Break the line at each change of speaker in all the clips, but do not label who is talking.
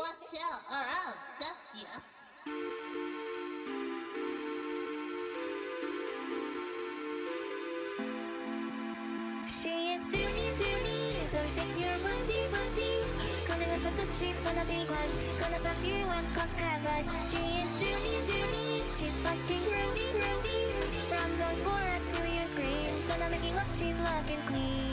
watch out around, dust ya.
She is Dooney, so shake your booty. Coming up with this, she's gonna be quiet. Gonna slap you and cause havoc. She is Dooney, she's fucking groovy. From the forest to your screen, gonna make you wish she's looking clean.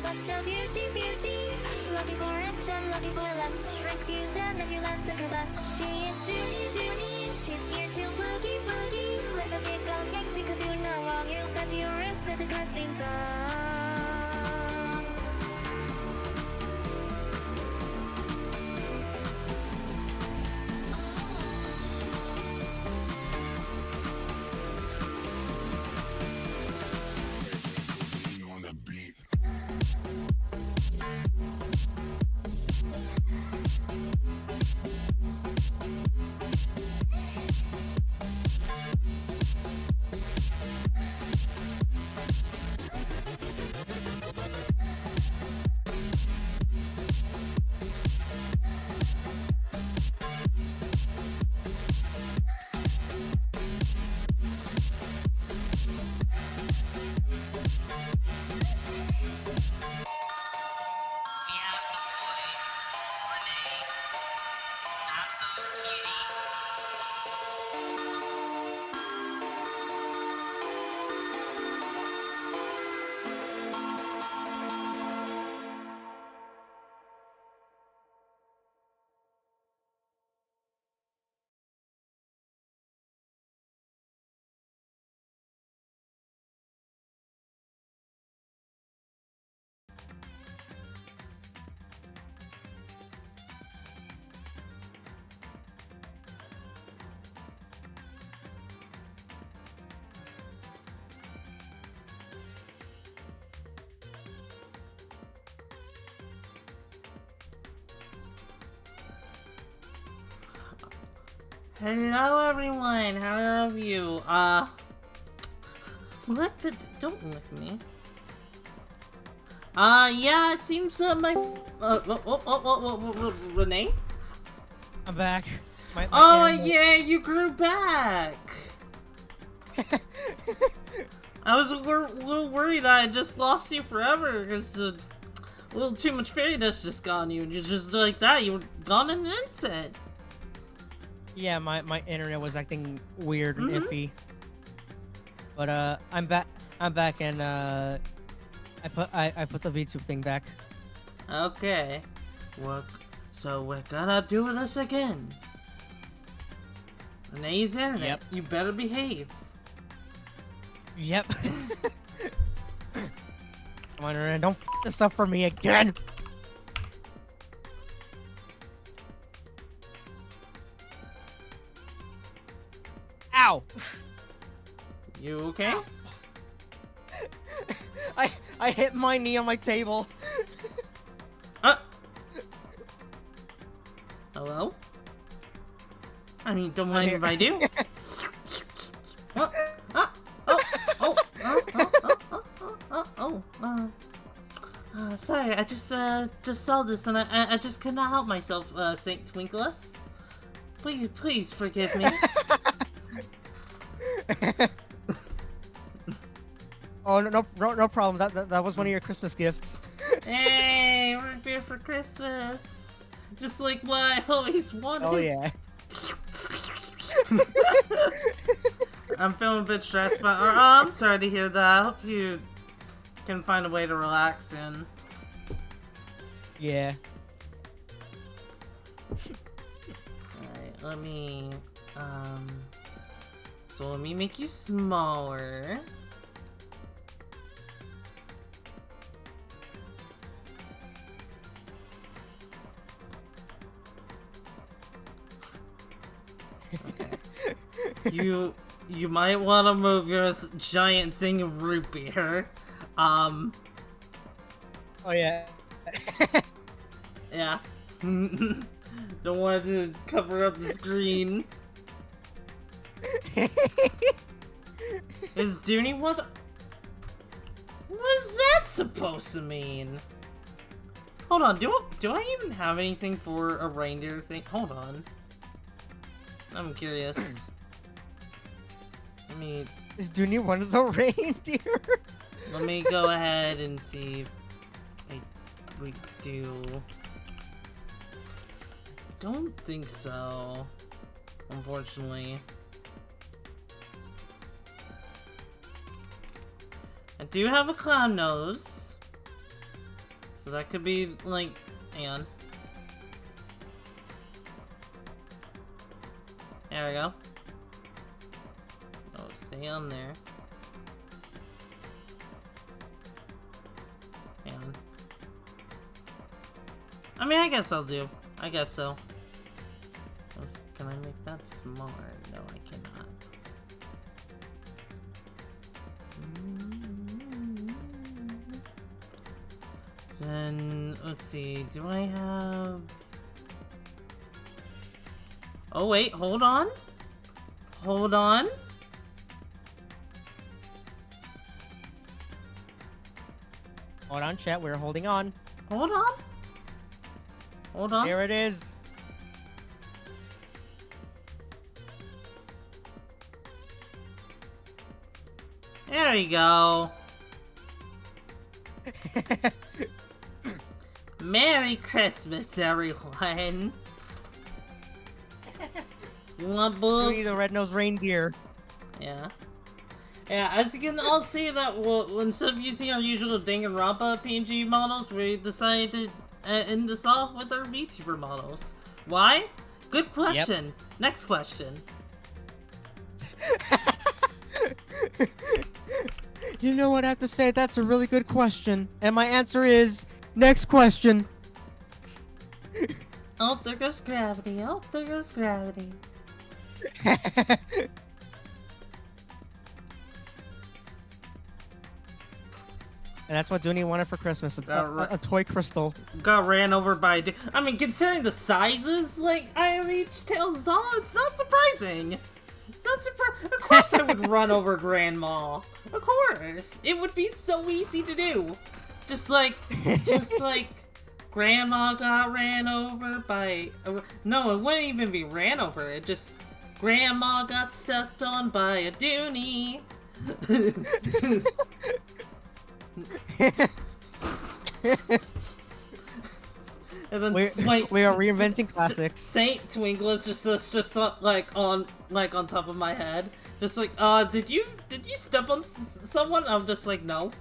Such a beauty, looking for action, looking for less. Shrinks you down if you land her bust. She is Dooney, she's here to boogie. With a big old gang, she could do no wrong. You bet your wrist, this is her theme song.
Hello everyone, how are you? What the? Don't lick me. Yeah, it seems that my, Renee?
I'm back.
Oh yeah, you grew back! I was a little worried that I just lost you forever, because a little too much fairy dust just got on you, and you're just like that, you were gone in an instant.
Yeah, my internet was acting weird and iffy. But I'm back, and I put the VTube thing back.
Okay. So we're gonna do this again. Renee's internet.
Yep.
You better behave.
Yep. Come on, Renee, don't f this up for me again. Ow!
You okay?
I hit my knee on my table.
Hello? I mean, don't mind if I do. What? Sorry, I just saw this and I just could not help myself, Saint Twinkleus. Please forgive me.
Oh, no problem. That was one of your Christmas gifts.
Hey, root beer for Christmas. Just like what I always wanted.
Oh, yeah.
I'm feeling a bit stressed, but I'm sorry to hear that. I hope you can find a way to relax soon.
Yeah.
Alright, let me, so let me make you smaller. Okay. You might want to move your giant thing of root beer.
Oh, yeah.
Yeah. Don't want it to cover up the screen. Is Dooney what is that supposed to mean? Hold on, do I even have anything for a reindeer thing? Hold on. I'm curious. Let me...
Is Dooney one of the reindeer?
Let me go ahead and see if we do... Don't think so, unfortunately. I do have a clown nose, so that could be like, hang on. There we go. Oh, stay on there. Hang on. I mean, I guess I'll do. I guess so. Can I make that smaller? No, I cannot. Then, let's see, do I have... Oh wait, hold on. Hold on.
Hold on, chat, we're holding on.
Hold on. Hold on.
Here it is.
There you go. Merry Christmas, everyone. You want boobs?
Dooney the red-nosed reindeer.
Yeah. Yeah, as you can all see that instead of using our usual Danganronpa PNG models, we decided to end this off with our VTuber models. Why? Good question. Yep. Next question.
You know what I have to say? That's a really good question. And my answer is, next question.
Oh, there goes gravity. Oh, there goes gravity.
And that's what Dooney wanted for Christmas, a toy crystal.
Got ran over by I mean, considering the sizes, like, I have each Tails doll, it's not surprising. It's not surprising. Of course I would run over Grandma. Of course. It would be so easy to do. Just like, Grandma got ran over by... No, it wouldn't even be ran over. It just... Grandma got stepped on by a Dooney. And then
we are reinventing classics.
Saint Twinkle is just like on top of my head, just like did you step on someone? I'm just like, no.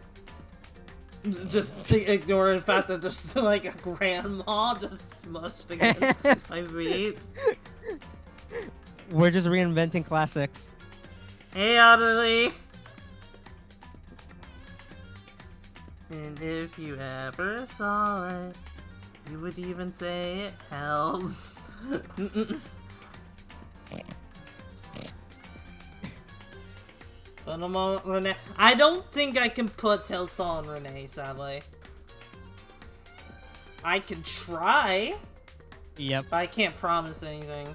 Just ignore the fact that there's like a grandma just smushed against my feet.
We're just reinventing classics.
Hey, Otterly. And if you ever saw it, you would even say it hells. But I'm on Renee. I don't think I can put Tailsaw on Renee, sadly. I can try.
Yep.
But I can't promise anything.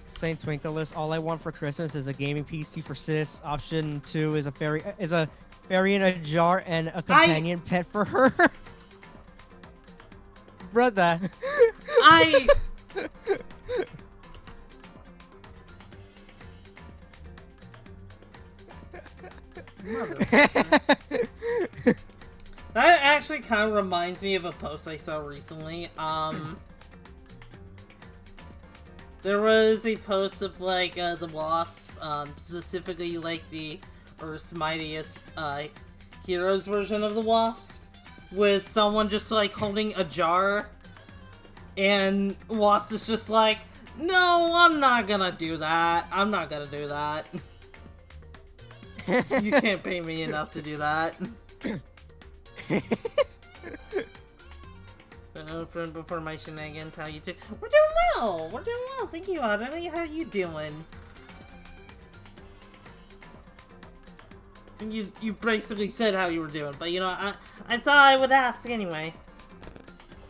Saint Twinkleist, all I want for Christmas is a gaming PC for sis. Option 2 is a fairy in a jar and a companion pet for her. Brother.
I... Motherfucker. That actually kind of reminds me of a post I saw recently. There was a post of, like, the Wasp, specifically, like, the Earth's Mightiest, Heroes version of the Wasp, with someone just, like, holding a jar, and Wasp is just like, no, I'm not gonna do that. I'm not gonna do that. You can't pay me enough to do that. Friend before my shenanigans, how you do? We're doing well! We're doing well, thank you, Audrey. How are you doing? You basically said how you were doing, but you know, I thought I would ask anyway.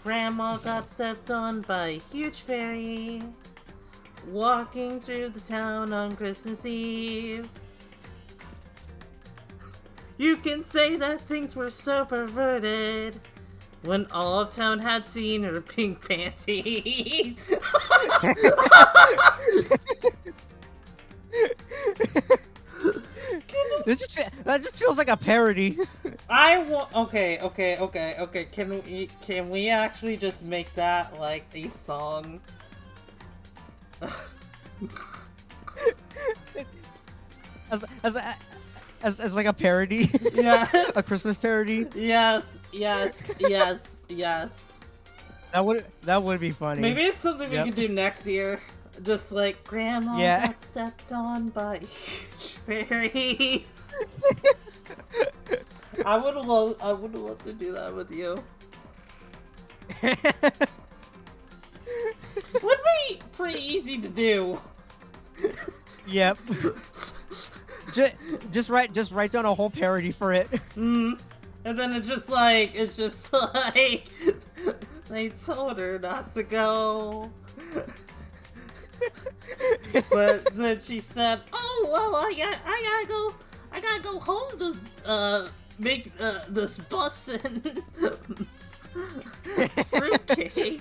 Grandma got stepped on by a huge fairy walking through the town on Christmas Eve. You can say that things were so perverted when all of town had seen her pink panties.
That just feels like a parody.
Okay. Can we actually just make that like a song?
As like a parody.
Yes.
A Christmas parody.
Yes.
That would be funny.
Maybe it's something we can do next year. Just like Grandma got stepped on by a huge fairy. I would love to do that with you. Would be pretty easy to do.
Yep. Just write down a whole parody for it.
And then it's just like they told her not to go. But then she said, "Oh well, I gotta go home to make this bus and fruitcake."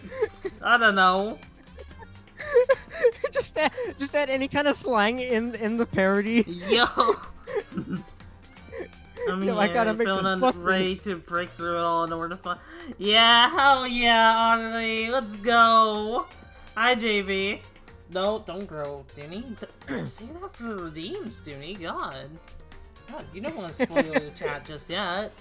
I don't know.
just add any kind of slang in the parody.
Yo. I'm
Yo, I gotta make this bus
ready to break through it all in order to find. Yeah, hell yeah, Audrey, let's go. Hi, JB. No, don't grow, Dooney. Don't say that for redeems, Dooney. God, you don't want to spoil the chat just yet.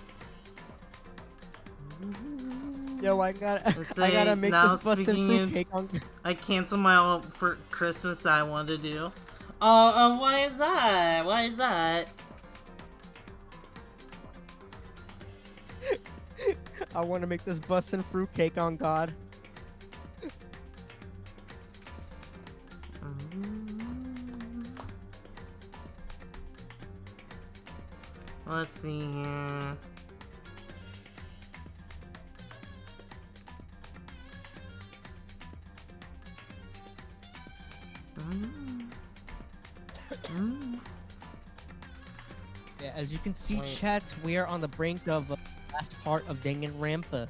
Yo, I gotta make this bus and fruitcake on.
I canceled my own for Christmas that I wanted to do. Why is that? Why is that?
I want to make this bus and fruitcake on God.
Let's see here.
Yeah, as you can see, chat, we are on the brink of the last part of Danganronpa.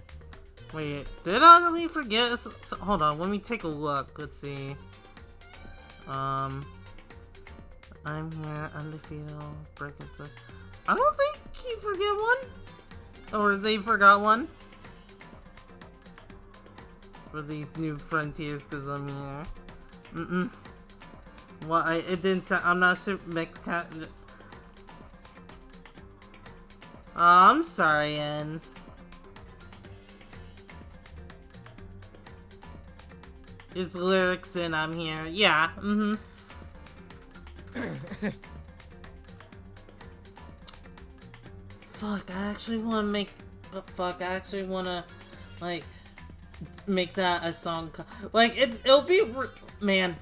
Wait, did I really forget? Hold on, let me take a look. Let's see. I'm here, undefeated, breaking through. I don't think he forget one, or they forgot one for these new frontiers. Cause I'm here. Well, it didn't sound. I'm not sure. Make the cat. I'm sorry, N. His lyrics and I'm here. Yeah. Fuck, I actually want to make. But fuck, I actually want to, like, make that a song. Like, it'll be. Man.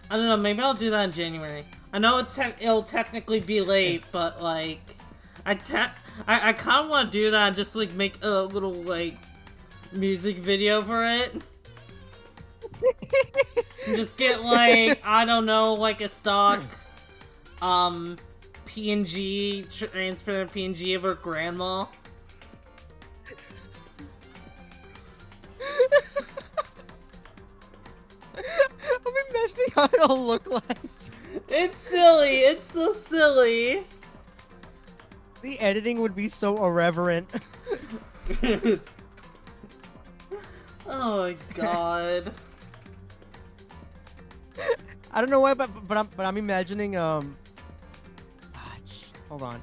I don't know, maybe I'll do that in January. I know it'll technically be late, but, like. I kind of want to do that and just, like, make a little, like. music video for it. Just get like, I don't know, like a stock PNG, transparent PNG of her grandma.
I'm imagining how it'll look like.
It's silly. It's so silly.
The editing would be so irreverent.
Oh my god.
I don't know why, but I'm imagining hold on,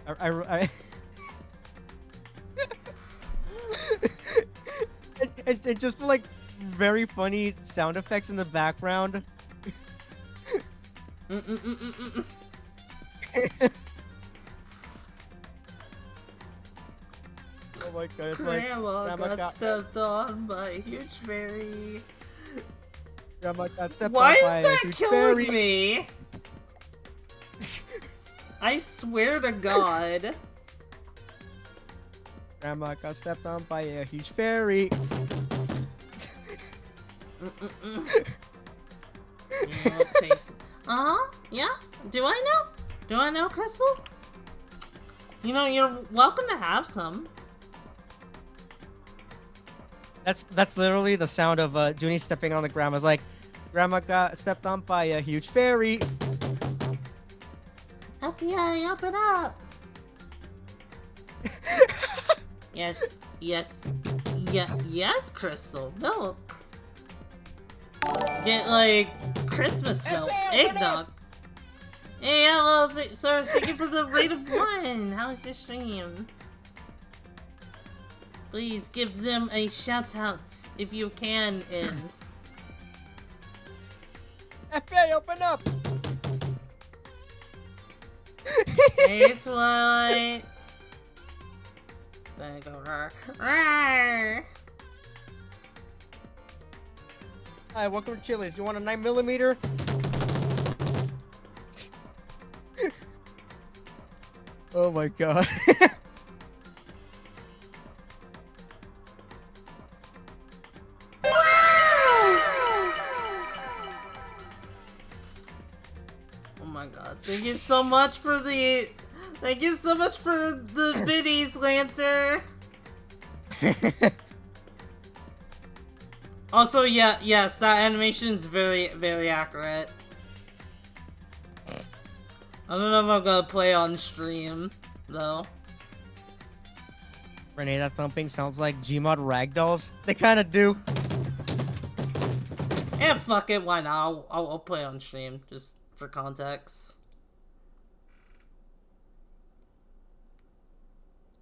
I and just for like very funny sound effects in the background. Oh my god, it's like
Grandma got stepped on by a huge fairy.
Grandma got stepped
Why
on by
is
a
that
huge
killing
fairy.
me? I swear to God.
Grandma got stepped on by a huge fairy.
Yeah? Do I know? Do I know, Crystal? You know, you're welcome to have some.
That's literally the sound of Junie stepping on the grandma's like, Grandma got stepped on by a huge fairy.
FBI, open up! Yes, yes, Crystal, milk. Get, like, Christmas milk, eggnog. Hey, hello, sir, thank you for the rate of 1. How's your stream? Please give them a shout out if you can in.
FBI, open up!
Hey, Twilight. There you go, her. Rawr.
Hi, welcome to Chili's. You want a 9mm? Oh my god.
Oh my god. Thank you so much for the... Thank you so much for the biddies, Lancer. Also, yes, that animation is very, very accurate. I don't know if I'm gonna play on stream, though.
Renee, that thumping sounds like Gmod ragdolls. They kind of do.
Yeah, fuck it, why not? I'll play on stream, just for context.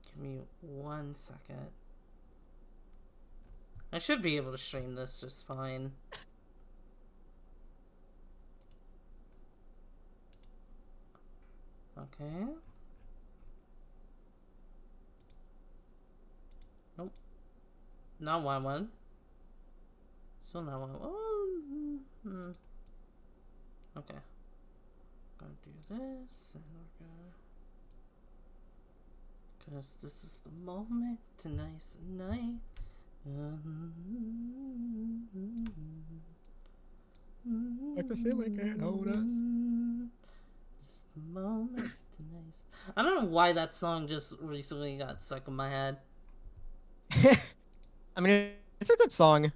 Give me 1 second. I should be able to stream this just fine. Okay. Nope. Not one. Still not one. Oh. Okay. Gonna do this, and we're gonna. Cause this is the moment. Tonight's the night.
Like the ceiling can't hold us.
It's the moment. Tonight's. I don't know why that song just recently got stuck in my head.
I mean, it's a good song.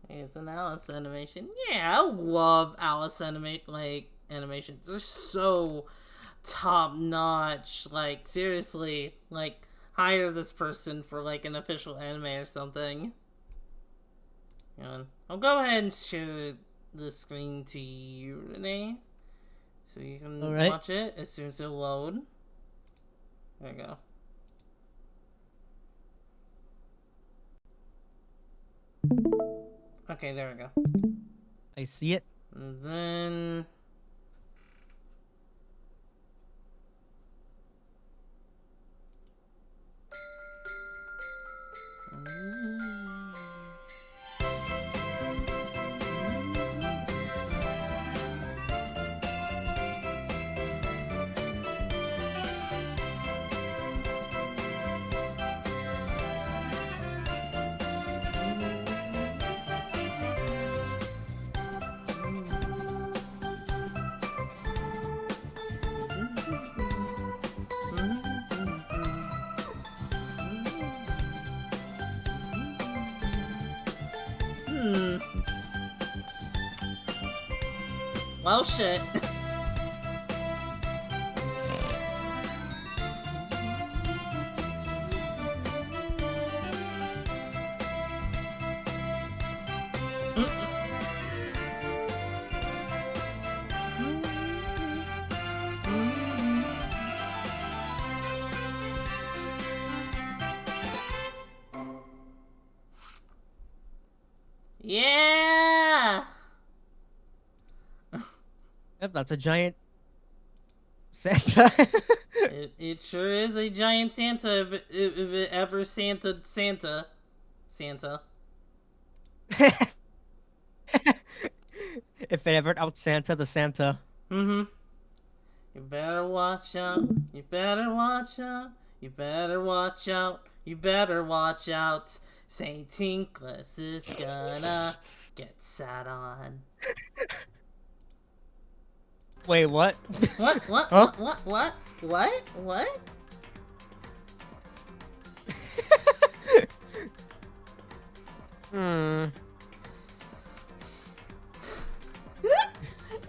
Hey, it's an Alice animation. Yeah, I love Alice animations. They're so top notch. Like, seriously, like, hire this person for like an official anime or something. I'll go ahead and show the screen to you, Renee, so you can watch it as soon as it load. There you go. Okay, there we go.
I see it.
And then... Well, shit. Yeah!
Yep, that's a giant Santa.
It sure is a giant Santa if it ever Santa.
If it ever out Santa the Santa.
Mm-hmm. You better watch out. You better watch out. You better watch out. You better watch out. St. Tinkles is gonna get sat on.
Wait, what?
What?
Huh?
What?
Hmm.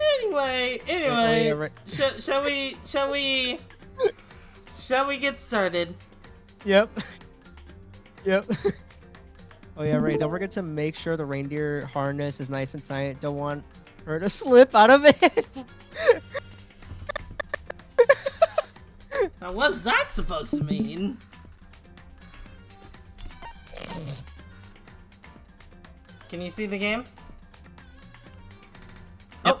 Anyway,
yeah, right.
shall we get started?
Yep. Yep. Oh yeah, right. Don't forget to make sure the reindeer harness is nice and tight. Don't want her to slip out of it.
Now, what's that supposed to mean? Can you see the game?
Yep.
Oh.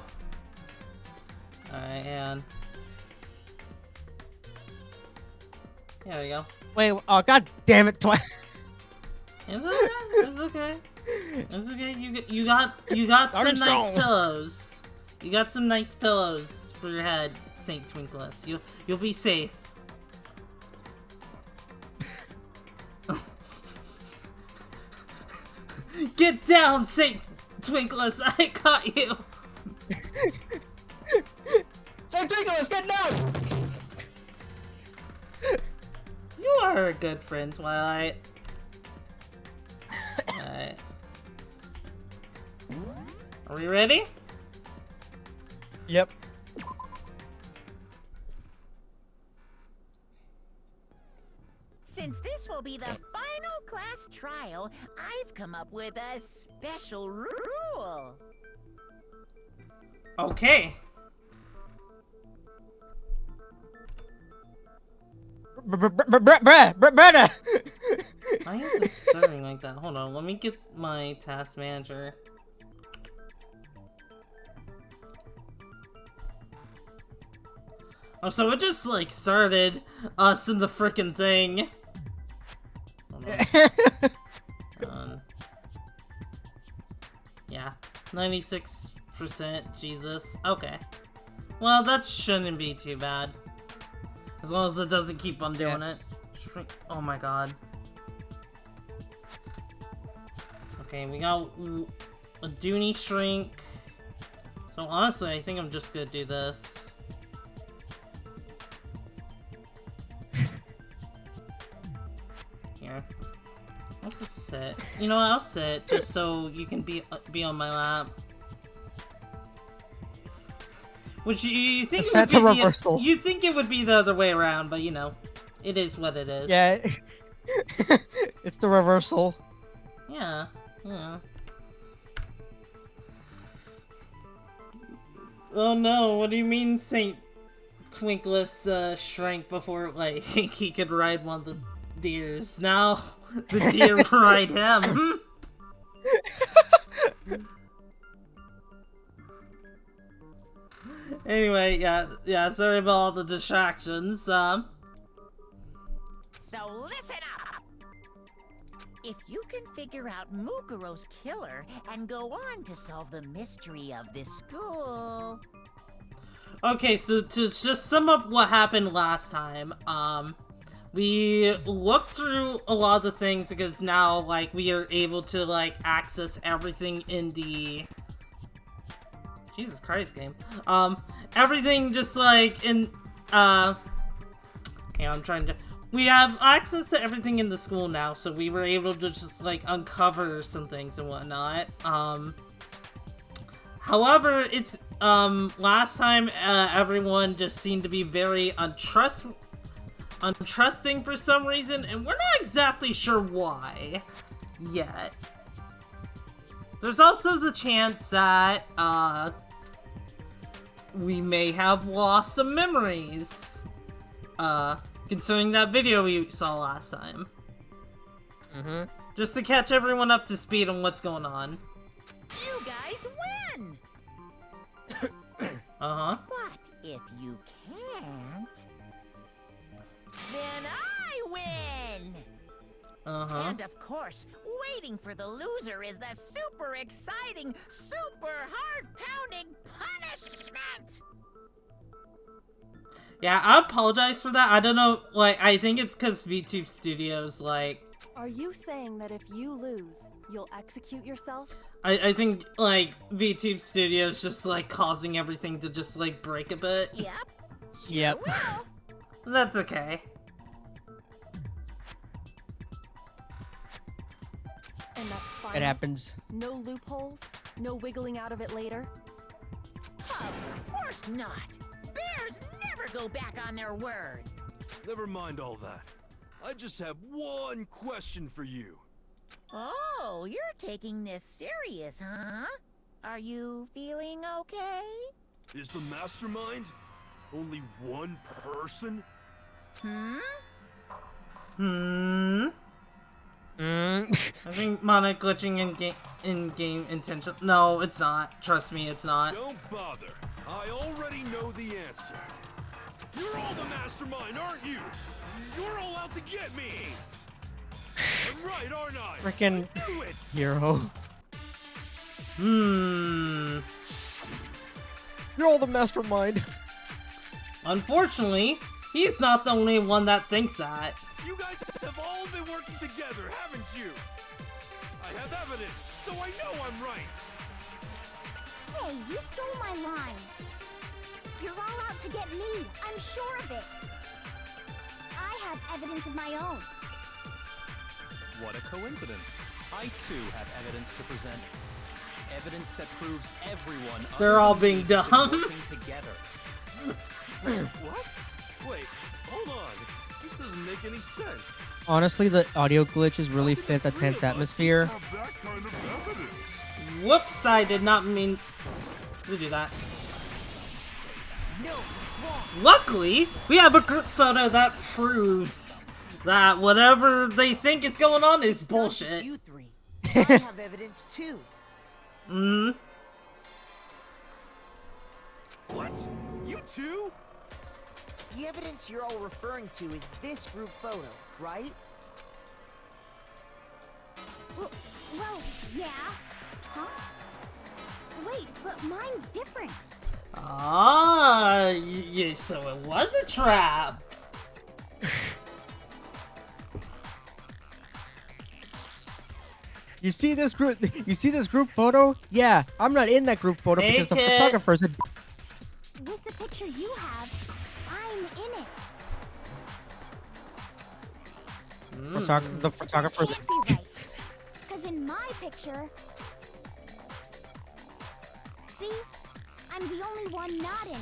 Alright, and... There we go.
Wait, oh god damn it, twice.
It's okay. It's okay. It's okay. You got some
Starting
nice
strong.
pillows. You got some nice pillows for your head, Saint Twinkles. You'll be safe. Get down, Saint Twinkles! I caught you.
Saint Twinkles, get down!
You are a good friend, Twilight. Alright. Are we ready?
Yep.
Since this will be the final class trial, I've come up with a special rule.
Okay.
Brother!
Why is it starting like that? Hold on, let me get my task manager. Oh, so it just like started us in the frickin' thing. Hold on. Yeah, 96%. Jesus. Okay. Well, that shouldn't be too bad. As long as it doesn't keep on doing it. Shrink. Oh my god. Okay, we got a Dooney Shrink. So honestly, I think I'm just gonna do this. Here. I'll just sit. You know what? I'll sit just so you can be on my lap. Which you think it would
That's a
be
reversal.
you think it would be the other way around, but you know, it is what it is.
Yeah. It's the reversal.
Yeah. Yeah. Oh no, what do you mean Saint Twinkles shrank before like he could ride one of the deers? Now the deer ride him. Anyway, yeah, sorry about all the distractions.
So listen up! If you can figure out Mukuro's killer and go on to solve the mystery of this school...
Okay, so to just sum up what happened last time, we looked through a lot of the things because now, like, we are able to, like, access everything in the... Jesus Christ game. Everything just, like, in, yeah, I'm trying to... We have access to everything in the school now, so we were able to just, like, uncover some things and whatnot. However, last time, everyone just seemed to be very untrusting for some reason, and we're not exactly sure why yet. There's also the chance that, we may have lost some memories, concerning that video we saw last time. Just to catch everyone up to speed on what's going on.
You guys win! But if you can't, then I win! And of course, waiting for the loser is the super exciting, super heart-pounding punishment!
Yeah, I apologize for that. I don't know, like, I think it's because VTube Studios, like...
Are you saying that if you lose, you'll execute yourself?
I think, like, VTube Studios just, like, causing everything to just, like, break a bit.
Yep.
Yep.
That's okay.
And that's fine.
It happens.
No loopholes? No wiggling out of it later?
Of course not! Bears never go back on their word!
Never mind all that. I just have one question for you.
Oh, you're taking this serious, huh? Are you feeling okay?
Is the mastermind only one person?
I think Mana glitching in-game intention. No, it's not. Trust me, it's not.
Don't bother. I already know the answer. You're all the mastermind, aren't you? You're all out to get me. I'm right, aren't I?
Frickin'
I knew it.
hero. You're all the mastermind.
Unfortunately, he's not the only one that thinks that.
You guys have all been working together, haven't you? I have evidence, so I know I'm right.
Hey, you stole my line. You're all out to get me. I'm sure of it. I have evidence of my own.
What a coincidence. I too have evidence to present. Evidence that proves everyone
They're all being dumb.
working together.
What? Wait, hold on. This doesn't make any sense.
Honestly, the audio glitches really fit the tense atmosphere.
Have that kind of evidence.
Whoops, I did not mean to do that.
No, it's wrong.
Luckily, we have a group photo that proves that whatever they think is going on is
It's not just
bullshit.
you three. I have evidence too.
What? You too?
The evidence you're all referring to is this group photo, right?
Well, yeah. Huh? Wait, but mine's different.
Ah, so it was a trap.
You see this group? You see this group photo? Yeah, I'm not in that group photo
Hey,
because the
kid.
photographer's a.
With the picture you have, I'm in it.
The photographer's.
Can't be right. Because in my picture... See? I'm the only one not in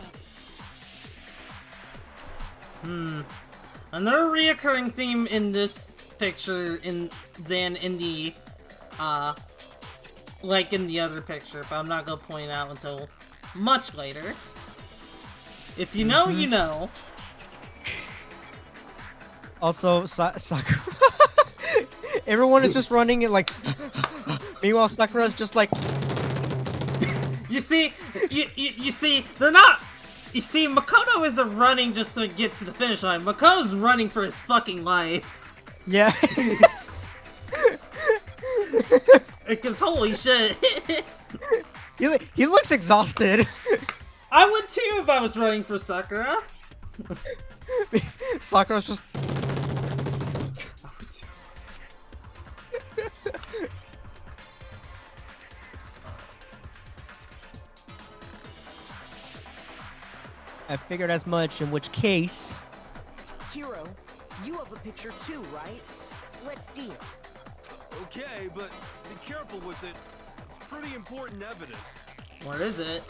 it.
Another reoccurring theme in this picture than in the like in the other picture, but I'm not gonna point out until much later. If you know, you know.
Also, Sakura. Everyone is just running and like. Meanwhile, Sakura's just like.
You see, you see, they're not. You see, Makoto isn't running just to get to the finish line. Makoto's running for his fucking life.
Yeah.
Because holy shit.
he looks exhausted.
I would too if I was running for Sakura.
Sakura's just. I figured as much, in which case...
Hiro, you have a picture too, right? Let's see it.
Okay, but be careful with it. It's pretty important evidence.
Where is it?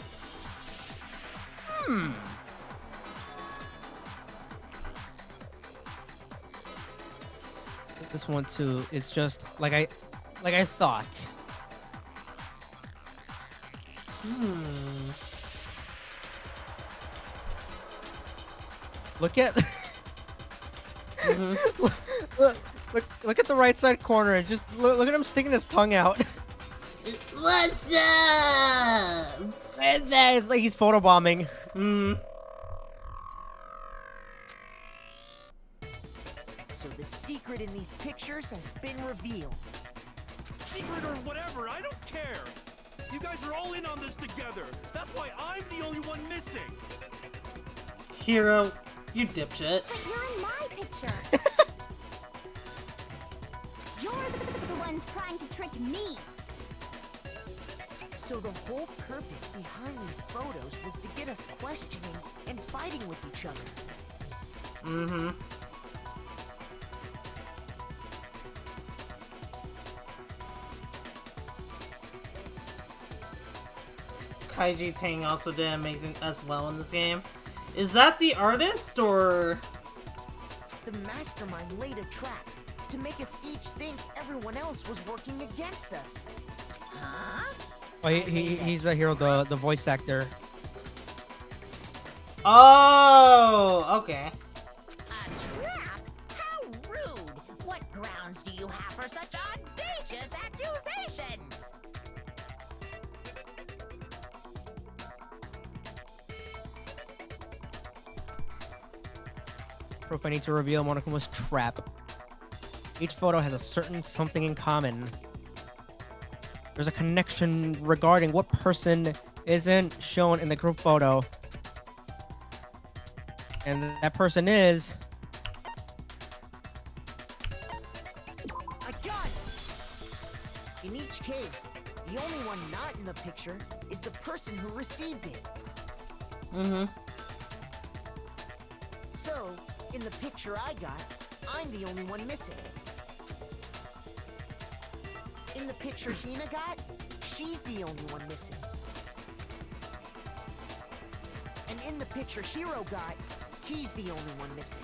This one too. It's just like I thought. Look at look at the right side corner and just look at him sticking his tongue out.
What's up?
And there, it's like he's photobombing.
So the secret in these pictures has been revealed.
Secret or whatever, I don't care. You guys are all in on this together. That's why I'm the only one missing.
Hero, you dipshit.
But you're in my picture. You're the ones trying to trick me.
So the whole purpose behind these photos was to get us questioning and fighting with each other.
Kaiji Tang also did amazing as well in this game. Is that the artist, or...?
The mastermind laid a trap to make us each think everyone else was working against us.
Huh?
Oh, he's a hero, the voice actor.
Oh, okay.
A trap? How rude! What grounds do you have for such audacious accusations?
Proof I need to reveal Monokuma's trap. Each photo has a certain something in common. There's a connection regarding what person isn't shown in the group photo. And that person is...
I got it! In each case, the only one not in the picture is the person who received it. So, in the picture I got, I'm the only one missing. In the picture Hina got, she's the only one missing. And in the picture Hiro got, he's the only one missing.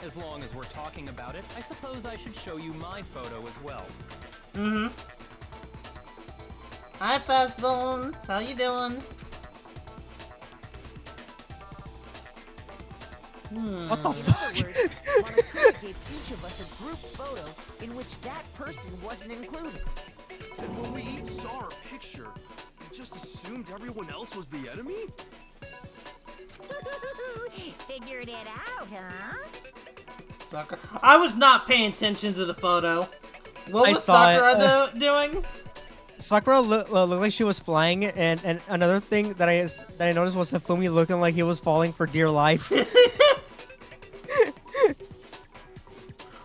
As long as we're talking about it, I suppose I should show you my photo as well.
Hi, Fast Bones. How you doing?
What the
In
fuck?
other words, Monokuma gave each of us a group photo in which that person wasn't included.
When we each saw our picture, we just assumed everyone else was the enemy?
Figured it out, huh?
Sakura. I was not paying attention to the photo. What
I
was
saw it.
Sakura doing?
Sakura looked like she was flying, and another thing that I noticed was Hifumi looking like he was falling for dear life.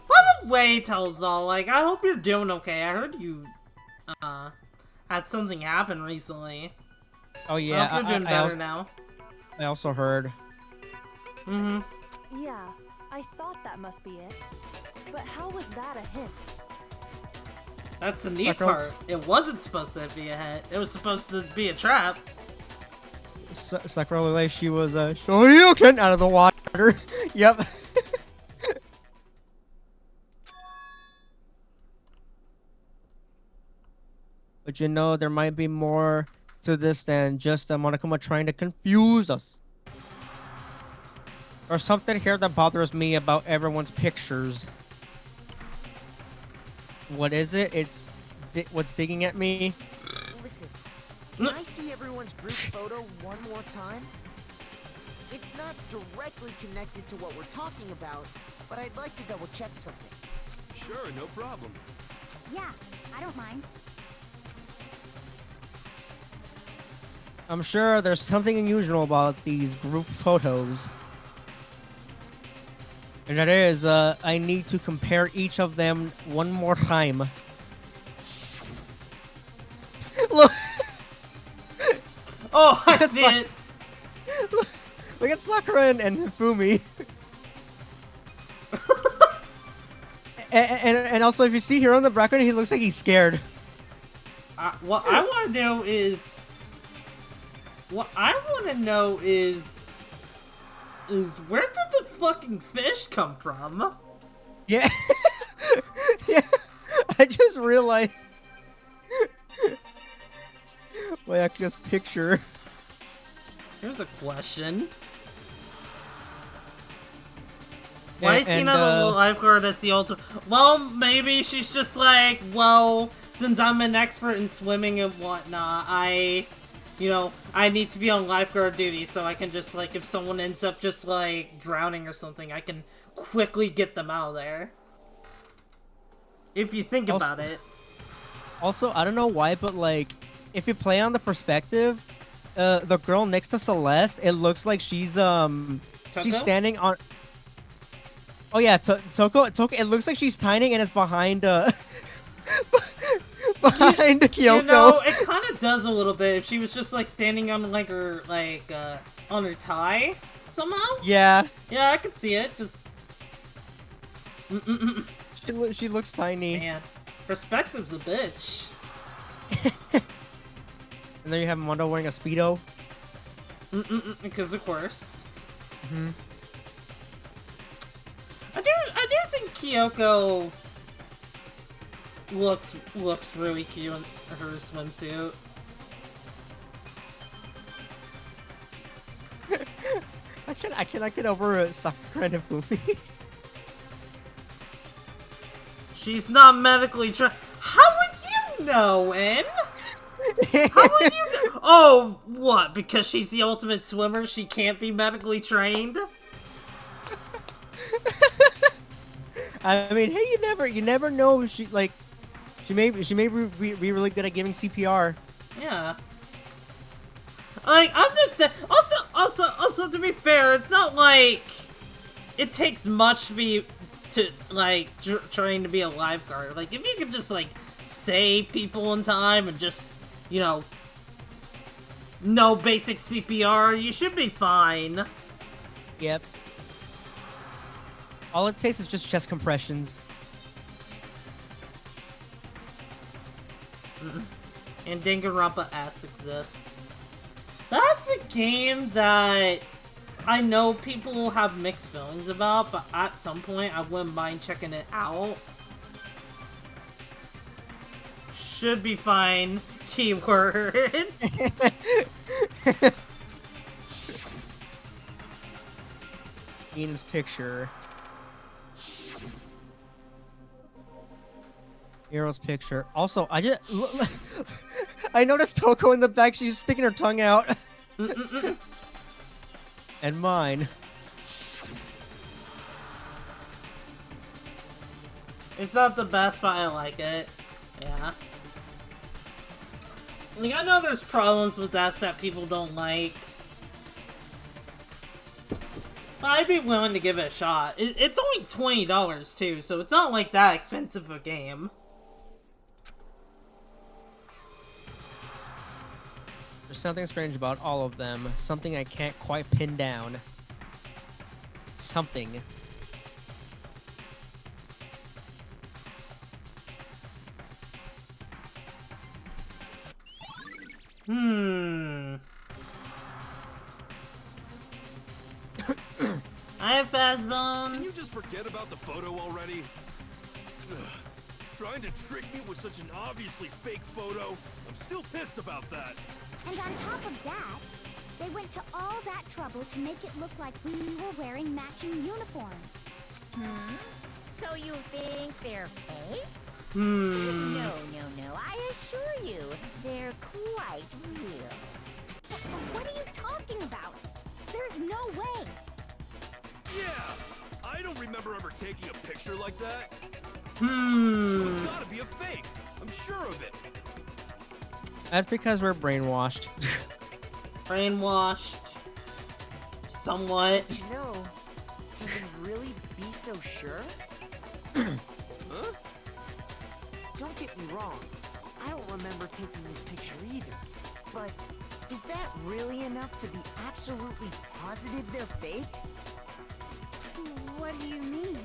By the way, Telzal, like, I hope you're doing okay. I heard you, had something happen recently.
Oh yeah,
I hope you're doing better now.
I also heard.
Yeah, I thought that must be it. But how was that a hint?
That's the neat
Sakura-
part. It wasn't supposed to be a hit. It was supposed to be a trap.
Sakura looked like she was Shoryuken out of the water. Yep. But you know, there might be more to this than just Monokuma trying to confuse us. There's something here that bothers me about everyone's pictures. What is it? It's what's digging at me.
Listen, can I see everyone's group photo one more time? It's not directly connected to what we're talking about, but I'd like to double check something.
Sure, no problem.
Yeah, I don't mind.
I'm sure there's something unusual about these group photos. And that is, I need to compare each of them one more time. Look!
Oh, I
It's
see
like-
it.
Look at Sakura and Hifumi. and also, if you see here on the background, he looks like he's scared.
What I want to know is, What I want to know is where did the fucking fish come from?
Yeah. Yeah. I just realized. Wait, I can just picture.
Here's a question. Why is he not the lifeguard as the ultimate? Well, maybe she's just like, well, since I'm an expert in swimming and whatnot, I need to be on lifeguard duty, so I can just, like, if someone ends up just, like, drowning or something, I can quickly get them out of there. If you think about it.
Also, I don't know why, but, like, if you play on the perspective, the girl next to Celeste, it looks like she's standing on... Oh yeah, Toko, it looks like she's tiny and it's behind, behind Kyoko.
You know, it kind of does a little bit. If she was just, like, standing on, like, her, like, on her tie, somehow?
Yeah.
Yeah, I could see it, just...
She looks tiny.
Man, perspective's a bitch.
And then you have Mondo wearing a Speedo.
Because of course.
Mm-hmm.
I do think Kyoko looks really cute in her swimsuit.
I cannot get over Sakura and Fumi.
She's not medically trained. How would you know, En? How would you know? Oh, what? Because she's the ultimate swimmer, she can't be medically trained?
I mean, hey, you never know. She may be really good at giving CPR.
Yeah. Like, I'm just saying. Also, to be fair, it's not like it takes much to train to be a lifeguard. Like, if you could just, like, save people in time and just, know basic CPR, you should be fine.
Yep. All it takes is just chest compressions.
And Danganronpa S exists. That's a game that I know people have mixed feelings about, but at some point I wouldn't mind checking it out. Should be fine. Keyword.
Ian's picture. Hero's picture. Also, I noticed Toko in the back. She's sticking her tongue out. And mine.
It's not the best, but I like it. Yeah. Like, I know there's problems with that people don't like. But I'd be willing to give it a shot. It's only $20 too, so it's not like that expensive a game.
There's something strange about all of them. Something I can't quite pin down. Something.
I have fast bones.
Can you just forget about the photo already? Ugh. Trying to trick me with such an obviously fake photo? I'm still pissed about that.
And on top of that, they went to all that trouble to make it look like we were wearing matching uniforms.
So you think they're fake?
No.
No. I assure you, they're quite real.
What are you talking about? There's no way.
Yeah, I don't remember ever taking a picture like that. So it's gotta be a fake. I'm sure of it.
That's because we're brainwashed.
Brainwashed. Somewhat.
You know, can we really be so sure?
Huh?
Don't get me wrong. I don't remember taking this picture either. But is that really enough to be absolutely positive they're fake?
What do you mean?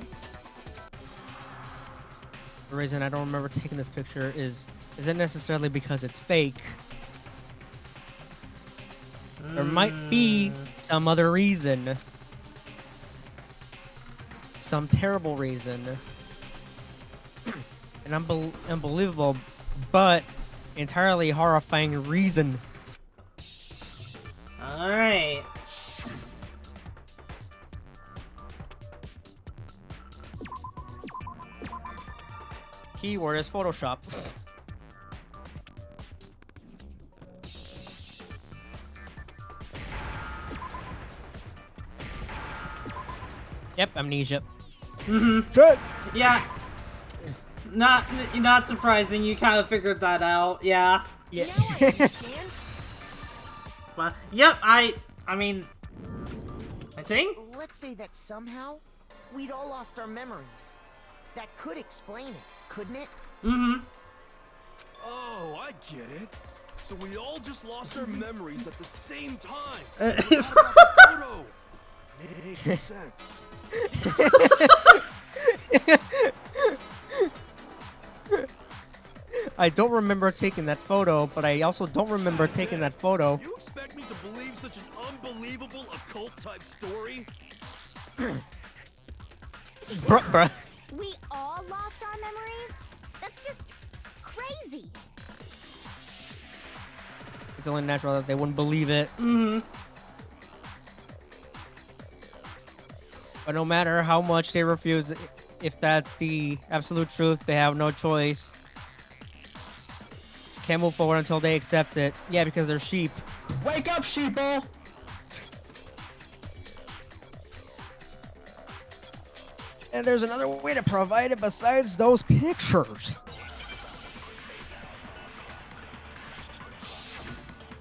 The reason I don't remember taking this picture isn't necessarily because it's fake. There might be some other reason. Some terrible reason. An unbelievable, but entirely horrifying reason.
Alright.
Keyword is Photoshop. Yep, amnesia.
Good. Yeah. Not surprising. You kind of figured that out. Yeah.
Yeah.
Now I understand.
But yep. I mean, I think.
Let's say that somehow we'd all lost our memories. That could explain it, couldn't it?
Mm-hmm.
Oh, I get it. So we all just lost our memories at the same time. Forgot about the photo. Makes sense.
I don't remember taking that photo, but I also don't remember taking that photo.
You expect me to believe such an unbelievable occult type story?
Bruh.
We all lost our memories? That's just crazy.
It's only natural that they wouldn't believe it.
Mm-hmm.
But no matter how much they refuse, if that's the absolute truth, they have no choice. Can't move forward until they accept it. Yeah, because they're sheep. Wake up, sheeple! And there's another way to provide it besides those pictures.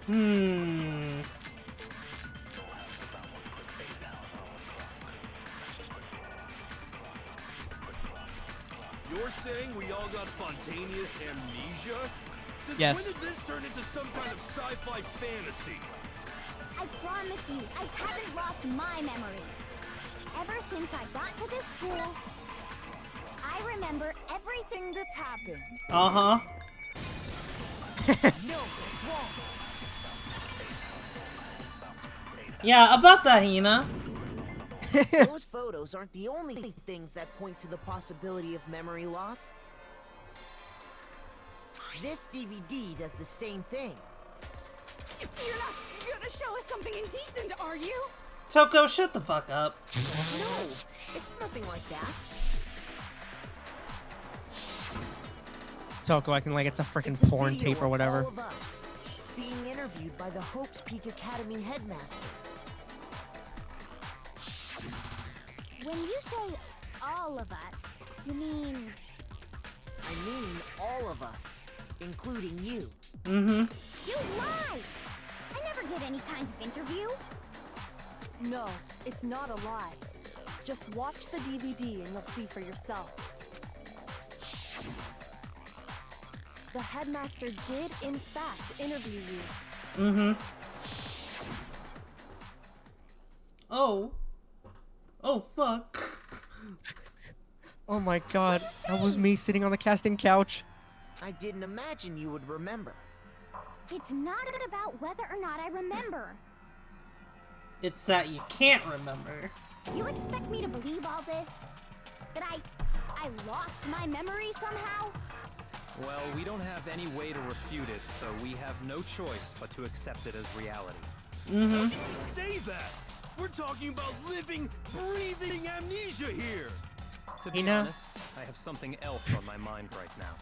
You're saying we all got spontaneous amnesia? Since
Yes.
when did this turn into some kind of sci-fi fantasy?
I promise you, I haven't lost my memory. Ever since I got to this school, I remember everything that's happened.
Uh-huh.
No, it's wrong.
Yeah, about that, Hina.
Those photos aren't the only things that point to the possibility of memory loss. This DVD does the same thing.
You're not gonna show us something indecent, are you?
Toko, shut the fuck up.
No, it's nothing like that.
Toko acting like it's a freaking
It's a
porn
video
tape or
of
whatever.
all of us being interviewed by the Hope's Peak Academy headmaster.
When you say all of us, you mean...
I mean all of us, including you.
Mm-hmm.
You lied! I never did any kind of interview.
No, it's not a lie. Just watch the DVD and you'll see for yourself. The headmaster did, in fact, interview you.
Mm-hmm. Oh. Oh, fuck.
Oh my god, that was me sitting on the casting couch.
I didn't imagine you would remember.
It's not about whether or not I remember.
It's that you can't remember.
You expect me to believe all this? That I lost my memory somehow?
Well, we don't have any way to refute it, so we have no choice but to accept it as reality.
Mm-hmm.
Say that! We're talking about living, breathing amnesia here!
To be
Hina?
honest, I have something else on my mind right now.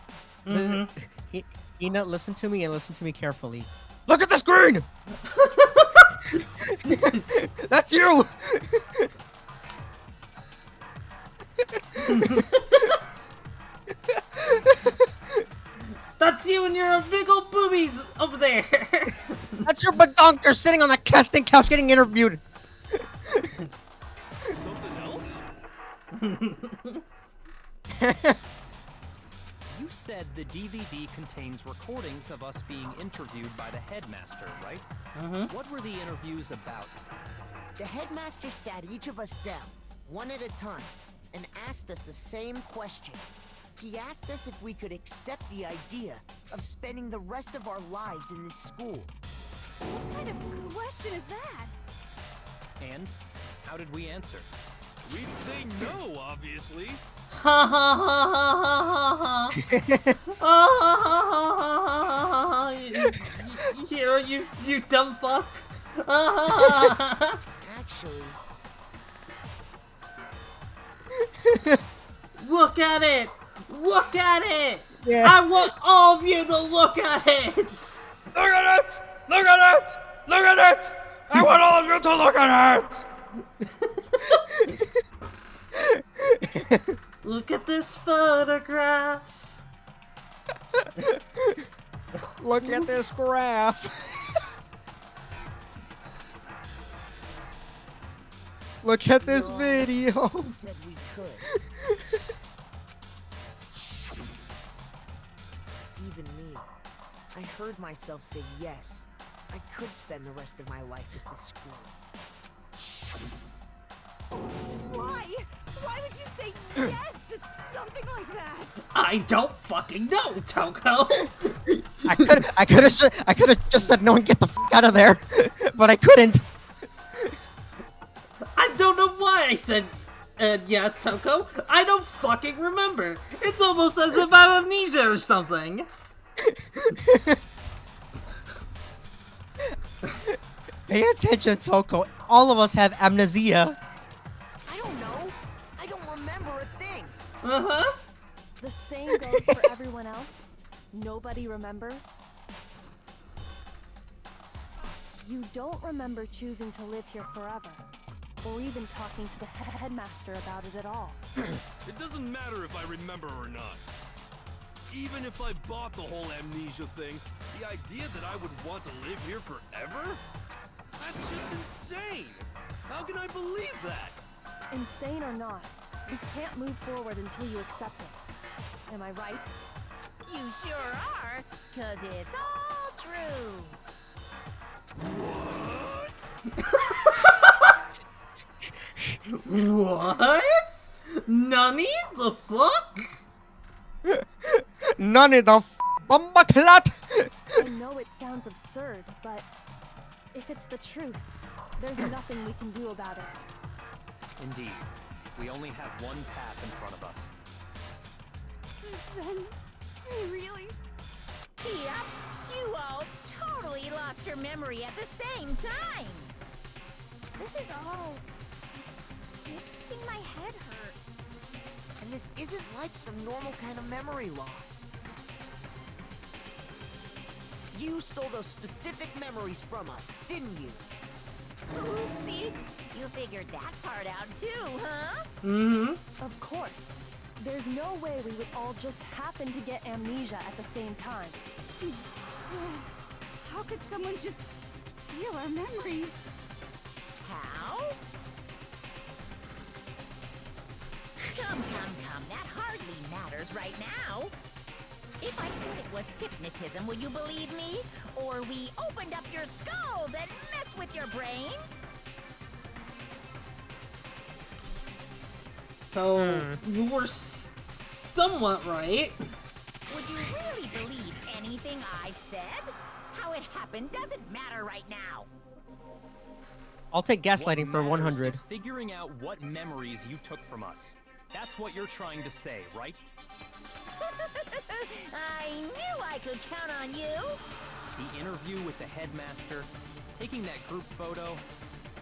Mm-hmm.
Hina, listen to me and listen to me carefully. Look at the screen! That's you!
That's you and your big old boobies over there.
That's your badonker sitting on the casting couch getting interviewed.
Something else?
You said the DVD contains recordings of us being interviewed by the headmaster, right?
Mm-hmm.
What were the interviews about?
The headmaster sat each of us down, one at a time, and asked us the same question. He asked us if we could accept the idea of spending the rest of our lives in this school.
What kind of question is that?
And how did we answer?
We'd say no, obviously.
Ha ha ha ha ha ha ha ha. Here, you dumb fuck.
Actually,
Look at it! Look at it!
Yeah.
I want all of you to look at it!
Look at it! Look at it! Look at it! I want all of you to look at it!
Look at this photograph!
Look at this graph. Look at this video.
said we could. Even me. I heard myself say yes. I could spend the rest of my life at this school.
Why? Why would you say yes to something like that?
I don't fucking know, Toko!
I could have just said no and get the f out of there, but I couldn't.
I don't know why I said yes, Toko. I don't fucking remember. It's almost as if I have amnesia or something.
Pay attention, Toko. All of us have amnesia.
I don't know. I don't remember a thing.
Uh-huh.
The same goes for everyone else. Nobody remembers. You don't remember choosing to live here forever, or even talking to the headmaster about it at all.
It doesn't matter if I remember or not. Even if I bought the whole amnesia thing, the idea that I would want to live here forever? That's just insane! How can I believe that?
Insane or not, you can't move forward until you accept it. Am I right?
You sure are, 'cause it's all true.
What? Nani? The fuck?
None of the bomba clat.
I know it sounds absurd, but if it's the truth, there's nothing we can do about it.
Indeed. We only have one path in front of us.
Then, I really...
Yep, you all totally lost your memory at the same time.
This is all... making my head hurt.
And this isn't like some normal kind of memory loss. You stole those specific memories from us, didn't you?
Oopsie, you figured that part out too, huh?
Mm-hmm.
Of course. There's no way we would all just happen to get amnesia at the same time.
How could someone just steal our memories?
How? Come, that hardly matters right now. If I said it was hypnotism, would you believe me? Or we opened up your skulls and messed with your brains?
So, you were somewhat right.
Would you really believe anything I said? How it happened doesn't matter right now.
I'll take gaslighting for
What
100.
matters is figuring out what memories you took from us. That's what you're trying to say, right?
I knew I could count on you.
The interview with the headmaster, taking that group photo,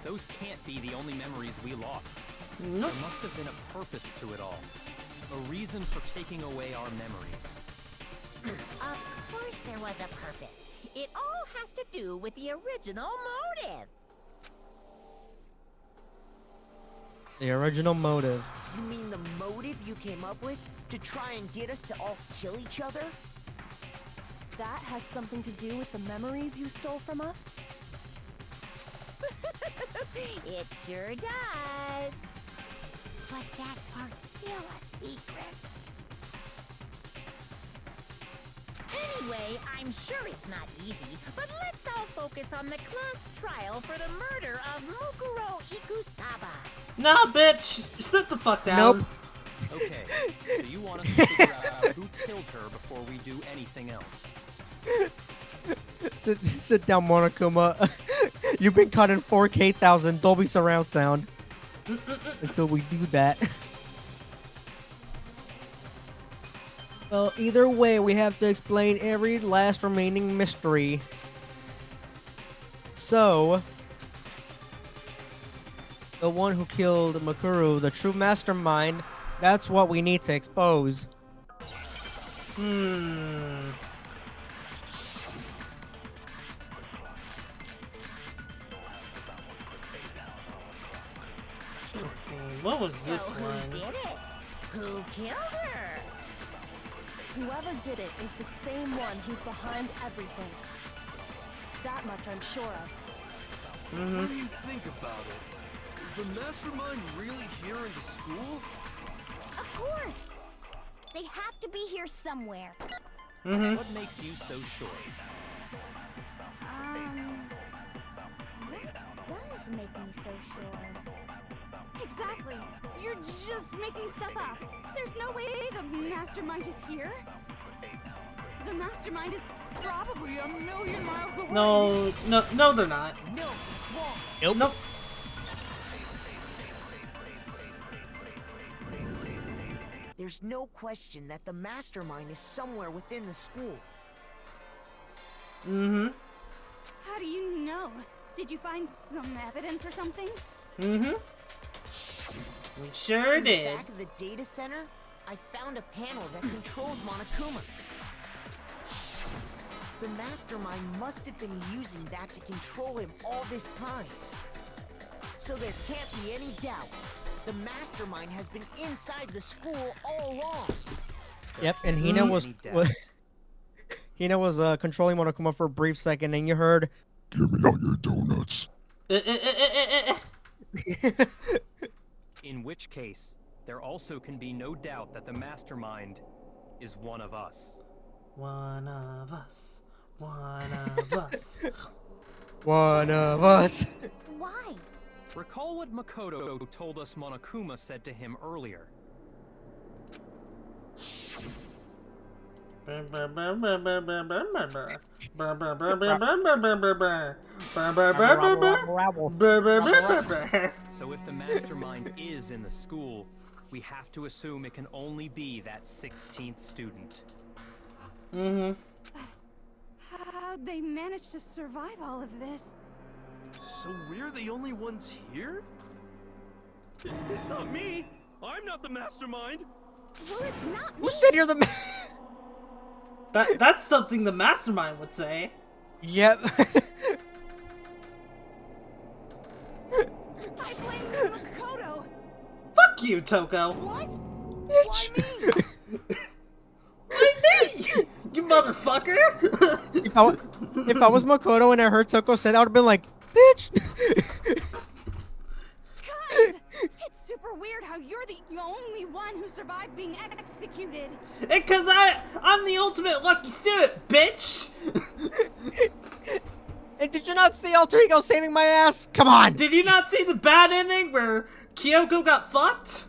those can't be the only memories we lost.
Nope.
There must have been a purpose to it all. A reason for taking away our memories.
Of course there was a purpose. It all has to do with the original motive.
The original motive.
You mean the motive you came up with to try and get us to all kill each other?
That has something to do with the memories you stole from us?
It sure does. But that part's still a secret. Anyway, I'm sure it's not easy, but let's all focus on the class trial for the murder of Mukuro Ikusaba.
Nah, bitch! Sit the fuck down.
Nope.
Okay, so you want us to figure out who killed her before we do anything else.
Sit down, Monokuma. You've been caught in 4K 1000 Dolby surround sound. Until we do that. Well, either way, we have to explain every last remaining mystery. So, the one who killed Makuru, the true mastermind, that's what we need to expose.
Let's see. What was this
So who
one?
did it? Who killed her?
Whoever did it is the same one who's behind everything. That much I'm sure of.
What do you think about it? Is the mastermind really here in the school?
Of course! They have to be here somewhere.
What makes you so sure?
What does make me so sure?
Exactly. You're just making stuff up. There's no way the mastermind is here. The mastermind is probably a million miles away.
No, they're not.
No, it's wrong.
Nope.
There's no question that the mastermind is somewhere within the school.
How do you know? Did you find some evidence or something?
We sure
In the
did.
back of the data center, I found a panel that controls Monokuma. The mastermind must have been using that to control him all this time. So there can't be any doubt. The mastermind has been inside the school all along.
Yep, and Hina was controlling Monokuma for a brief second, and you heard, "Give me all your donuts."
In which case, there also can be no doubt that the mastermind is one of us.
One of us. One of us.
One of us.
Why?
Recall what Makoto told us Monokuma said to him earlier. So if the mastermind is in the school, we have to assume it can only be that 16th student.
How'd they manage to survive all of this?
So we're the only ones here? It's not me! I'm not the mastermind!
Well, it's not
Who
me.
said you're the
That's something the mastermind would say.
Yep.
I blame Makoto.
Fuck you, Toko.
What?
Bitch.
Why me? You motherfucker.
If I was Makoto and I heard Toko say that, I would have been like, bitch.
Guys, it's super weird how you're the only one who survived being executed.
Because I'm the ultimate lucky student, bitch.
And did you not see Alter Ego saving my ass? Come on.
Did you not see the bad ending where Kyoko got fucked?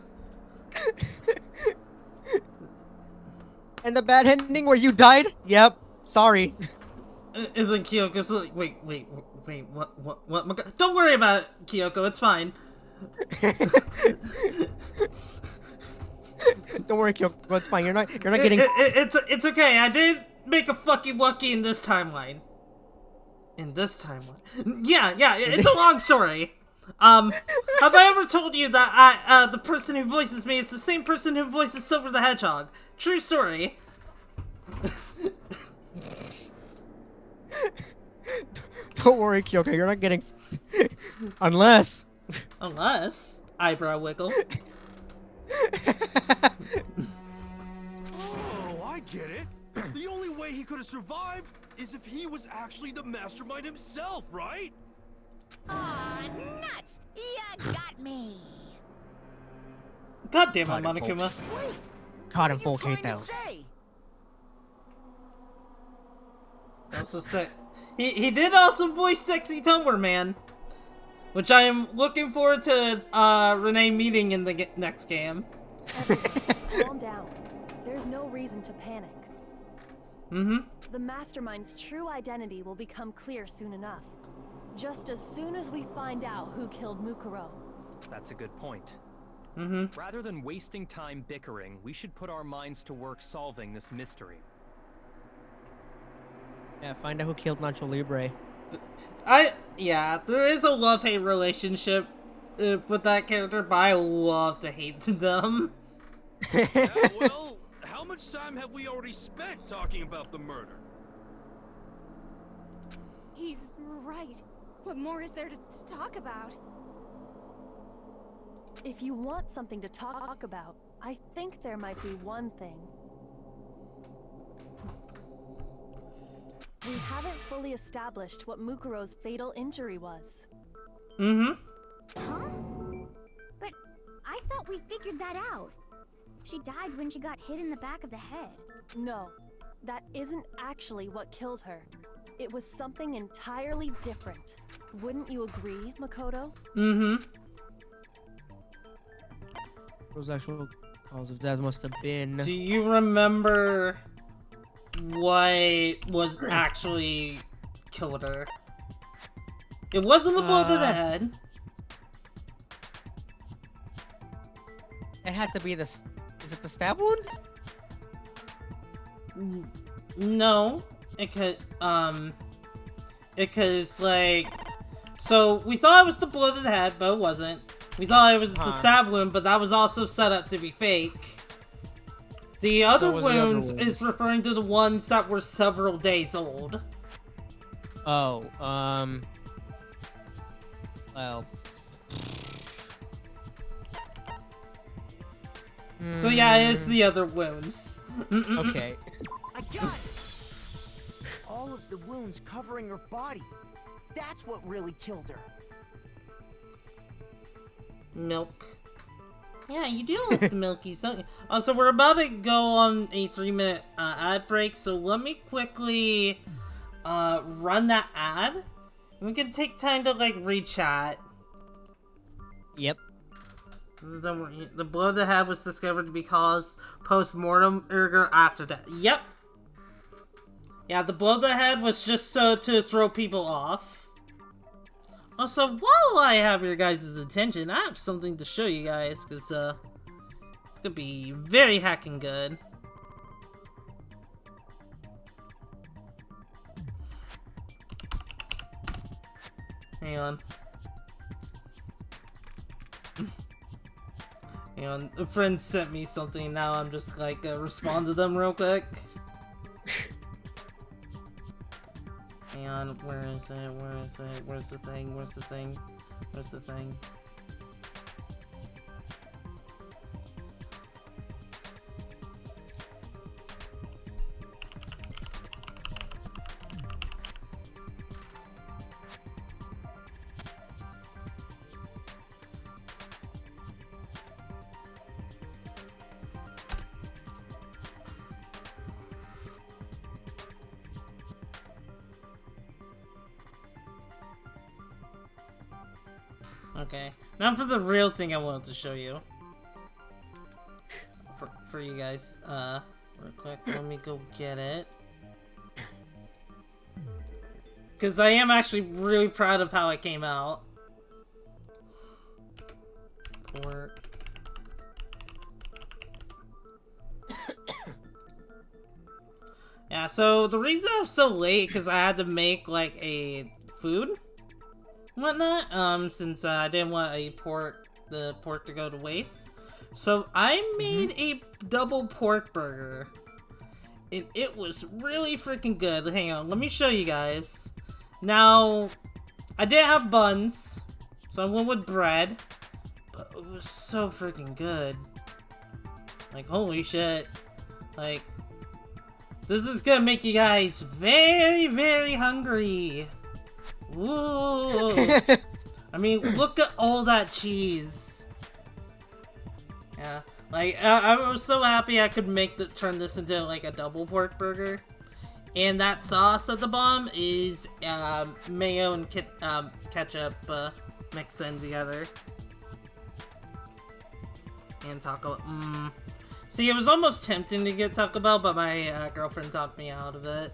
And the bad ending where you died? Yep. Sorry.
And then Kyoko's like, wait, what? Don't worry about it, Kyoko, it's fine.
Don't worry, Kyoko. It's fine. You're not getting.
It's okay. I did make a fucking Lucky in this timeline. Yeah. It's a long story. Have I ever told you that the person who voices me is the same person who voices Silver the Hedgehog? True story.
Don't worry, Kyoko. You're not getting. Unless.
Eyebrow wiggle.
Oh, I get it! The only way he could have survived is if he was actually the mastermind himself, right?
Aw, nuts! You got me!
God damn it, Monokuma.
Wait,
Caught in
what are you
full
trying to
K-1000.
say?
Also say he did also voice Sexy Tumblr Man, which I am looking forward to Renee meeting in the next game.
Everyone, calm down. There's no reason to panic. The Mastermind's true identity will become clear soon enough. Just as soon as we find out who killed Mukuro.
That's a good point. Rather than wasting time bickering, we should put our minds to work solving this mystery.
Yeah, find out who killed Nacho Libre.
Yeah, there is a love-hate relationship with that character, but I love to hate them.
Yeah, well, how much time have we already spent talking about the murder?
He's right. What more is there to talk about?
If you want something to talk about, I think there might be one thing. We haven't fully established what Mukuro's fatal injury was.
Huh? But I thought we figured that out. She died when she got hit in the back of the head.
No, that isn't actually what killed her. It was something entirely different. Wouldn't you agree, Makoto?
Those actual cause of death must have been.
Do you remember what was actually killed her? It wasn't the blow to the head.
It had to be the. Is it the stab wound?
No, because like, so we thought it was the blow to the head, but it wasn't. We thought it was the stab wound, but that was also set up to be fake. The other wounds is referring to the ones that were several days old.
Oh, well.
So yeah, it is the other wounds.
Okay.
I got it! All of the wounds covering her body. That's what really killed her.
Milk. Yeah, you do like the milkies, don't you? So we're about to go on a 3-minute ad break, so let me quickly run that ad. We can take time to like re-chat.
Yep.
The blow to the head was discovered to be caused post-mortem or after death. Yep. Yeah, the blow to the head was just so to throw people off. Also, while I have your guys' attention, I have something to show you guys, because it's gonna be very heckin' good. Hang on. Hang on, a friend sent me something, now I'm just like, respond to them real quick. Hang on, where is it, where is it, where's the thing, where's the thing, where's the thing? Okay, now for the real thing I wanted to show you. For you guys, real quick, let me go get it. Because I am actually really proud of how it came out. Port. Yeah, so the reason I was so late, because I had to make, like, a food whatnot, since I didn't want the pork to go to waste. So I made a double pork burger, and it was really freaking good. Hang on, let me show you guys. Now, I didn't have buns, so I went with bread, but it was so freaking good. Like, holy shit. Like, this is gonna make you guys very, very hungry. Ooh. I mean, look at all that cheese. Yeah, like, I was so happy I could turn this into, like, a double pork burger. And that sauce at the bottom is, mayo and ketchup, mixed in together. And taco, See, it was almost tempting to get Taco Bell, but my girlfriend talked me out of it.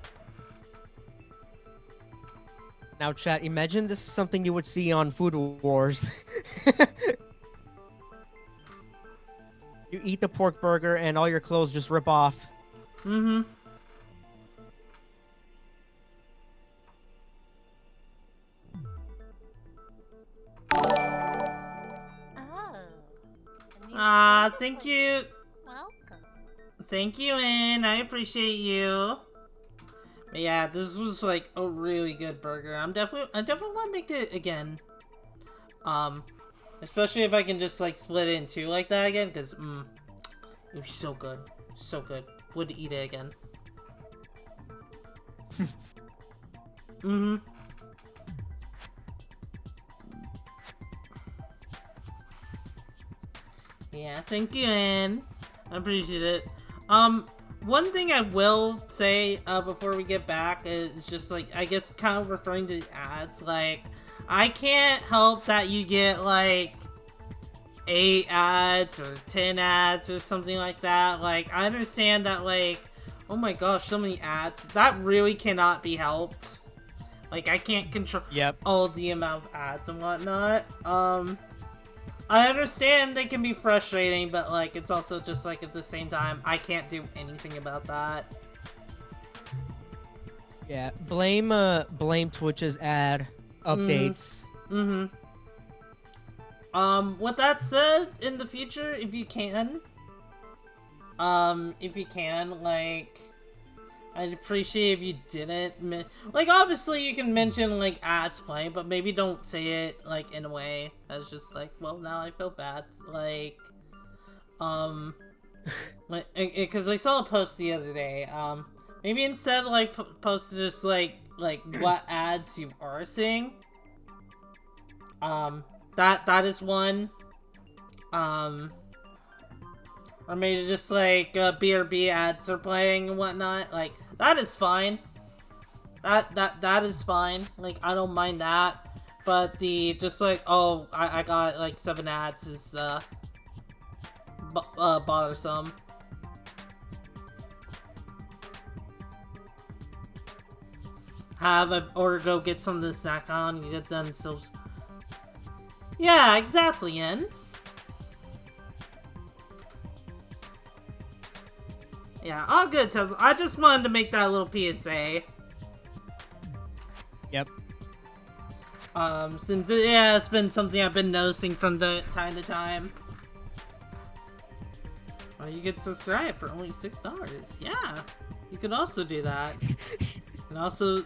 Now, chat, imagine this is something you would see on Food Wars. You eat the pork burger and all your clothes just rip off.
Mm-hmm.
Oh.
Thank you.
Welcome.
Thank you, Ann. I appreciate you. But yeah, this was like a really good burger. I definitely want to make it again. Especially if I can just like split it in two like that again, because it was so good, so good. Would eat it again. Yeah, thank you, Ann. I appreciate it. One thing I will say before we get back is just like, I guess kind of referring to the ads, like, I can't help that you get like 8 ads or 10 ads or something like that. Like, I understand that, like, oh my gosh, so many ads. That really cannot be helped. Like, I can't control all the amount of ads and whatnot. I understand they can be frustrating, but like, it's also just like, at the same time, I can't do anything about that.
Yeah, blame Twitch's ad updates.
With that said, in the future, if you can, like, I'd appreciate if you didn't, like, obviously you can mention, like, ads playing, but maybe don't say it, like, in a way that's just like, well, now I feel bad, like, because I saw a post the other day, maybe instead, like, post just, like, what ads you are seeing, that is one, or maybe just like BRB ads are playing and whatnot. Like, that is fine. That is fine. Like, I don't mind that. But the just like, oh, I got like 7 ads is bothersome. Or go get some of the snack on. You get them so. Yeah, exactly, Ian. Yeah, all good, Tesla. I just wanted to make that little PSA.
Yep.
Since it's been something I've been noticing from time to time. Well, you could subscribe for only $6. Yeah, you could also do that. And also,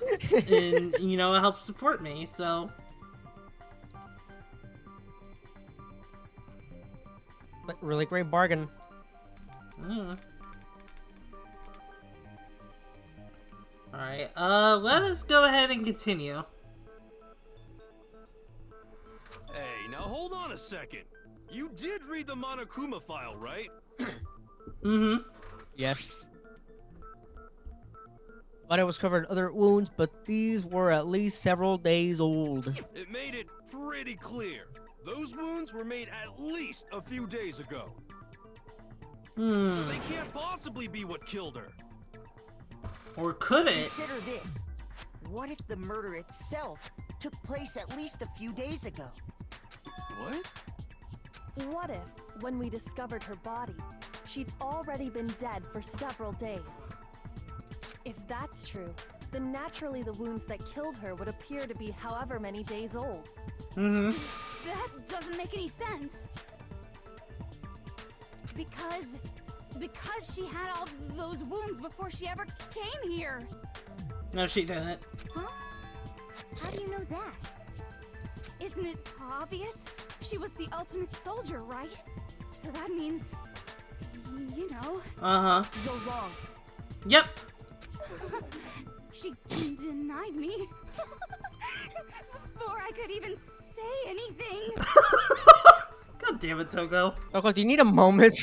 you know, it helps support me, so.
Really great bargain.
Alright, let us go ahead and continue.
Hey, now hold on a second. You did read the Monokuma file, right?
Yes. But it was covered in other wounds, but these were at least several days old.
It made it pretty clear. Those wounds were made at least a few days ago. So they can't possibly be what killed her.
Or could it?
Consider this. What if the murder itself took place at least a few days ago?
What?
What if, when we discovered her body, she'd already been dead for several days? If that's true, then naturally the wounds that killed her would appear to be however many days old.
That doesn't make any sense. Because she had all those wounds before she ever came here.
No, she didn't.
Huh? How do you know that?
Isn't it obvious? She was the ultimate soldier, right? So that means, you know.
You're wrong.
Yep.
She denied me before I could even say anything.
God damn it, Toko.
Toko, do you need a moment?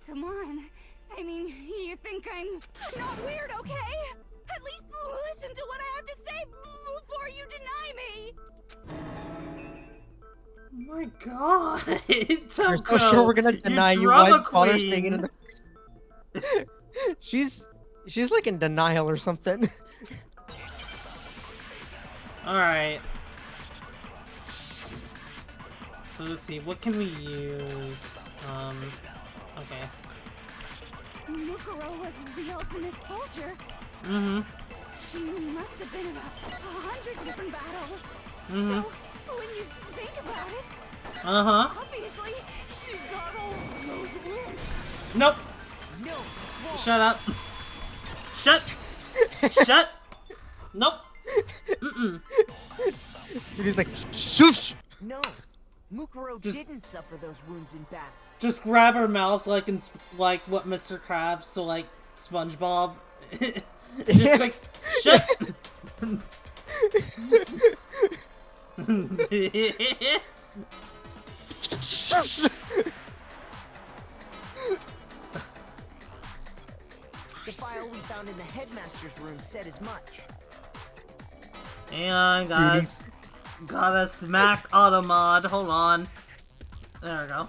Come on. I mean, you think I'm not weird, okay? At least listen to what I have to say before you deny me.
my god.
You're so sure we're gonna deny you while father's staying in the... She's like in denial or something.
Alright. So let's see, what can we use? Okay.
Mukuro was the ultimate soldier.
Mm-hmm.
She must have been in 100 different battles.
Mm-hmm.
So, when you think about it,
Uh-huh.
obviously, she got all those wounds.
Nope.
No, it's wrong.
Shut up. Shut. Shut. Nope. Mm-mm.
Dude, he's like, shush!
No, Mukuro
Just-
didn't suffer those wounds in battle.
Just grab her mouth like in like what Mr. Krabs to like SpongeBob. Just like shut.
Shush!
The file we found in the headmaster's room said as much.
Hang on, guys. Gotta smack Automod. Hold on. There we go.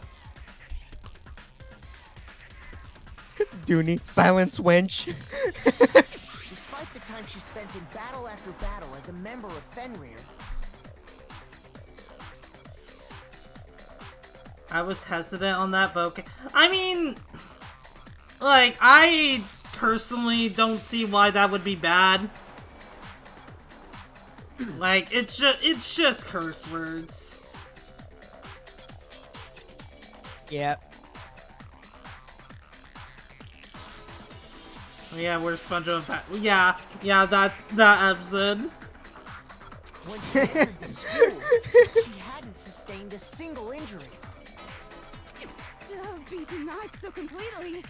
Dooney, silence wench.
Despite the time she spent in battle after battle as a member of Fenrir,
I was hesitant on that, but okay. I mean, like, I personally don't see why that would be bad. Like, it's just curse words.
Yeah.
Yeah, we're SpongeBob. Yeah, that episode.
when she entered the school, she hadn't sustained a single injury.
To be denied so completely. Actually, it's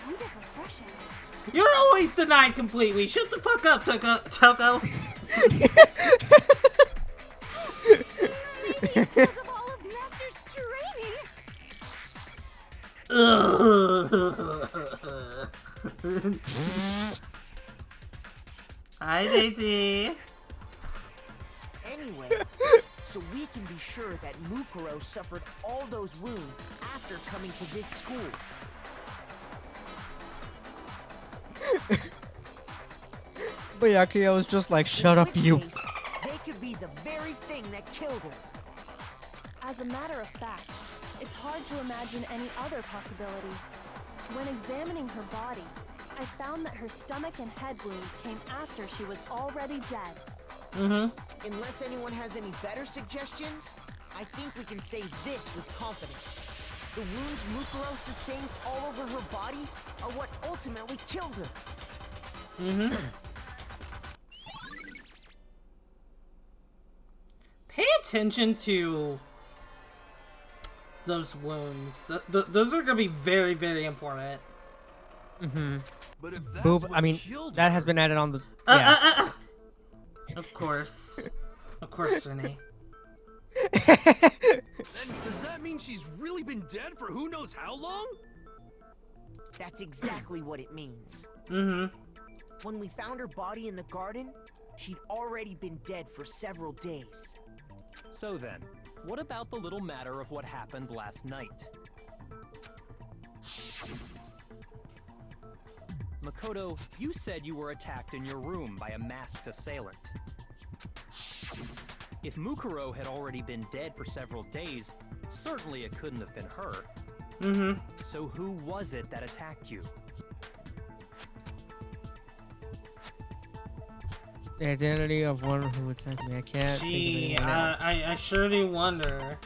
kind of refreshing.
You're always denied completely. Shut the fuck up, Toko.
Maybe it's because of all of Master's training.
Hi, Daisy.
Anyway, so we can be sure that Mukuro suffered all those wounds after coming to this school.
But Yakuya was just like, shut
In
up,
which
you.
case, they could be the very thing that killed her.
As a matter of fact, it's hard to imagine any other possibility. When examining her body, I found that her stomach and head wounds came after she was already dead.
Mm-hmm.
Unless anyone has any better suggestions, I think we can say this with confidence. The wounds Mukuro sustained all over her body are what ultimately killed her.
Mm-hmm. Pay attention to those wounds. Those are gonna be very, very important.
Mm-hmm.
But if that's
Boob,
what
I mean,
killed
that
her,
has been added on the... Yeah.
Of course. Of course, Renee.
then does that mean she's really been dead for who knows how long?
That's exactly what it means.
Mm-hmm.
When we found her body in the garden, she'd already been dead for several days.
So then, what about the little matter of what happened last night? Makoto, you said you were attacked in your room by a masked assailant. If Mukuro had already been dead for several days, certainly it couldn't have been her.
Mm-hmm.
So who was it that attacked you?
The identity of one who attacked me. I can't
Gee,
think of anyone else.
I sure do wonder.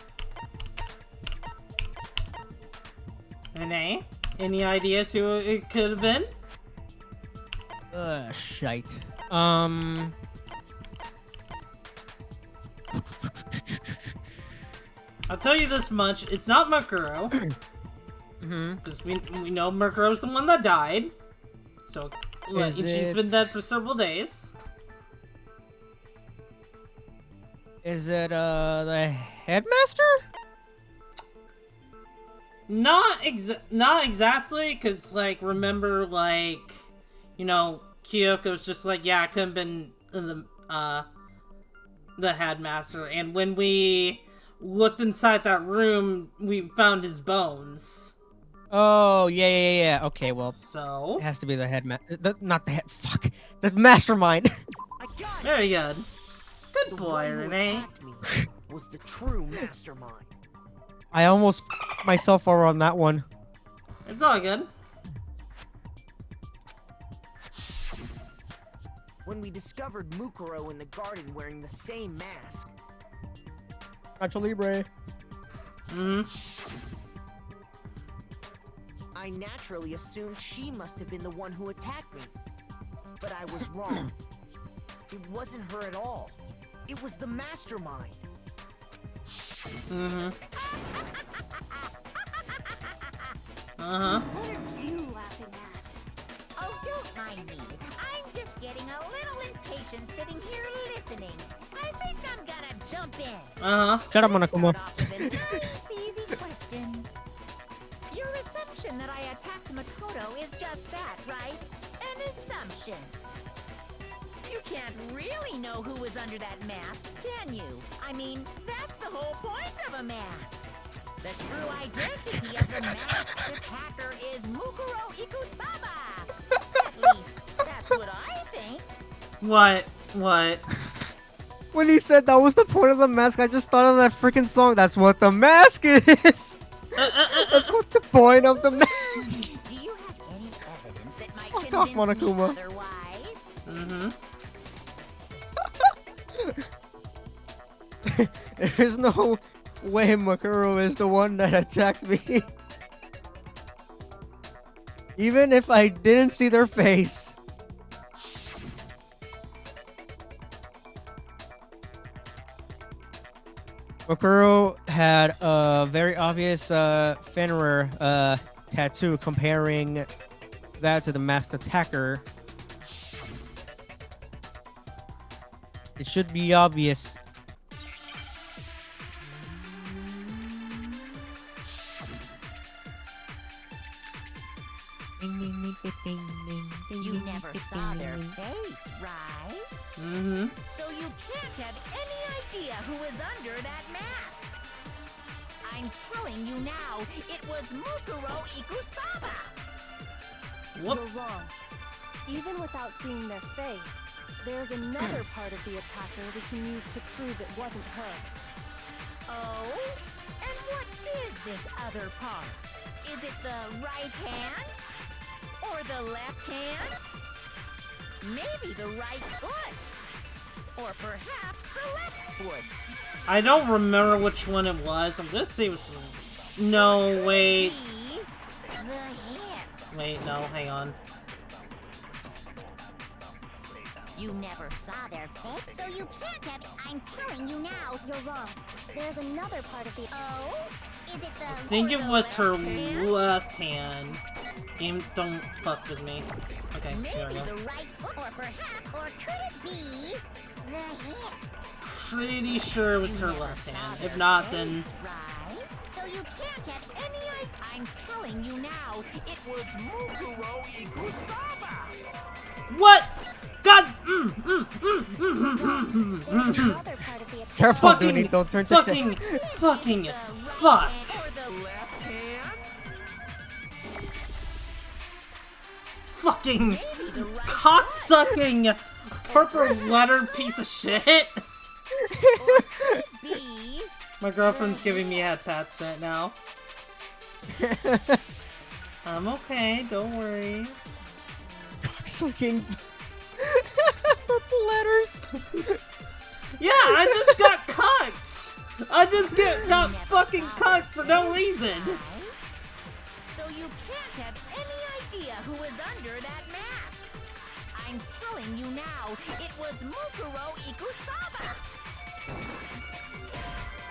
Renee, any ideas who it could have been?
Shite.
I'll tell you this much, it's not Mukuro.
Mm-hmm.
Because we know Mukuro's the one that died. So,
Is
she's been
it-
dead for several days.
Is it, the headmaster?
Not exactly, because, like, remember, like, you know, Kyoko's just like, yeah, I couldn't have been in the, the headmaster, and when we looked inside that room, we found his bones.
Oh, yeah. Okay, well,
So
it has to be the not the head. Fuck, the mastermind.
I got it.
very good. Good
The
boy,
one who
Renee.
attacked me was the true mastermind.
I almost f***ed myself over on that one.
It's all good.
When we discovered Mukuro in the garden wearing the same mask,
Nacho Libre.
I naturally assumed she must have been the one who attacked me. But I was wrong. It wasn't her at all. It was the mastermind.
Uh-huh.
What are you laughing at?
Oh, don't mind me. I'm just getting a little impatient sitting here listening. I think I'm gonna jump in.
Shut up,
Let's
Monokuma.
start off with a nice, easy question. Your assumption that I attacked Makoto is just that, right? An assumption. You can't really know who was under that mask, can you? I mean, that's the whole point of a mask. The true identity of the masked attacker is Mukuro Ikusaba. At least, that's what I think.
What?
When he said that was the point of the mask, I just thought of that freaking song. That's what the mask is. That's what the point of the mask.
Do you have any evidence that might
Fuck off,
convince me
Monokuma.
otherwise?
There's no way Makuro is the one that attacked me. Even if I didn't see their face. Makuro had a very obvious Fenrir tattoo comparing that to the masked attacker. It should be obvious.
You never saw their face, right? So you can't have any idea who was under that mask. I'm telling you now, it was Mukuro Ikusaba.
What?
You're wrong. Even without seeing their face, there's another part of the attacker we can use to prove it wasn't her.
Oh? And what is this other part? Is it the right hand? Or the left hand? Maybe the right foot? Or perhaps the left foot?
I don't remember which one it was. I'm gonna say it was. No, wait.
Be the hips.
Wait, no, hang on.
You never saw their face, so you can't have. I'm telling you now, you're wrong. There's another part of the. Oh, is it the?
I think it was her left hand. Game, don't fuck with me. Okay, there we
Maybe
go.
the right foot, or perhaps, or could it be the hip?
Pretty sure it was her left hand. If not, then
Right? So you can't have any idea. I'm telling you now, it was Mukuro Ikusaba.
what? God!
There's another part of the attack.
Careful,
Fucking,
Dooney, don't turn to
fucking, fucking, fuck!
Or the left hand?
Fucking,
Maybe the right
cocksucking, purple letter piece of shit!
be
My girlfriend's giving me head pats right now. I'm okay, don't worry.
Sucking purple letters.
Yeah, I just got cucked! I just got fucking cucked for no reason!
So you can't have any idea who was under that mask. I'm telling you now, it was Mukuro Ikusaba.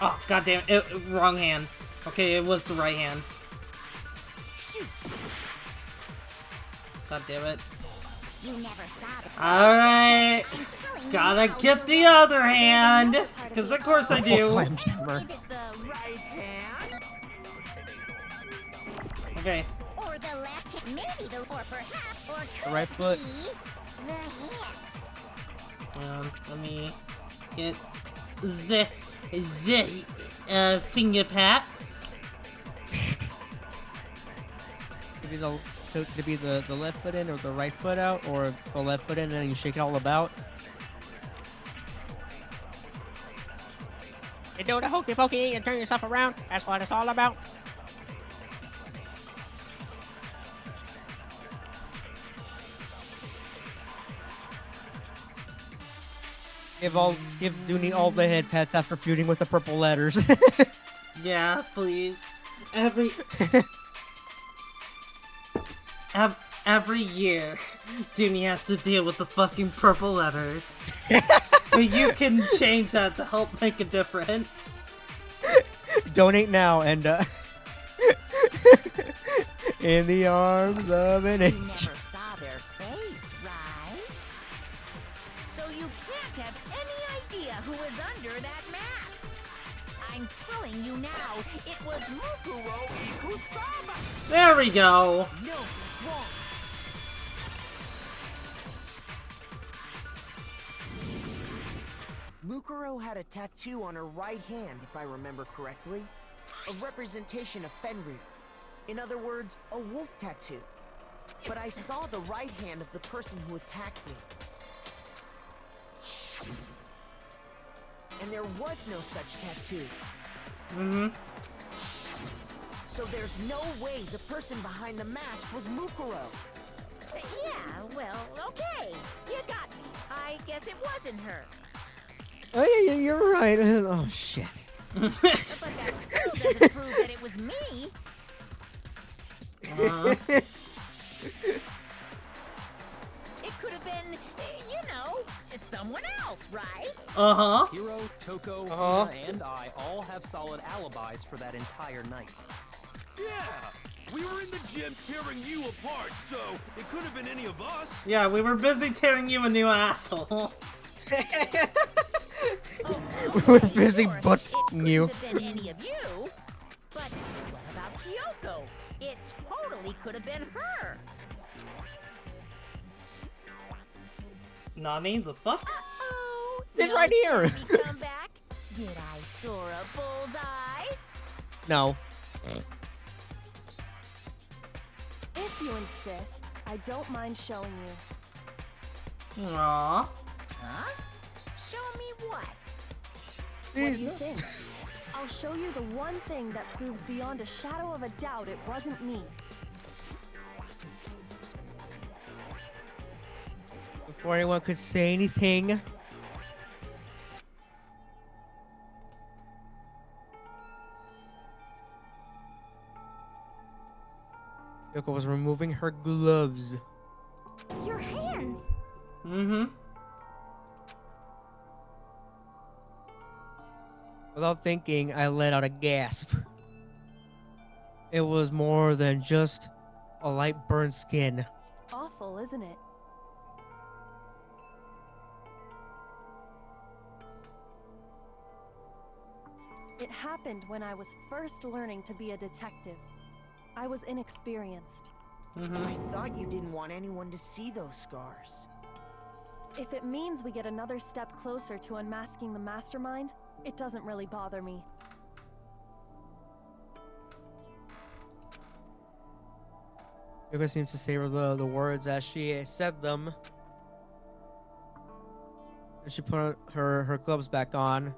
Oh, goddamn it, wrong hand. Okay, it was the right hand.
Shoot.
God damn it.
You never saw the.
Alright,
I'm telling you
gotta
now,
get the other hand! Because of course I
Oh,
do.
clam jammer.
Is it the right hand?
Okay,
or the left hand, maybe the, or perhaps, or could
The right foot.
be the hips.
let me get finger pats.
To be the left foot in or the right foot out, or the left foot in and then you shake it all about. You do the hokey pokey and turn yourself around. That's what it's all about. Give Dooney all the head pats after feuding with the purple letters.
Yeah, please. Every year, Dooney has to deal with the fucking purple letters. But you can change that to help make a difference.
Donate now and in the arms of an
You
angel.
never saw their face, right? So you can't have any idea who was under that mask. I'm telling you now, it was Mukuro Ikusama.
There we go.
No, it's wrong. Mukuro had a tattoo on her right hand, if I remember correctly. A representation of Fenrir. In other words, a wolf tattoo. But I saw the right hand of the person who attacked me. And there was no such tattoo. So there's no way the person behind the mask was Mukuro.
Yeah, well, okay. You got me. I guess it wasn't her.
Oh yeah, you're right. Oh shit.
But that still doesn't prove that it was me. It could have been, someone else, right?
Uh-huh.
Hiro, Toko,
Uh-huh.
Hina, and I all have solid alibis for that entire night.
Yeah, we were in the gym tearing you apart, so it could have been any of us.
Yeah, we were busy tearing you a new asshole.
We were busy
Sure,
butt
it
f***ing you.
couldn't have been any of you. But what about Kyoko? It totally could have been her.
Nani, the fuck?
Oh,
It's
no
right here.
snappy comeback? Did I score a bullseye?
No.
If you insist, I don't mind showing you.
Aww.
Huh? Show me what?
What do you think? I'll show you the one thing that proves beyond a shadow of a doubt it wasn't me.
Before anyone could say anything. Yoko was removing her gloves.
Your hands!
Mm-hmm.
Without thinking, I let out a gasp. It was more than just a light burned skin.
Awful, isn't it? It happened when I was first learning to be a detective. I was inexperienced.
I thought you didn't want anyone to see those scars.
If it means we get another step closer to unmasking the mastermind, it doesn't really bother me.
Yoko seems to savor the words as she said them. And she put her gloves back on.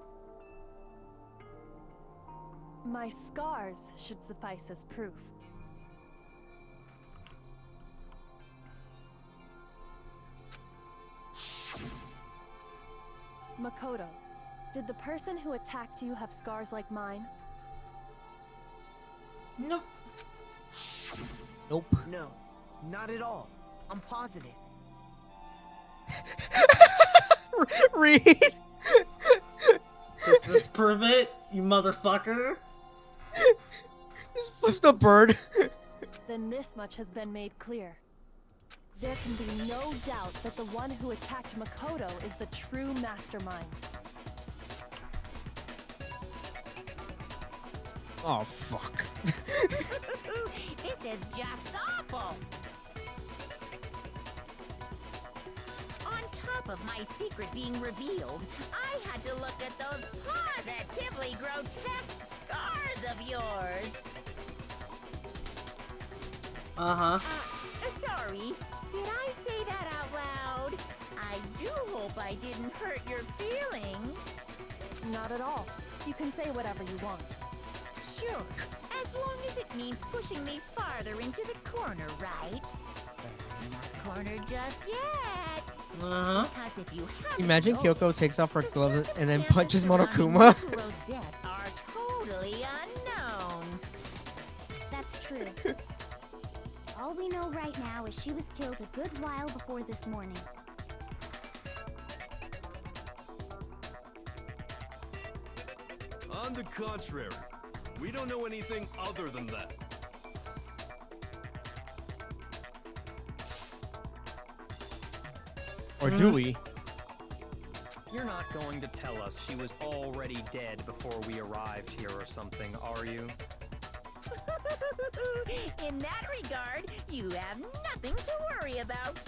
My scars should suffice as proof. Makoto, did the person who attacked you have scars like mine?
Nope.
Nope.
No, not at all. I'm positive.
Read!
Does this prove it, you motherfucker?
Just flips the bird.
Then this much has been made clear. There can be no doubt that the one who attacked Makoto is the true mastermind.
Oh, fuck.
This is just awful. On top up of my secret being revealed, I had to look at those positively grotesque scars of yours. Sorry, did I say that out loud? I do hope I didn't hurt your feelings.
Not at all. You can say whatever you want.
Sure, as long as it means pushing me farther into the corner, right? But I'm not cornered just yet. Because if you haven't
Imagine Kyoko
noticed,
takes off her
the
gloves and then
circumstances
punches
surrounding
Monokuma.
Mokuro's death are totally unknown.
That's true. All we know right now is she was killed a good while before this morning.
On the contrary, we don't know anything other than that.
Or do we?
You're not going to tell us she was already dead before we arrived here or something, are you?
In that regard, you have nothing to worry about.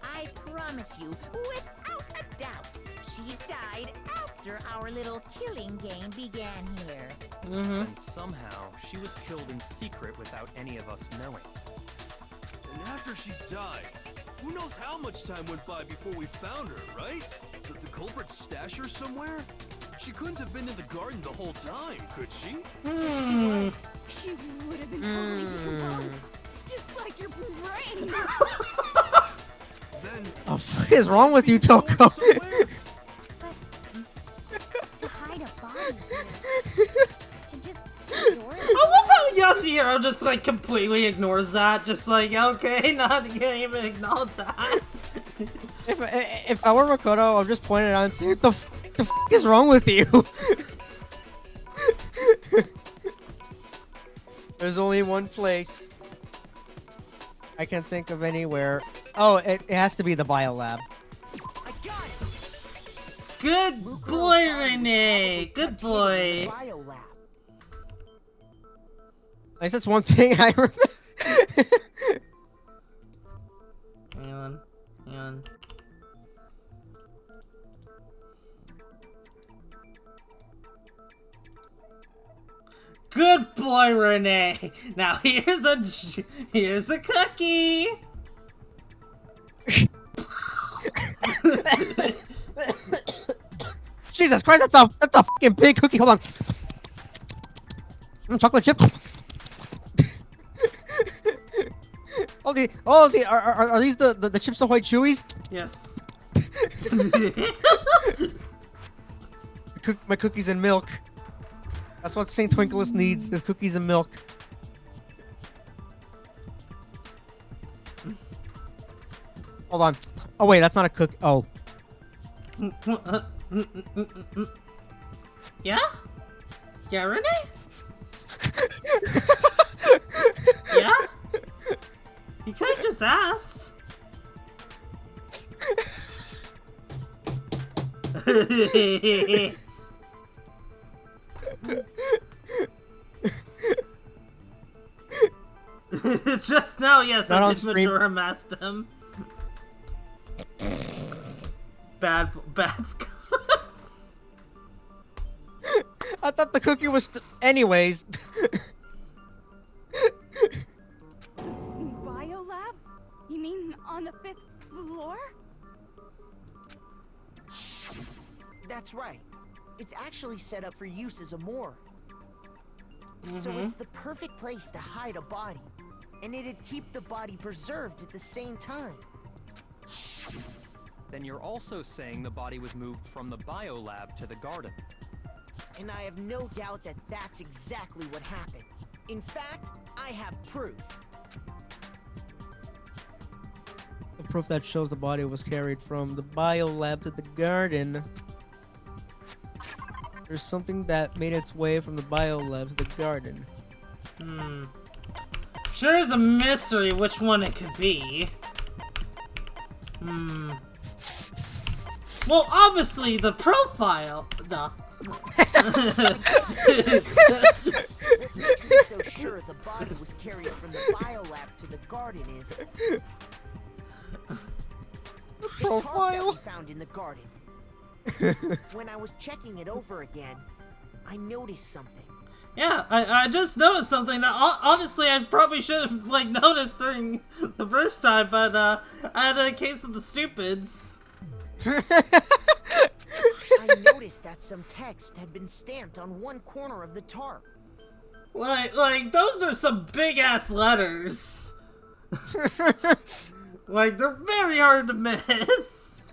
I promise you, without a doubt, she died after our little killing game began here.
And somehow, she was killed in secret without any of us knowing.
And after she died, who knows how much time went by before we found her, right? Did the culprit stash her somewhere? She couldn't have been in the garden the whole time, could she?
She would have been totally decomposed. Just like your brain.
Then
What the fuck is wrong with you, Toko?
somewhere?
To hide a body here. To just store it.
I love how Yasuhiro just like completely ignores that. Just like, okay, not gonna even acknowledge that.
If I were Makoto, I'm just pointing it out and saying, what the f is wrong with you? There's only one place I can think of anywhere. Oh, it has to be the biolab.
I got it!
Good
Mukuro's
boy,
body was
Renee.
probably
Good
contained in
boy.
the biolab.
At least that's one thing I remember.
Hang on. Hang on. Good boy, Renee. Now here's a cookie.
Jesus Christ, that's a fucking big cookie. Hold on. Chocolate chip. Are these the Chips Ahoy Chewies?
Yes.
My cookies and milk. That's what Saint Twinkleus needs, is cookies and milk. Hold on. Oh wait, that's not a cook. Oh.
Yeah? Yeah, Renee? Yeah? You could have just asked. Just now, yes,
Not
I
on
did
stream.
Majora masked him. Bad Scott.
I thought the cookie was. Anyways.
Biolab? You mean on the 5th floor?
That's right. It's actually set up for use as a morgue. So it's the perfect place to hide a body. And it'd keep the body preserved at the same time.
Then you're also saying the body was moved from the biolab to the garden.
And I have no doubt that that's exactly what happened. In fact, I have proof.
The proof that shows the body was carried from the biolab to the garden. There's something that made its way from the biolab to the garden.
Sure is a mystery which one it could be. Well, obviously the profile. No.
What makes me so sure the body was carried from the biolab to the garden is...
The
tarp that
profile.
we found in the garden. When I was checking it over again, I noticed something.
Yeah, I just noticed something that honestly I probably should have like noticed during the first time, but I had a case of the stupids.
I noticed that some text had been stamped on one corner of the tarp.
Like those are some big ass letters. Like they're very hard to miss.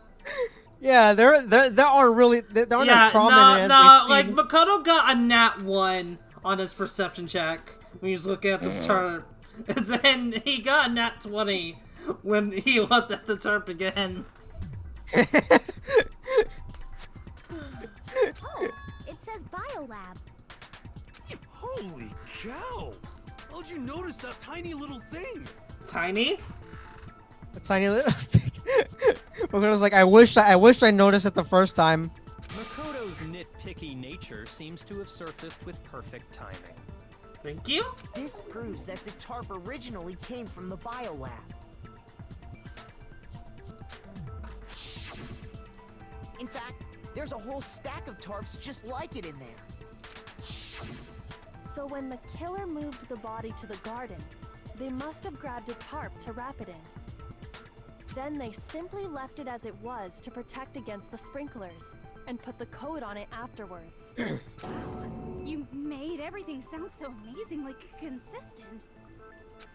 Yeah, they aren't really they aren't as prominent
no,
as
like Makoto got a nat 1 on his perception check when he was looking at the tarp. And then he got a nat 20 when he looked at the tarp again.
Oh, it says biolab.
Holy cow! How'd you notice that tiny little thing?
Tiny?
a tiny little thing. Makoto's like, I wish I noticed it the first time.
Makoto's nitpicky nature seems to have surfaced with perfect timing.
Thank you.
This proves that the tarp originally came from the biolab. In fact, there's a whole stack of tarps just like it in there.
So when the killer moved the body to the garden, they must have grabbed a tarp to wrap it in. Then they simply left it as it was to protect against the sprinklers, and put the coat on it afterwards.
You made everything sound so amazingly consistent.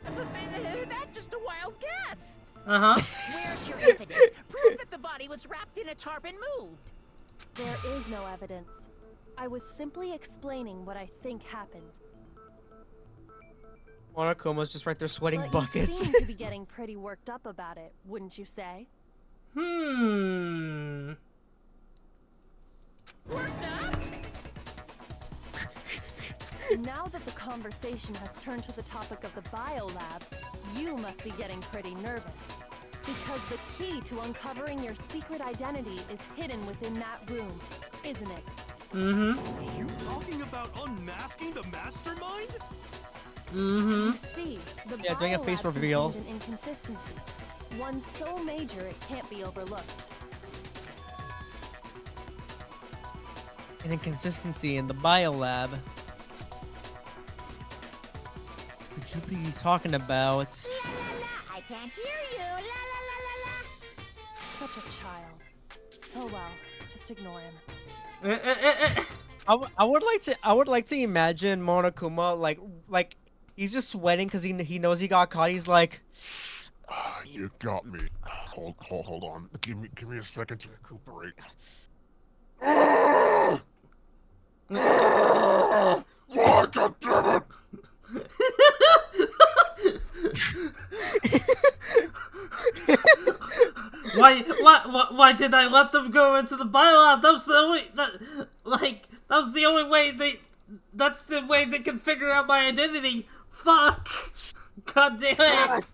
That's just a wild guess.
Uh-huh.
Where's your evidence? Prove that the body was wrapped in a tarp and moved.
There is no evidence. I was simply explaining what I think happened.
Monokoma's just right there sweating
But
buckets.
you seem to be getting pretty worked up about it, wouldn't you say?
Worked up?
Now that the conversation has turned to the topic of the biolab, you must be getting pretty nervous. Because the key to uncovering your secret identity is hidden within that room, isn't it?
Mm-hmm.
You talking about unmasking the mastermind?
Mm-hmm.
You see, the
Yeah, doing a face
biolab
reveal.
contained an inconsistency. One so major it can't be overlooked.
An inconsistency in the biolab. Could you be talking about?
La la la, I can't hear you. La la la la la.
Such a child. Oh well, just ignore him.
I would like to imagine Monokuma like he's just sweating because he knows he got caught. He's like,
You got me. Hold on. Give me a second to recuperate. Oh, God damn it!
Why did I let them go into the biolab? That was the only that was the only way that's the way they can figure out my identity. Fuck! God damn it!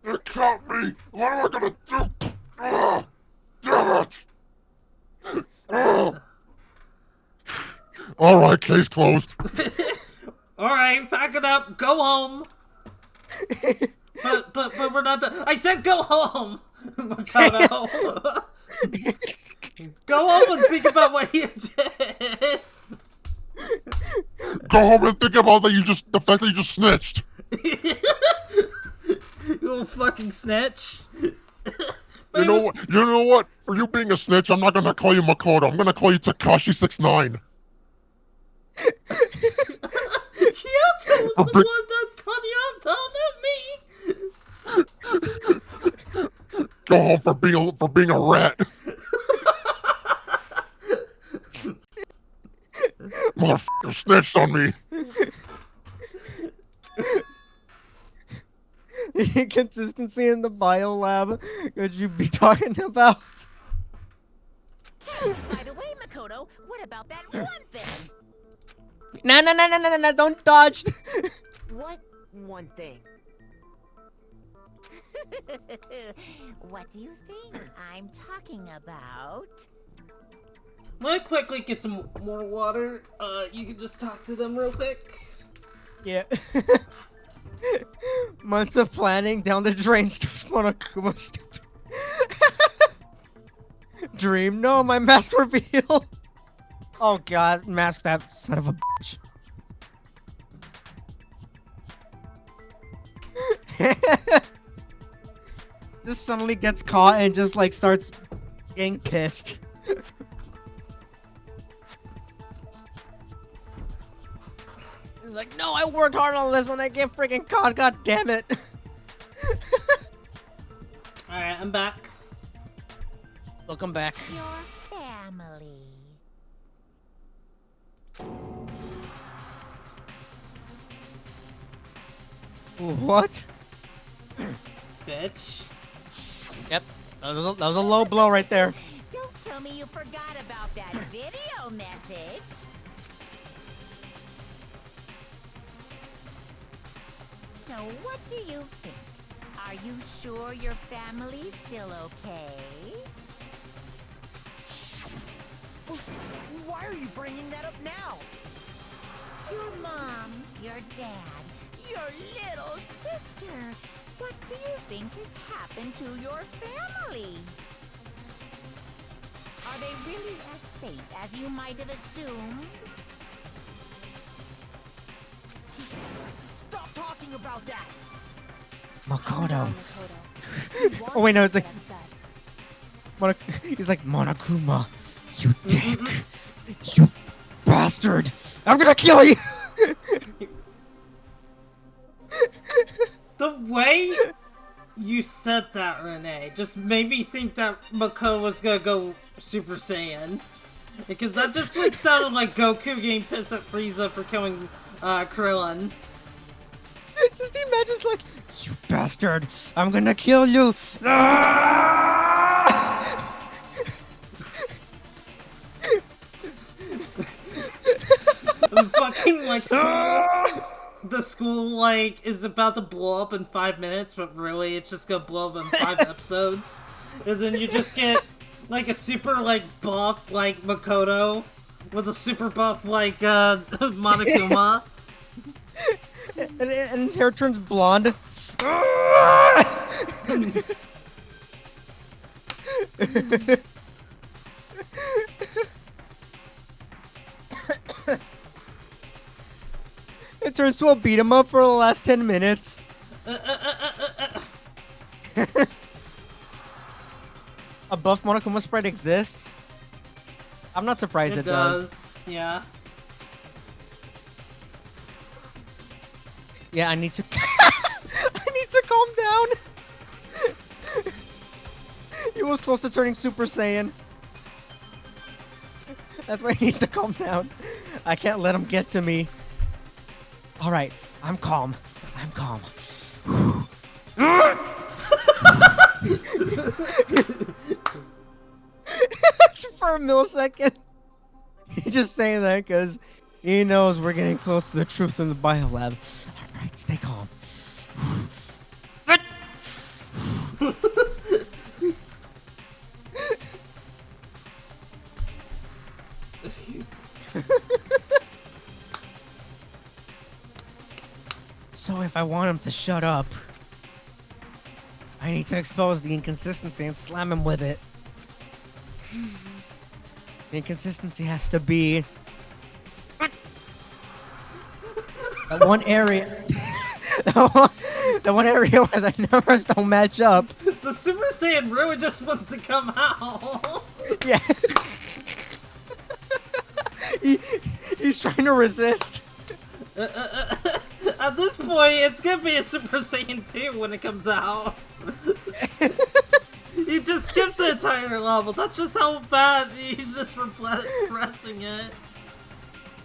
You caught me! What am I gonna do? Damn it! Alright, case closed.
Alright, pack it up, go home. But we're not done. I said go home! Makoto. Go home and think about what you did.
Go home and think about the fact that you just snitched.
You little fucking snitch.
You know what? For you being a snitch, I'm not gonna call you Makoto. I'm gonna call you Takashi69.
Kyoko was the one that called you out, not me.
Go home for being a rat. Motherfucker snitched on me.
the inconsistency in the biolab. Could you be talking about?
By the way, Makoto, what about that one thing?
No, don't dodge.
What one thing?
What do you think I'm talking about?
I'm gonna quickly get some more water. You can just talk to them real quick.
Yeah. Months of planning down the drain. Monokuma stupid. Dream, no, my mask reveal. Oh god, mask that son of a bitch. Just suddenly gets caught and just like starts getting pissed. He's like, no, I worked hard on this and I get freaking caught, god damn it.
Alright, I'm back.
Welcome back.
Your family.
What?
Bitch.
Yep, that was a low blow right there.
Don't tell me you forgot about that video message. So what do you think? Are you sure your family's still okay?
Why are you bringing that up now?
Your mom, your dad, your little sister. What do you think has happened to your family? Are they really as safe as you might have assumed?
Stop talking about that!
Makoto.
Makoto.
Oh wait, no, it's like
What I
he's like Monokuma, you dick, you bastard! I'm gonna kill you.
The way you said that, Renee, just made me think that Makoto was gonna go Super Saiyan. Because that just like sounded like Goku getting pissed at Frieza for killing Krillin.
Just imagine, just like, you bastard! I'm gonna kill you!
Fucking like school, the school like is about to blow up in 5 minutes, but really it's just gonna blow up in 5 episodes, and then you just get like a super like buff like Makoto with a super buff like Monokuma.
And hair turns blonde. It turns to a beat 'em up for the last 10 minutes. A buff Monokuma sprite exists? I'm not surprised it does.
Yeah.
Yeah, I need to I need to calm down. He was close to turning Super Saiyan. That's why he needs to calm down. I can't let him get to me. Alright, I'm calm. I'm calm. For a millisecond. He's just saying that because he knows we're getting close to the truth in the biolab. Alright, stay calm. So if I want him to shut up, I need to expose the inconsistency and slam him with it. The inconsistency has to be that one area. The one area where the numbers don't match up.
The Super Saiyan really just wants to come out.
Yeah. He's trying to resist.
At this point, it's gonna be a Super Saiyan 2 when it comes out. He just skips the entire level. That's just how bad he's just repressing it.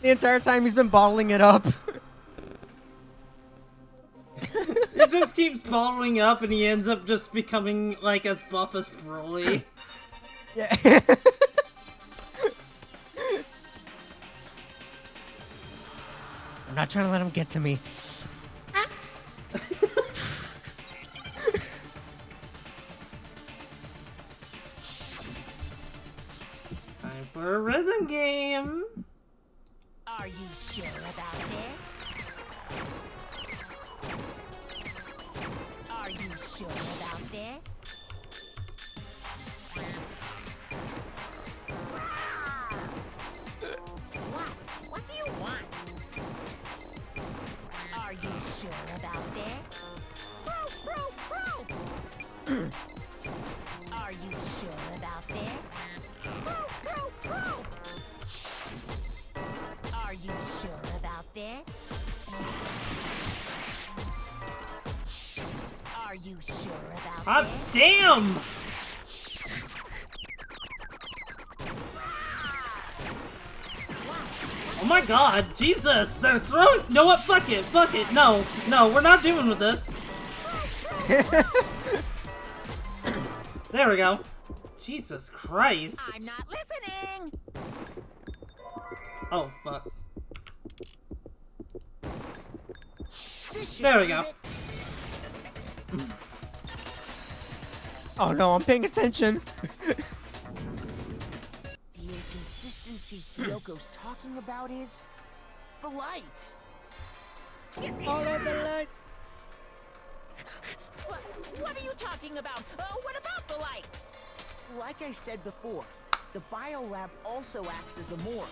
The entire time he's been bottling it up.
It just keeps bottling up and he ends up just becoming like as buff as Broly.
Yeah. I'm not trying to let him get to me.
Time for a rhythm game.
Are you sure about this? Are you sure about this?
Hot damn! Oh my god, Jesus! They're throwing. You know what? Fuck it, fuck it. No, no, we're not doing with this. There we go. Jesus Christ.
I'm not listening.
Oh fuck.
This should
There we
prove
go.
it.
Oh no, I'm paying attention.
The inconsistency Kyoko's talking about is the lights.
All of the lights.
What are you talking about? What about the lights?
Like I said before, the biolab also acts as a morgue.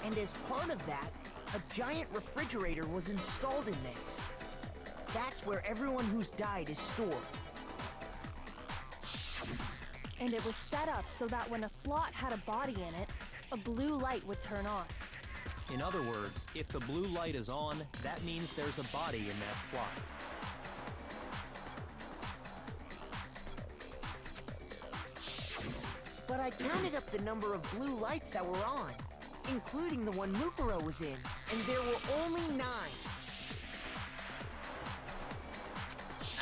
And as part of that, a giant refrigerator was installed in there. That's where everyone who's died is stored.
And it was set up so that when a slot had a body in it, a blue light would turn on.
In other words, if the blue light is on, that means there's a body in that slot.
But I counted up the number of blue lights that were on, including the one Mukuro was in, and there were only 9.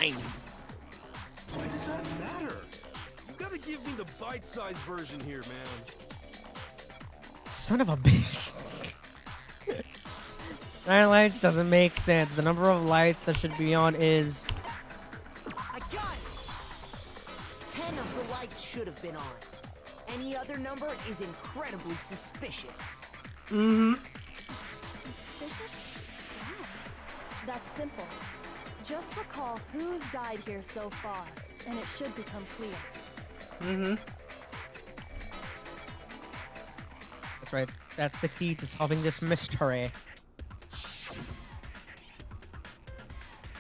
Why does that matter? You gotta give me the bite-sized version here, man.
Son of a bitch. 9 lights doesn't make sense. The number of lights that should be on is...
I got it! 10 of the lights should have been on. Any other number is incredibly suspicious.
Mm-hmm.
Suspicious? Wow. That's simple. Just recall who's died here so far, and it should become clear.
Mm-hmm.
That's right. That's the key to solving this mystery.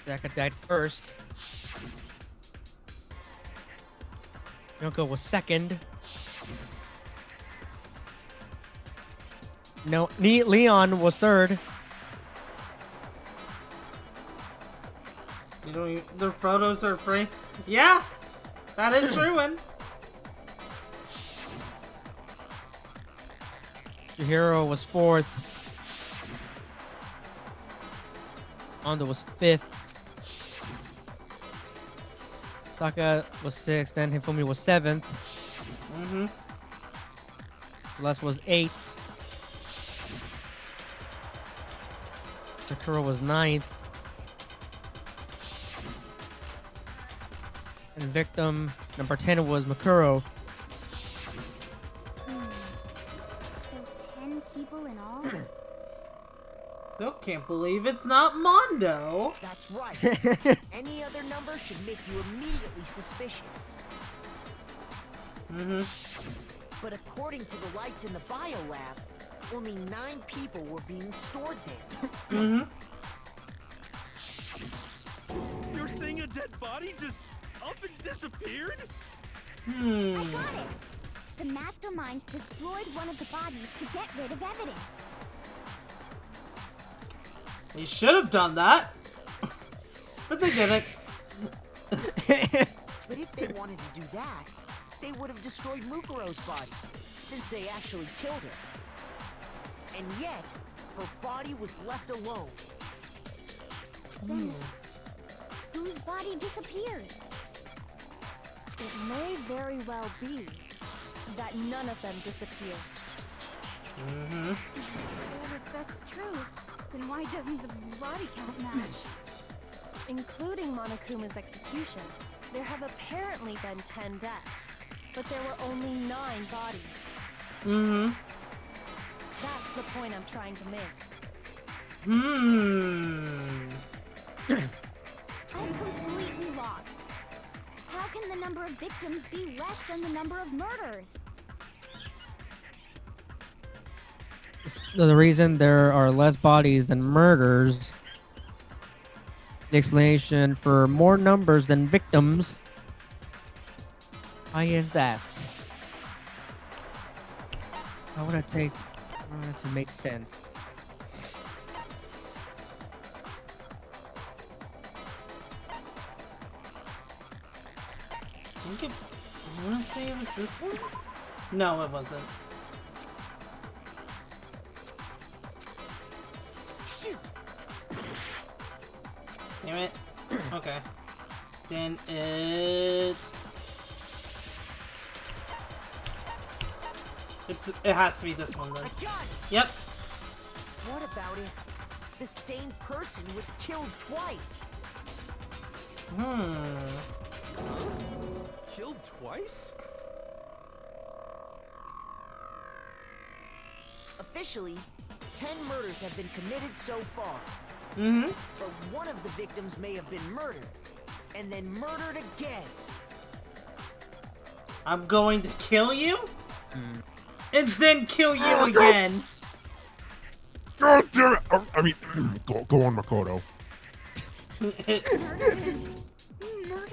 Zaka died first. Yoko was second. No, Leon was third.
You know, their photos are free. Yeah, that is true. And
Chihiro was fourth. Ando was fifth. Saka was sixth. Then Hifumi was seventh.
mm-hmm.
Les was eighth. Sakura was ninth. And victim number 10 was Makuro.
So 10 people in all?
Still can't believe it's not Mondo.
That's right. Any other number should make you immediately suspicious.
Mm-hmm.
But according to the lights in the biolab, only 9 people were being stored there.
Mm-hmm.
You're saying a dead body just up and disappeared?
Hmm.
I got it! The mastermind destroyed one of the bodies to get rid of evidence.
They should have done that, but they didn't.
But if they wanted to do that, they would have destroyed Mukuro's body, since they actually killed her. And yet, her body was left alone.
Then, whose body disappeared?
It may very well be that none of them disappeared.
Mm-hmm.
But if that's true, then why doesn't the body count match?
Including Monokuma's executions, there have apparently been 10 deaths, but there were only 9 bodies.
Mm-hmm.
That's the point I'm trying to make.
I'm completely lost. How can the number of victims be less than the number of murders?
The reason there are less bodies than murders, the explanation for more numbers than victims. Why is that? How would I take to make sense?
think it's... I wanna say it was this one? No, it wasn't.
Shoot!
Damn it. Okay. Then it's... It has to be this one then.
I got it!
Yep.
What about if the same person was killed twice?
Killed twice?
Officially, 10 murders have been committed so far. But one of the victims may have been murdered, and then murdered again.
I'm going to kill you? And then kill you again.
God damn it! I mean, go on, Makoto.
Murdered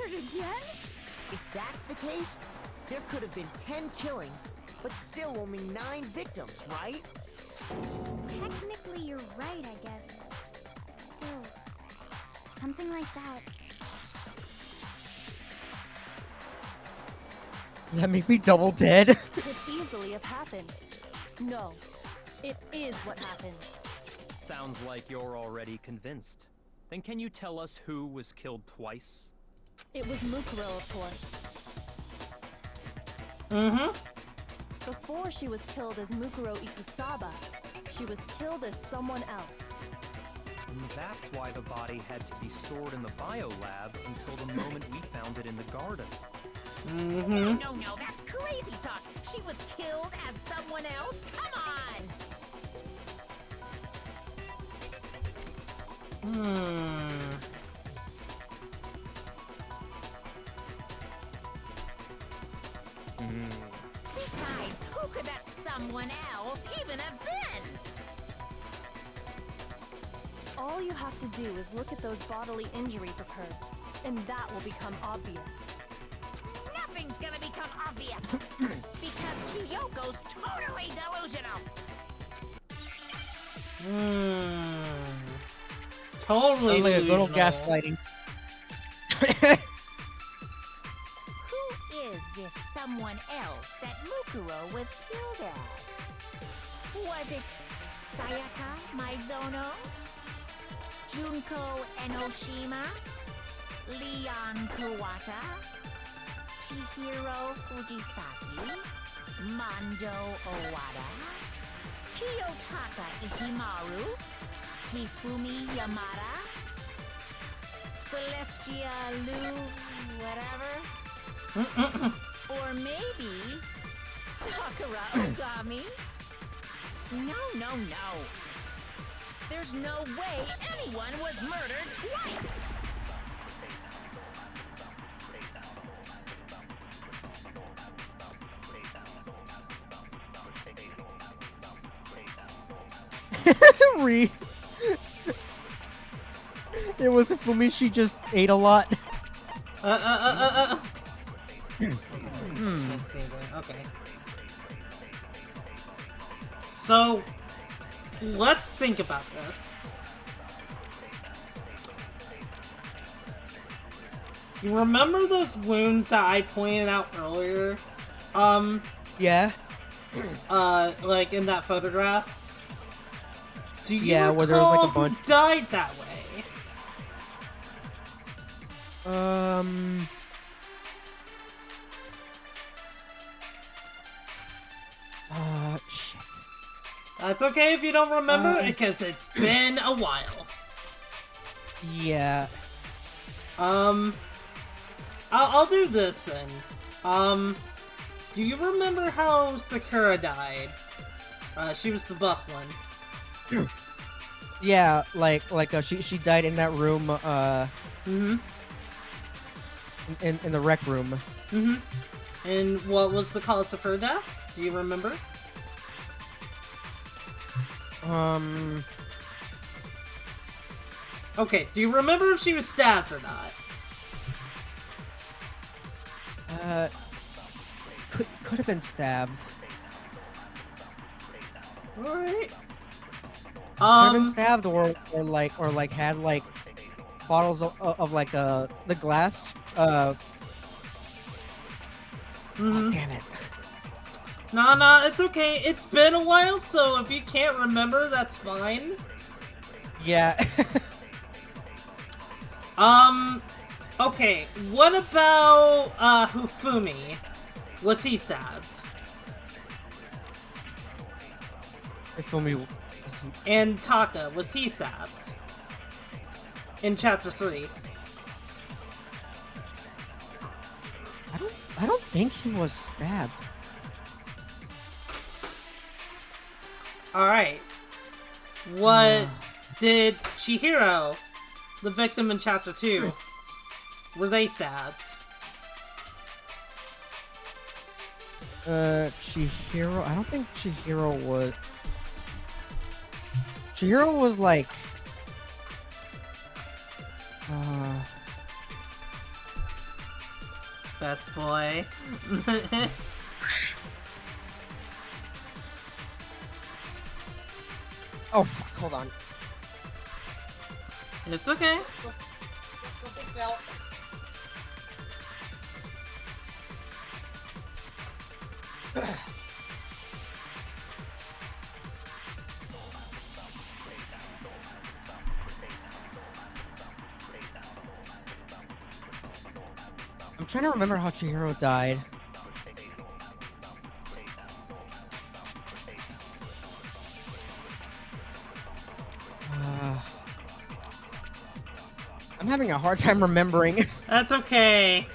again?
If that's the case, there could have been 10 killings, but still only 9 victims, right?
Technically, you're right, I guess. Still, something like that.
That make me double dead.
Could easily have happened. No, it is what happened.
Sounds like you're already convinced. Then can you tell us who was killed twice?
It was Mukuro, of course. Before she was killed as Mukuro Ikusaba, she was killed as someone else.
And that's why the body had to be stored in the biolab until the moment we found it in the garden.
No, that's crazy talk. She was killed as someone else? Come on! Besides, who could that someone else even have been?
All you have to do is look at those bodily injuries of hers, and that will become obvious.
Nothing's gonna become obvious. Because Kyoko's totally delusional.
Totally
Like a little
delusional.
gaslighting.
Who is this someone else that Mukuro was killed as? Was it Sayaka Maizono? Junko Enoshima? Leon Kawata? Chihiro Fujisaki? Mando Owada? Kiyotaka Ishimaru? Hifumi Yamada? Celestia Lu... whatever? Or maybe... Sakura Ogami? No. There's no way anyone was murdered twice!
It wasn't for me, she just ate a lot.
Can't see that. Okay. So, let's think about this. You remember those wounds that I pointed out earlier?
Yeah.
Like in that photograph? Do you
Yeah,
recall
where there was like a bunch.
who died that way?
Shit.
That's okay if you don't remember, because it's been a while.
Yeah.
I'll do this then. Do you remember how Sakura died? She was the buff one.
Yeah, she died in that room, in the rec room.
And what was the cause of her death? Do you remember? Okay, do you remember if she was stabbed or not?
Could have been stabbed.
Alright.
Could have been stabbed, or had like bottles of like the glass Oh, damn it.
Nah, it's okay. It's been a while, so if you can't remember, that's fine.
Yeah.
Okay, what about, Hifumi? Was he sad?
Hifumi...
And Taka, was he sad? In chapter 3.
I don't think he was stabbed.
Alright. What did Chihiro, the victim in chapter 2, were they sad?
Chihiro? I don't think Chihiro was... Chihiro was like...
Best boy.
Oh, fuck, hold on.
It's okay.
I'm trying to remember how Chihiro died. I'm having a hard time remembering.
That's okay.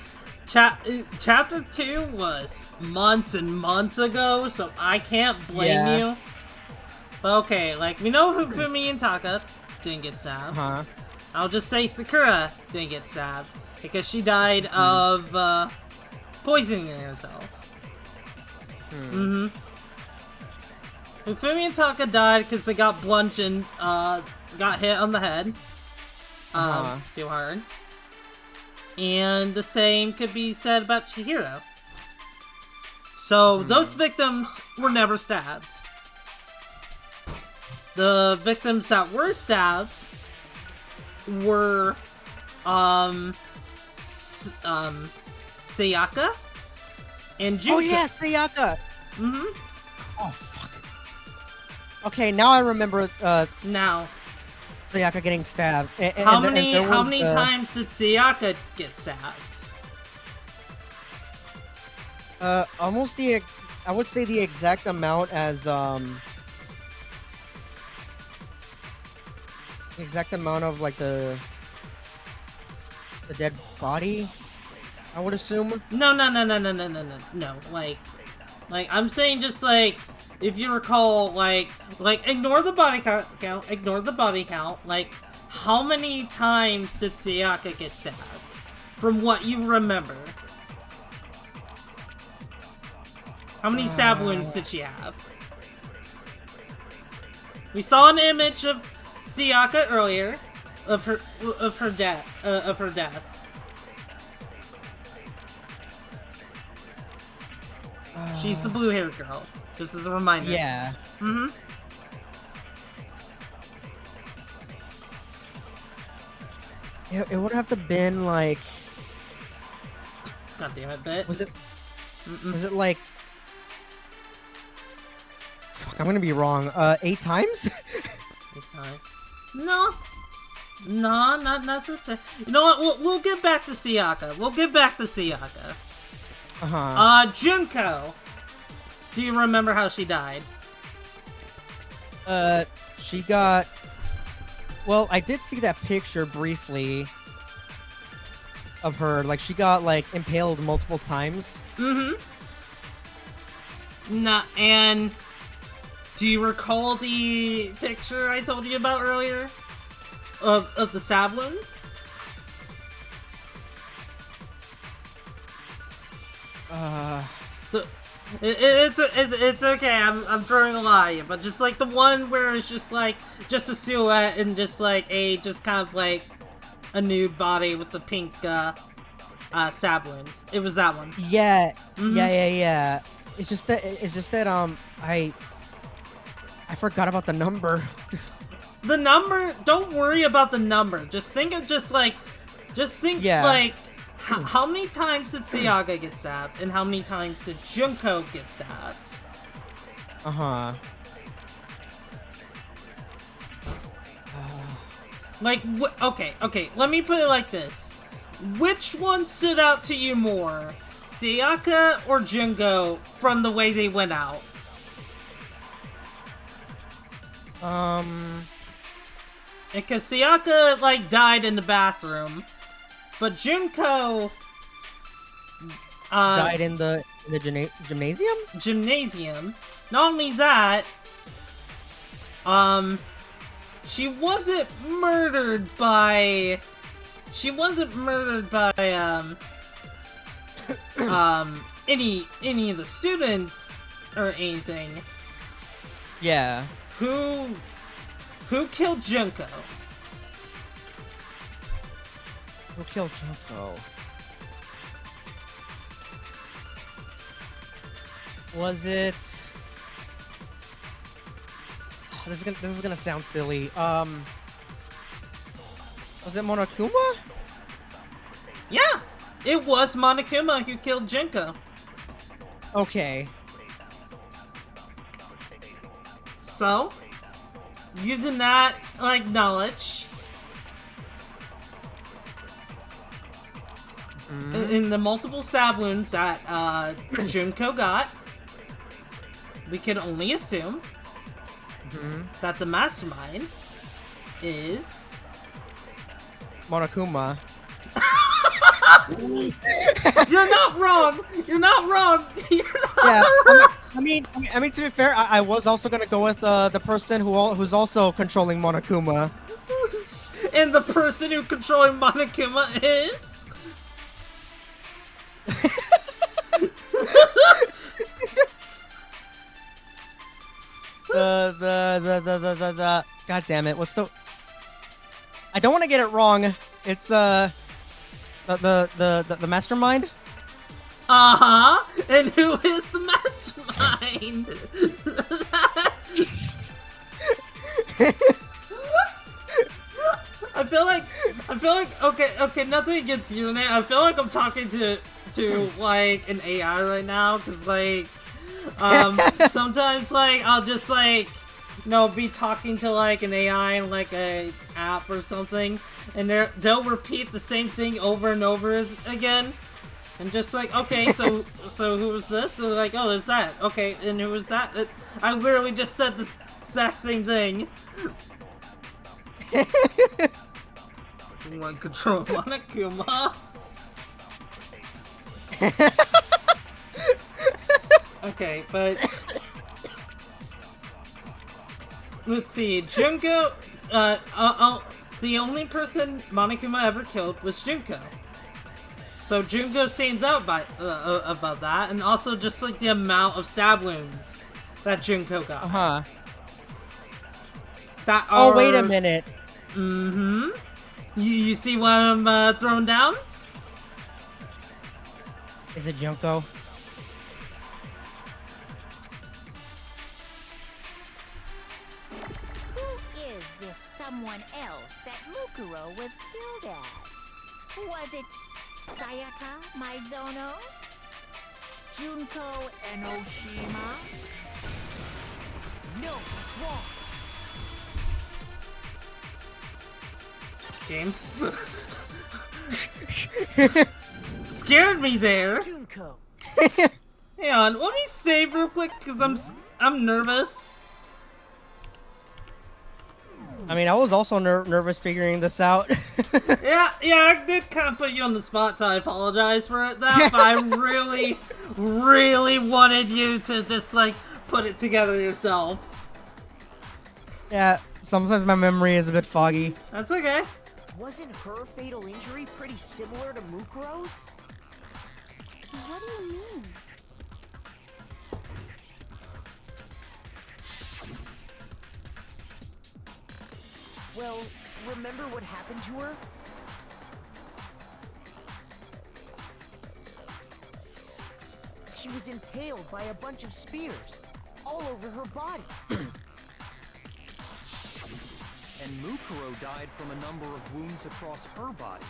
Chapter 2 was months and months ago, so I can't blame you. But okay, like, we know Hifumi and Taka didn't get stabbed. I'll just say Sakura didn't get stabbed, because she died of, poisoning herself. Hifumi and Taka died because they got bludgeoned, got hit on the head. Too hard. And the same could be said about Chihiro. So, those victims were never stabbed. The victims that were stabbed were, Sayaka and Junko.
Oh yeah, Sayaka! Oh, fuck. Okay, now I remember,
Now,
Sayaka getting stabbed.
how many times did Sayaka get stabbed?
Almost I would say the exact amount as, the exact amount of, like, the dead body, I would assume.
No. Like, I'm saying just, like, if you recall, like, ignore the body count, like, how many times did Sayaka get stabbed? From what you remember. How many stab wounds did she have? We saw an image of Sayaka earlier, of her death. She's the blue-haired girl. Just as a reminder.
Yeah. It would have to been like.
God damn it, Bet.
Was it like? Fuck, I'm gonna be wrong. 8 times?
8 times? No, not necessarily. You know what? We'll get back to Sayaka. Junko. Do you remember how she died?
She got... Well, I did see that picture briefly of her. Like, she got, like, impaled multiple times.
Nah, and... Do you recall the picture I told you about earlier? Of the stab wounds? It's okay. I'm throwing a lot at you, but just like the one where it's just like a silhouette and just like just kind of like a nude body with the pink stab wounds. It was that one.
Yeah. Yeah. It's just that I forgot about the number.
The number? Don't worry about the number. Just think of like how many times did Sayaga get stabbed, and how many times did Junko get stabbed?
Uh-huh.
Like, okay, let me put it like this. Which one stood out to you more? Sayaka or Junko from the way they went out? Because Sayaka, like, died in the bathroom, but Junko...
died in the gymnasium?
Gymnasium. Not only that, she wasn't murdered by... any of the students or anything.
Yeah.
Who killed Junko?
Who killed Junko? Was it... This is gonna sound silly. Was it Monokuma?
Yeah! It was Monokuma who killed Junko.
Okay.
So, using that, like, knowledge, in the multiple stab wounds that, Junko got, we can only assume that the mastermind is...
Monokuma.
You're not wrong! You're not wrong! You're not
Yeah,
wrong!
I mean, to be fair, I was also gonna go with the person who's also controlling Monokuma.
And the person who controlling Monokuma is...
the God damn it! What's the? I don't want to get it wrong. It's the mastermind.
Uh-huh. And who is the mastermind? I feel like okay, nothing against you, Nate. I feel like I'm talking to like an AI right now, because like sometimes like I'll just like be talking to like an AI in like a app or something, and they'll repeat the same thing over and over again, and just like, okay, so who was this? And they're like, oh, there's that. Okay, and who was that? I literally just said the exact same thing. You want to control Monokuma? Okay, but let's see. Junko, the only person Monokuma ever killed was Junko. So Junko stands out about that, and also just like the amount of stab wounds that Junko got.
Uh-huh.
That are...
Oh, wait a minute.
Mm-hmm. You see what I'm throwing down?
Is it Junko?
Who is this someone else that Mukuro was killed as? Was it Sayaka Maizono? Junko Enoshima?
No, it's wrong.
Game. Scared me there.
Junko.
Hang on, let me save real quick because I'm nervous.
I mean, I was also nervous figuring this out.
yeah, I did kind of put you on the spot, so I apologize for that. But I really, really wanted you to just like put it together yourself.
Yeah, sometimes my memory is a bit foggy.
That's okay.
Wasn't her fatal injury pretty similar to Mukuro's?
What do you mean?
Well, remember what happened to her? She was impaled by a bunch of spears, all over her body.
And Mukuro died from a number of wounds across her body.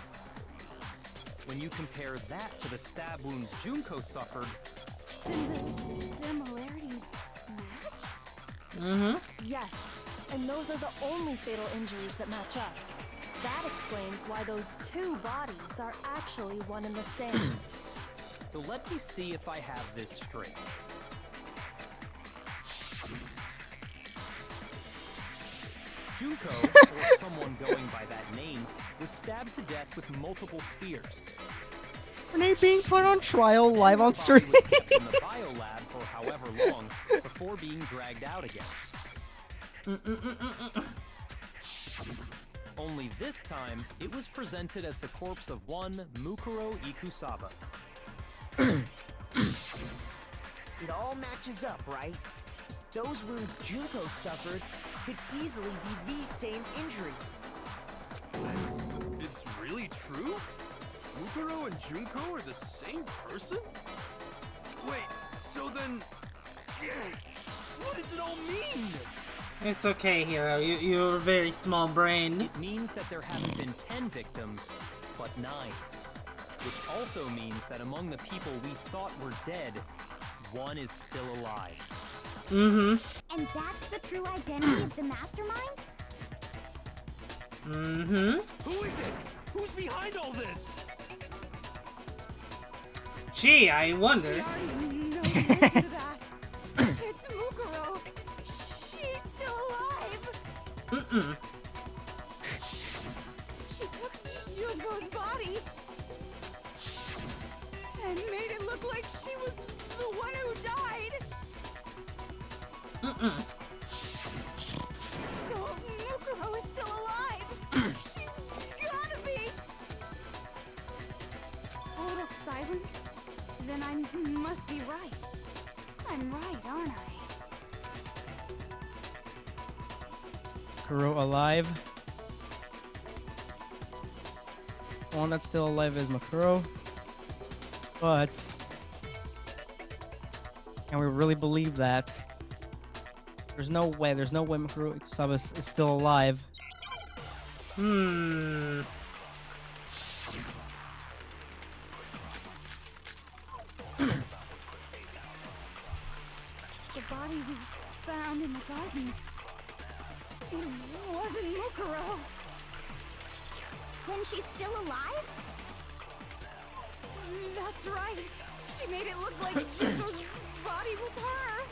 When you compare that to the stab wounds Junko suffered,
And the similarities match?
Mm-hmm.
Yes, and those are the only fatal injuries that match up. That explains why those two bodies are actually one and the same.
so let me see if I have this straight. Junko, or someone going by that name, was stabbed to death with multiple spears.
Renee being put on trial live
Then
on
her body
stream.
was kept in the biolab for however long before being dragged out again. Only this time, it was presented as the corpse of one Mukuro Ikusaba.
It all matches up, right? Those wounds Junko suffered could easily be these same injuries.
It's really true? Mukuro and Junko are the same person? Wait, so then... What does it all mean?
It's okay, Hero. You're a very small brain.
It means that there haven't been 10 victims, but 9. Which also means that among the people we thought were dead, one is still alive.
Mm-hmm.
And that's the true identity of the mastermind?
Mm-hmm.
Who is it? Who's behind all this?
Gee, I wonder.
We already know the answer to that. It's Mukuro. She's still alive.
Mm-mm.
She took Junko's body and made it look like she was the one who died.
Mm-mm.
So Mukuro is still alive. She's gotta be. Total silence? Then I must be right. I'm right, aren't I?
Kuro alive. The one that's still alive is Makuro. But can we really believe that? There's no way Makuro Ikusaba is still alive.
Hmm.
The body we found in the garden. It wasn't Mukuro.
Then she's still alive?
That's right. She made it look like Junko's body was her.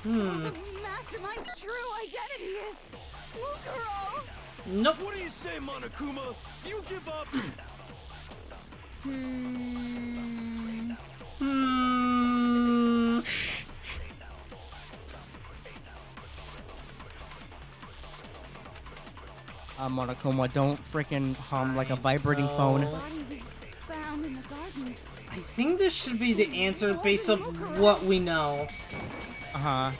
So
Hmm.
the mastermind's true identity is Mukuro.
Nope.
What do you say, Monokuma? Do you give up?
Hmm.
Monokuma, don't freaking hum like a vibrating
So-
phone.
The body we found in the garden.
I think this should be the answer based off what we know.
Uh-huh.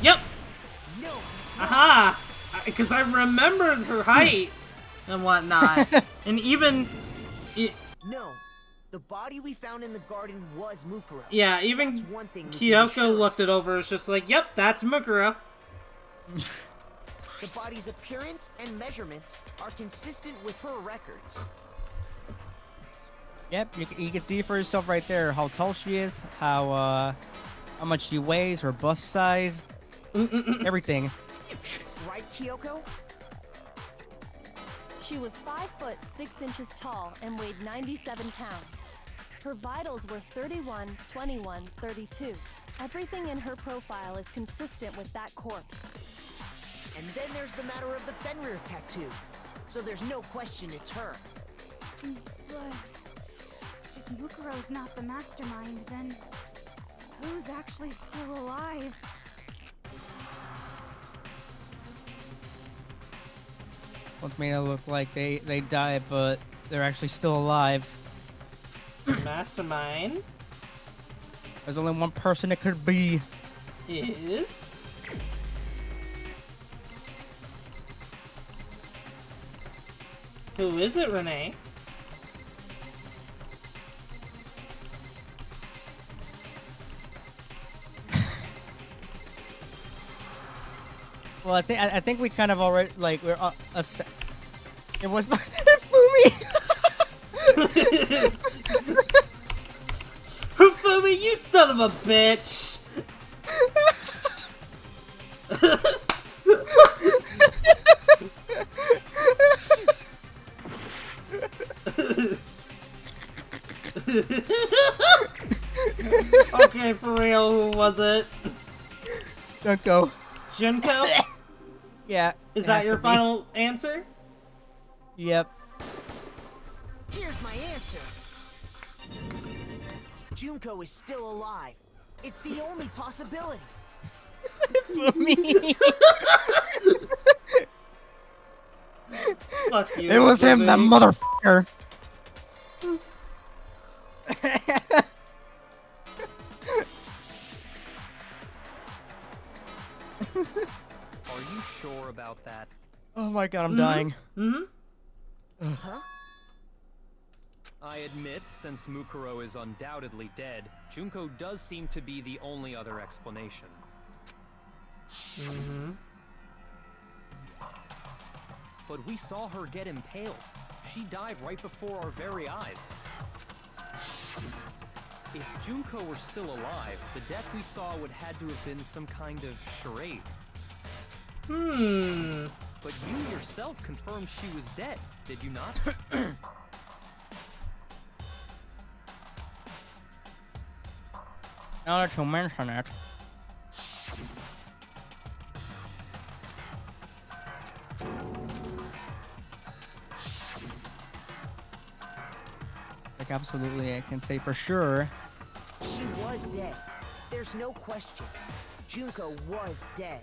Yep.
No, it's not.
Aha! Because I remembered her height and whatnot. And even...
No. The body we found in the garden was Mukuro.
Yeah, even
That's one thing we can be
Kyoko
sure of.
looked it over. It's just like, yep, that's Mukuro.
The body's appearance and measurements are consistent with her records.
Yep, you can see for yourself right there how tall she is, how much she weighs, her bust size, everything.
Right, Kyoko?
She was 5 foot 6 inches tall and weighed 97 pounds. Her vitals were 31, 21, 32. Everything in her profile is consistent with that corpse.
And then there's the matter of the Fenrir tattoo. So there's no question it's her.
But if Mukuro's not the mastermind, then who's actually still alive?
Once made it look like they died, but they're actually still alive.
Mastermind
There's only one person it could be.
is... Who is it, Renee?
Well, I think we kind of already like we're it was Fumi.
Hufumi, you son of a bitch! Okay, for real, who was it?
Junko.
Junko?
Yeah.
Is
it
that
has
your
to be.
final answer?
Yep.
Here's my answer. Junko is still alive. It's the only possibility.
For me.
Fuck you.
It was him, that
Hufumi.
motherfucker.
Are you sure about that?
Oh my god, I'm dying.
Mm-hmm.
Huh?
I admit, since Mukuro is undoubtedly dead, Junko does seem to be the only other explanation.
Mm-hmm.
But we saw her get impaled. She died right before our very eyes. If Junko were still alive, the death we saw would had to have been some kind of charade.
Hmm.
But you yourself confirmed she was dead, did you not?
Now that you mention it. Like, absolutely, I can say for sure.
She was dead. There's no question. Junko was dead.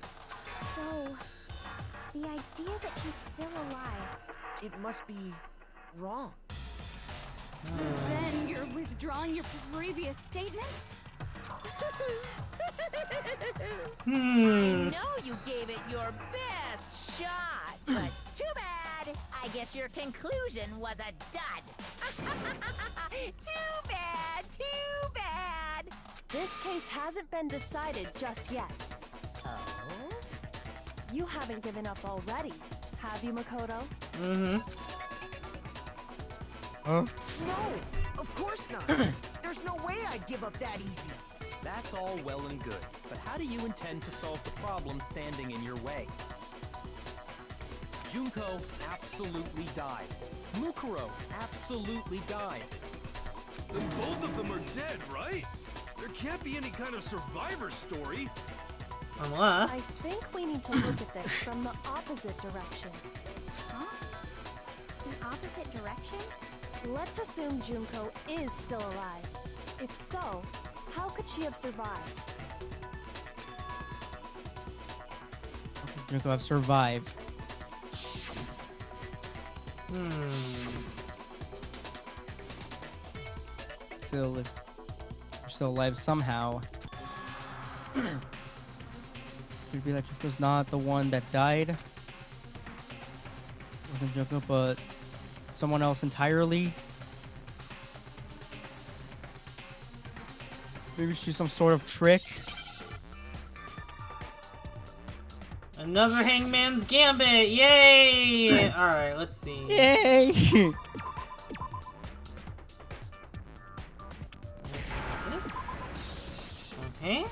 So, the idea that she's still alive.
It must be wrong.
Then you're withdrawing your previous statement?
Hmm.
I know you gave it your best shot, but too bad. I guess your conclusion was a dud. Too bad, too bad.
This case hasn't been decided just yet.
Oh?
You haven't given up already, have you, Makoto?
Mm-hmm.
Huh?
No, of course not. There's no way I'd give up that easy.
That's all well and good, but how do you intend to solve the problem standing in your way? Junko absolutely died. Mukuro absolutely died.
Then both of them are dead, right? There can't be any kind of survivor story.
I
Unless...
think we need to look at this from the opposite direction.
Huh? An opposite direction?
Let's assume Junko is still alive. If so, how could she have survived?
Junko have survived.
Hmm.
Still, if you're still alive somehow. Could be like Junko's not the one that died. It wasn't Junko, but someone else entirely. Maybe she's some sort of trick.
Another Hangman's Gambit! Yay! Alright, let's see.
Yay!
What's this? Okay.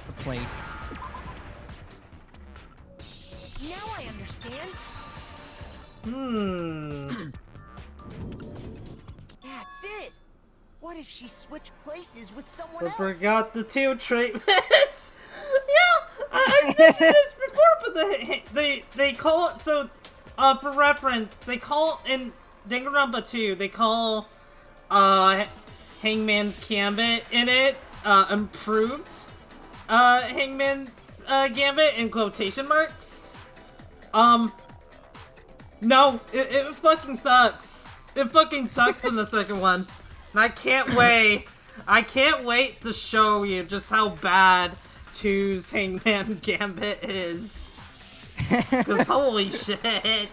Replaced.
Now I understand.
Hmm.
That's it. What if she switched places with someone
We
else?
forgot the two treatments. Yeah, I mentioned this before, but they call it so. For reference, they call in Danganronpa 2. They call Hangman's Gambit in it improved Hangman's Gambit in quotation marks. No, it fucking sucks. It fucking sucks in the second one. And I can't wait. I can't wait to show you just how bad 2's Hangman Gambit is. Cause holy shit.
Switch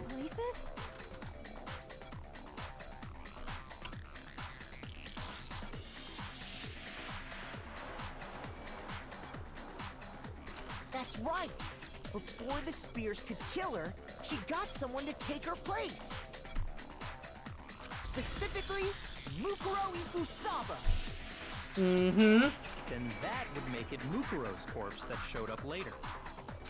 places?
That's right. Before the spears could kill her, she got someone to take her place. Specifically, Mukuro Ikusaba.
Mm-hmm.
Then that would make it Mukuro's corpse that showed up later.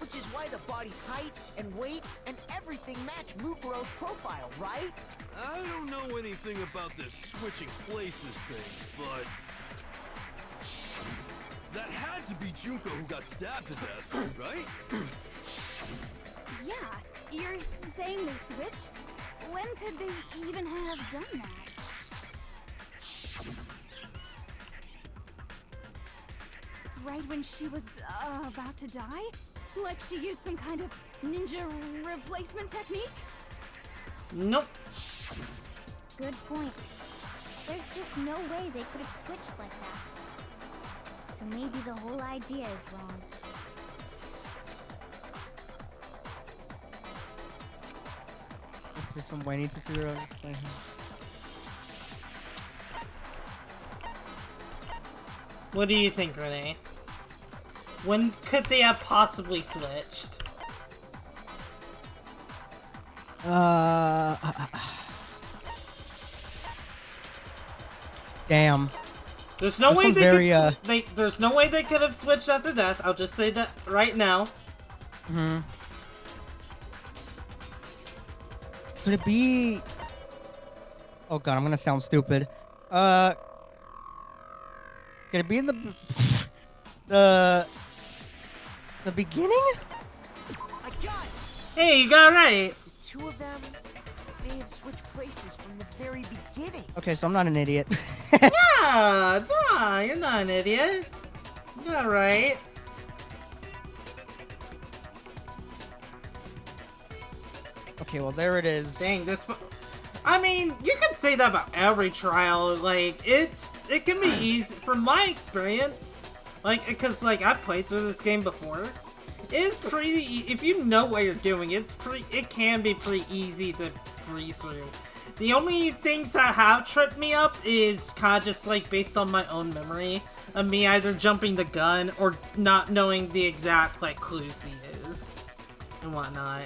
Which is why the body's height and weight and everything match Mukuro's profile, right?
I don't know anything about this switching places thing, but that had to be Junko who got stabbed to death, right?
Yeah, you're saying they switched? When could they even have done that? Right when she was about to die? Like she used some kind of ninja replacement technique?
Nope.
Good point. There's just no way they could have switched like that. So maybe the whole idea is wrong.
There's some way I need to figure out.
What do you think, Renee? When could they have possibly switched?
Damn.
There's no
This
way
one's
they
very,
could. There's no way they could have switched after death. I'll just say that right now.
Hmm. Could it be? Oh god, I'm gonna sound stupid. Could it be in the the beginning?
I got it!
Hey, you got it right.
The two of them may have switched places from the very beginning.
Okay, so I'm not an idiot.
Nah, you're not an idiot. You got it right.
Okay, well there it is.
Dang, this. I mean, you can say that about every trial. Like, it can be easy from my experience. Like, because like I've played through this game before. It's pretty. If you know what you're doing, it can be pretty easy to breeze through. The only things that have tripped me up is kind of just like based on my own memory of me either jumping the gun or not knowing the exact like clues he is and whatnot.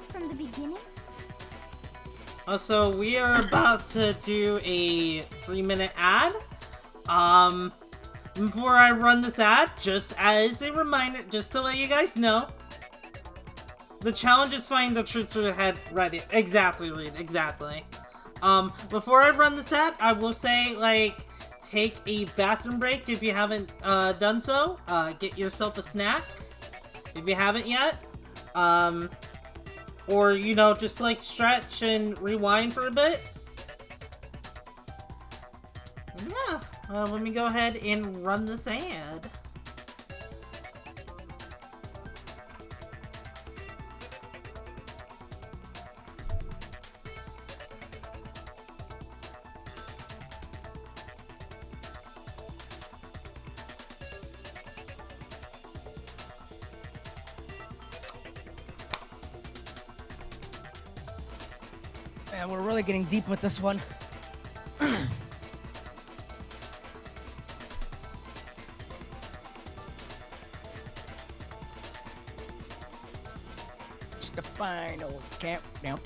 From the beginning?
Also, we are about to do a 3-minute ad. Before I run this ad, just as a reminder, just to let you guys know, the challenge is finding the truth through the head. Ready? Exactly, Reed. Exactly. Before I run this ad, I will say, like, take a bathroom break if you haven't done so. Get yourself a snack if you haven't yet. Or, you know, just like stretch and rewind for a bit. Yeah, let me go ahead and run this ad.
Man, we're really getting deep with this one. Just a final countdown.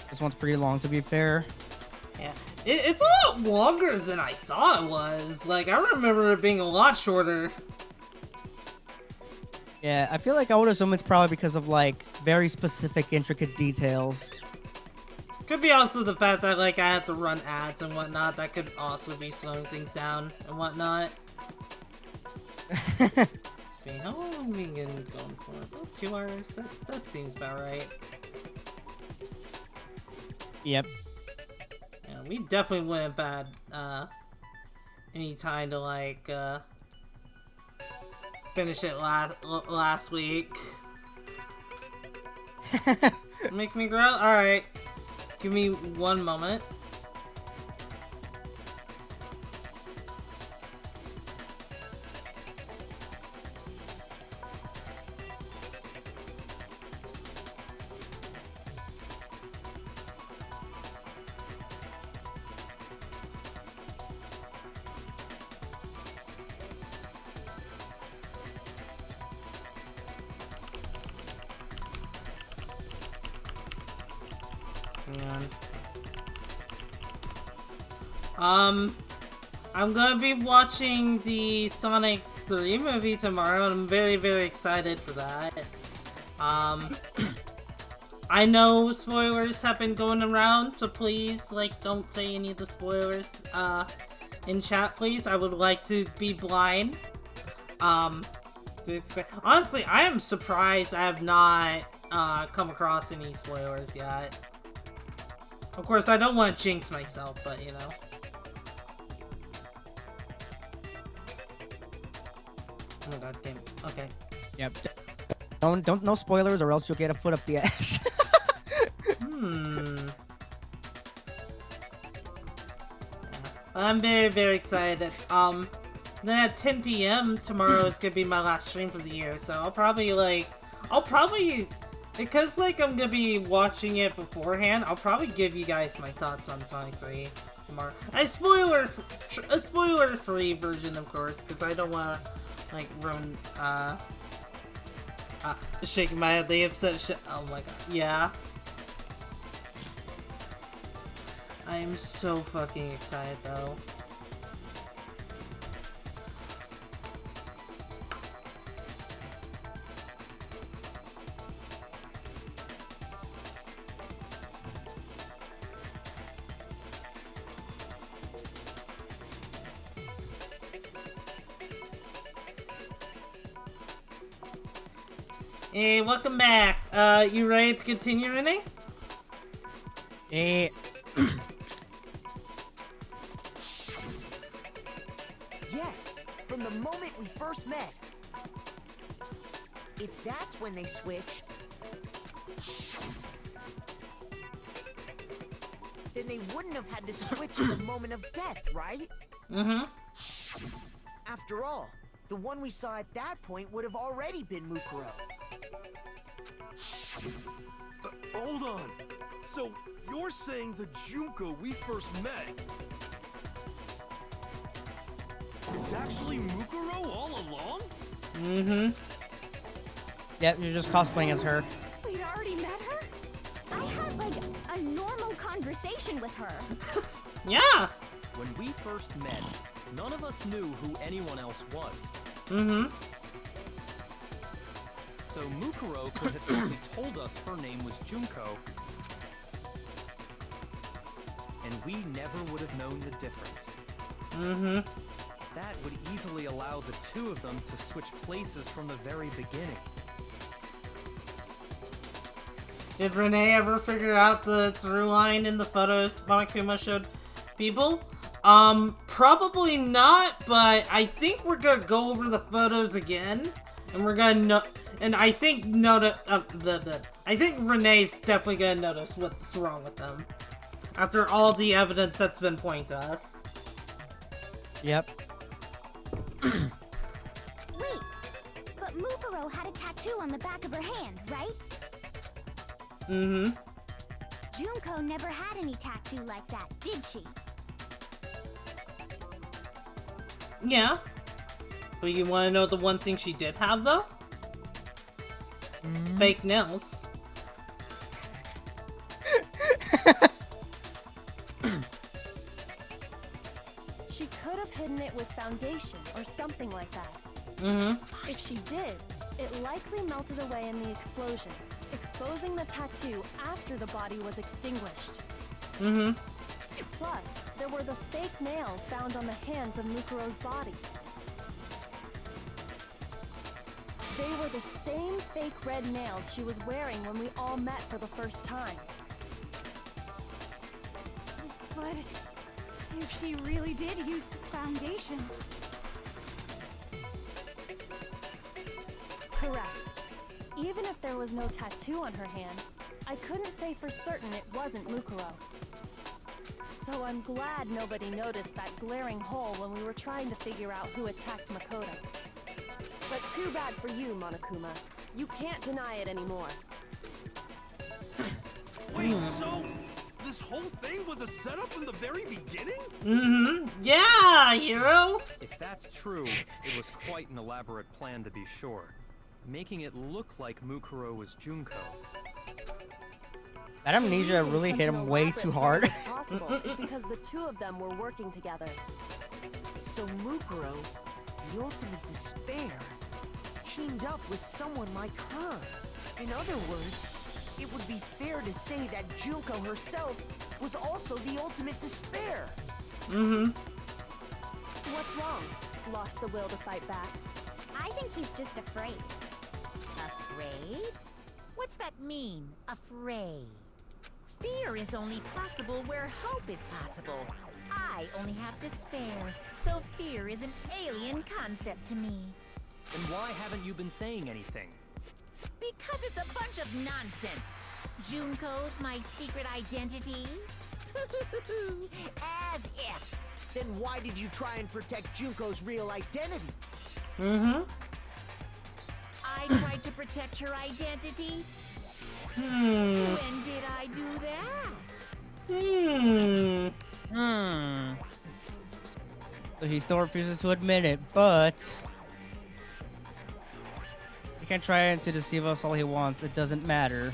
This one's pretty long, to be fair.
Yeah, it's a lot longer than I thought it was. Like, I remember it being a lot shorter.
Yeah, I feel like I would assume it's probably because of, like, very specific, intricate details.
Could be also the fact that, like, I have to run ads and whatnot. That could also be slowing things down and whatnot. See, how long have we been going for? About 2 hours? That seems about right.
Yep.
Yeah, we definitely wouldn't have had, any time to, like, finish it last week. Make me grow? Alright. Give me one moment. on. I'm gonna be watching the Sonic 3 movie tomorrow, and I'm very, very excited for that. I know spoilers have been going around, so please, like, don't say any of the spoilers, in chat, please. I would like to be blind. Honestly, I am surprised I have not, come across any spoilers yet. Of course, I don't want to jinx myself, but, you know. Oh my god, damn. Okay.
Yep. Don't no spoilers, or else you'll get a foot up the ass.
I'm very, very excited. Then at 10 p.m. tomorrow is gonna be my last stream for the year, so I'll probably, because, like, I'm gonna be watching it beforehand, I'll probably give you guys my thoughts on Sonic 3 tomorrow. A spoiler-free version, of course, because I don't wanna, like, ruin, shaking my head, they upset shit. Oh my god, yeah. I am so fucking excited, though. Hey, welcome back. You ready to continue, Renee?
Hey.
Yes, from the moment we first met. If that's when they switched, then they wouldn't have had to switch at the moment of death, right?
Mm-hmm.
After all, the one we saw at that point would have already been Mukuro.
Hold on. So, you're saying the Junko we first met is actually Mukuro all along?
Mm-hmm.
Yep, you're just cosplaying as her.
We'd already met her?
I had, like, a normal conversation with her.
Yeah!
When we first met, none of us knew who anyone else was.
Mm-hmm.
So Mukuro could have simply told us her name was Junko, and we never would have known the difference.
Mm-hmm.
That would easily allow the two of them to switch places from the very beginning.
Did Renee ever figure out the through line in the photos Monokuma showed people? Probably not, but I think we're gonna go over the photos again, and we're gonna and I think I think Renee's definitely gonna notice what's wrong with them after all the evidence that's been pointed to us.
Yep.
Wait, but Mukuro had a tattoo on the back of her hand, right?
Mm-hmm.
Junko never had any tattoo like that, did she?
Yeah. But you want to know the one thing she did have, though? Fake nails.
She could have hidden it with foundation or something like that.
Mm-hmm.
If she did, it likely melted away in the explosion, exposing the tattoo after the body was extinguished.
Mm-hmm.
Plus, there were the fake nails found on the hands of Mukuro's body. They were the same fake red nails she was wearing when we all met for the first time.
But if she really did use foundation...
Correct. Even if there was no tattoo on her hand, I couldn't say for certain it wasn't Mukuro. So I'm glad nobody noticed that glaring hole when we were trying to figure out who attacked Makoto. But too bad for you, Monokuma. You can't deny it anymore.
Wait, so this whole thing was a setup from the very beginning?
Mm-hmm. Yeah, hero!
If that's true, it was quite an elaborate plan to be sure, making it look like Mukuro was Junko.
That amnesia
The reason
really
such
hit
an
him way
elaborate
too
plan
hard.
was possible is because the two of them were working together.
So Mukuro, the ultimate despair, teamed up with someone like her. In other words, it would be fair to say that Junko herself was also the ultimate despair.
Mm-hmm.
What's wrong? Lost the will to fight back?
I think he's just afraid.
Afraid? What's that mean, afraid? Fear is only possible where hope is possible. I only have despair, so fear is an alien concept to me.
Then why haven't you been saying anything?
Because it's a bunch of nonsense. Junko's my secret identity? As if.
Then why did you try and protect Junko's real identity?
Mm-hmm.
I tried to protect her identity? When did I do that?
So he still refuses to admit it, but he can try to deceive us all he wants. It doesn't matter.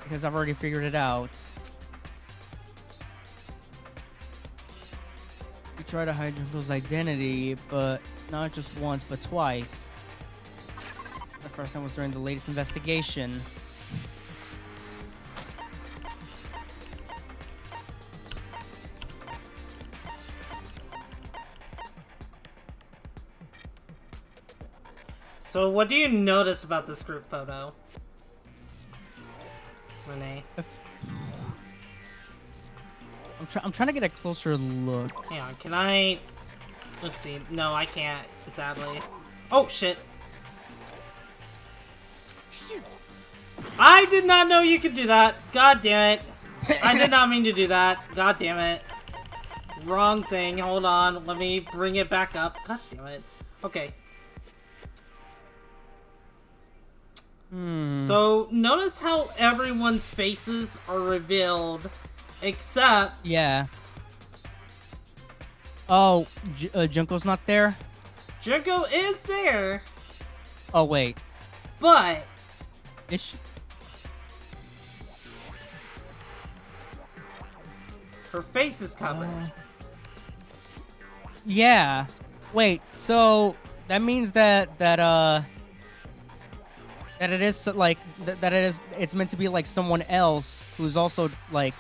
Because I've already figured it out. We try to hide Junko's identity, but not just once, but twice. The first time was during the latest investigation.
So what do you notice about this group photo, Renee?
I'm trying to get a closer look.
Hang on, can I... Let's see. No, I can't, sadly. Oh, shit.
Shoot!
I did not know you could do that. God damn it. I did not mean to do that. God damn it. Wrong thing. Hold on. Let me bring it back up. God damn it. Okay. So, notice how everyone's faces are revealed, except...
Yeah. Oh, Junko's not there?
Junko is there,
Oh, wait.
but...
Is she?
Her face is covered.
Yeah. Wait, so that means that it is like it's meant to be like someone else who's also like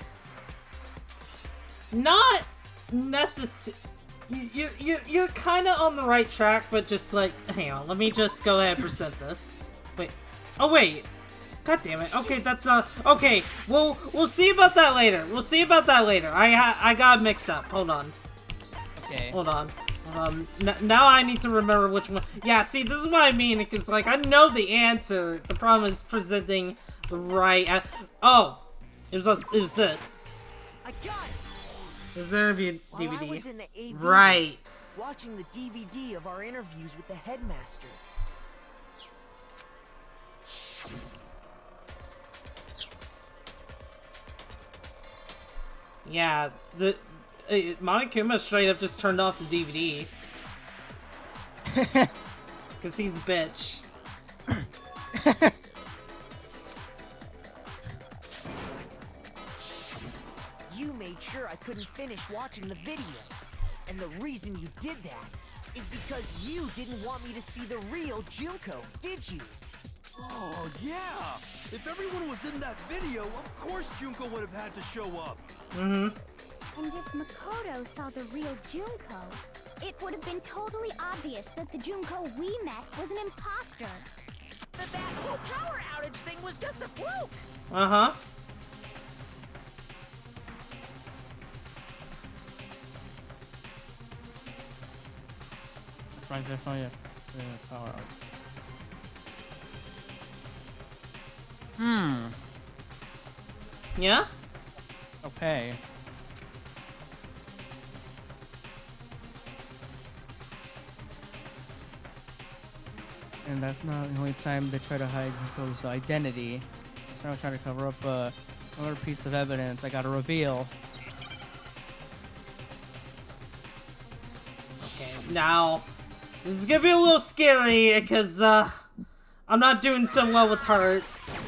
Not necessarily. You're kind of on the right track, but just like, hang on, let me just go ahead and present this. Wait. Oh wait. God damn it. Okay, that's not. Okay, we'll see about that later. We'll see about that later. I got mixed up. Hold on.
okay.
Hold on. Now I need to remember which one. Yeah, see, this is what I mean, because, like, I know the answer. The problem is presenting the right... Oh! It was this.
I got it!
Is there a DVD?
While I was in the AV,
Right.
watching the DVD of our interviews with the headmaster.
Yeah, the... Monokuma straight up just turned off the DVD. Because he's a bitch.
You made sure I couldn't finish watching the video. And the reason you did that is because you didn't want me to see the real Junko, did you?
Oh, yeah! If everyone was in that video, of course Junko would have had to show up.
Mm-hmm.
And if Makoto saw the real Junko, it would have been totally obvious that the Junko we met was an imposter.
That whole power outage thing was just a fluke!
Uh-huh.
Power.
Yeah?
Okay. And that's not the only time they try to hide Junko's identity. They're trying to cover up another piece of evidence I gotta reveal.
Okay, now... This is gonna be a little scary, because, I'm not doing so well with hearts.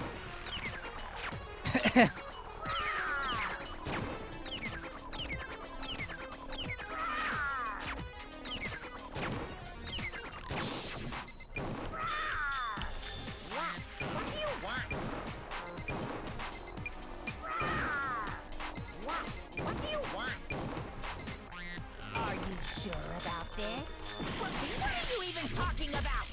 this? What are you even talking about?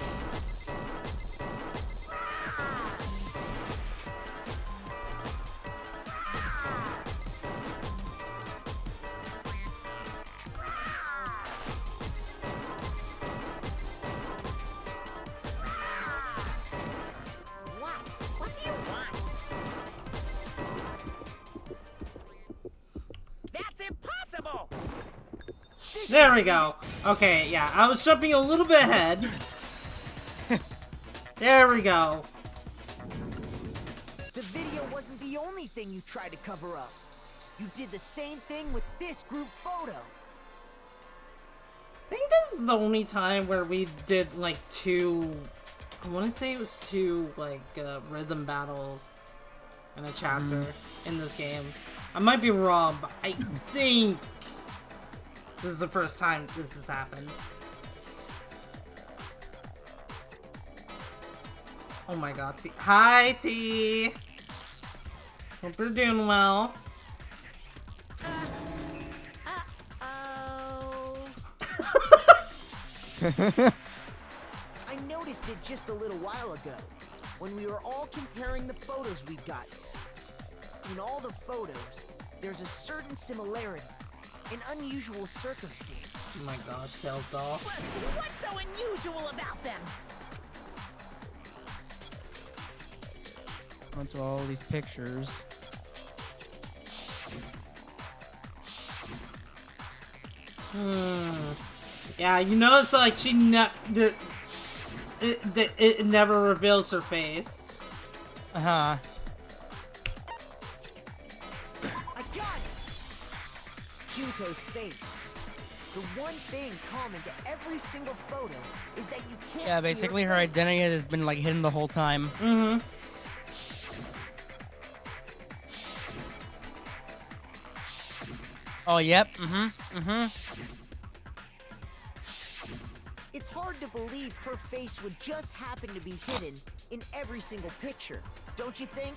What do you want? That's impossible!
There we go. Okay, yeah, I was jumping a little bit ahead. There we go.
The video wasn't the only thing you tried to cover up. You did the same thing with this group photo.
I think this is the only time where we did like two, I want to say it was two like rhythm battles in a chapter in this game. I might be wrong, but I think this is the first time this has happened. Oh my god, T. Hi, T! Hope you're doing well.
I noticed it just a little while ago, when we were all comparing the photos we got. In all the photos, there's a certain similarity, an unusual circumstance.
Oh my gosh, Tails doll.
What's so unusual about them?
Onto all these pictures.
Yeah, you notice like she it never reveals her face.
Uh-huh.
I got it! Junko's face. The one thing common to every single photo is that you can't
Yeah,
see
basically her
face.
identity has been like hidden the whole time.
Mm-hmm.
Oh, yep. Mm-hmm.
It's hard to believe her face would just happen to be hidden in every single picture, don't you think?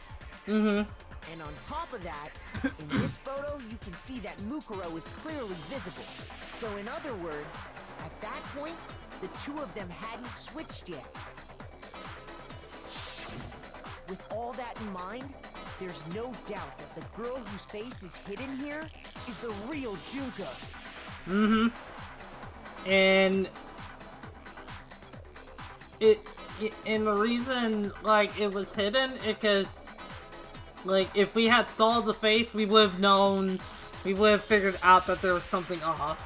Mm-hmm.
And on top of that, in this photo, you can see that Mukuro is clearly visible. So in other words, at that point, the two of them hadn't switched yet. With all that in mind, there's no doubt that the girl whose face is hidden here is the real Junko.
Mm-hmm. And and the reason like it was hidden because like if we had saw the face, we would have known, we would have figured out that there was something off.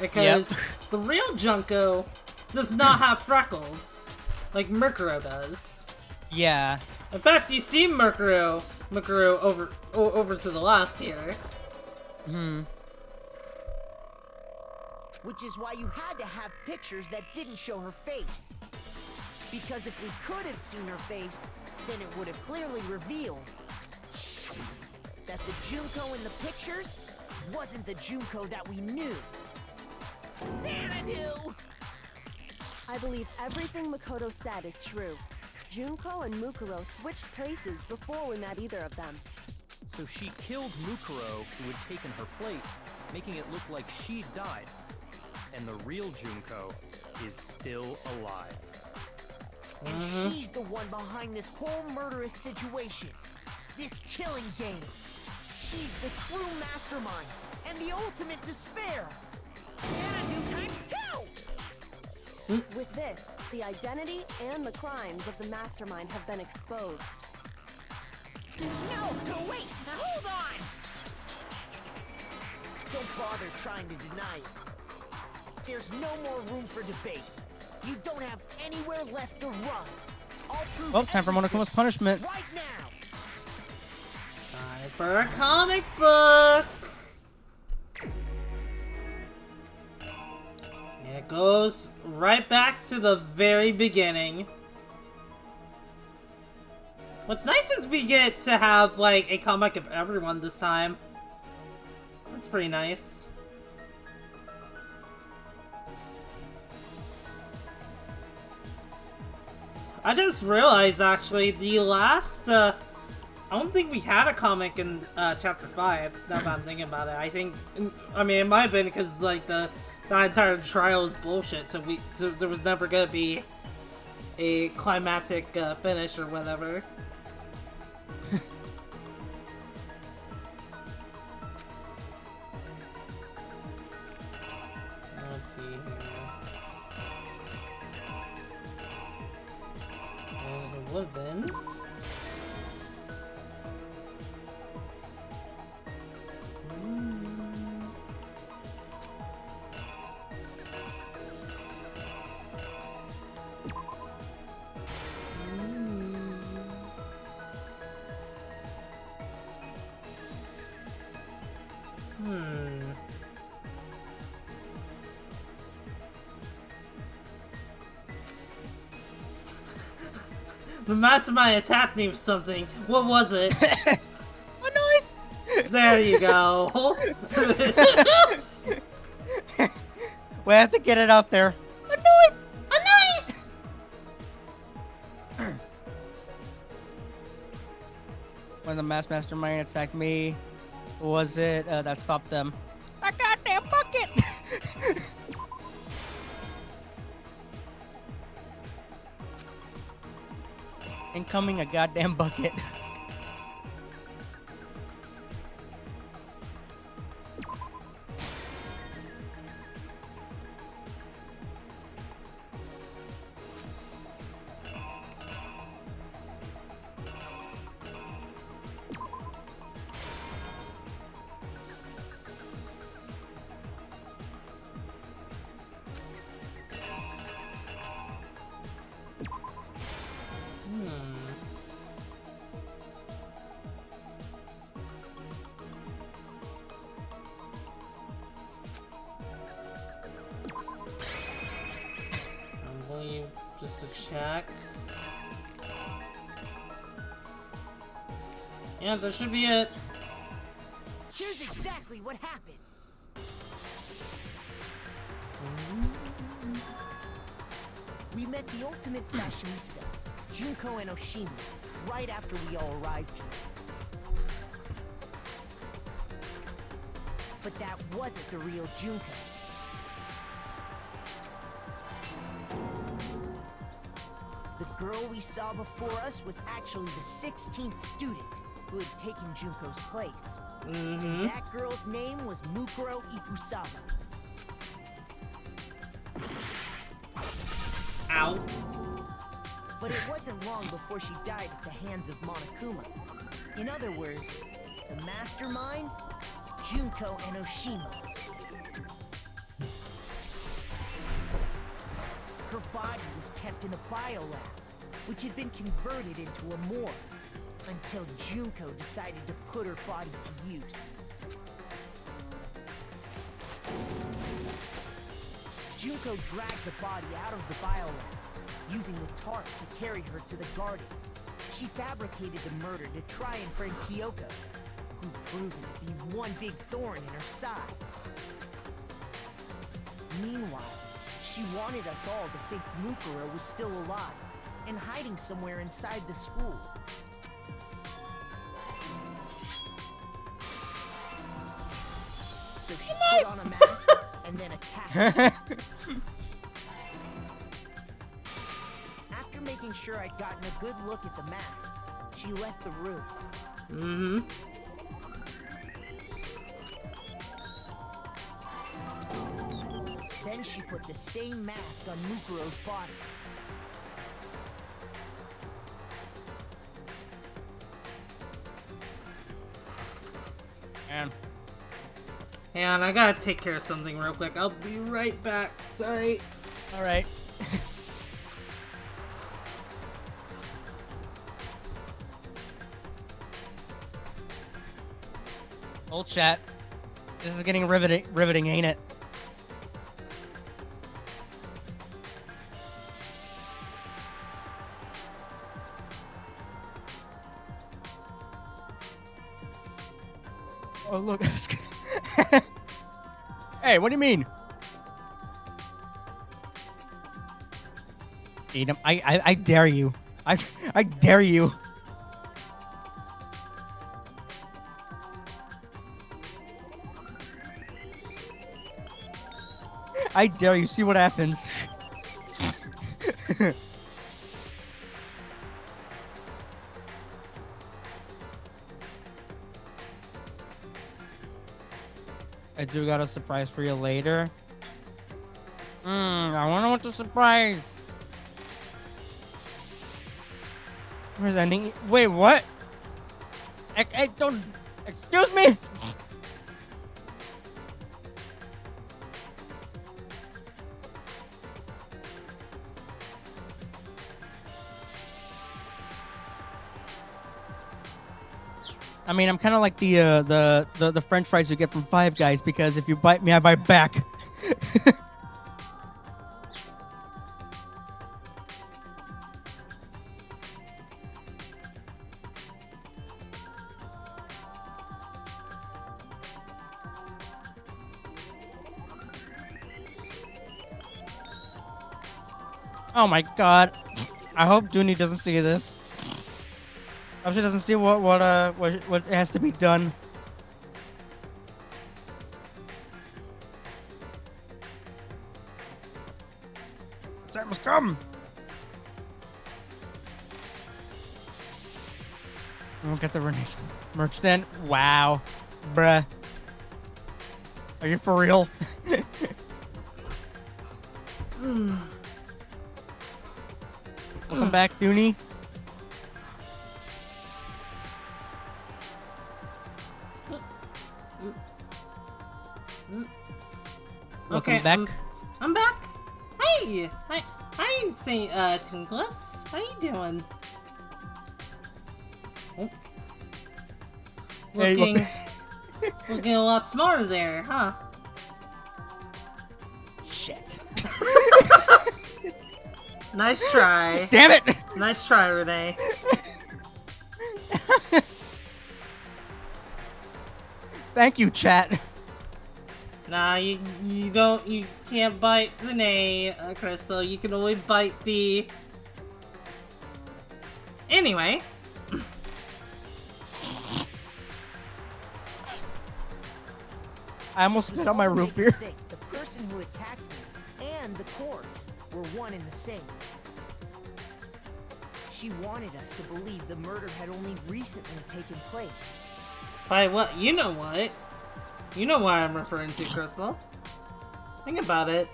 Because the real Junko does not have freckles like Mukuro does.
Yeah.
In fact, you see Mukuro over to the left here.
Hmm.
Which is why you had to have pictures that didn't show her face. Because if we could have seen her face, then it would have clearly revealed that the Junko in the pictures wasn't the Junko that we knew.
Xanadu!
I believe everything Makoto said is true. Junko and Mukuro switched places before we met either of them.
So she killed Mukuro, who had taken her place, making it look like she'd died. And the real Junko is still alive.
And she's the one behind this whole murderous situation. This killing game. She's the true mastermind and the ultimate despair.
Xanadu times 2!
With this, the identity and the crimes of the mastermind have been exposed.
No, wait! Hold on!
Don't bother trying to deny it. There's no more room for debate. You don't have anywhere left to run. I'll prove
Oh, time for Monokuma's punishment.
right now.
Time for a comic book! And it goes right back to the very beginning. What's nice is we get to have, like, a comic of everyone this time. That's pretty nice. I just realized, actually, the last, I don't think we had a comic in, Chapter 5, now that I'm thinking about it. I think, I mean, it might have been because, like, the that entire trial was bullshit. So there was never gonna be a climactic finish or whatever. Let's see here. It would have been. The mastermind attacked me with something. What was it?
A knife!
There you go.
We have to get it out there. A knife!
A knife!
When the mastermind attacked me, was it that stopped them? A goddamn bucket! Incoming a goddamn bucket.
Just to check. Yeah, that should be it.
Here's exactly what happened. We met the ultimate fashionista, Junko and Oshima, right after we all arrived here. But that wasn't the real Junko. The girl we saw before us was actually the 16th student who had taken Junko's place. That girl's name was Mukuro Ipusawa.
Ow.
But it wasn't long before she died at the hands of Monokuma. In other words, the mastermind, Junko and Oshima. Her body was kept in a biolab, which had been converted into a morgue, until Junko decided to put her body to use. Junko dragged the body out of the biolab, using the tarp to carry her to the garden. She fabricated the murder to try and frame Kyoko, who proved to be one big thorn in her side. Meanwhile, she wanted us all to think Mukuro was still alive and hiding somewhere inside the school. So she put on a mask and then attacked me. After making sure I'd gotten a good look at the mask, she left the room. Then she put the same mask on Mukuro's body.
And I gotta take care of something real quick. I'll be right back. Sorry.
Alright. Old chat. This is getting riveting, ain't it? Oh, look. Hey, what do you mean? Edom, I dare you. I dare you. I dare you. See what happens. I do got a surprise for you later. I wonder what's the surprise. Where's ending? Wait, what? I don't. Excuse me. I mean, I'm kind of like the French fries you get from Five Guys, because if you bite me, I bite back. Oh my god. I hope Dooney doesn't see this. I hope she doesn't see what has to be done. That must come. We'll get the Renee merch then. Wow. Bruh. Are you for real? Welcome back, Dooney.
Okay,
back.
I'm back. Hey, hi, Saint Twinkles. How you doing? Oh.
Hey,
looking a lot smarter there, huh?
Shit.
Nice try.
Damn it!
Nice try, Renee.
Thank you, chat.
Nah, you can't bite Renee, Crystal. You can only bite the... Anyway.
I almost spit out my root beer.
The person who attacked me and the corpse were one and the same. She wanted us to believe the murder had only recently taken place.
By what? You know what? You know what I'm referring to, Crystal. Think about it.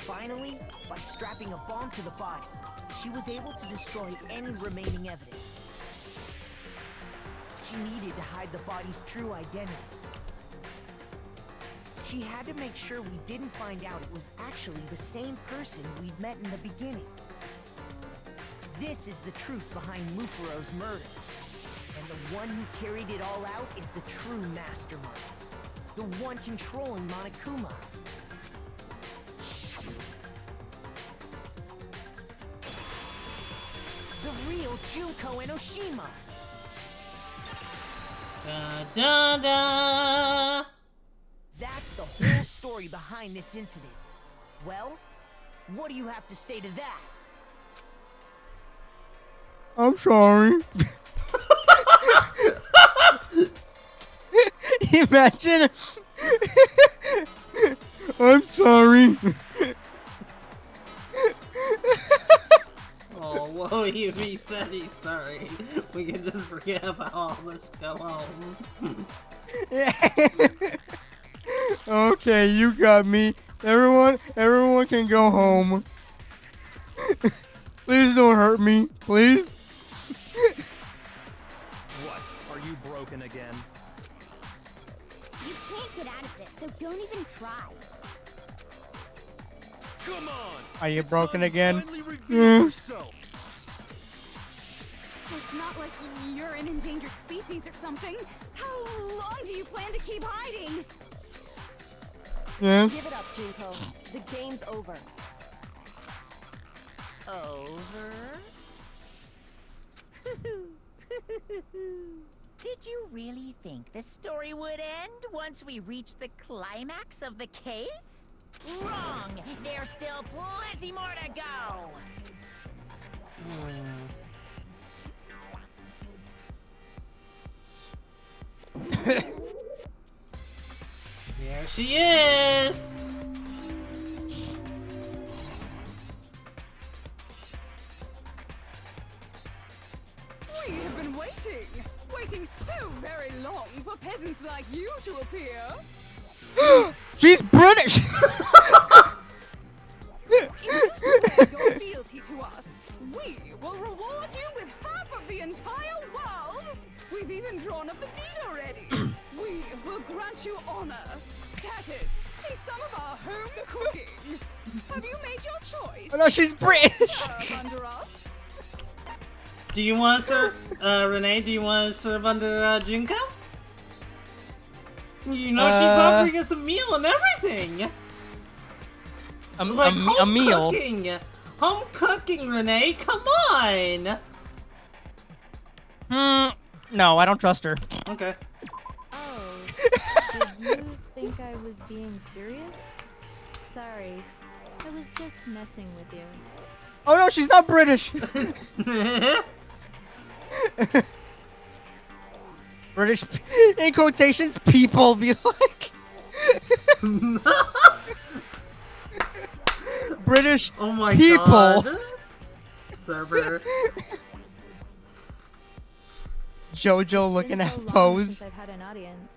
Finally, by strapping a bomb to the body, she was able to destroy any remaining evidence. She needed to hide the body's true identity. She had to make sure we didn't find out it was actually the same person we'd met in the beginning. This is the truth behind Mukuro's murder. And the one who carried it all out is the true mastermind. The one controlling Monokuma. The real Junko Enoshima.
Da da da.
That's the whole story behind this incident. Well, what do you have to say to that?
I'm sorry. Imagine. I'm sorry.
Oh, well, he said he's sorry. We can just forget about all this. Go home.
Okay, you got me. Everyone can go home. Please don't hurt me, please.
What? Are you broken again?
You can't get out of this, so don't even try.
Come on!
Are you
It's
broken
time to
again?
finally reveal yourself.
It's not like you're an endangered species or something. How long do you plan to keep hiding?
Yes.
Give it up, Junko. The game's over.
Over?
Did you really think the story would end once we reached the climax of the case? Wrong! There's still plenty more to go!
There she is!
We have been waiting so very long for peasants like you to appear.
She's British!
If you swear your fealty to us, we will reward you with half of the entire world. We've even drawn up the deed already. We will grant you honor, status, and some of our home cooking. Have you made your choice?
Oh no, she's British!
Serve under us.
Do you want to serve, Renee, do you want to serve under, Junko? You know, she's offering us a meal and everything! Like,
a
home
meal?
cooking! Home cooking, Renee, come on!
No, I don't trust her.
Okay.
Oh, did you think I was being serious? Sorry, I was just messing with you.
Oh no, she's not British! British, in quotations, people be like... British
Oh my
people.
god. Server.
Jojo looking
Been
at
so long
pose.
since I've had an audience.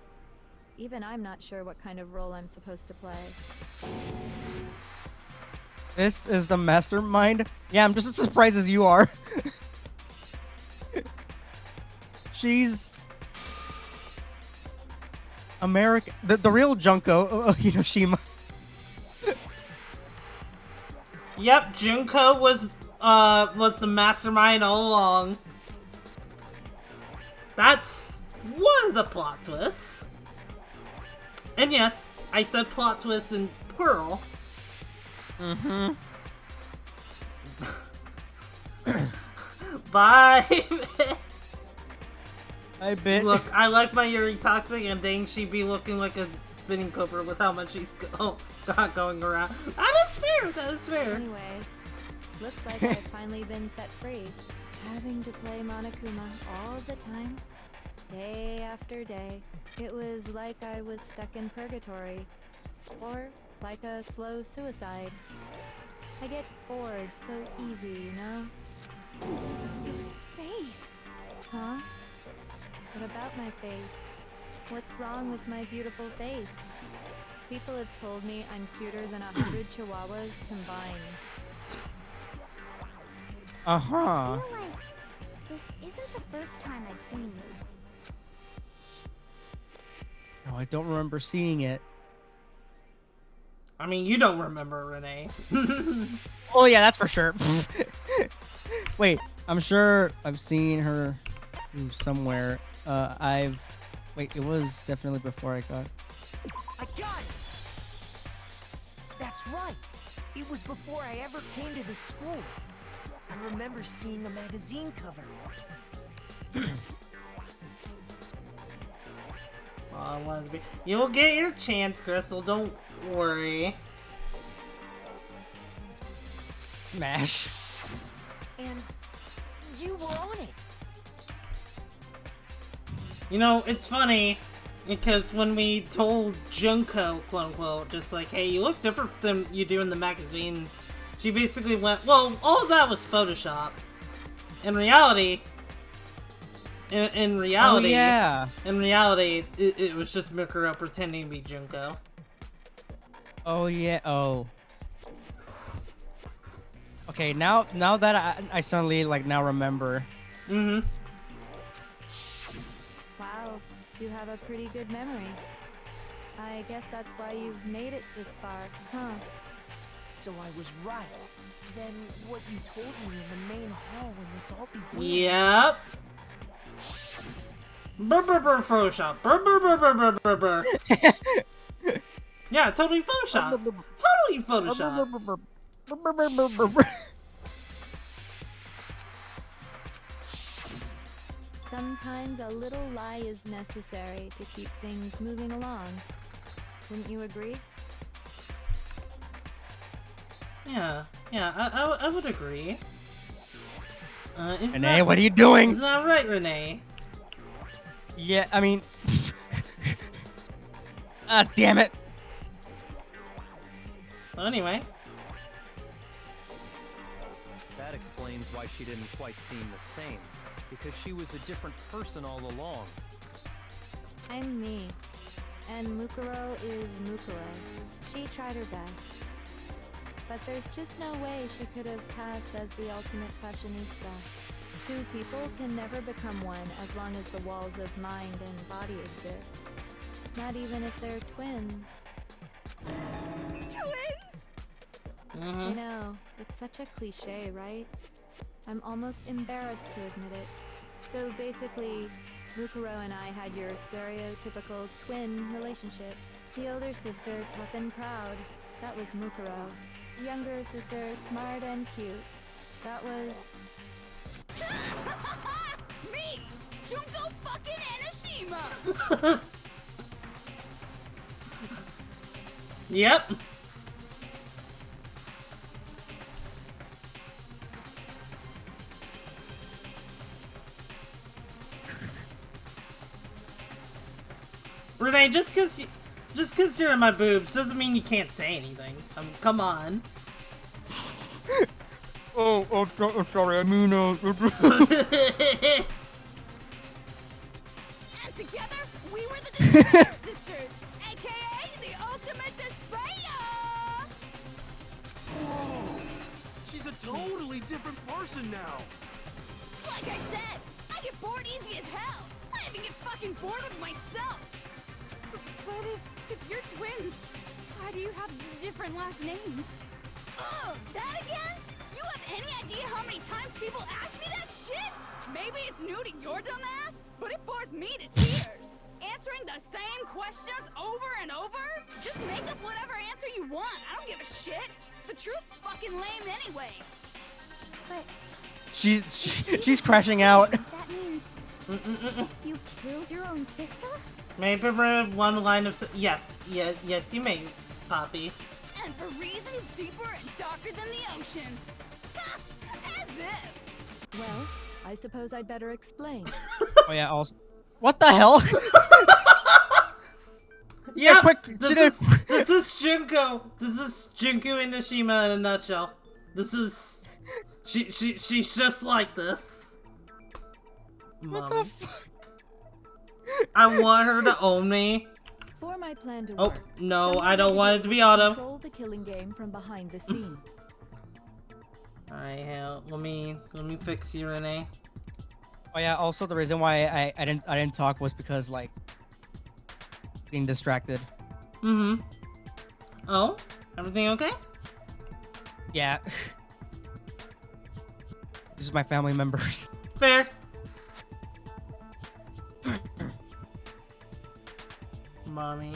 Even I'm not sure what kind of role I'm supposed to play.
This is the mastermind? Yeah, I'm just as surprised as you are. She's... American... The real Junko, Hiroshima.
Yep, Junko was the mastermind all along. That's one of the plot twists. And yes, I said plot twist in plural.
Mm-hmm.
Bye.
I bet.
Look, I like my Yuri Toxic, and dang, she be looking like a spinning cobra with how much she's got going around. That is fair. That is fair.
Anyway, looks like I've finally been set free. Having to play Monokuma all the time, day after day. It was like I was stuck in purgatory. Or like a slow suicide. I get bored so easy, you know?
Face.
Huh? What about my face? What's wrong with my beautiful face? People have told me I'm cuter than 100 chihuahuas combined.
Uh-huh.
I feel like this isn't the first time I've seen you.
No, I don't remember seeing it.
I mean, you don't remember Renee.
Oh yeah, that's for sure. Wait, I'm sure I've seen her somewhere. Wait, it was definitely before I got...
I got it! That's right. It was before I ever came to the school. I remember seeing the magazine cover.
I wanted to be. You'll get your chance, Crystal. Don't worry.
Smash.
And you were on it.
You know, it's funny because when we told Junko, quote unquote, just like, hey, you look different than you do in the magazines, she basically went, well, all of that was Photoshop. In reality, in reality,
Oh, yeah.
in reality, it was just Mikuro pretending to be Junko.
Oh yeah. Oh. Okay, now that I suddenly now remember.
Mm-hmm.
Wow, you have a pretty good memory. I guess that's why you've made it this far, huh?
So I was right. Then what you told me in the main hall when this all began.
Yep. Brr Photoshop. Brr. Yeah, totally Photoshop. Totally Photoshop.
Some
Sometimes a little lie is necessary to keep things moving along. Wouldn't you agree?
Yeah, I would agree.
Renee, what are you doing?
Isn't that right, Renee?
Yeah, I mean... Ah, damn it.
Well, anyway.
That explains why she didn't quite seem the same. Because she was a different person all along.
I'm me. And Mukuro is Mukuro. She tried her best. But there's just no way she could have passed as the ultimate fashionista. Two people can never become one as long as the walls of mind and body exist. Not even if they're twins.
Twins?
You know, it's such a cliche, right? I'm almost embarrassed to admit it. So basically, Mukuro and I had your stereotypical twin relationship. The older sister, tough and proud. That was Mukuro. Younger sister, smart and cute. That was...
Me! Junko fucking Enoshima!
Yep. Renee, just cause you're in my boobs doesn't mean you can't say anything. Come on.
Oh, sorry, I mean,
And together, we were the Despair Sisters, aka the ultimate despair!
Whoa! She's a totally different person now.
Like I said, I get bored easy as hell. I even get fucking bored with myself. But if you're twins, why do you have different last names? Oh, that again? You have any idea how many times people ask me that shit? Maybe it's new to your dumb ass, but it bores me to tears. Answering the same questions over and over? Just make up whatever answer you want. I don't give a shit. The truth's fucking lame anyway.
But...
She's crashing out.
That means you killed your own sister?
Maybe one line of yes, you may, Poppy.
And for reasons deeper and darker than the ocean. As if.
Well, I suppose I'd better explain.
Oh yeah, also... What the hell?
Yeah,
quick,
this is Junko. This is Junko Enoshima in a nutshell. This is... She's just like this.
What the fuck?
I want her to own me.
For my plan to
Oh,
work,
no,
someone
I don't
needed
want it to be auto.
Control the killing game from behind the scenes.
Alright, let me fix you, Renee.
Oh yeah, also the reason why I didn't talk was because like being distracted.
Oh, everything okay?
Yeah. These are my family members.
Fair. Mommy.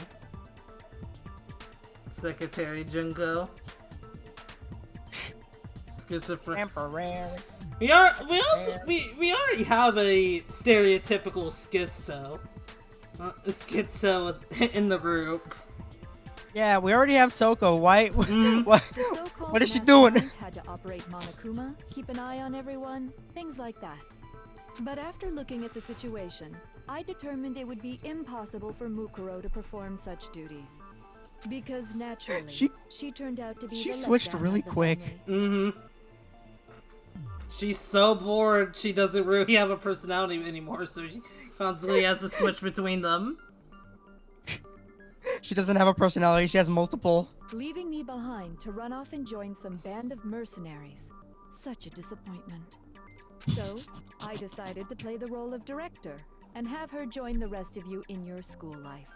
Secretary Junko. Schizophrenic.
Temporary.
We already have a stereotypical schizo in the group.
Yeah, we already have Toko. Why? What?
The so-called
What is she
mastermind
doing?
had to operate Monokuma, keep an eye on everyone, things like that. But after looking at the situation, I determined it would be impossible for Mukuro to perform such duties. Because naturally, she turned out to be
She
the
switched
letdown
really
of the
quick.
family.
She's so bored she doesn't really have a personality anymore, so she constantly has to switch between them.
She doesn't have a personality. She has multiple.
Leaving me behind to run off and join some band of mercenaries. Such a disappointment. So, I decided to play the role of director and have her join the rest of you in your school life.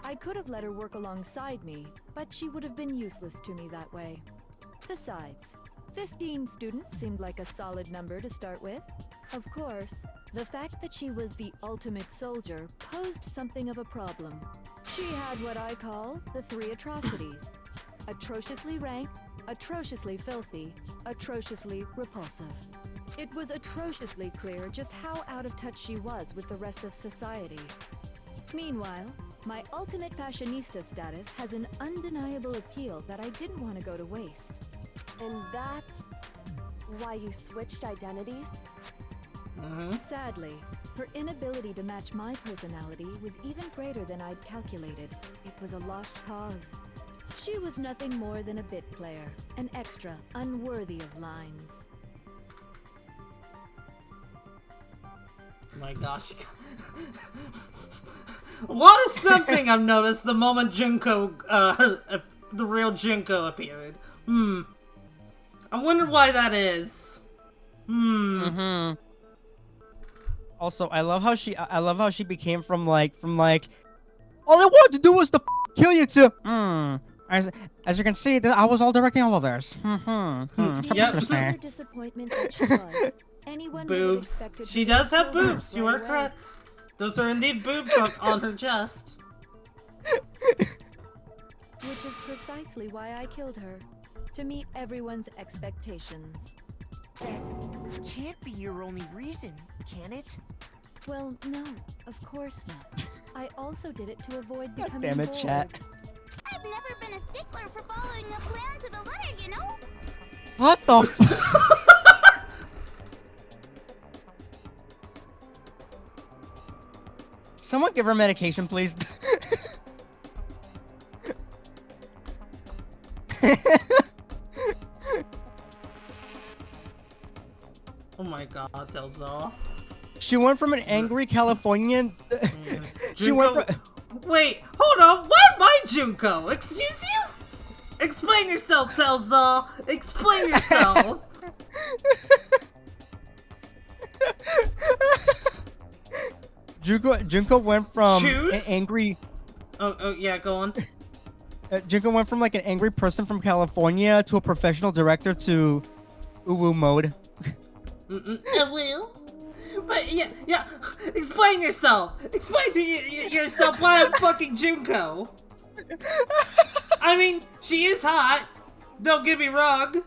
I could have let her work alongside me, but she would have been useless to me that way. Besides, 15 students seemed like a solid number to start with. Of course, the fact that she was the ultimate soldier posed something of a problem. She had what I call the 3 atrocities. Atrociously rank, atrociously filthy, atrociously repulsive. It was atrociously clear just how out of touch she was with the rest of society. Meanwhile, my ultimate fashionista status has an undeniable appeal that I didn't want to go to waste.
And that's why you switched identities?
Sadly, her inability to match my personality was even greater than I'd calculated. It was a lost cause. She was nothing more than a bit player, an extra unworthy of lines.
Oh my gosh. What is something I've noticed the moment Junko, the real Junko appeared? I wonder why that is.
Also, I love how she became from like all I wanted to do was to kill you to as you can see, I was all directing all of this.
Yep.
Utter disappointment that she was. Anyone would have
Boobs.
expected
She
her
does
to
have
kill her
boobs. You
right
are
away.
correct. Those are indeed boobs on her chest.
Which is precisely why I killed her. To meet everyone's expectations.
That can't be your only reason, can it?
Well, no, of course not. I also did it to avoid becoming
Damn it,
bored.
chat.
I've never been a stickler for following a plan to the letter, you know?
What the Someone give her medication, please.
Oh my god, Delzo.
She went from an angry Californian. She went from.
Wait, hold on. Why am I Junko? Excuse you? Explain yourself, Telzal. Explain yourself.
Junko went from
Choose?
an angry.
Oh yeah, go on.
Junko went from like an angry person from California to a professional director to uwu mode.
I will. But yeah. Explain yourself. Explain to yourself why I'm fucking Junko. I mean, she is hot. Don't get me wrong.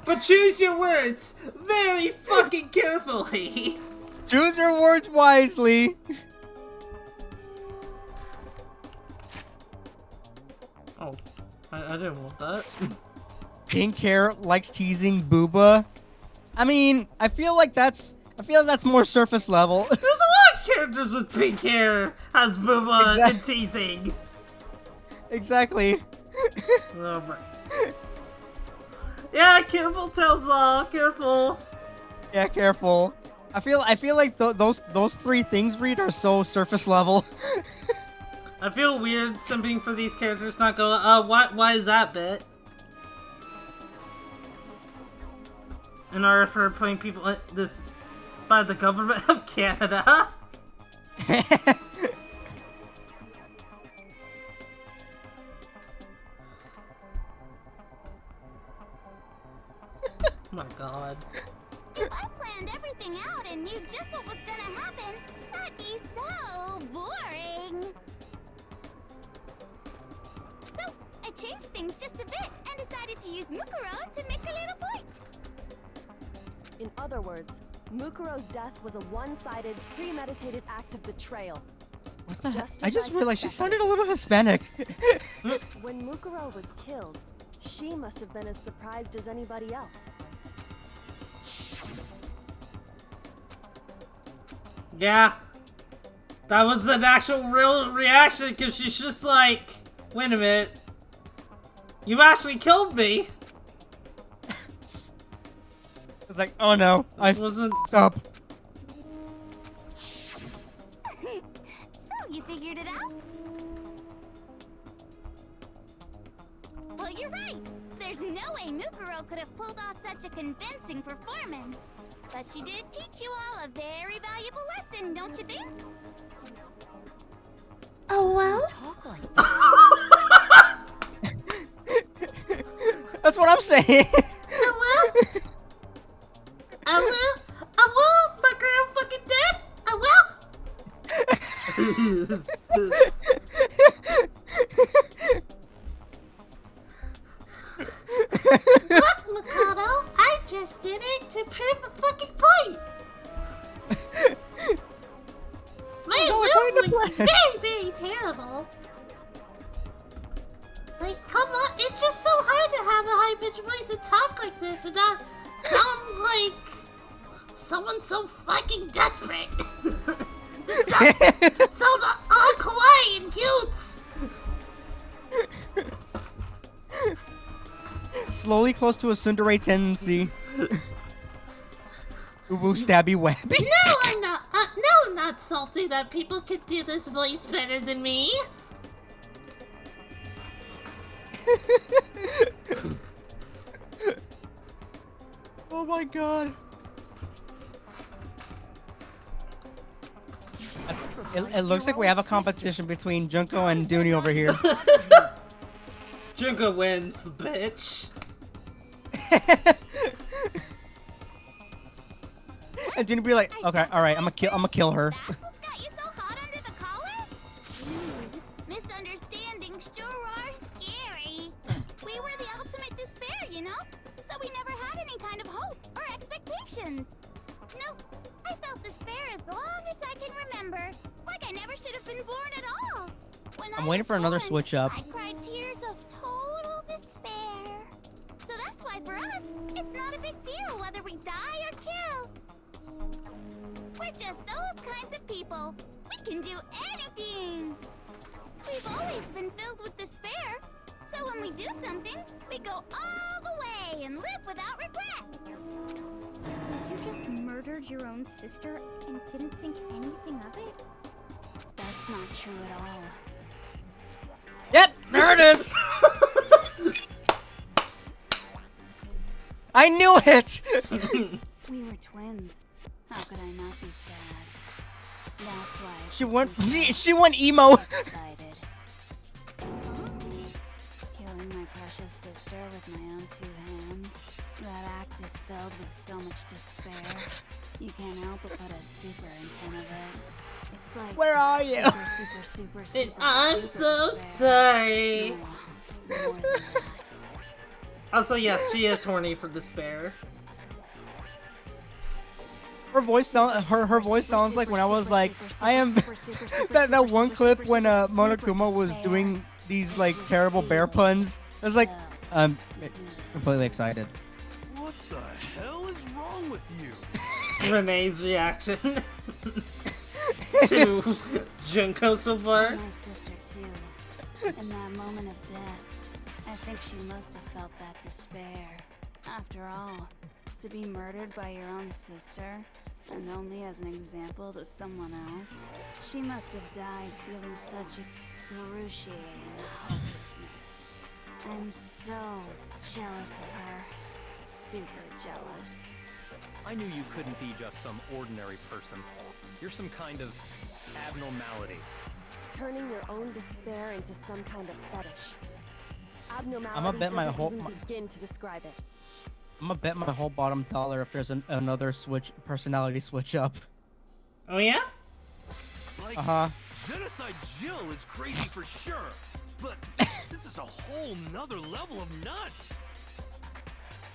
But choose your words very fucking carefully.
Choose your words wisely.
Oh, I didn't want that.
Pink hair, likes teasing Booba. I mean, I feel like that's more surface level.
There's a lot of characters with pink hair as Booba and teasing.
Exactly.
Oh my. Yeah, careful, Telzal, careful.
Yeah, careful. I feel like those three things, Reed, are so surface level.
I feel weird simping for these characters, not going, why is that bit? In order for putting people in this by the government of Canada. Oh my god.
If I planned everything out and knew just what was gonna happen, that'd be so boring. So, I changed things just a bit and decided to use Mukuro to make a little point.
In other words, Mukuro's death was a one-sided, premeditated act of betrayal.
What the heck?
Just
I
as
just realized she
suspected.
sounded a little Hispanic.
When Mukuro was killed, she must have been as surprised as anybody else.
Yeah. That was an actual real reaction because she's just like, wait a minute. You actually killed me.
It's like, oh no, I
wasn't
up.
So, you figured it out? Well, you're right. There's no way Mukuro could have pulled off such a convincing performance. But she did teach you all a very valuable lesson, don't you think?
Oh, well?
Talk like
That's what I'm saying.
I will, my girl fucking dead.
Look, Mikado, I just
It's just so hard to have a high-pitched voice and talk like this and not sound like someone so fucking desperate. sound all kawaii and cute.
Slowly close to a tsundere tendency. Uwu stabby wabby.
No, I'm not. No, I'm not salty that people could do this voice better than me.
Oh my god. It looks like we have a competition between Junko and Dooney over here.
Junko wins, bitch.
And Dooney be like, okay, alright, I'm gonna kill her.
That's what's got you so hot under the collar? Jeez, misunderstandings sure are scary. We were the ultimate despair, you know? So we never had any kind of hope or expectations. Nope, I felt despair as long as I can remember. Like I never should have been born at all. When
I'm waiting for another switch up.
I cried tears of total despair. So that's why for us, it's not a big deal whether we die or kill. We're just those kinds of people. We can do anything. We've always been filled with despair. So when we do something, we go all the way and live without regret. So you just murdered your own sister and didn't think anything of it? That's not true at all.
Yep, there it is. I knew it.
We were twins. How could I not be sad? That's why
she went emo.
excited. Killing my precious sister with my own two hands. That act is filled with so much despair. You can't help but put a super in front of it. It's like
where are you?
Super,
I'm
super
so
despair.
sorry.
No, more than that.
Also, yes, she is horny for despair.
Her voice sounds like when I was like, I am that one clip when Monokuma was doing these like terrible bear puns. I was like, I'm completely excited.
What the hell is wrong with you?
Renee's reaction to Junko so far.
My sister too. In that moment of death, I think she must have felt that despair. After all, to be murdered by your own sister, and only as an example to someone else, she must have died feeling such excruciating hopelessness. I'm so jealous of her. Super jealous.
I knew you couldn't be just some ordinary person. You're some kind of abnormality.
Turning your own despair into some kind of fetish. Abnormality
I'ma bet my
doesn't
whole
even begin to describe it.
I'm gonna bet my whole bottom dollar if there's another personality switch up.
Oh yeah?
Like, Genocide Jill is crazy for sure, but this is a whole nother level of nuts.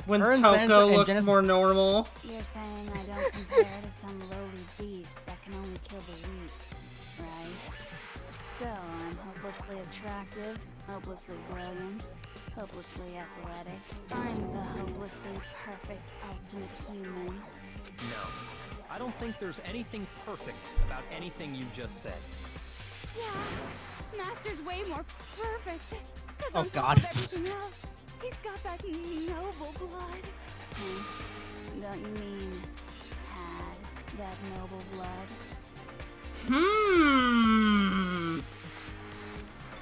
When
Her and
Toko
Sansa
looks
and
more normal.
You're saying I don't compare to some lowly beast that can only kill the weak, right? So I'm hopelessly attractive, hopelessly brilliant, hopelessly athletic. I'm the hopelessly perfect ultimate human.
No, I don't think there's anything perfect about anything you just said.
Yeah, Master's way more perfect. 'Cause
Oh,
on top
God.
of everything else, he's got that noble blood.
Don't you mean had that noble blood?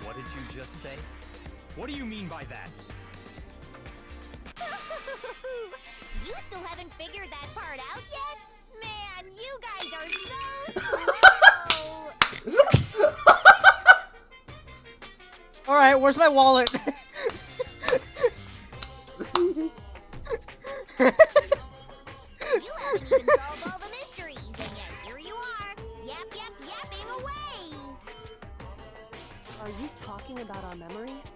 What did you just say? What do you mean by that?
You still haven't figured that part out yet? Man, you guys are so slow!
Alright, where's my wallet?
You haven't even solved all the mysteries, and yet here you are, yapping away!
Are you talking about our memories?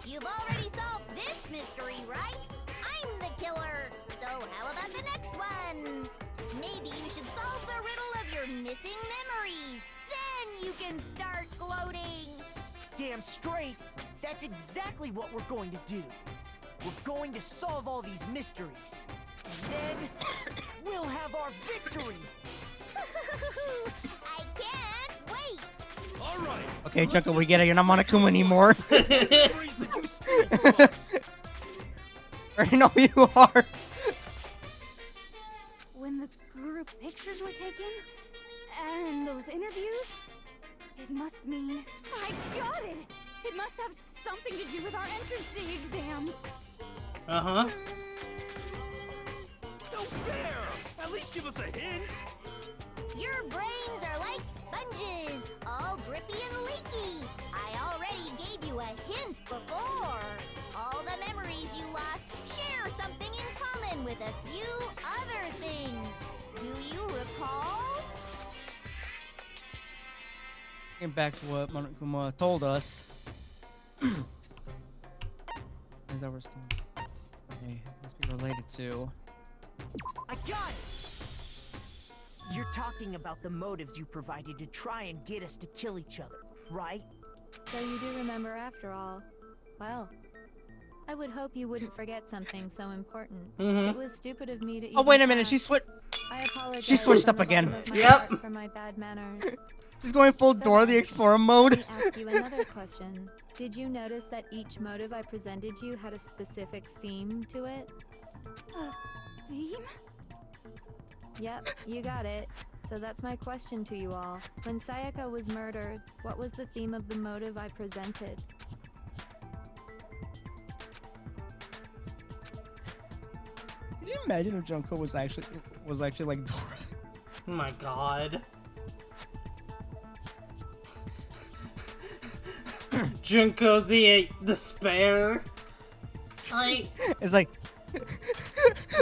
You've already solved this mystery, right? I'm the killer! So how about the next one? Maybe you should solve the riddle of your missing memories. Then you can start gloating!
Damn straight. That's exactly what we're going to do. We're going to solve all these mysteries. And then we'll have our victory.
I can't wait.
All right.
Okay, Junko, we get it. You're not Monokuma anymore.
Mysteries that you stole from us.
I already know who you are.
When the group pictures were taken, and those interviews, it must mean... I got it! It must have something to do with our entrancing exams.
Uh-huh.
No fair. At least give us a hint.
Your brains are like sponges, all drippy and leaky. I already gave you a hint before. All the memories you lost share something in common with a few other things. Do you recall?
Getting back to what Monokuma told us. Is that we're still... Okay, must be related to...
I got it! You're talking about the motives you provided to try and get us to kill each other, right?
So you do remember after all. Well, I would hope you wouldn't forget something so important. It was stupid of me to
Oh,
even
wait a minute.
ask.
She switched.
I apologize.
She switched
from
up
the
again.
bottom of my
Yep.
heart for my bad manners.
She's going full
So
Dora the
then,
Explorer
Let
mode.
me ask you another question. Did you notice that each motive I presented you had a specific theme to it?
Theme?
Yep, you got it. So that's my question to you all. When Sayaka was murdered, what was the theme of the motive I presented?
Could you imagine if Junko was actually like Dora?
Oh my god. Junko the despair. Like
It's like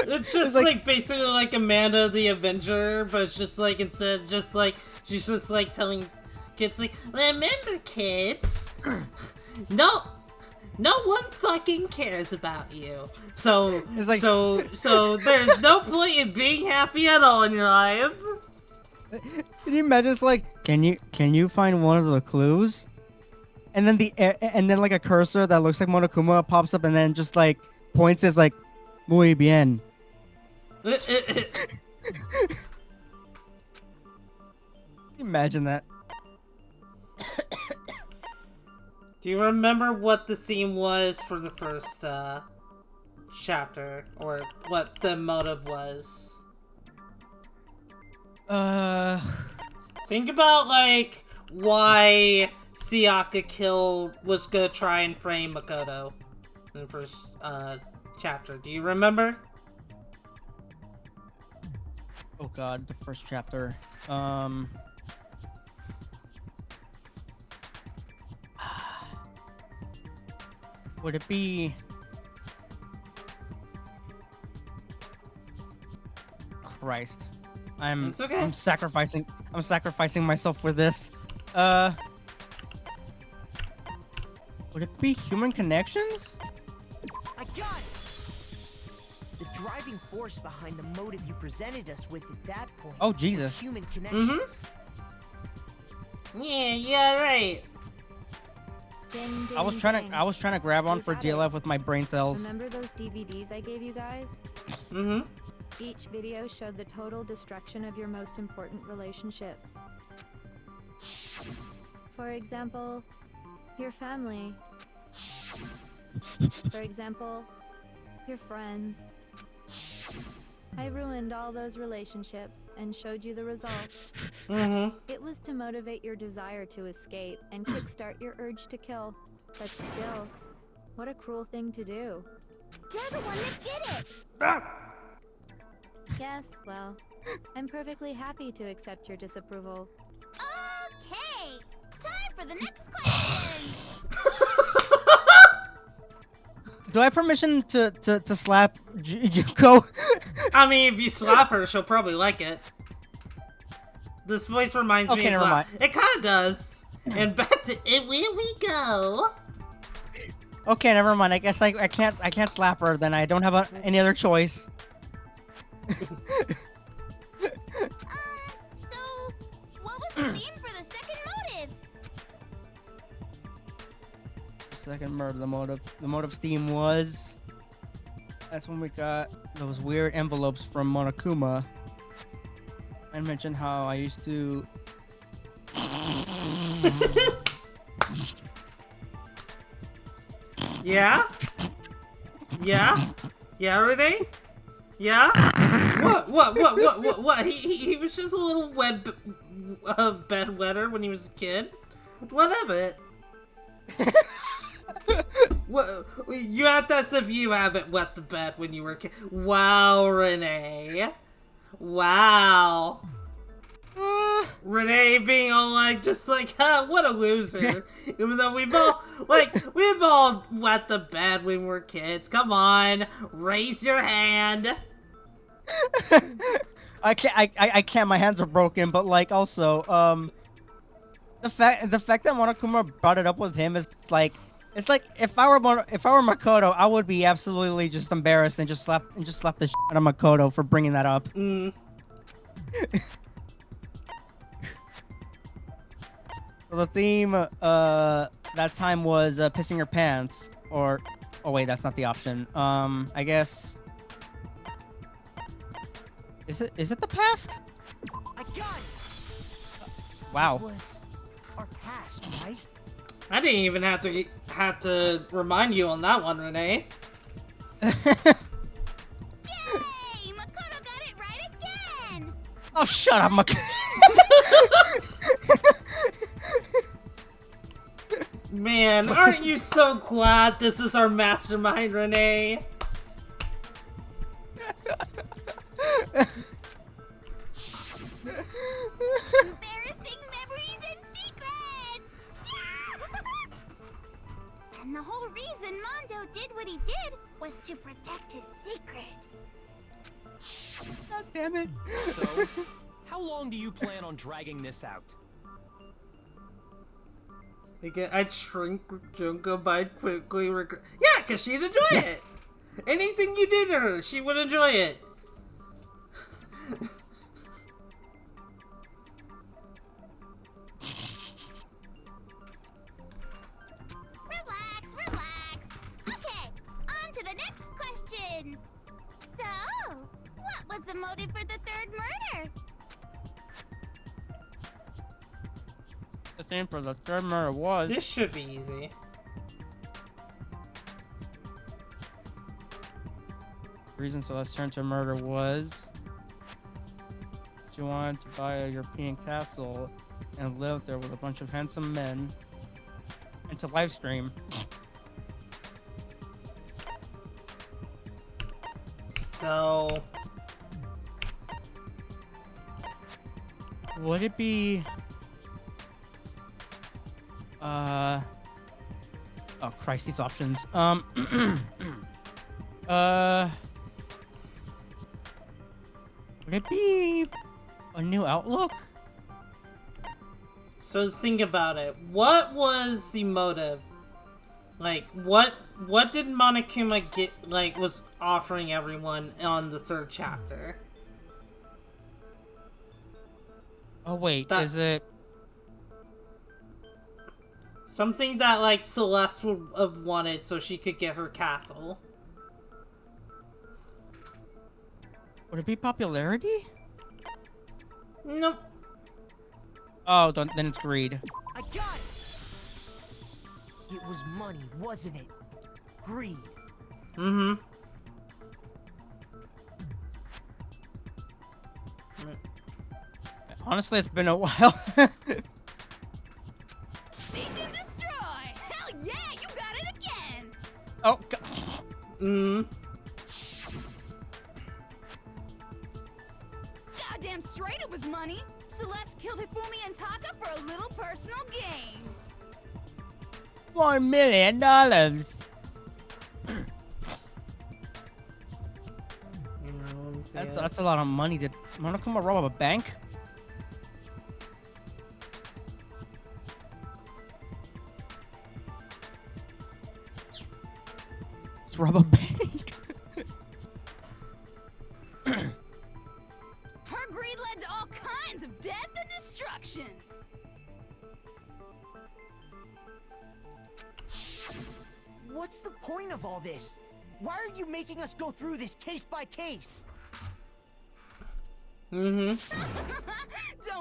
it's just like basically like Amanda the Avenger, but it's just like instead just like she's just like telling kids like, remember kids, no one fucking cares about you. So
It's like-
so there's no point in being happy at all in your life.
Can you imagine? It's like, can you find one of the clues? And then like a cursor that looks like Monokuma pops up, and then just like points is like, muy bien. Imagine that.
Do you remember what the theme was for the first chapter, or what the motive was? Think about like why Sayaka was gonna try and frame Makoto in the first chapter. Do you remember?
Oh god, the first chapter. Would it be... Christ.
It's okay.
I'm sacrificing myself for this. Would it be human connections?
I got it! The driving force behind the motive you presented us with at that point
Oh,
was
Jesus.
human connections.
Yeah, right.
Ding, ding,
I was trying
ding.
to grab on
You
for
got it.
DLF with my brain cells.
Remember those DVDs I gave you guys?
Mm-hmm.
Each video showed the total destruction of your most important relationships. For example, your family. For example, your friends. I ruined all those relationships and showed you the results.
Mm-hmm.
It was to motivate your desire to escape and kickstart your urge to kill. But still, what a cruel thing to do.
You're the one that did it.
Yes, well, I'm perfectly happy to accept your disapproval.
Okay, time for the next question.
Do I have permission to slap Junko?
I mean, if you slap her, she'll probably like it. This voice reminds me
Okay,
of
never mind.
It kind of does. And back to it, where we go.
Okay, never mind. I guess I can't slap her. Then I don't have any other choice.
So, what was the theme for the second motive?
second murder. The motive theme was. That's when we got those weird envelopes from Monokuma. I mentioned how I used to.
Yeah? Yeah? Yeah, Renee? Yeah? What? He was just a little bedwetter when he was a kid. What of it? What? You act as if you haven't wet the bed when you were a kid. Wow, Renee. Wow. Renee being all like, just like, huh, what a loser. Even though we've all wet the bed when we were kids. Come on, raise your hand.
I can't. My hands are broken. But like, also, the fact that Monokuma brought it up with him is like, it's like if I were Makoto, I would be absolutely just embarrassed and just slap the shit out of Makoto for bringing that up. So the theme that time was pissing your pants, or oh wait, that's not the option. I guess is it the past?
I got it.
Wow.
It was our past, right?
I didn't even have to remind you on that one, Renee.
Yay! Makoto got it right again!
Oh, shut up, Makoto.
Man, aren't you so glad this is our mastermind, Renee?
Embarrassing memories and secrets! Yeah! And the whole reason Mondo did what he did was to protect his secret.
God damn it.
So, how long do you plan on dragging this out?
Again, I'd shrink Junko by quickly regret. Yeah, because she'd enjoy it. Anything you do to her, she would enjoy it.
Relax, relax. Okay, on to the next question. So, what was the motive for the third murder?
The theme for the third murder was.
This should be easy.
The reason Celeste turned to murder was she wanted to buy a European castle and live there with a bunch of handsome men and to live stream.
So,
would it be oh Christ, these options. Would it be a new outlook?
So think about it. What was the motive? Like, what did Monokuma get, like, was offering everyone on the third chapter?
Oh wait, is it
something that, like, Celeste would have wanted so she could get her castle?
Would it be popularity?
Nope.
Oh, then it's greed.
I got it! It was money, wasn't it? Greed.
Mm-hmm.
Honestly, it's been a while.
Seek and destroy! Hell yeah, you got it again!
Oh, God.
Goddamn straight it was money! Celeste killed Hifumi and Taka for a little personal gain.
$1 million. That's a lot of money. Did Monokuma rob a bank? Let's rob a bank.
Her greed led to all kinds of death and destruction.
What's the point of all this? Why are you making us go through this case by case?
Don't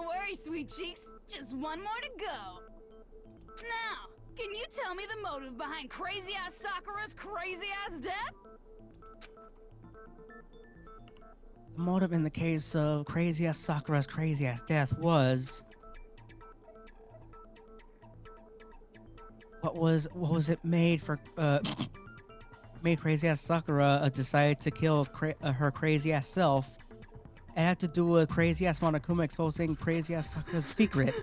worry, sweet cheeks. Just one more to go. Now, can you tell me the motive behind crazy-ass Sakura's crazy-ass death?
The motive in the case of crazy-ass Sakura's crazy-ass death was... What was it made for, made crazy-ass Sakura decide to kill her crazy-ass self? It had to do with crazy-ass Monokuma exposing crazy-ass Sakura's secret.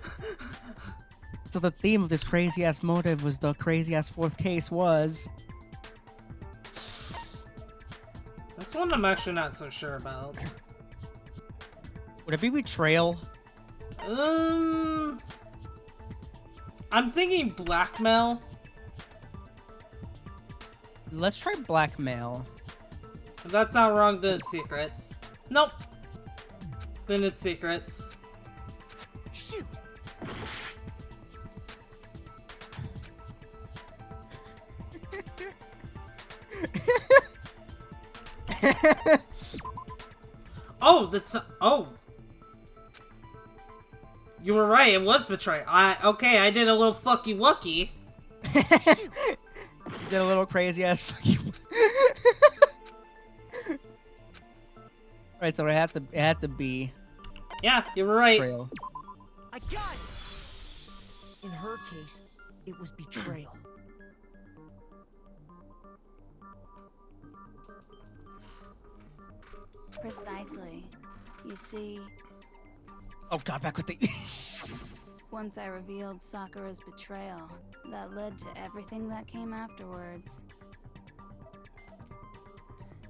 So the theme of this crazy-ass motive was the crazy-ass fourth case was...
This one I'm actually not so sure about.
Would it be betrayal?
I'm thinking blackmail.
Let's try blackmail.
If that's not wrong, then it's secrets. Nope. Then it's secrets.
Shoot!
Oh, that's... Oh. You were right, it was betrayal. Okay, I did a little fucky wucky.
Did a little crazy ass fucking... Right, so it had to be...
Yeah, you were right.
Betrayal.
I got it! In her case, it was betrayal.
Precisely. You see,
Oh god, back with the...
once I revealed Sakura's betrayal, that led to everything that came afterwards.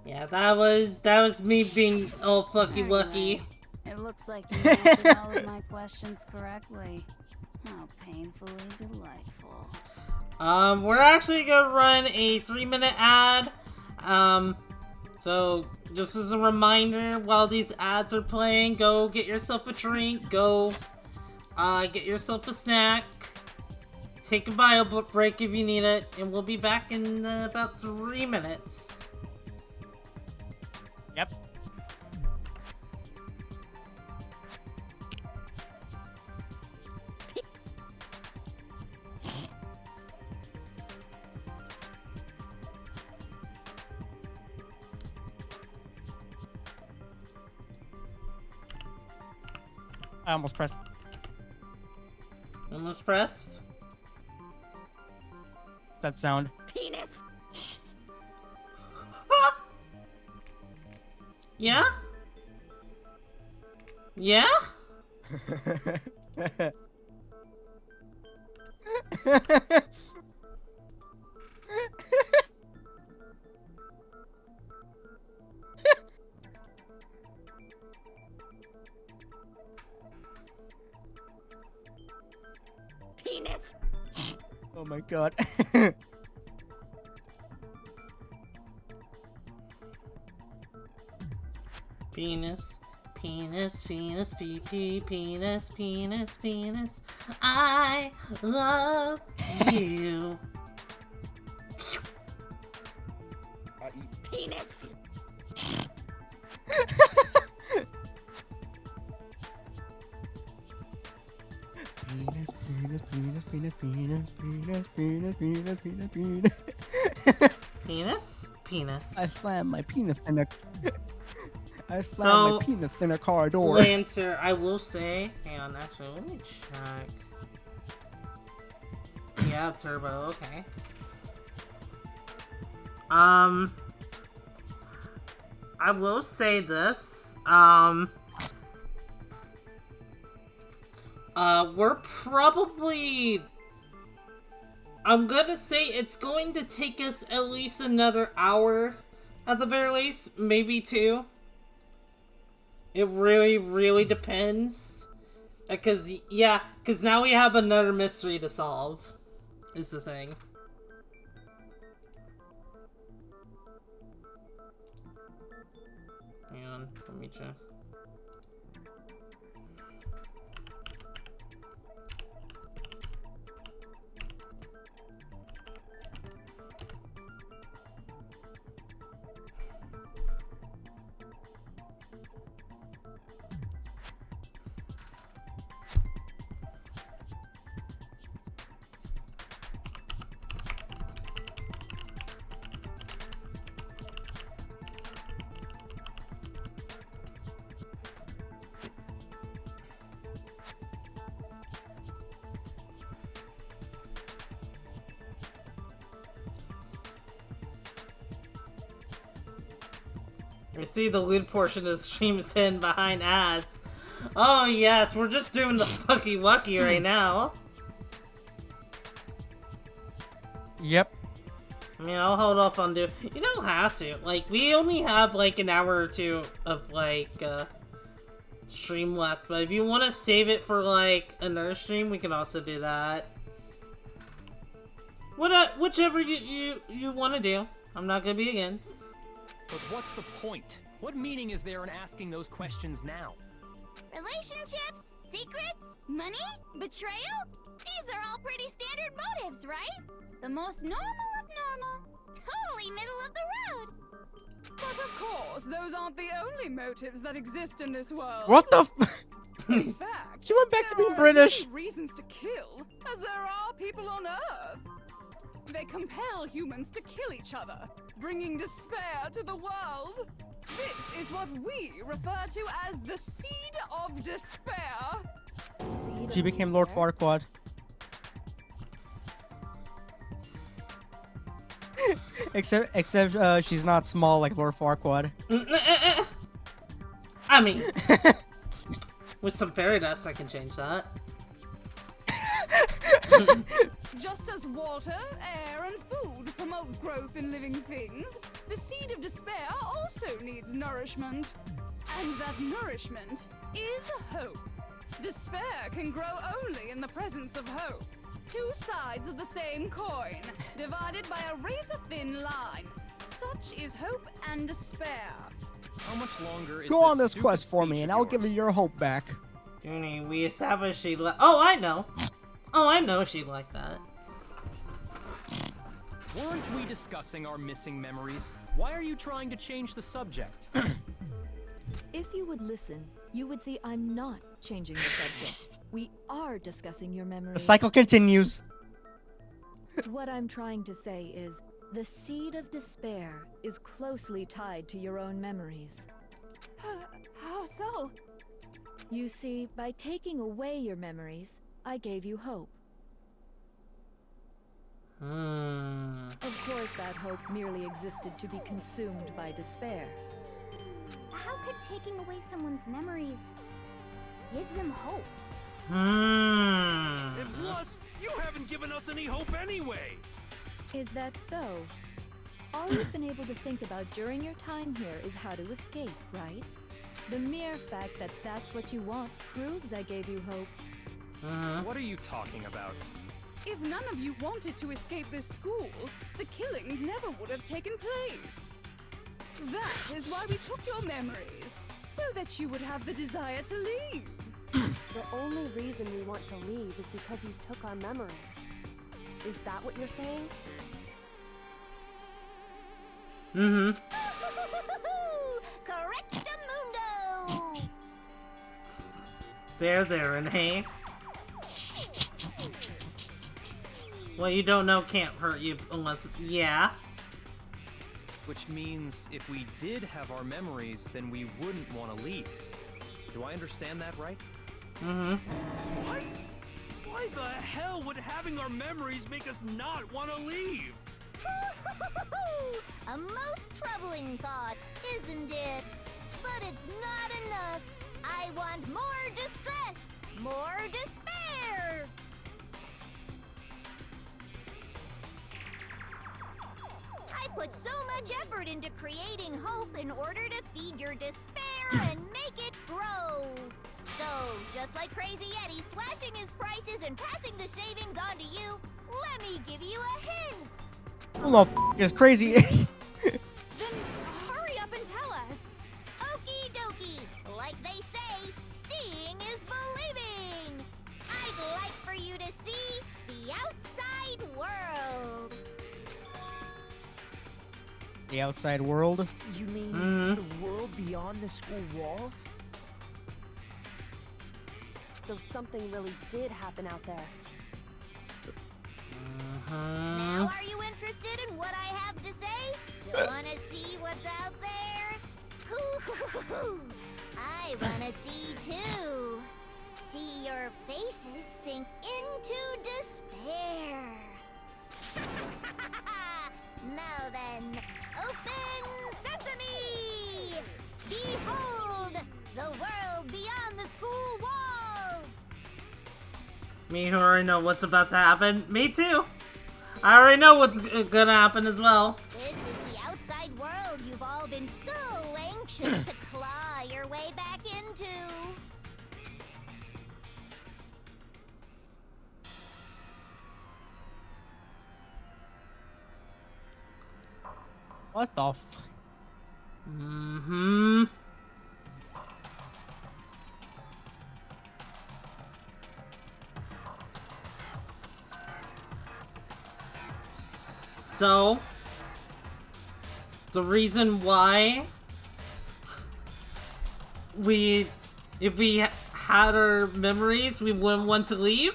Yeah, that was me being all fucky wucky.
It looks like you answered all of my questions correctly. How painfully delightful.
We're actually gonna run a 3-minute ad. So just as a reminder, while these ads are playing, go get yourself a drink, go get yourself a snack, take a bio break if you need it, and we'll be back in about 3 minutes.
Yep. I almost pressed.
Almost pressed.
That sound.
Penis!
Yeah? Yeah?
Penis!
Oh my god.
Penis, penis, penis, pee pee, penis, penis, penis. I love you.
Penis!
Penis? Penis.
I slammed my penis in a... I slammed my penis in a car door.
Lancer, I will say... Hang on, actually, let me check. Yeah, turbo, okay. I will say this. We're probably... I'm gonna say it's going to take us at least another hour, at the very least, maybe 2. It really, really depends. Because, yeah, because now we have another mystery to solve, is the thing. Hang on, let me check. We see the lead portion of the stream is hidden behind ads. Oh yes, we're just doing the fucky wucky right now.
Yep.
I mean, I'll hold off on doing. You don't have to. Like, we only have like an hour or two of like stream left. But if you want to save it for like another stream, we can also do that. Whichever you want to do. I'm not gonna be against.
But what's the point? What meaning is there in asking those questions now?
Relationships? Secrets? Money? Betrayal? These are all pretty standard motives, right? The most normal of normal. Totally middle of the road.
But of course, those aren't the only motives that exist in this world.
What the f-
In fact,
She went back to being
there are as
British.
many reasons to kill as there are people on Earth. They compel humans to kill each other, bringing despair to the world. This is what we refer to as the seed of despair.
She became Lord Farquaad. except she's not small like Lord Farquaad.
I mean, with some fairy dust, I can change that.
Just as water, air, and food promote growth in living things, the seed of despair also needs nourishment. And that nourishment is hope. Despair can grow only in the presence of hope. Two sides of the same coin, divided by a razor-thin line. Such is hope and despair.
How much longer is
Go on this quest for me,
speech
and
of
I'll give you
yours?
your hope back.
Junie, we established she Oh, I know. Oh, I know she'd like that.
Weren't we discussing our missing memories? Why are you trying to change the subject?
If you would listen, you would see I'm not changing the subject. We are discussing your memories.
The cycle continues.
What I'm trying to say is, the seed of despair is closely tied to your own memories.
How so?
You see, by taking away your memories, I gave you hope. Of course, that hope merely existed to be consumed by despair.
How could taking away someone's memories give them hope?
And plus, you haven't given us any hope anyway.
Is that so? All you've been able to think about during your time here is how to escape, right? The mere fact that that's what you want proves I gave you hope.
What are you talking about?
If none of you wanted to escape this school, the killings never would have taken place. That is why we took your memories, so that you would have the desire to leave.
The only reason we want to leave is because you took our memories. Is that what you're saying?
Correctamundo!
There, Renee. What you don't know can't hurt you unless... Yeah.
Which means if we did have our memories, then we wouldn't want to leave. Do I understand that right?
What? Why the hell would having our memories make us not want to leave?
A most troubling thought, isn't it? But it's not enough. I want more distress, more despair. I put so much effort into creating hope in order to feed your despair and make it grow. So, just like Crazy Eddie slashing his prices and passing the savings on to you, let me give you a hint.
Who the f is crazy?
Then hurry up and tell us. Okie dokie. Like they say, seeing is believing. I'd like for you to see the outside world.
The outside world?
You mean the world beyond the school walls?
So something really did happen out there.
Now are you interested in what I have to say? You wanna see what's out there? Hoo-hoo-hoo-hoo. I wanna see too. See your faces sink into despair. Now then, open sesame! The world beyond the school walls!
Me who already know what's about to happen. Me too. I already know what's gonna happen as well.
This is the outside world you've all been so anxious to claw your way back into.
What the f?
Mm-hmm. So, the reason why if we had our memories, we wouldn't want to leave?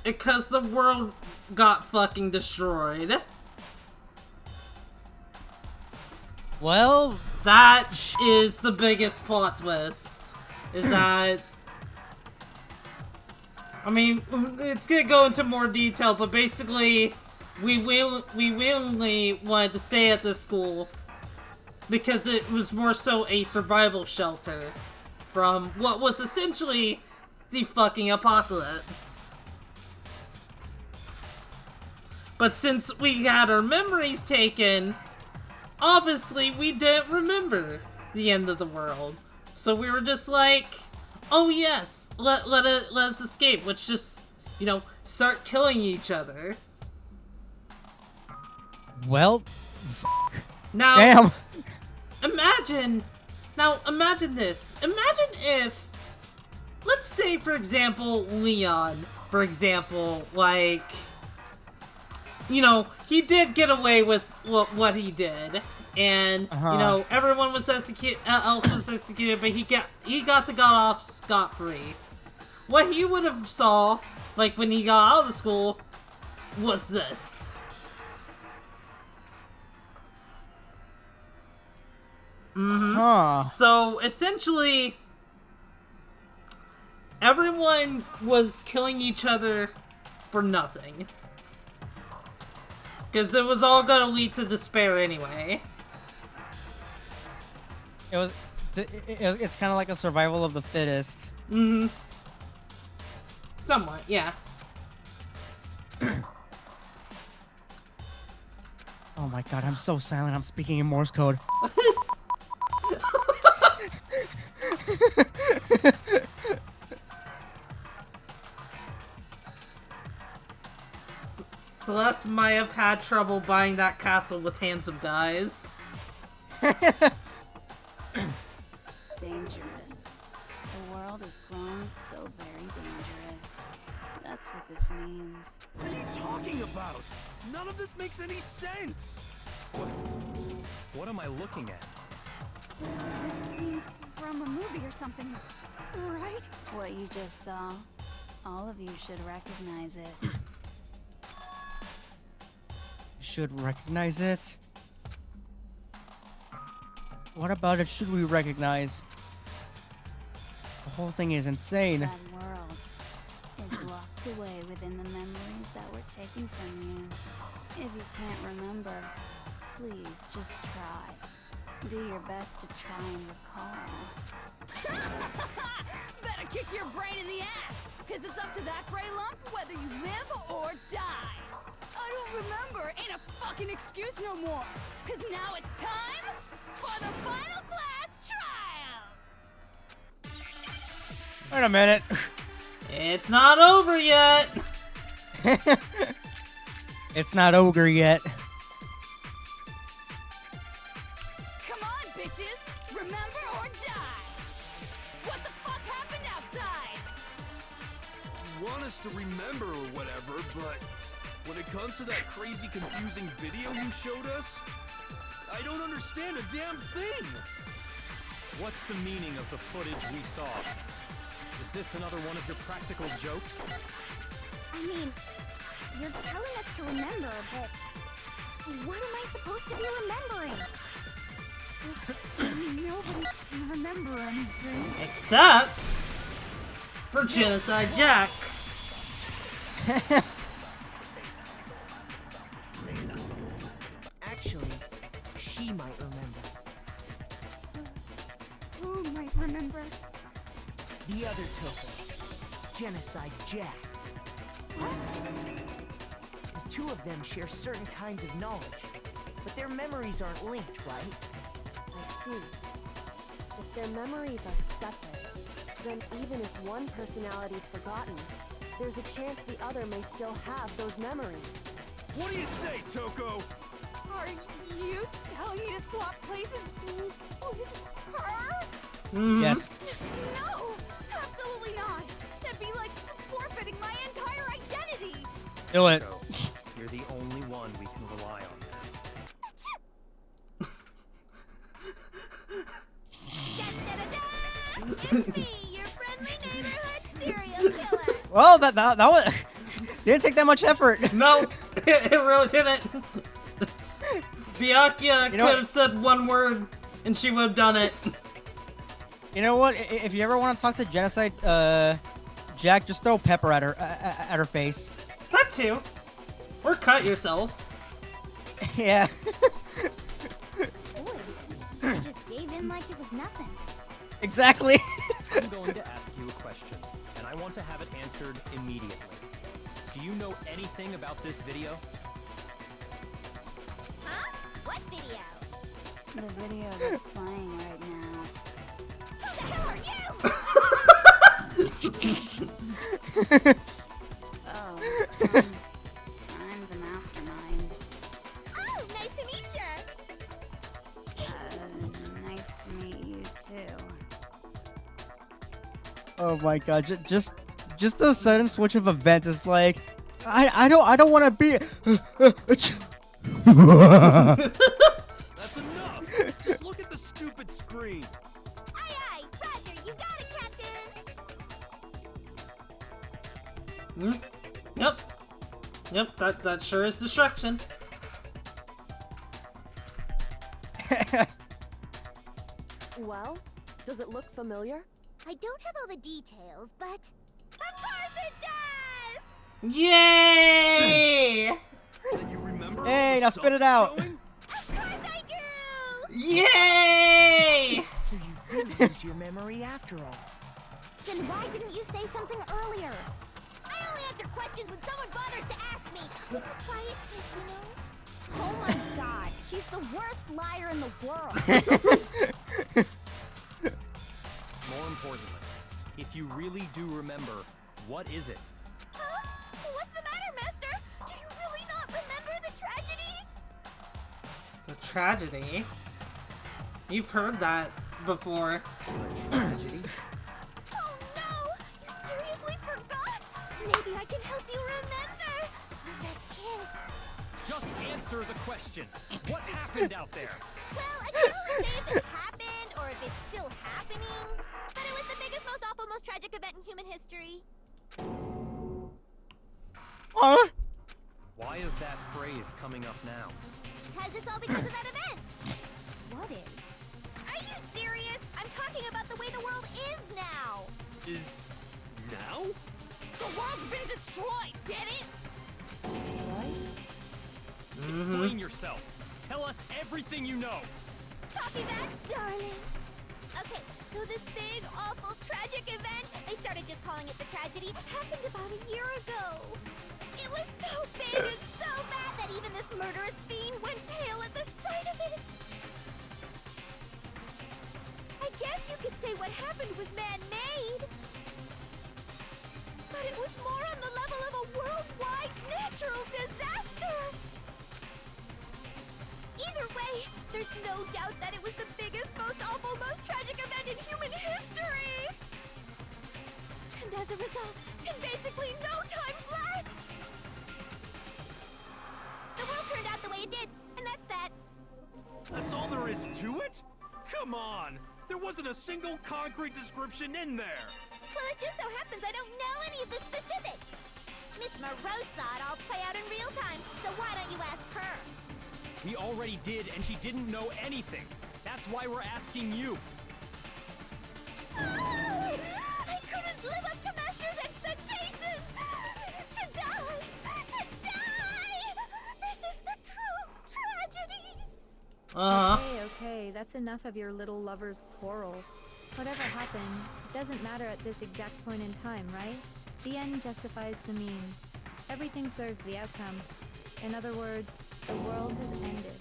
Because the world got fucking destroyed.
Well,
that is the biggest plot twist. Is that... I mean, it's gonna go into more detail, but basically, we willingly wanted to stay at this school because it was more so a survival shelter from what was essentially the fucking apocalypse. But since we had our memories taken, obviously we didn't remember the end of the world. So we were just like, oh yes, let us escape. Let's just, you know, start killing each other.
Well,
now,
damn.
Imagine this. Imagine if, let's say, for example, Leon, for example, like, you know, he did get away with what he did, and you know, everyone was else was executed, but he got to got off scot-free. What he would have saw, like when he got out of the school, was this. So essentially, everyone was killing each other for nothing. Because it was all gonna lead to despair anyway.
It's kind of like a survival of the fittest.
Mm-hmm. Somewhat, yeah.
Oh my god, I'm so silent. I'm speaking in Morse code.
Celeste might have had trouble buying that castle with handsome guys.
Dangerous. The world has grown so very dangerous. That's what this means.
What are you talking about? None of this makes any sense.
What am I looking at?
This is a scene from a movie or something, right?
What you just saw, all of you should recognize it.
Should recognize it? What about it should we recognize? The whole thing is insane.
That world is locked away within the memories that were taken from you. If you can't remember, please just try. Do your best to try and recall.
Better kick your brain in the ass, because it's up to that gray lump whether you live or die. I don't remember ain't a fucking excuse no more, because now it's time for the final class trial.
Wait a minute.
It's not over yet.
It's not ogre yet.
Come on, bitches! Remember or die! What the fuck happened outside?
You want us to remember or whatever, but when it comes to that crazy, confusing video you showed us, I don't understand a damn thing!
What's the meaning of the footage we saw? Is this another one of your practical jokes?
I mean, you're telling us to remember, but what am I supposed to be remembering?
Nobody can remember anything.
Except for Genocide Jack.
Actually, she might remember.
Who might remember?
remember?
The other Toko, Genocide Jack. The two of them share certain kinds of knowledge, but their memories aren't linked, right?
I see. If their memories are separate, then even if one personality's forgotten, there's a chance the other may still have those memories.
What do you say, Toko?
Are you telling me to swap places with her?
Yes.
No, absolutely not. That'd be like forfeiting my entire identity.
Do it.
So, you're the only one we can rely on now.
It's me, your friendly neighborhood serial killer.
Well, that was didn't take that much effort.
No, it really didn't. Byakuya could
what?
have said one word and she would have done it.
You know what? If you ever want to talk to Genocide, Jack, just throw pepper at her face.
That too. Or cut yourself.
Yeah.
Boy, you just gave in like it was nothing.
Exactly.
I'm going to ask you a question, and I want to have it answered immediately. Do you know anything about this video?
Huh? What video?
The video that's playing right now.
Who the hell are you?
Oh, I'm the mastermind.
Oh, nice to meet you.
Nice to meet you too.
Oh my god! Just the sudden switch of events is like, I don't want to be.
That's enough! Just look at the stupid screen.
Aye, aye. Roger, you got it, Captain.
Yep, that sure is destruction.
Well, does it look familiar?
I don't have all the details, but of course it does.
Yay!
Then you remember all
Hey,
the
now
stuff
spit it out.
showing?
Of course I do.
Yay!
So you didn't lose your memory after all.
Then why didn't you say something earlier? I only answer questions when someone bothers to ask me. Quiet, you know? Oh my god, she's the worst liar in the world.
More importantly, if you really do remember, what is it?
Huh? What's the matter, Master? Do you really not remember the tragedy?
The tragedy? You've heard that before.
Tragedy?
Oh no! You seriously forgot? Maybe I can help you remember. The kiss.
Just answer the question. What happened out there?
Well, I can't really say if it happened or if it's still happening, but it was the biggest, most awful, most tragic event in human history.
Huh?
Why is that phrase coming up now?
Because it's all because of that event. What is? Are you serious? I'm talking about the way the world is now.
Is now?
The world's been destroyed, get it?
Explain yourself. Tell us everything you know.
Copy that, darling. Okay, so this big, awful, tragic event, they started just calling it the tragedy, happened about a year ago. It was so big and so bad that even this murderous fiend went pale at the sight of it. I guess you could say what happened was man-made. But it was more on the level of a worldwide natural disaster. Either way, there's no doubt that it was the biggest, most awful, most tragic event in human history! And as a result, in basically no time flat! The world turned out the way it did, and that's that.
That's all there is to it? Come on! There wasn't a single concrete description in there!
Well, it just so happens I don't know any of the specifics. Miss Morose saw it all play out in real time, so why don't you ask her?
We already did, and she didn't know anything. That's why we're asking you.
I couldn't live up to Master's expectations! To die! To die! This is the true tragedy!
Okay, that's enough of your little lover's quarrel. Whatever happened, it doesn't matter at this exact point in time, right? The end justifies the means. Everything serves the outcome. In other words, the world has ended.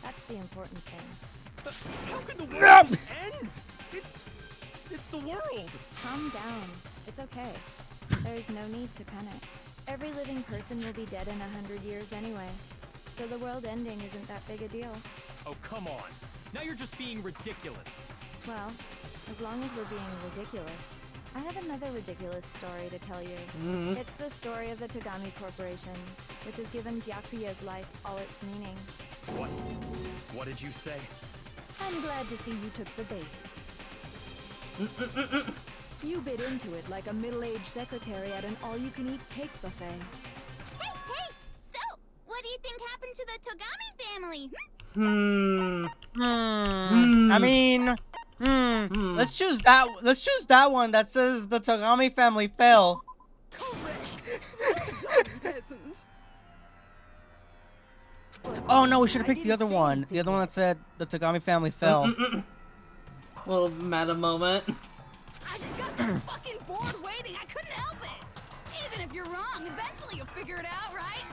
That's the important thing.
How can the world just end? It's the world.
Calm down. It's okay. There's no need to panic. Every living person will be dead in 100 years anyway. So the world ending isn't that big a deal.
Oh, come on. Now you're just being ridiculous.
Well, as long as we're being ridiculous. I have another ridiculous story to tell you. It's the story of the Togami Corporation, which has given Byakuya's life all its meaning.
What? What did you say?
I'm glad to see you took the bait. You bit into it like a middle-aged secretary at an all-you-can-eat cake buffet.
Hey, so, what do you think happened to the Togami family?
I mean, let's choose that. Let's choose that one that says the Togami family fell.
Correct. Well done, peasant.
Oh no, we should have picked the other one. The other one that said the Togami family fell.
Little meta moment.
I just got so fucking bored waiting, I couldn't help it. Even if you're wrong, eventually you'll figure it out, right?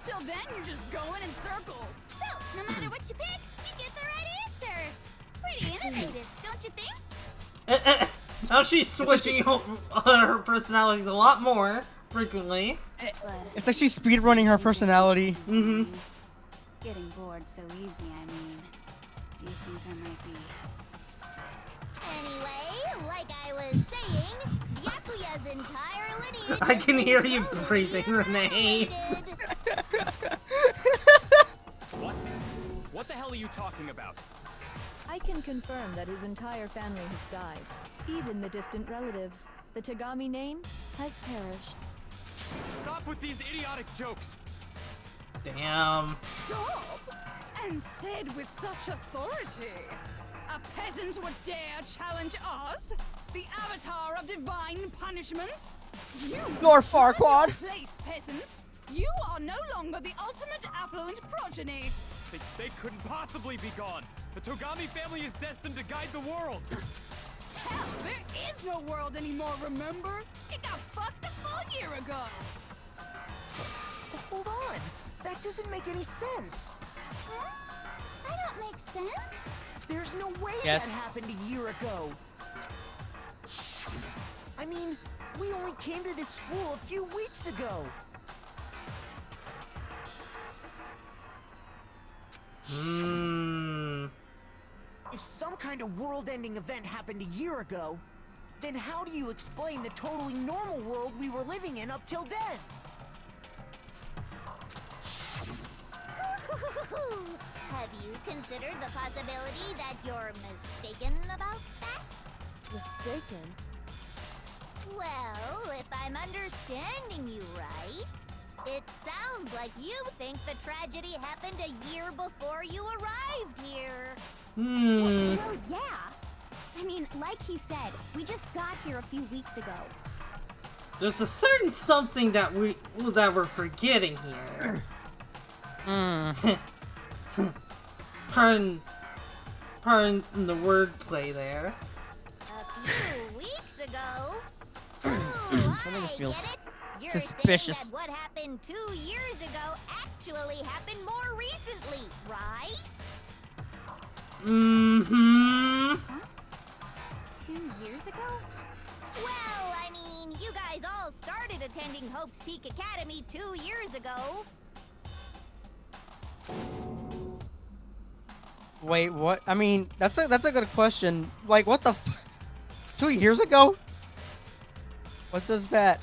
Till then, you're just going in circles.
So, no matter what you pick, you get the right answer. Pretty innovative, don't you think?
Now she's switching her personalities a lot more frequently.
It's like she's speedrunning her personality.
Getting bored so easy, I mean. Do you think I might be sick?
Anyway, like I was saying, Byakuya's entire lineage.
I can hear you breathing, Renee.
What? What the hell are you talking about?
I can confirm that his entire family has died. Even the distant relatives. The Togami name has perished.
Stop with these idiotic jokes.
Damn.
Stop! And said with such authority. A peasant would dare challenge us? The avatar of divine punishment? You
Lord Farquaad.
place, peasant. You are no longer the ultimate affluent progeny.
They couldn't possibly be gone. The Togami family is destined to guide the world.
Hell, there is no world anymore, remember? It got fucked a full year ago.
But hold on. That doesn't make any sense.
Huh? I don't make sense.
There's no way
Yes.
that happened a year ago. I mean, we only came to this school a few weeks ago. If some kind of world-ending event happened a year ago, then how do you explain the totally normal world we were living in up till then?
Have you considered the possibility that you're mistaken about that?
Mistaken?
Well, if I'm understanding you right, it sounds like you think the tragedy happened a year before you arrived here.
Well, yeah. I mean, like he said, we just got here a few weeks ago.
There's a certain something that we're forgetting here. Pardon the wordplay there.
A few weeks ago?
Something just feels
You're
suspicious.
saying that what happened 2 years ago actually happened more recently, right?
2 years ago?
Well, I mean, you guys all started attending Hope's Peak Academy 2 years ago.
Wait, what? I mean, that's a good question. Like, what the 2 years ago? What does that?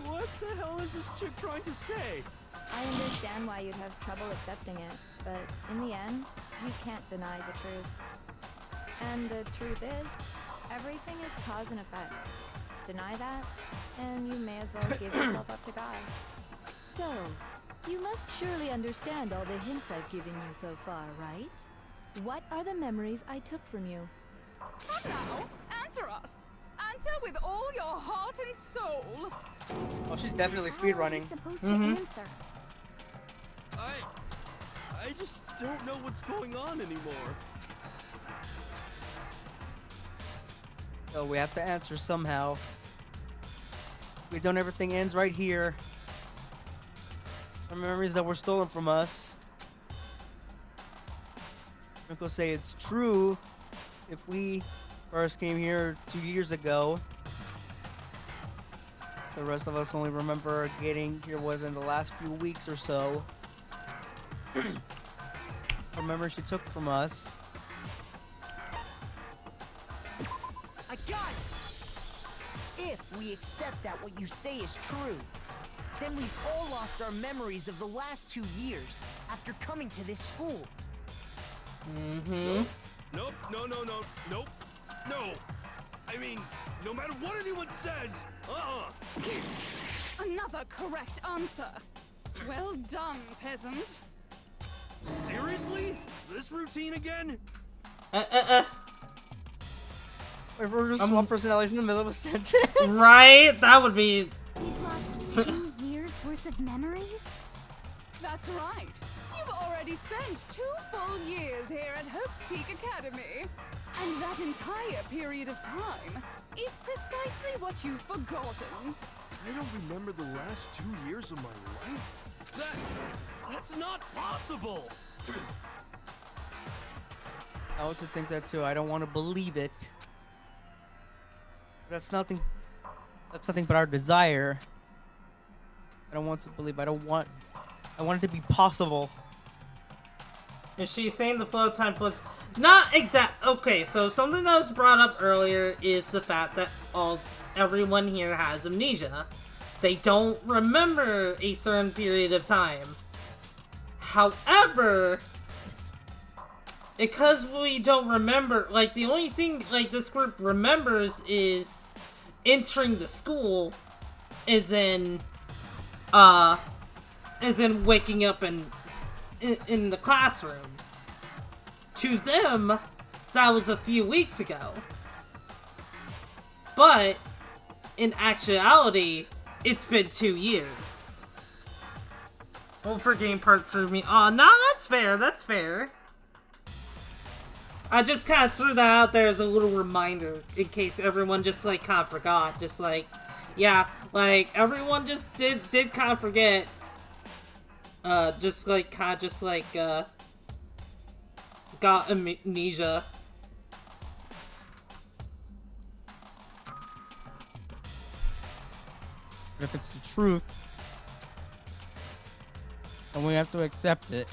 What the hell is this chick trying to say?
I understand why you'd have trouble accepting it, but in the end, you can't deny the truth. And the truth is, everything is cause and effect. Deny that, and you may as well give yourself up to God.
So, you must surely understand all the hints I've given you so far, right? What are the memories I took from you?
Come now, answer us. Answer with all your heart and soul.
Oh, she's definitely speedrunning.
Supposed to answer.
I just don't know what's going on anymore.
So we have to answer somehow. We don't everything ends right here. The memories that were stolen from us. Uncle say it's true. If we first came here 2 years ago, the rest of us only remember getting here within the last few weeks or so. Remember she took from us.
I got it! If we accept that what you say is true, then we've all lost our memories of the last 2 years after coming to this school.
Mm-hmm.
Nope, no. No! I mean, no matter what anyone says,
Another correct answer. Well done, peasant.
Seriously? This routine again?
We're just swap personalities in the middle of a sentence.
Right? That would be...
We've lost 2 years worth of memories?
That's right. You've already spent 2 full years here at Hope's Peak Academy. And that entire period of time is precisely what you've forgotten.
I don't remember the last 2 years of my life. That's not possible!
I also think that too. I don't want to believe it. That's nothing but our desire. I don't want to believe. I want it to be possible.
Is she saying the flow of time was not exact? Okay, so something that was brought up earlier is the fact that everyone here has amnesia. They don't remember a certain period of time. However, because we don't remember, like, the only thing, like, this group remembers is entering the school and then waking up in the classrooms. To them, that was a few weeks ago. But, in actuality, it's been 2 years. Well, for game part threw me. Oh, no, that's fair, that's fair. I just kind of threw that out there as a little reminder in case everyone just, like, kind of forgot. Just, like, yeah, like, everyone just did kind of forget. Just, like, kind of got amnesia.
If it's the truth, then we have to accept it.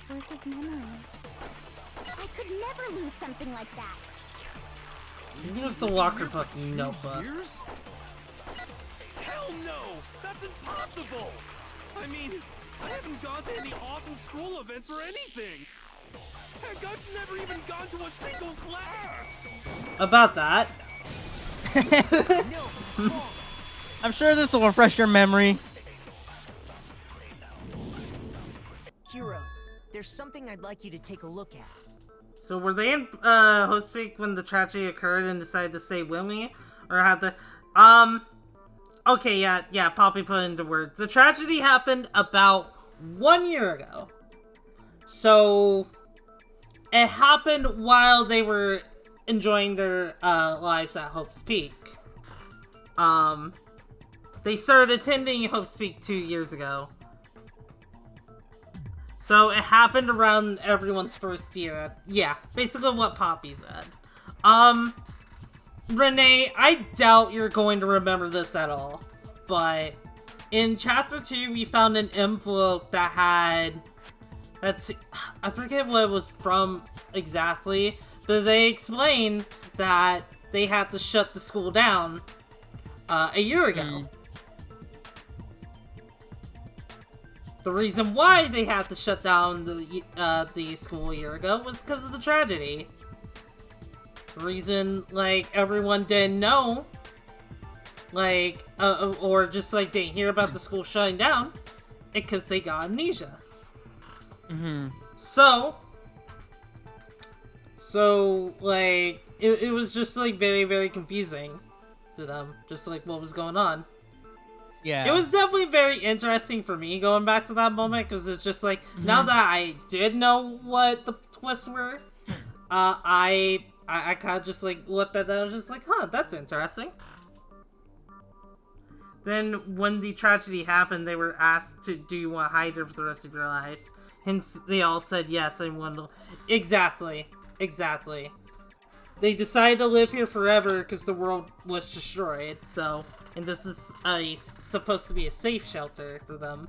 Worth of memories.
I could never lose something like that.
Give us the Walker Book notebook.
Years? Hell no! That's impossible! I mean, I haven't gone to any awesome school events or anything! Heck, I've never even gone to a single class!
About that.
I'm sure this will refresh your memory.
Hero, there's something I'd like you to take a look at.
So were they in Hope's Peak when the tragedy occurred and decided to say Wilmy? Or had the okay, yeah, Poppy put it into words. The tragedy happened about 1 year ago. So it happened while they were enjoying their lives at Hope's Peak. They started attending Hope's Peak 2 years ago. So it happened around everyone's first year. Yeah, basically what Poppy said. Renee, I doubt you're going to remember this at all. But in chapter 2, we found an envelope that had... I forget what it was from exactly, but they explained that they had to shut the school down a year ago. The reason why they had to shut down the school a year ago was because of the tragedy. The reason, like, everyone didn't know, like, or just, like, didn't hear about the school shutting down, because they got amnesia. So, like, it was just, like, very, very confusing. to them, just like what was going on.
Yeah.
It was definitely very interesting for me going back to that moment, because it's just like, now that I did know what the twists were, I kind of just like looked at that and was just like, huh, that's interesting. Then when the tragedy happened, they were asked to, do you want to hide her for the rest of your lives? Hence, they all said yes and wanted to... Exactly. They decided to live here forever because the world was destroyed, so... And this is supposed to be a safe shelter for them.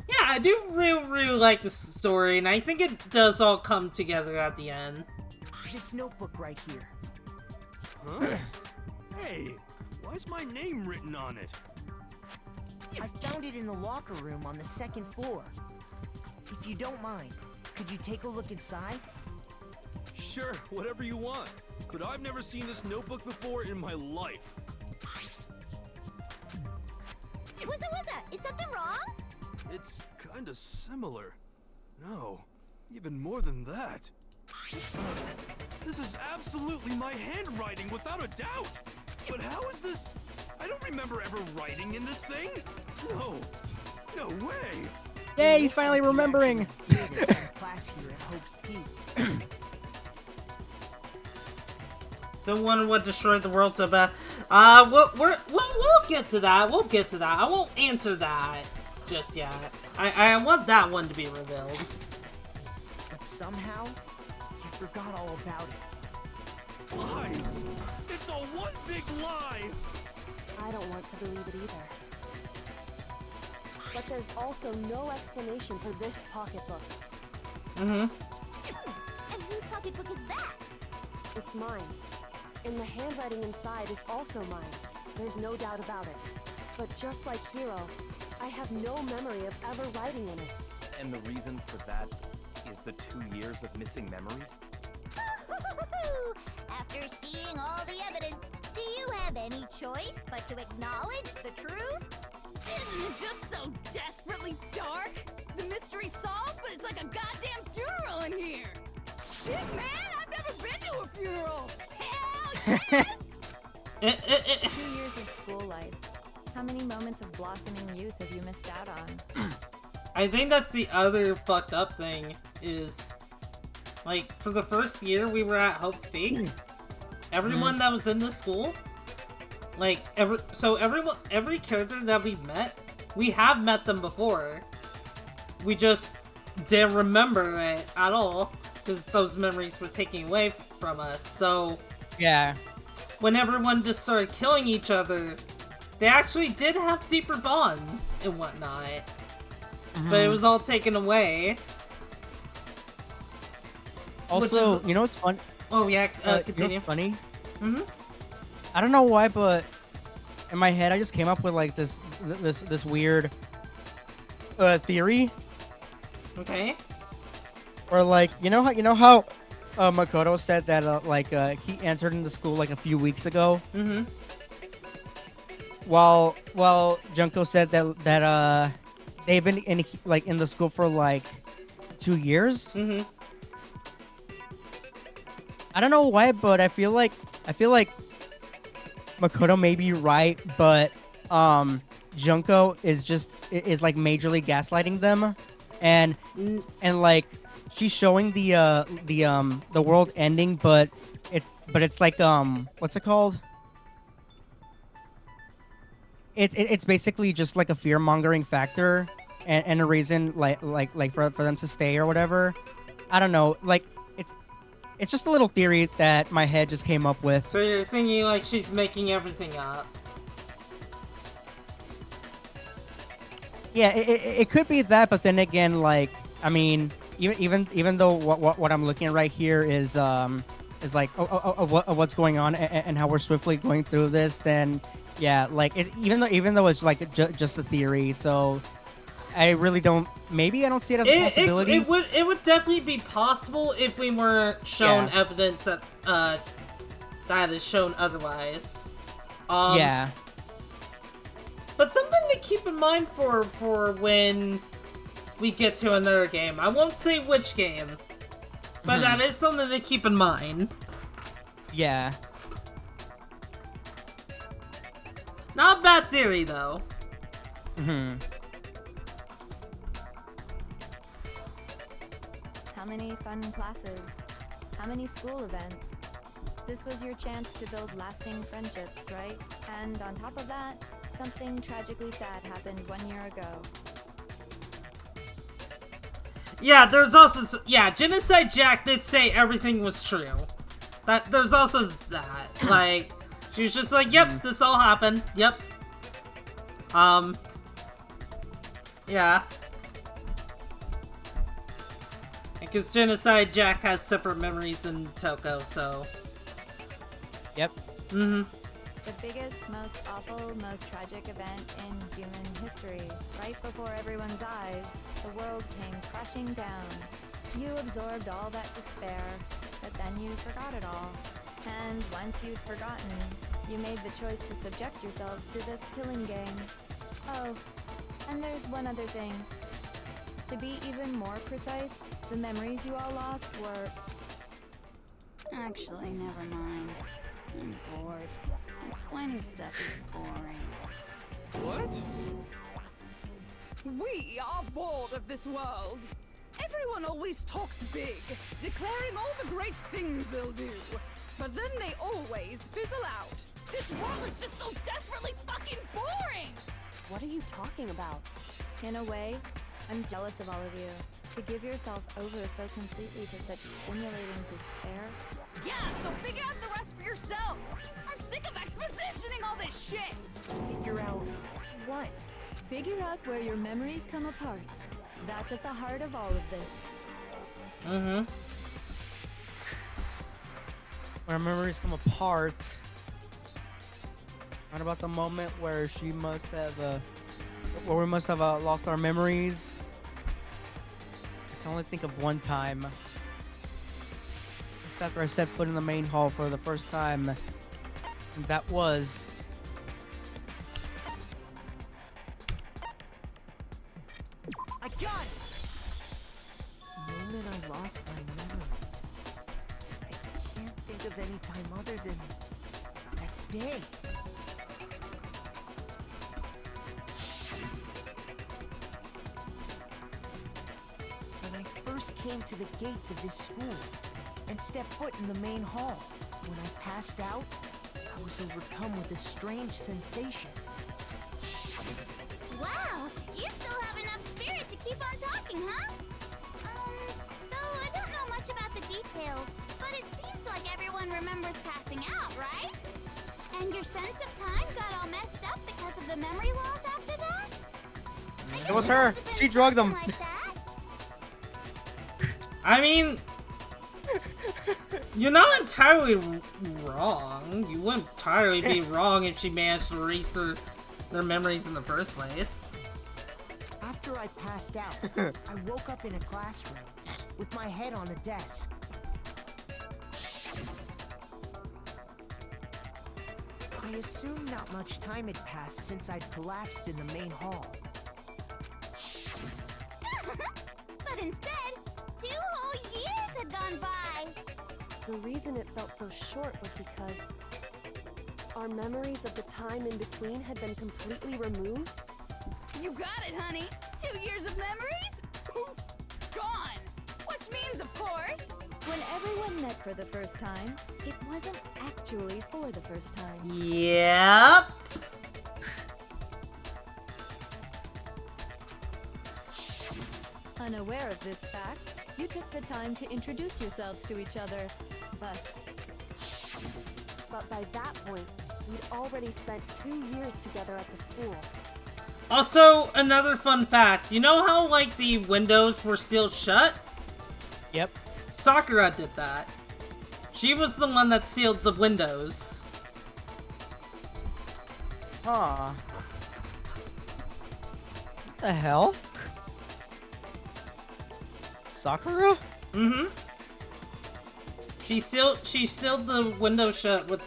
Yeah, I do really like this story, and I think it does all come together at the end.
This notebook right here.
Huh? Hey, why is my name written on it?
I found it in the locker room on the 2nd floor. If you don't mind, could you take a look inside?
Sure, whatever you want. But I've never seen this notebook before in my life.
Wuzza, is something wrong?
It's kinda similar. No, even more than that. This is absolutely my handwriting, without a doubt! But how is this? I don't remember ever writing in this thing! No way!
Yay, he's finally remembering!
Class here at Hope's Peak.
Someone what destroyed the world so bad. We'll get to that. We'll get to that. I won't answer that just yet. I want that one to be revealed.
But somehow, you forgot all about it.
Lies! It's all one big lie!
I don't want to believe it either. But there's also no explanation for this pocketbook.
And whose pocketbook is that?
It's mine. And the handwriting inside is also mine. There's no doubt about it. But just like Hiro, I have no memory of ever writing in it.
And the reason for that is the 2 years of missing memories?
After seeing all the evidence, do you have any choice but to acknowledge the truth?
Isn't it just so desperately dark? The mystery's solved, but it's like a goddamn funeral in here! Shit, man! I've never been to a funeral! Hell yes!
2 years of school life. How many moments of blossoming youth have you missed out on?
I think that's the other fucked up thing is, like, for the first year we were at Hope's Peak, everyone that was in the school, like, every character that we have met them before. We just didn't remember it at all, because those memories were taken away from us, so...
Yeah.
When everyone just started killing each other, they actually did have deeper bonds and whatnot. But it was all taken away.
Also, you know what's fun?
Oh yeah, continue.
You know what's funny? I don't know why, but in my head I just came up with like this weird theory.
Okay.
Or like, you know how Makoto said that he entered into school like a few weeks ago. While Junko said that they've been in the school for like 2 years. I don't know why, but I feel like Makoto may be right, but Junko is like majorly gaslighting them, and like she's showing the world ending, but it's like what's it called? It's basically just like a fear mongering factor and a reason like for them to stay or whatever. I don't know, like it's just a little theory that my head just came up with.
So you're thinking like she's making everything up?
Yeah, it could be that, but then again, like, I mean, even though what I'm looking at right here is like what's going on and how we're swiftly going through this, then yeah, like even though it's like just a theory, so I really don't. Maybe I don't see it as a possibility.
It would definitely be possible if we weren't shown evidence that that is shown otherwise.
Yeah.
But something to keep in mind for when we get to another game. I won't say which game, but that is something to keep in mind.
Yeah.
Not a bad theory, though.
Hmm.
How many fun classes? How many school events? This was your chance to build lasting friendships, right? And on top of that, something tragically sad happened 1 year ago.
Yeah, there's also... Yeah, Genocide Jack did say everything was true. There's also that. Like, she was just like, yep, this all happened. Yep. Yeah. Because Genocide Jack has separate memories than Toko, so...
Yep.
Mm-hmm.
The biggest, most awful, most tragic event in human history. Right before everyone's eyes, the world came crashing down. You absorbed all that despair, but then you forgot it all. And once you'd forgotten, you made the choice to subject yourselves to this killing game. Oh, and there's one other thing. To be even more precise, the memories you all lost were...
Actually, never mind. I'm bored. Explaining stuff is boring.
What?
We are bored of this world. Everyone always talks big, declaring all the great things they'll do. But then they always fizzle out. This world is just so desperately fucking boring!
What are you talking about?
In a way, I'm jealous of all of you. To give yourself over so completely to such stimulating despair.
Yeah, so figure out the rest for yourselves! I'm sick of expositioning all this shit!
Figure out what?
Figure out where your memories come apart. That's at the heart of all of this.
Mm-hmm.
Where memories come apart. What about the moment where she must have, where we must have lost our memories? I can only think of one time. Just after I set foot in the main hall for the first time. And that was...
I got it! The moment I lost my memories. I can't think of any time other than that day. When I first came to the gates of this school and stepped foot in the main hall, when I passed out, I was overcome with a strange sensation.
Wow, you still have enough spirit to keep on talking, huh? So I don't know much about the details, but it seems like everyone remembers passing out, right? And your sense of time got all messed up because of the memory loss after that?
It was her! She drugged them!
Like that?
I mean... You're not entirely wrong. You wouldn't entirely be wrong if she managed to erase their memories in the first place.
After I passed out, I woke up in a classroom with my head on a desk. I assumed not much time had passed since I'd collapsed in the main hall.
But instead, 2 whole years had gone by!
The reason it felt so short was because our memories of the time in between had been completely removed.
You got it, honey! 2 years of memories? Poof! Gone! Which means, of course...
When everyone met for the first time, it wasn't actually for the first time.
Yep.
Unaware of this fact, you took the time to introduce yourselves to each other, but
by that point, we'd already spent 2 years together at the school.
Also, another fun fact. You know how, like, the windows were sealed shut?
Yep.
Sakura did that. She was the one that sealed the windows.
Huh. What the hell? Sakura?
Mm-hmm. She sealed the window shut with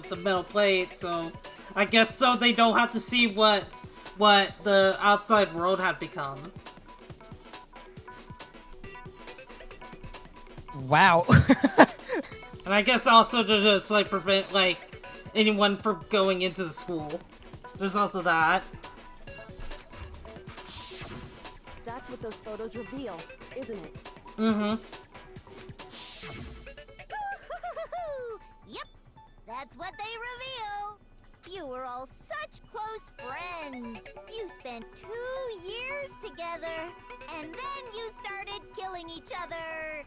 the metal plate, so I guess so they don't have to see what the outside world had become.
Wow.
And I guess also to just, like, prevent, like, anyone from going into the school. There's also that.
That's what those photos reveal, isn't it?
Mm-hmm.
Yep, that's what they reveal. You were all such close friends. You spent 2 years together, and then you started killing each other.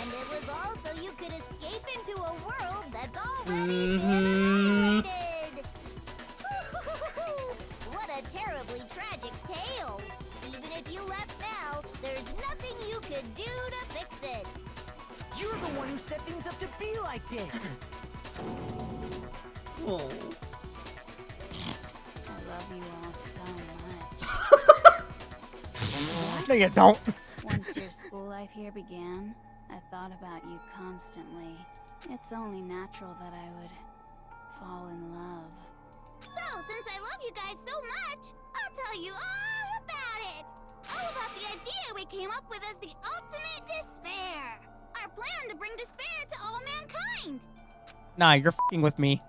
And it was all so you could escape into a world that's already been annihilated. What a terribly tragic tale. Even if you left now, there's nothing you could do to fix it.
You're the one who set things up to be like this.
Oh.
I love you all so much.
No, you don't.
Once your school life here began, I thought about you constantly. It's only natural that I would fall in love.
So, since I love you guys so much, I'll tell you all about it. All about the idea we came up with as the ultimate despair. Our plan to bring despair to all mankind.
Nah, you're f***ing with me.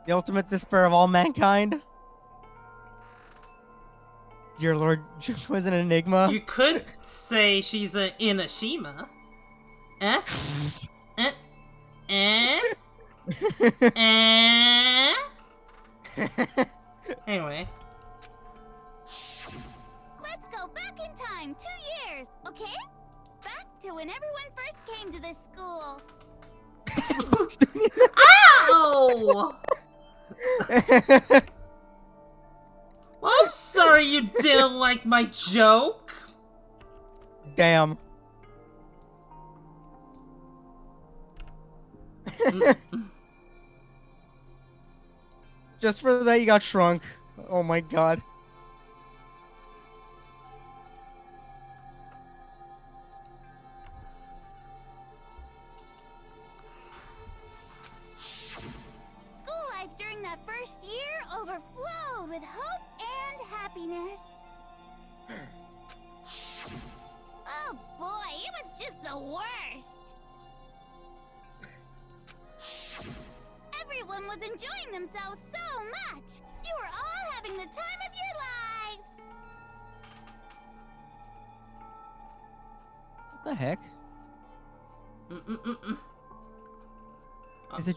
The ultimate despair of all mankind? Dear Lord, Junko is an enigma.
You could say she's an Inashima. Eh? Eh? Eh? Eh? Anyway.
Let's go back in time 2 years, okay? Back to when everyone first came to this school.
Ow! Well, I'm sorry you didn't like my joke.
Damn. Just for that, you got shrunk. Oh my god.
School life during that first year overflowed with hope and happiness. Oh boy, it was just the worst. Everyone was enjoying themselves so much. You were all having the time of your lives.
What the heck? Is it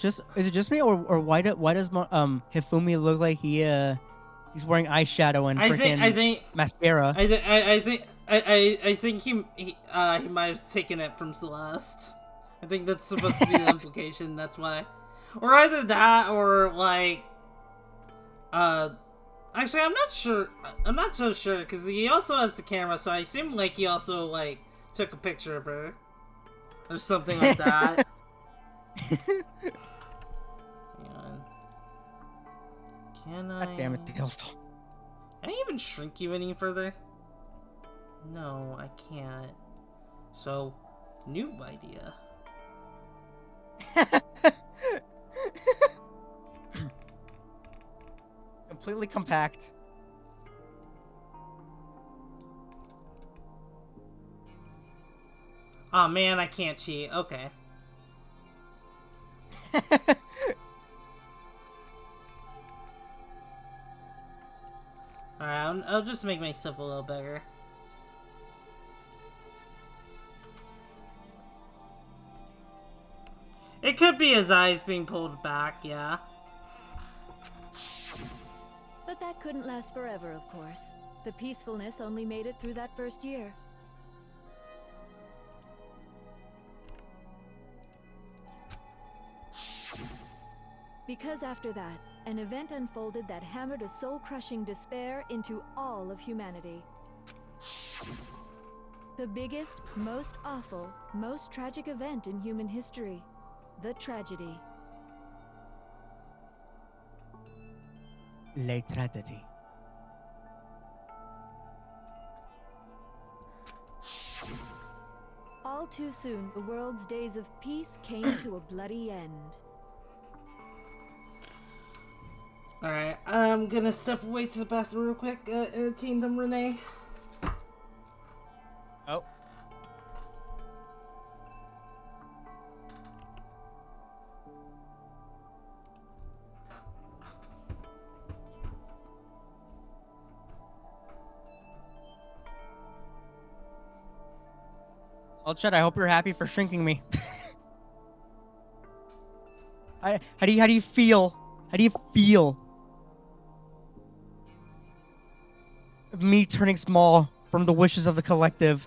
just me, or why does Hifumi look like he's wearing eyeshadow and
I think
mascara?
I think he might have taken it from Celeste. I think that's supposed to be the implication. That's why, or either that, or like, actually, I'm not sure. I'm not so sure because he also has the camera, so I assume like he also like took a picture of her or something like that. Can I?
God damn it, Tails.
Can I even shrink you any further? No, I can't. So, new idea.
Completely compact.
Oh man, I can't cheat. Okay. Alright, I'll just make myself a little bigger. It could be his eyes being pulled back, yeah.
But that couldn't last forever, of course. The peacefulness only made it through that first year. Because after that, an event unfolded that hammered a soul-crushing despair into all of humanity. The biggest, most awful, most tragic event in human history. The tragedy.
La tragedy.
All too soon, the world's days of peace came to a bloody end.
Alright, I'm gonna step away to the bathroom real quick, entertain them, Renee.
Oh. Well, Chet, I hope you're happy for shrinking me. How do you feel? How do you feel? Of me turning small from the wishes of the collective.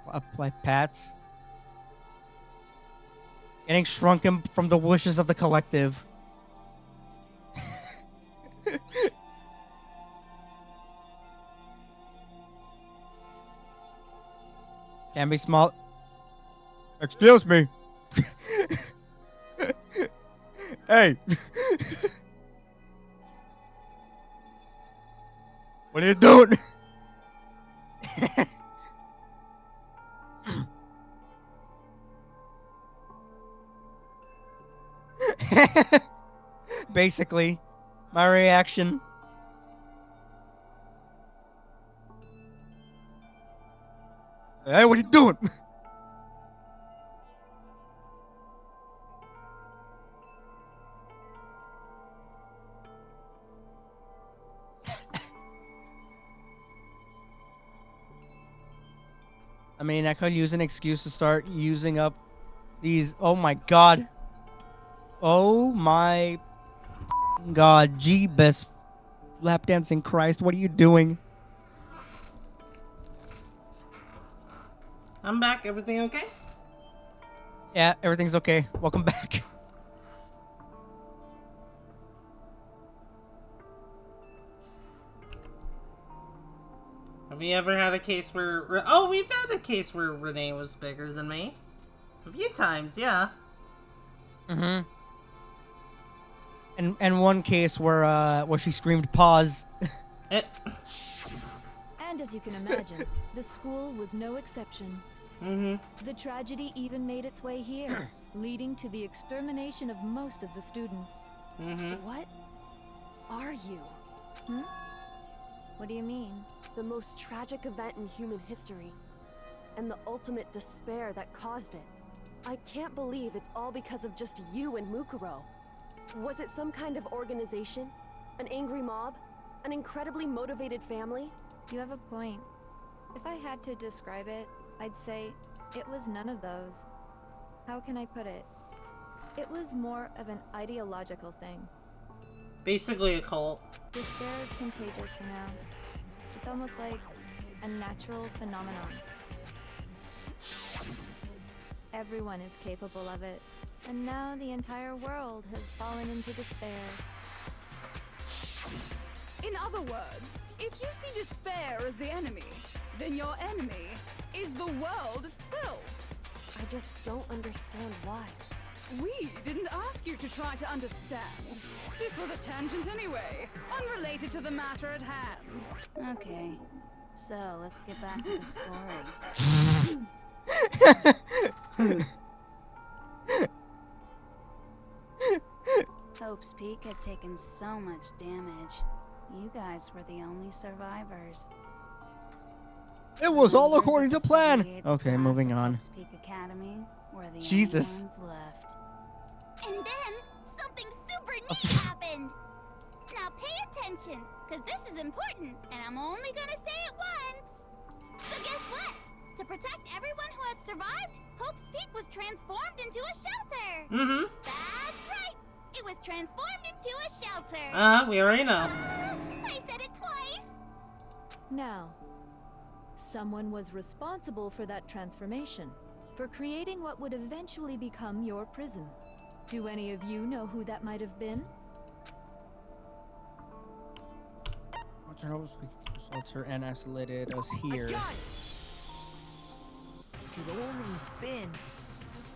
Apply pats. Getting shrunken from the wishes of the collective. Can't be small. Excuse me. Hey. What are you doing? Basically, my reaction. Hey, what are you doing? I mean, I could use an excuse to start using up these. Oh my god. Oh my god. Jeebus. Lap dancing Christ. What are you doing?
I'm back. Everything okay?
Yeah, everything's okay. Welcome back.
Have we ever had a case where... Oh, we've had a case where Renee was bigger than me. A few times, yeah.
Mm-hmm. And one case where she screamed pause.
And as you can imagine, the school was no exception. The tragedy even made its way here, leading to the extermination of most of the students.
What are you?
What do you mean?
The most tragic event in human history, and the ultimate despair that caused it. I can't believe it's all because of just you and Mukuro. Was it some kind of organization? An angry mob? An incredibly motivated family?
You have a point. If I had to describe it, I'd say it was none of those. How can I put it? It was more of an ideological thing.
Basically a cult.
Despair is contagious, you know. It's almost like a natural phenomenon. Everyone is capable of it, and now the entire world has fallen into despair.
In other words, if you see despair as the enemy, then your enemy is the world itself.
I just don't understand why.
We didn't ask you to try to understand. This was a tangent anyway, unrelated to the matter at hand.
Okay, so let's get back to the story. Hope's Peak had taken so much damage. You guys were the only survivors.
It was all
Members
according
of
to
the
plan.
78th
Okay,
class
moving
of
on.
Hope's Peak Academy were the
Jesus.
only ones left.
And then something super neat happened. Now pay attention, because this is important, and I'm only gonna say it once. So guess what? To protect everyone who had survived, Hope's Peak was transformed into a shelter. That's right. It was transformed into a shelter.
We already know.
I said it twice.
Now, someone was responsible for that transformation, for creating what would eventually become your prison. Do any of you know who that might have been?
Shelter and isolated us here.
I got it. It could only have been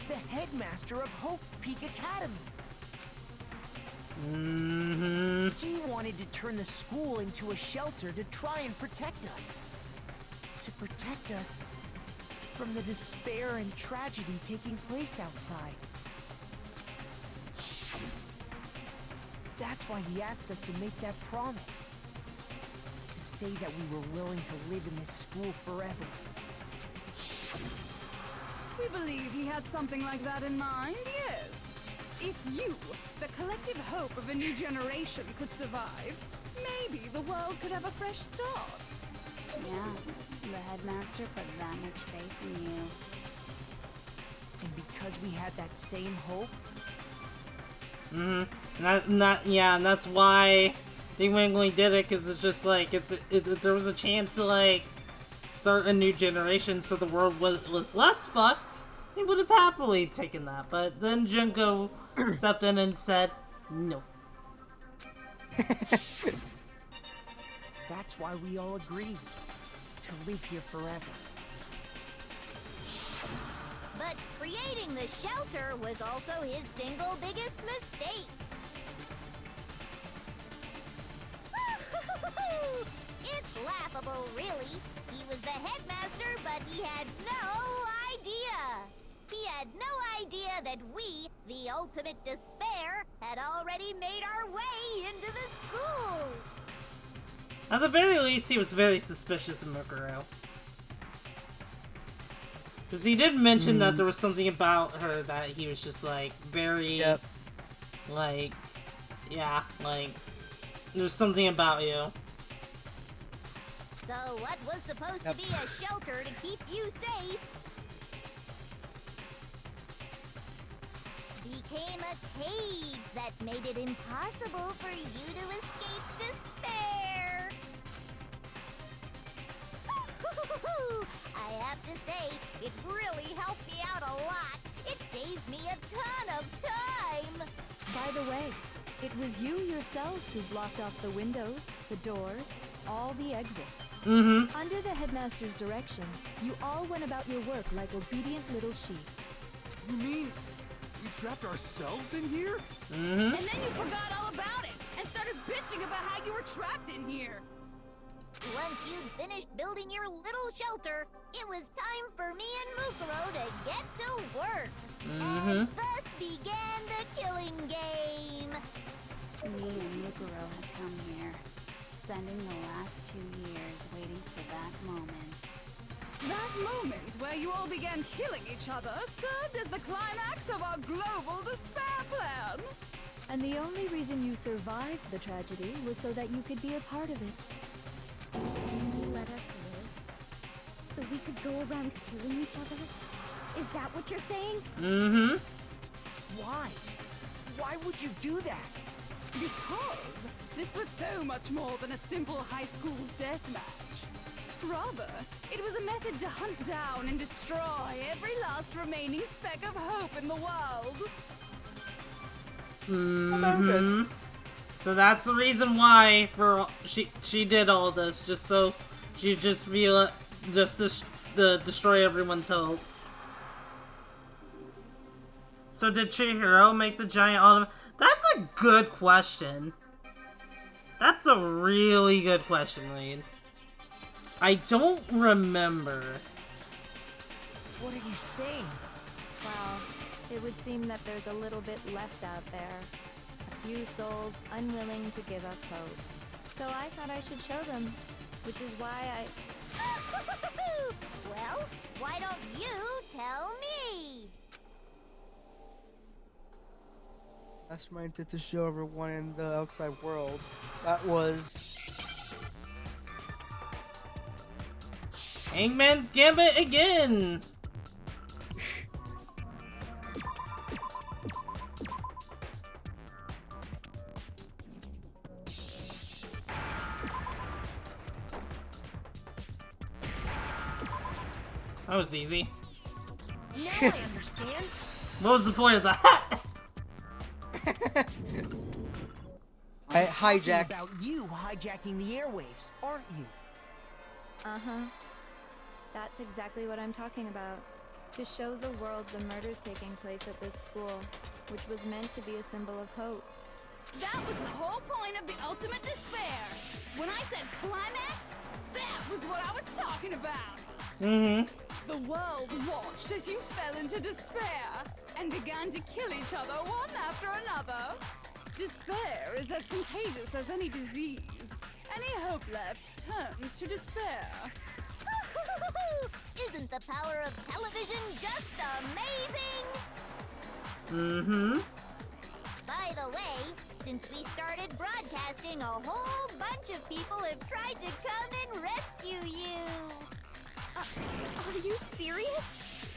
the headmaster of Hope's Peak Academy. He wanted to turn the school into a shelter to try and protect us. To protect us from the despair and tragedy taking place outside. That's why he asked us to make that promise. To say that we were willing to live in this school forever.
We believe he had something like that in mind, yes. If you, the collective hope of a new generation, could survive, maybe the world could have a fresh start.
Yeah, the headmaster put that much faith in you.
And because we had that same hope,
Yeah, and that's why they willingly did it, because it's just like, if there was a chance to, like, start a new generation so the world was less fucked, they would have happily taken that. But then Junko stepped in and said, no.
that's why we all agreed to live here forever.
But creating the shelter was also his single biggest mistake. It's laughable, really. He was the headmaster, but he had no idea. He had no idea that we, the ultimate despair, had already made our way into the school.
At the very least, he was very suspicious of Mukuro. Because he did mention that there was something about her that he was just, like, very... Like... Yeah, like... There's something about you.
So what was supposed to be a shelter to keep you safe became a cage that made it impossible for you to escape despair. I have to say, it really helped me out a lot. It saved me a ton of time.
By the way, it was you yourselves who blocked off the windows, the doors, all the exits. Under the headmaster's direction, you all went about your work like obedient little sheep.
You mean we trapped ourselves in here?
And then you forgot all about it and started bitching about how you were trapped in here.
Once you'd finished building your little shelter, it was time for me and Mukuro to get to work. And thus began the killing game.
Me and Mukuro had come here, spending the last 2 years waiting for that moment.
That moment where you all began killing each other served as the climax of our global despair plan.
And the only reason you survived the tragedy was so that you could be a part of it.
You let us live, so we could go around killing each other? Is that what you're saying?
Why? Why would you do that?
Because this was so much more than a simple high school deathmatch. Rather, it was a method to hunt down and destroy every last remaining speck of hope in the world.
So that's the reason why she did all this, just so she just destroy everyone's hope. So did Chihiro make the giant autumn? That's a good question. That's a really good question, Reed. I don't remember.
What are you saying?
Well, it would seem that there's a little bit left out there. A few souls unwilling to give up hope. So I thought I should show them, which is why I...
Well, why don't you tell me?
Mastermind did to show everyone in the outside world. That was...
Hangman's Gambit again! That was easy.
Now I understand.
What was the point of that?
I hijacked.
About you hijacking the airwaves, aren't you?
That's exactly what I'm talking about. To show the world the murders taking place at this school, which was meant to be a symbol of hope.
That was the whole point of the ultimate despair. When I said climax, that was what I was talking about. The world watched as you fell into despair and began to kill each other one after another. Despair is as contagious as any disease. Any hope left turns to despair.
Isn't the power of television just amazing? By the way, since we started broadcasting, a whole bunch of people have tried to come and rescue you.
Are you serious?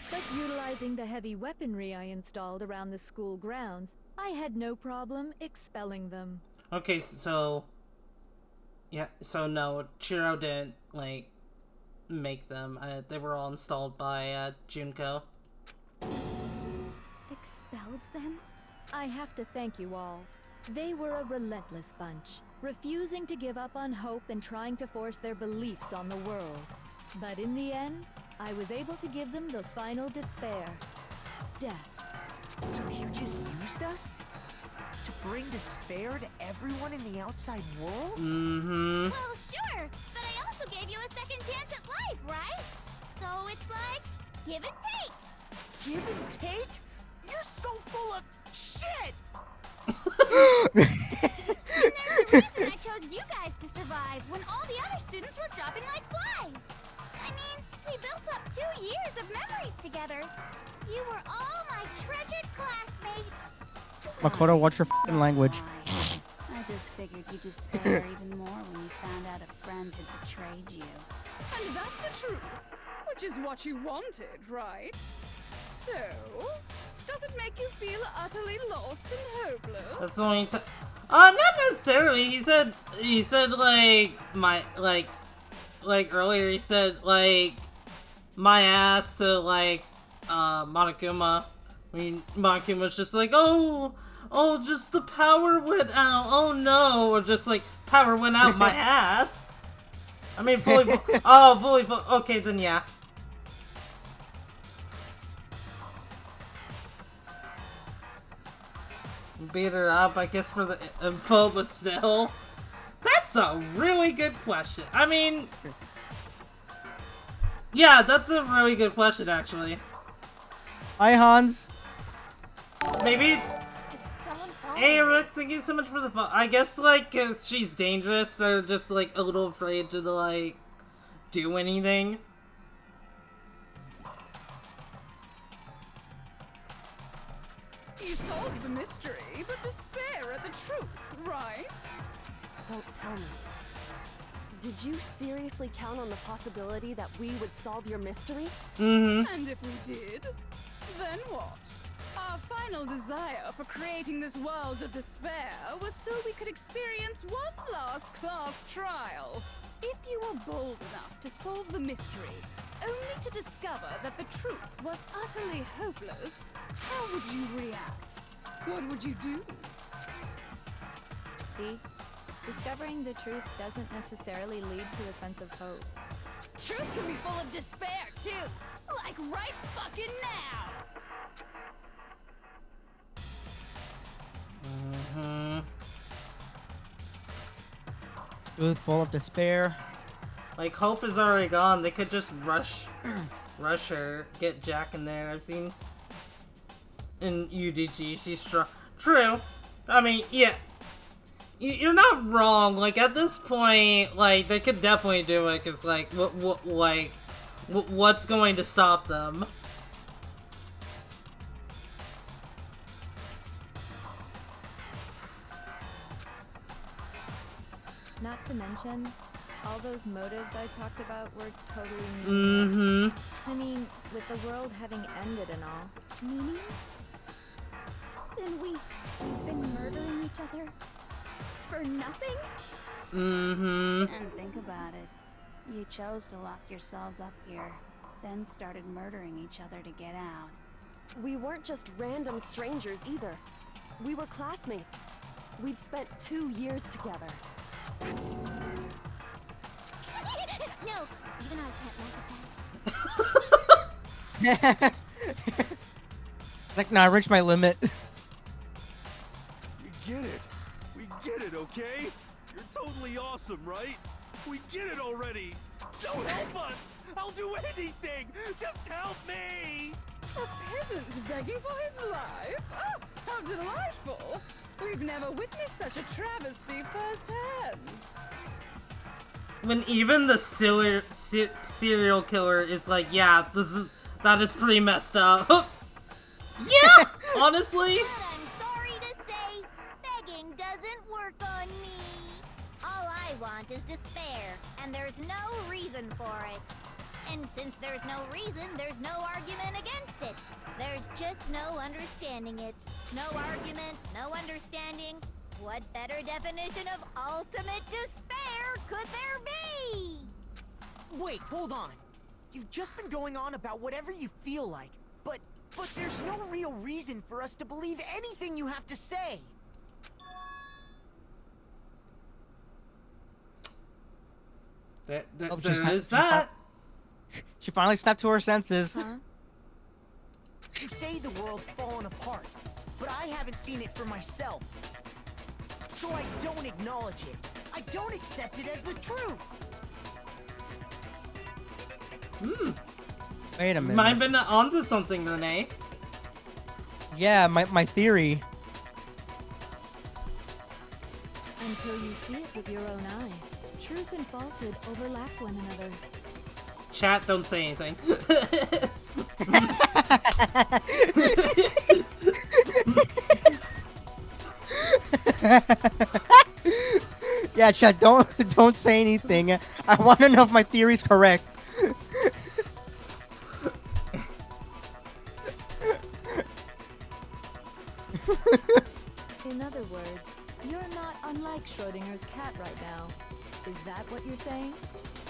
But utilizing the heavy weaponry I installed around the school grounds, I had no problem expelling them.
Okay, so... Yeah, so no, Chiro didn't, like, make them. They were all installed by, Junko.
Expelled them? I have to thank you all. They were a relentless bunch, refusing to give up on hope and trying to force their beliefs on the world. But in the end, I was able to give them the final despair. Death.
So you just used us? To bring despair to everyone in the outside world?
Mm-hmm.
Well, sure, but I also gave you a second chance at life, right? So it's like, give and take.
Give and take? You're so full of shit!
And there's a reason I chose you guys to survive when all the other students were dropping like flies. I mean, we built up 2 years of memories together. You were all my treasured classmates.
Makoto, what's your f***ing language?
I just figured you'd despair even more when you found out a friend had betrayed you.
And that's the truth, which is what you wanted, right? So, does it make you feel utterly lost and hopeless?
That's the only time. Not necessarily. He said, like, earlier he said, like, my ass to, like, Monokuma. I mean, Monokuma's just like, oh, just the power went out, oh no, or just like, power went out my ass. I mean, bully, okay, then yeah. Beat her up, I guess, for the info, but still. That's a really good question. I mean, yeah, that's a really good question, actually.
Hi, Hans.
Maybe. Hey, Rick, thank you so much for the phone. I guess, like, 'cause she's dangerous, they're just, like, a little afraid to, like, do anything.
You solved the mystery, but despair at the truth, right?
Don't tell me. Did you seriously count on the possibility that we would solve your mystery?
Mm-hmm.
And if we did, then what? Our final desire for creating this world of despair was so we could experience one last class trial. If you were bold enough to solve the mystery, only to discover that the truth was utterly hopeless, how would you react? What would you do?
See? Discovering the truth doesn't necessarily lead to a sense of hope.
Truth can be full of despair, too! Like right fucking now!
Mm-hmm.
Truth full of despair.
Like, hope is already gone. They could just rush her, get Jack in there. I've seen in UDG, she's strong. True. I mean, yeah. You're not wrong. Like, at this point, like, they could definitely do it, because, like, what's going to stop them?
Not to mention, all those motives I talked about were totally
Mm-hmm.
I mean, with the world having ended and all.
Meaningless? Then we've been murdering each other for nothing?
Mm-hmm.
And think about it. You chose to lock yourselves up here, then started murdering each other to get out.
We weren't just random strangers either. We were classmates. We'd spent 2 years together.
No, even I can't laugh at that.
Like, nah, I reached my limit.
We get it. We get it, okay? You're totally awesome, right? We get it already. Don't help us. I'll do anything. Just help me.
A peasant begging for his life? Oh, how delightful! We've never witnessed such a travesty firsthand.
When even the serial killer is like, yeah, that is pretty messed up. Yeah, honestly.
But I'm sorry to say, mind doesn't work on me. All I want is despair, and there's no reason for it. And since there's no reason, there's no argument against it. There's just no understanding it. No argument, no understanding. What better definition of ultimate despair could there be?
Wait, hold on. You've just been going on about whatever you feel like, but there's no real reason for us to believe anything you have to say.
There
Oh,
is that.
She finally snapped to her senses.
Huh? You say the world's fallen apart, but I haven't seen it for myself. So I don't acknowledge it. I don't accept it as the truth.
Wait a minute.
Might have been onto something, Renee.
Yeah, my theory.
Until you see it with your own eyes, truth and falsehood overlap one another.
Chat, don't say anything.
Yeah, chat, don't say anything. I want to know if my theory's correct.
In other words, you're not unlike Schrodinger's cat right now. Is that what you're saying?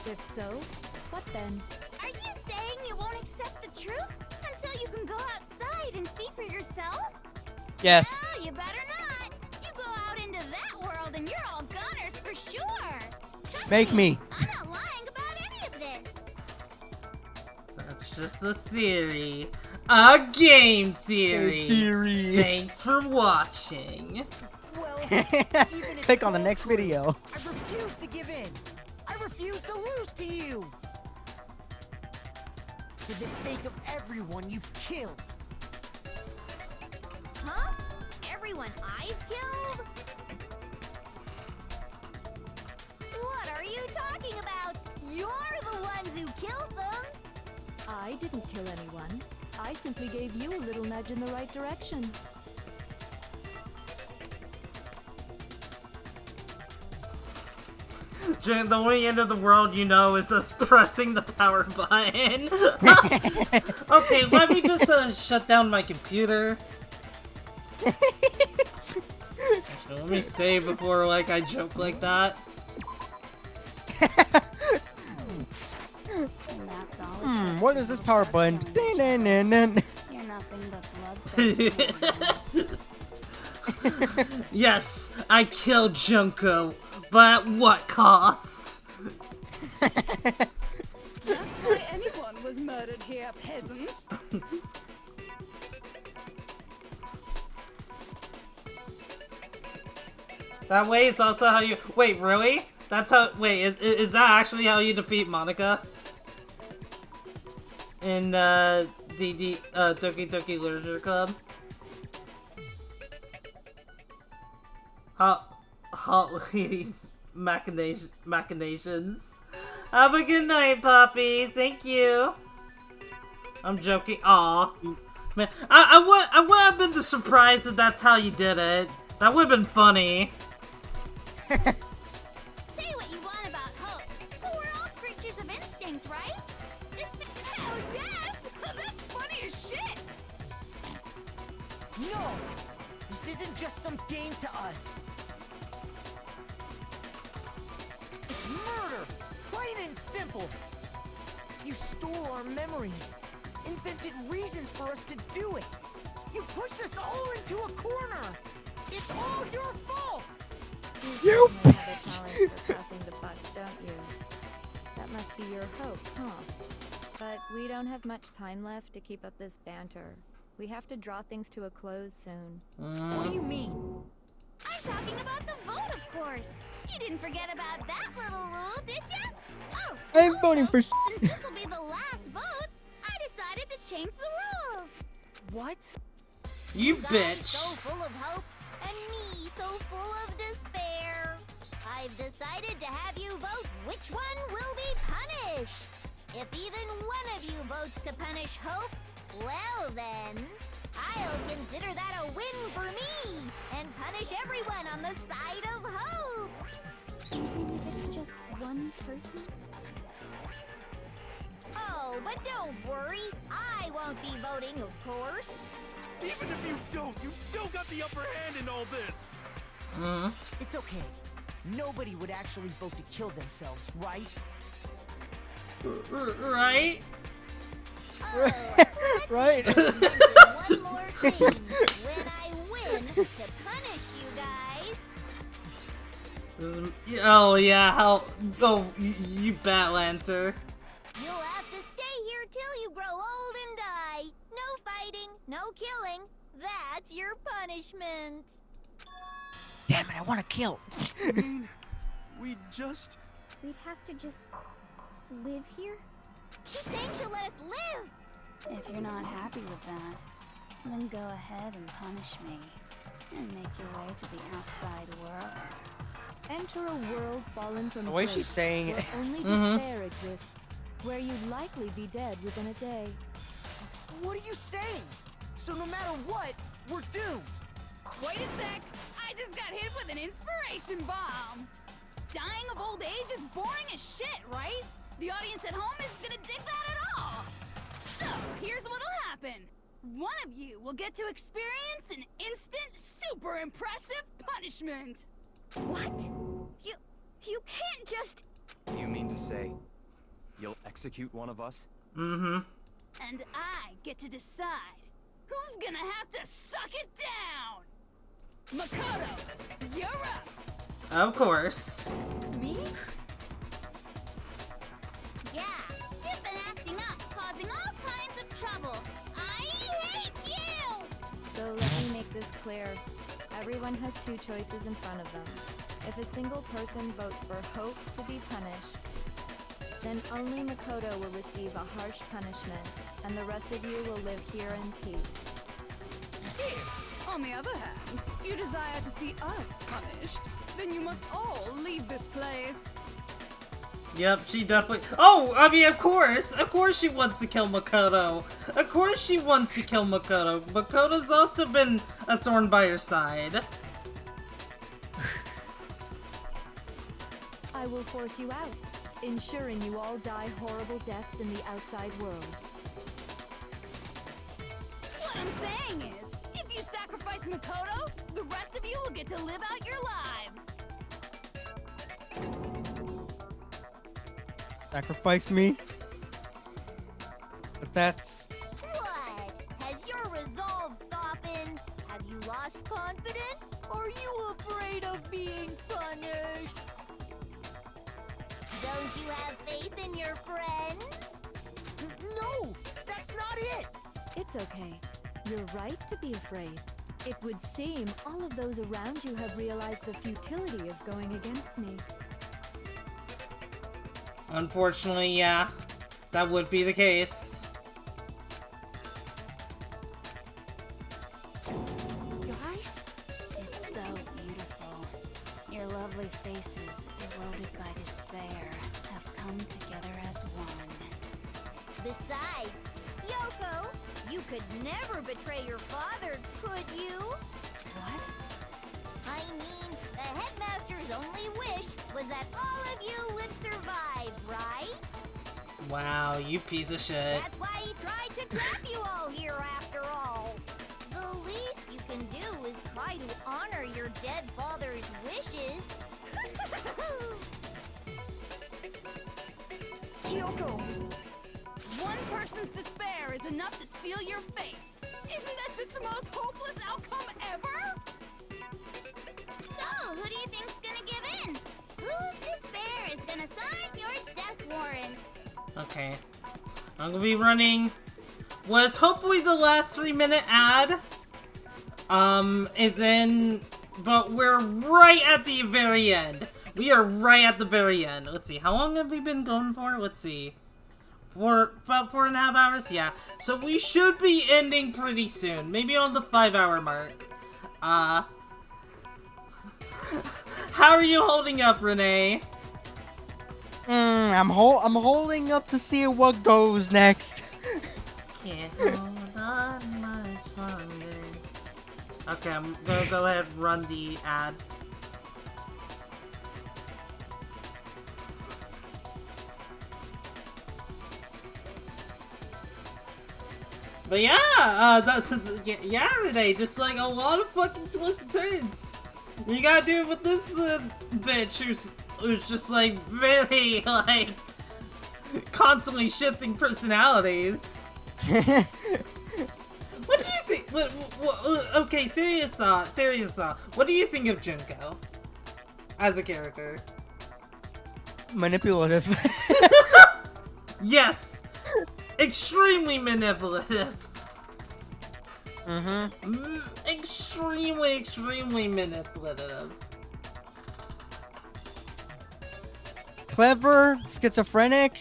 If so, what then?
Are you saying you won't accept the truth until you can go outside and see for yourself?
Yes.
No, you better not. You go out into that world and you're all gunners for sure. Trust
Make me.
I'm not lying about any of this.
That's just a theory. A game theory.
Theory.
Thanks for watching.
Well,
Click on the next video.
I refuse to give in. I refuse to lose to you. For the sake of everyone you've killed.
Huh? Everyone I've killed? What are you talking about? You're the ones who killed them.
I didn't kill anyone. I simply gave you a little nudge in the right direction.
During the only end of the world you know is us pressing the power button. Okay, let me just shut down my computer. Actually, let me save before I joke like that.
That's all.
What is this power button?
You're nothing but bloodthirsty.
Yes, I killed Junko, but at what cost?
That's why anyone was murdered here, peasant.
That way is also how you— wait, really? That's how— wait, is that actually how you defeat Monica? In, Doki Doki Literature Club? Hot ladies machinations. Have a good night, Poppy. Thank you. I'm joking. Aw. Man, I would have been surprised if that's how you did it. That would have been funny.
Say what you want about hope, but we're all creatures of instinct, right?
Hell yes! That's funny as shit!
No! This isn't just some game to us. It's murder! Plain and simple! You stole our memories, invented reasons for us to do it. You pushed us all into a corner! It's all your fault!
You have a talent for passing the buck, don't you? That must be your hope, huh? But we don't have much time left to keep up this banter. We have to draw things to a close soon.
What do you mean?
I'm talking about the vote, of course. You didn't forget about that little rule, did you? Oh,
I'm voting for.
since this will be the last vote, I decided to change the rules.
What?
You
Guys
bitch.
so full of hope, and me so full of despair. I've decided to have you vote which one will be punished. If even one of you votes to punish hope, well then, I'll consider that a win for me and punish everyone on the side of hope.
Even if it's just one person?
Oh, but don't worry. I won't be voting, of course.
Even if you don't, you've still got the upper hand in all this.
It's okay. Nobody would actually vote to kill themselves, right?
Right?
Right.
One more thing. When I win, to punish you guys,
Oh yeah, how? Oh, you Batlancer.
you'll have to stay here till you grow old and die. No fighting, no killing. That's your punishment.
Damn it! I want to kill.
I mean, we just...
We'd have to just live here?
She's saying she'll let us live.
If you're not happy with that, then go ahead and punish me and make your way to the outside world.
Enter a world fallen from
The way
grace,
she's saying
where
it.
only despair exists, where you'd likely be dead within a day.
What are you saying? So no matter what, we're doomed.
Wait a sec. I just got hit with an inspiration bomb. Dying of old age is boring as shit, right? The audience at home isn't gonna dig that at all. So, here's what'll happen. One of you will get to experience an instant, super impressive punishment.
What? You can't just...
Do you mean to say you'll execute one of us?
And I get to decide who's gonna have to suck it down. Makoto, you're up.
Of course.
Me?
Yeah, you've been acting up, causing all kinds of trouble. I hate you!
So let me make this clear. Everyone has two choices in front of them. If a single person votes for Hope to be punished, then only Makoto will receive a harsh punishment, and the rest of you will live here in peace.
If, on the other hand, you desire to see us punished, then you must all leave this place.
Yep, she definitely. Oh, I mean, of course she wants to kill Makoto. Of course she wants to kill Makoto. Makoto's also been a thorn by her side.
I will force you out, ensuring you all die horrible deaths in the outside world.
What I'm saying is, if you sacrifice Makoto, the rest of you will get to live out your lives.
Sacrifice me? But that's...
What? Has your resolve softened? Have you lost confidence? Are you afraid of being punished? Don't you have faith in your friends?
No, that's not it.
It's okay. You're right to be afraid. It would seem all of those around you have realized the futility of going against me.
Unfortunately, yeah. That would be the case.
Guys?
It's so beautiful. Your lovely faces, eroded by despair, have come together as one.
Besides, Yoko, you could never betray your father, could you?
What?
I mean, the headmaster's only wish was that all of you would survive, right?
Wow, you piece of shit.
That's why he tried to trap you all here after all. The least you can do is try to honor your dead father's wishes.
Kyoko!
One person's despair is enough to seal your fate. Isn't that just the most hopeless outcome ever?
So, who do you think's gonna give in? Whose despair is gonna sign your death warrant?
Okay. I'm gonna be running. Was hopefully the last 3-minute ad. And then. But we're right at the very end. We are right at the very end. Let's see. How long have we been going for? Let's see. About 4.5 hours? Yeah. So we should be ending pretty soon. Maybe on the 5-hour mark. How are you holding up, Renee?
I'm holding up to see what goes next.
Can't hold on much longer. Okay, I'm gonna go ahead and run the ad. But yeah, yeah, Renee, just like a lot of fucking twists and turns. You gotta do it with this bitch who's just like very like constantly shifting personalities. What do you think? Okay, serious. What do you think of Junko as a character?
Manipulative.
Yes, extremely manipulative. Extremely manipulative.
Clever, schizophrenic.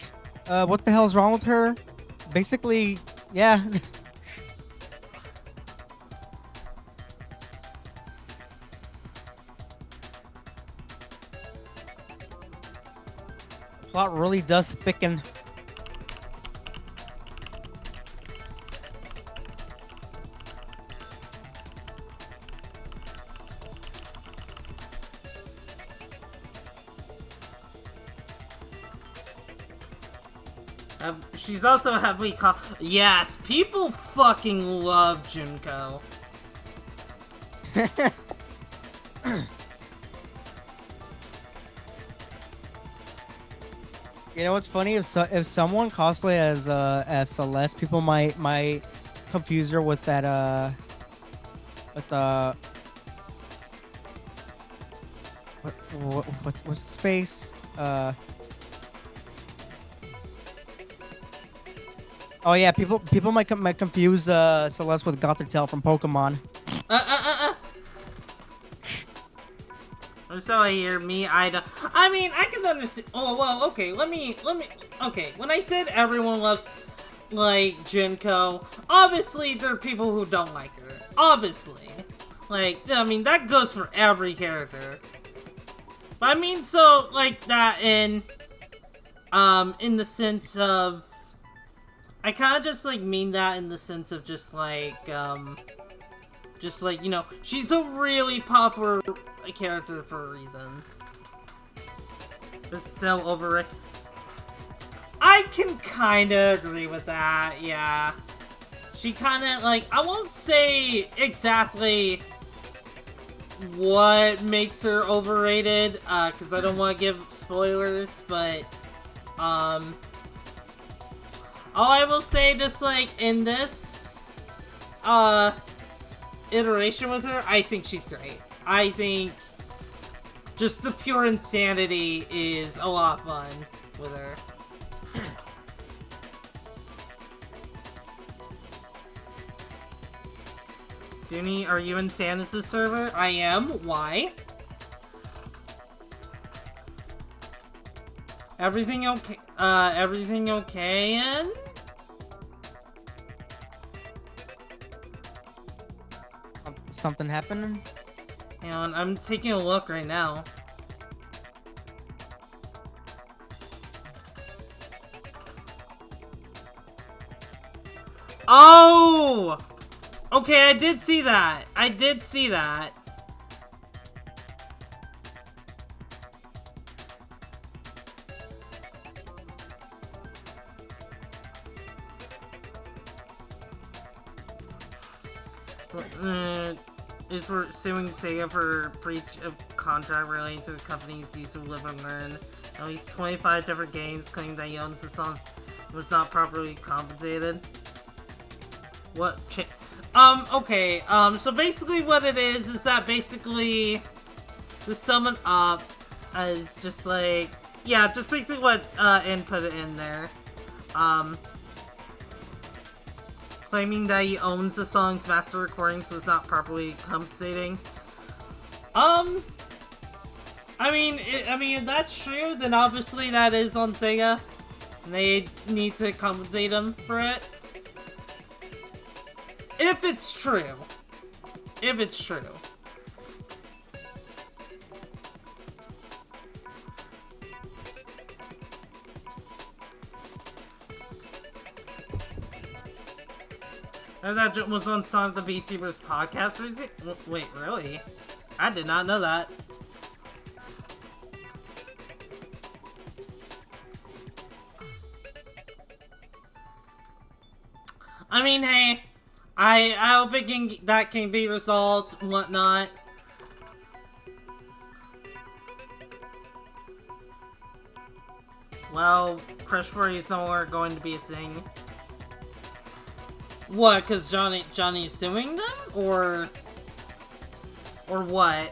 What the hell's wrong with her? Basically, yeah. Plot really does thicken.
She's also heavily yes, people fucking love Junko.
You know what's funny? If someone cosplay as Celeste, people might confuse her with that what's his face? Oh yeah, people might confuse Celeste with Gothitelle from Pokemon.
So I hear me, Ida. I mean, I can understand. Oh well, okay. Let me. Okay, when I said everyone loves like Junko, obviously there are people who don't like her. Obviously, like I mean that goes for every character. But I mean, so like that in the sense of. I kind of just, like, mean that in the sense of just, like, you know, she's a really popular character for a reason. Just so overrated. I can kind of agree with that, yeah. She kind of, like, I won't say exactly what makes her overrated, because I don't want to give spoilers, but, all I will say, just like in this iteration with her, I think she's great. I think just the pure insanity is a lot of fun with her. Dooney, are you in Samus' server? I am. Why? Everything okay? Everything okay, and
Something happened?
hang on, I'm taking a look right now. Oh! Okay, I did see that. I did see that. Is we're suing Sega for breach of contract relating to the company's use of Live and Learn. At least 25 different games claiming that he owns the song was not properly compensated. What? Okay. So basically, what it is that basically the summon up is just like, yeah, just basically what put it in there. Claiming that he owns the song's master recordings was not properly compensating. I mean, if that's true, then obviously that is on Sega. And they need to compensate him for it. If it's true. If it's true. Or that was on Sonic the VTuber's podcast recently? Wait, really? I did not know that. I mean, hey, I hope that can be resolved and whatnot. Well, Crush 40 is no longer going to be a thing. What? Because Johnny's suing them, or what?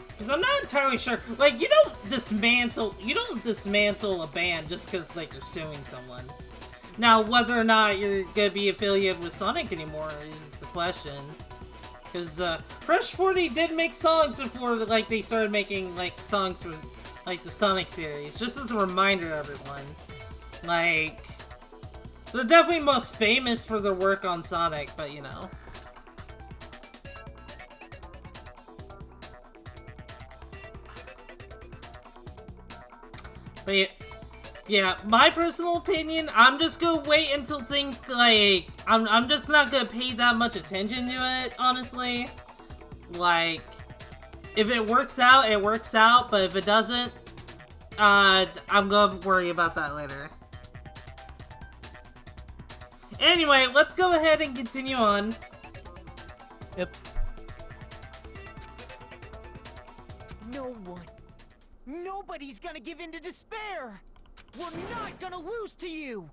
Because I'm not entirely sure. Like, you don't dismantle a band just because, like, you're suing someone. Now, whether or not you're gonna be affiliated with Sonic anymore is the question. Because, Crush 40 did make songs before, like, they started making, like, songs for, like, the Sonic series. Just as a reminder to everyone. Like, they're definitely most famous for their work on Sonic, but, you know. But yeah, my personal opinion, I'm just gonna wait until things, like, I'm just not gonna pay that much attention to it, honestly. Like, if it works out, it works out, but if it doesn't, I'm gonna worry about that later. Anyway, let's go ahead and continue on.
Yep.
No one. Nobody's gonna give in to despair! We're not gonna lose to you!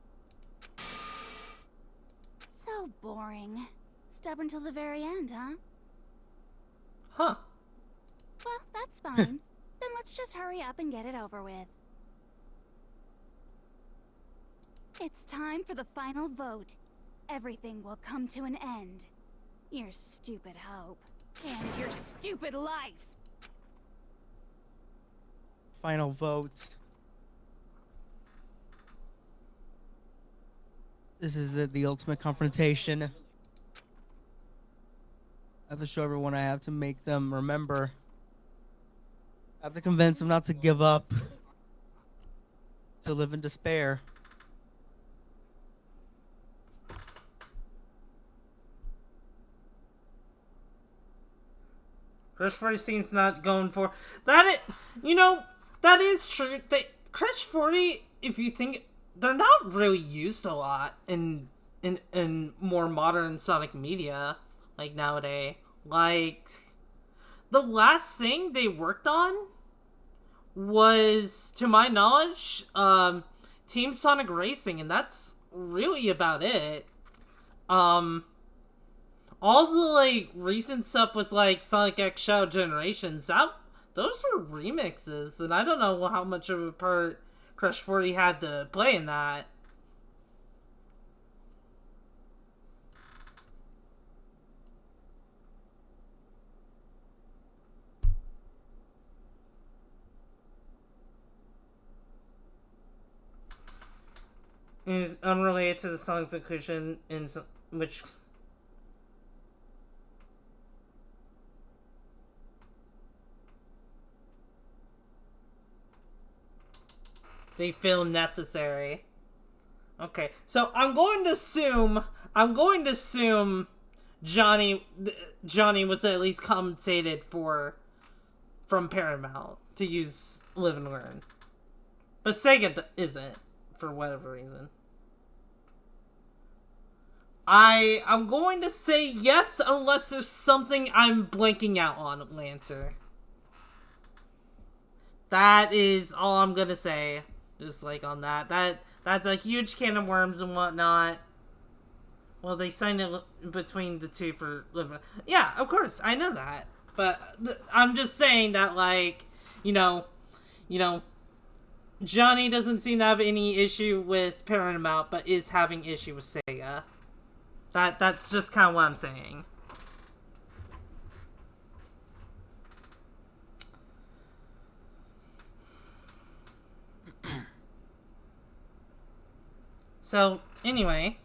So boring. Stubborn till the very end, huh?
Huh.
Well, that's fine. Then let's just hurry up and get it over with. It's time for the final vote. Everything will come to an end. Your stupid hope. And your stupid life!
Final vote. This is it, the ultimate confrontation. I have to show everyone I have to make them remember. I have to convince them not to give up. To live in despair.
Crush 40's not going for that. You know, that is true. Crush 40, if you think, they're not really used a lot in more modern Sonic media, like nowadays. Like, the last thing they worked on was, to my knowledge, Team Sonic Racing, and that's really about it. All the, like, recent stuff with, like, Sonic X Shadow Generations, those were remixes, and I don't know how much of a part Crush 40 had to play in that. Is unrelated to the song's inclusion in which they feel necessary. Okay, so I'm going to assume Johnny was at least compensated from Paramount to use Live and Learn, but Sega isn't for whatever reason. I'm going to say yes unless there's something I'm blanking out on, Lancer. That is all I'm gonna say. Just like on that. That's a huge can of worms and whatnot. Well, they signed it between the two for living. Yeah, of course, I know that. But I'm just saying that, like, you know, Johnny doesn't seem to have any issue with Paramount, but is having issue with Sega. That's just kind of what I'm saying. So, anyway.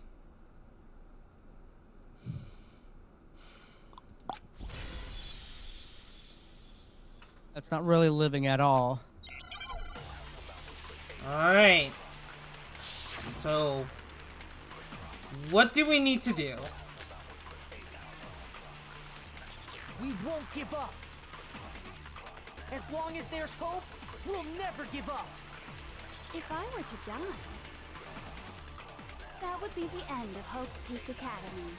That's not really living at all.
Alright. So, what do we need to do?
We won't give up. As long as there's hope, we'll never give up.
If I were to die, that would be the end of Hope's Peak Academy.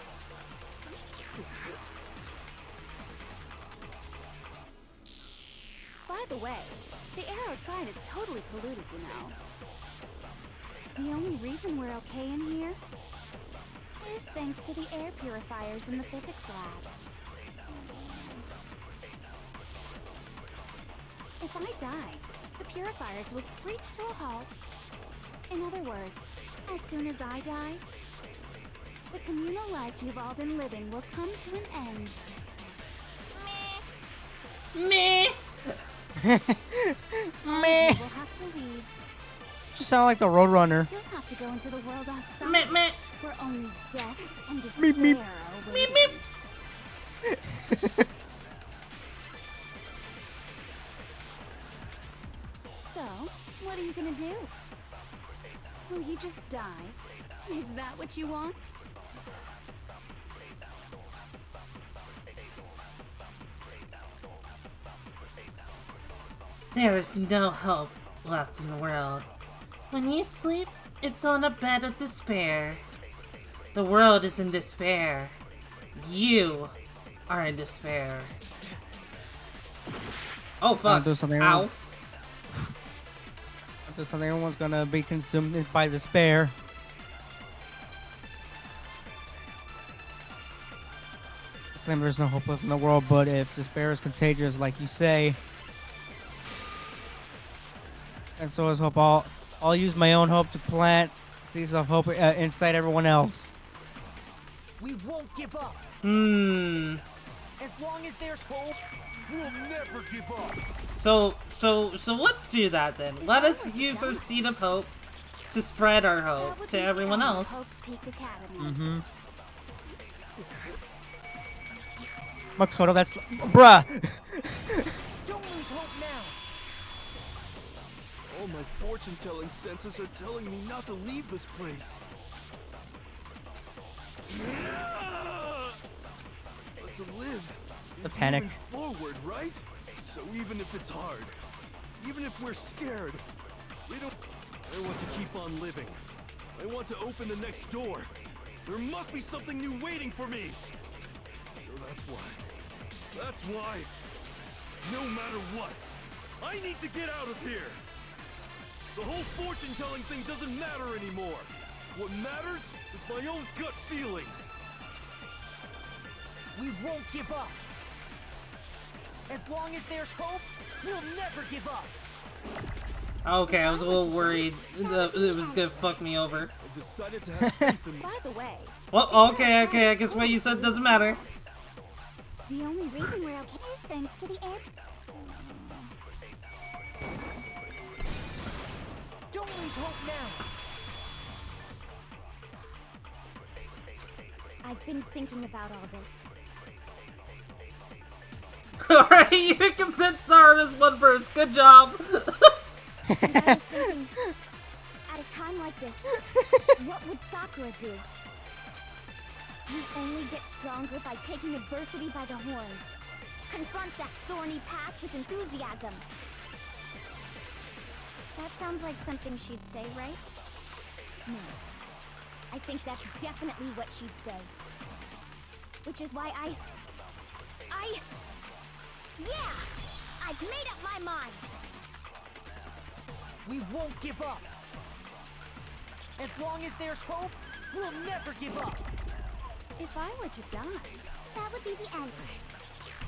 By the way, the air outside is totally polluted, you know. The only reason we're okay in here is thanks to the air purifiers in the physics lab. If I die, the purifiers will screech to a halt. In other words, as soon as I die, the communal life you've all been living will come to an end.
Meh.
Meh.
You will have to leave.
Just sound like the Roadrunner.
You'll have to go into the world outside.
Meh, meh.
Where only death and despair
Meep, meep.
are
Meep,
waiting.
meep.
So, what are you gonna do? Will you just die? Is that what you want?
There is no hope left in the world. When you sleep, it's on a bed of despair. The world is in despair. You are in despair. Oh fuck.
Do something
Ow.
wrong. Do something, everyone's gonna be consumed by despair. I claim there's no hope left in the world, but if despair is contagious, like you say, and so is hope, I'll use my own hope to plant seeds of hope inside everyone else.
We won't give up. As long as there's hope, we'll never give up.
So let's do that then. Let us use our seed of hope to spread our hope to everyone else.
Hope's Peak Academy.
Mm-hmm. Makoto, that's... Bruh!
Don't lose hope now.
All my fortune-telling senses are telling me not to leave this place. But to live,
The
it's
panic.
moving forward, right? So even if it's hard, even if we're scared, we don't... I want to keep on living. I want to open the next door. There must be something new waiting for me. So that's why, no matter what, I need to get out of here. The whole fortune-telling thing doesn't matter anymore. What matters is my own gut feelings.
We won't give up. As long as there's hope, we'll never give up.
Okay, I was a little worried that it was gonna fuck me over.
I decided to have faith in
By the way,
Well, okay, I guess what you said doesn't matter.
the only reason we're okay is thanks to the air.
Don't lose hope now.
I've been thinking about all this.
Alright, you convinced the hardest one first. Good job.
And I was thinking, at a time like this, what would Sakura do? You only get stronger by taking adversity by the horns. Confront that thorny path with enthusiasm. That sounds like something she'd say, right? No. I think that's definitely what she'd say. Which is why yeah! I've made up my mind!
We won't give up. As long as there's hope, we'll never give up.
If I were to die,
That would be the end.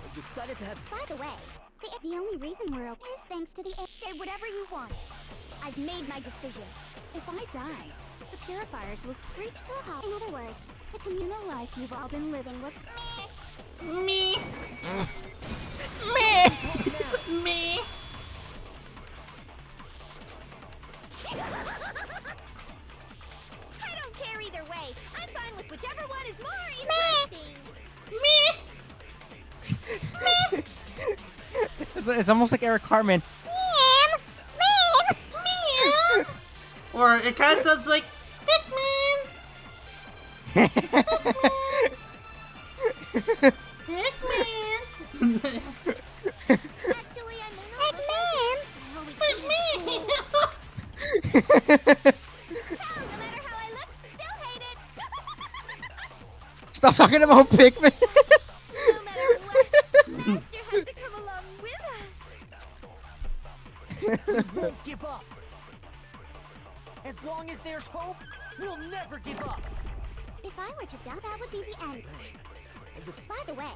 I decided to have...
By the way, the only reason we're okay is thanks to the air. Say whatever you want. I've made my decision.
if I die, the purifiers will screech to a halt. In other words, the communal life you've all been living with.
Me. Me.
I don't care either way. I'm fine with whichever one is more interesting.
Me.
It's almost like Eric Cartman.
Or it kind of sounds like Pikmin.
Actually, I may not look Hell, no matter how I look, still hate it.
Stop talking about Pikmin.
No matter what, Master has to come along with us.
We won't give up. As long as there's hope, we'll never give up.
If I were to die, that would be the end. By the way,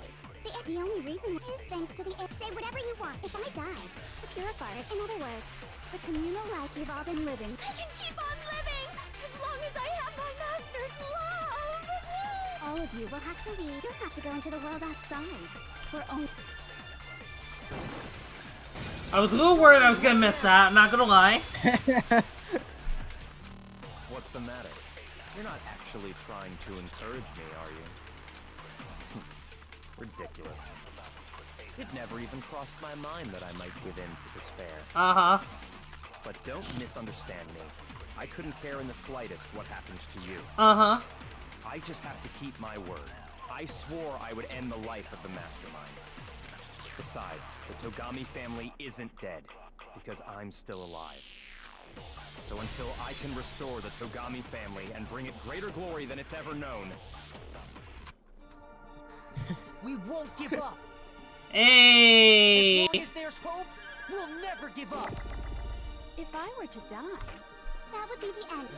the only reason is thanks to the say whatever you want. If I die, the purifiers, in other words, the communal life you've all been living. I can keep on living as long as I have my master's love. All of you will have to leave. You'll have to go into the world outside. For only.
I was a little worried I was gonna miss that, I'm not gonna lie.
What's the matter? You're not actually trying to encourage me, are you? Ridiculous. It never even crossed my mind that I might give in to despair.
Uh-huh.
But don't misunderstand me. I couldn't care in the slightest what happens to you.
Uh-huh.
I just have to keep my word. I swore I would end the life of the Mastermind. Besides, the Togami family isn't dead, because I'm still alive. So until I can restore the Togami family and bring it greater glory than it's ever known,
We won't give up.
Hey!
As long as there's hope, we'll never give up.
If I were to die, that would be the end.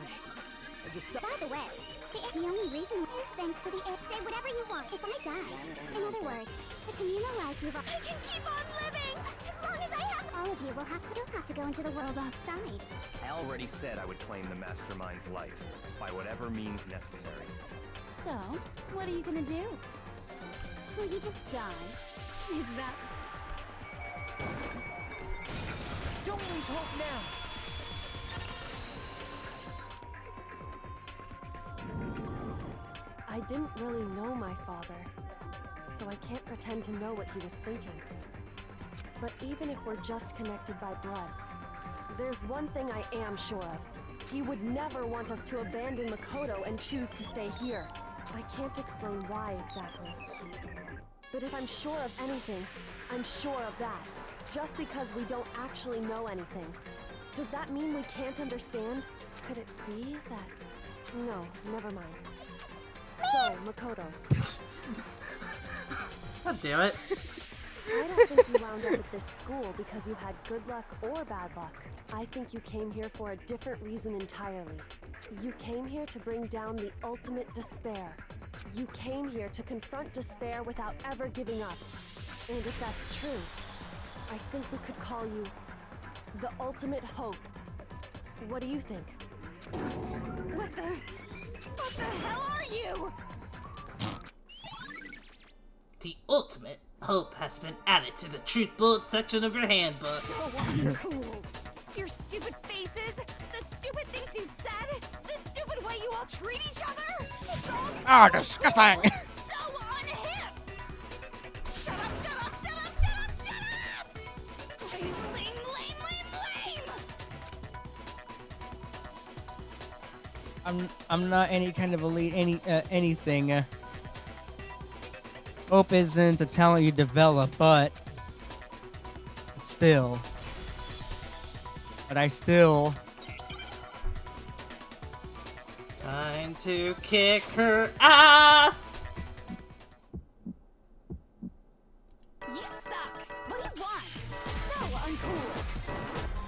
By the way, the only reason is thanks to the say whatever you want. If I die, in other words, the communal life you've all. I can keep on living as long as I have. All of you will have to go into the world outside.
I already said I would claim the Mastermind's life, by whatever means necessary.
So, what are you gonna do? Will you just die? Is that...
Don't lose hope now.
I didn't really know my father, so I can't pretend to know what he was thinking. But even if we're just connected by blood, there's one thing I am sure of. He would never want us to abandon Makoto and choose to stay here. I can't explain why exactly. But if I'm sure of anything, I'm sure of that. Just because we don't actually know anything. Does that mean we can't understand? Could it be that... No, never mind. So, Makoto.
God damn it.
I don't think you wound up at this school because you had good luck or bad luck. I think you came here for a different reason entirely. You came here to bring down the ultimate despair. You came here to confront despair without ever giving up. And if that's true, I think we could call you the ultimate hope. What do you think?
What the hell are you?
The ultimate hope has been added to the truth bullet section of your handbook.
So uncool. Your stupid faces, the stupid things you've said, the stupid way you all treat each other. It's all so
disgusting.
So unhip. Shut up, shut up, shut up, shut up, shut up! Lame, lame, lame, lame, lame!
I'm not any kind of elite anything. Hope isn't a talent you develop, but still. But I still.
Time to kick her ass!
You suck! What do you want? So uncool!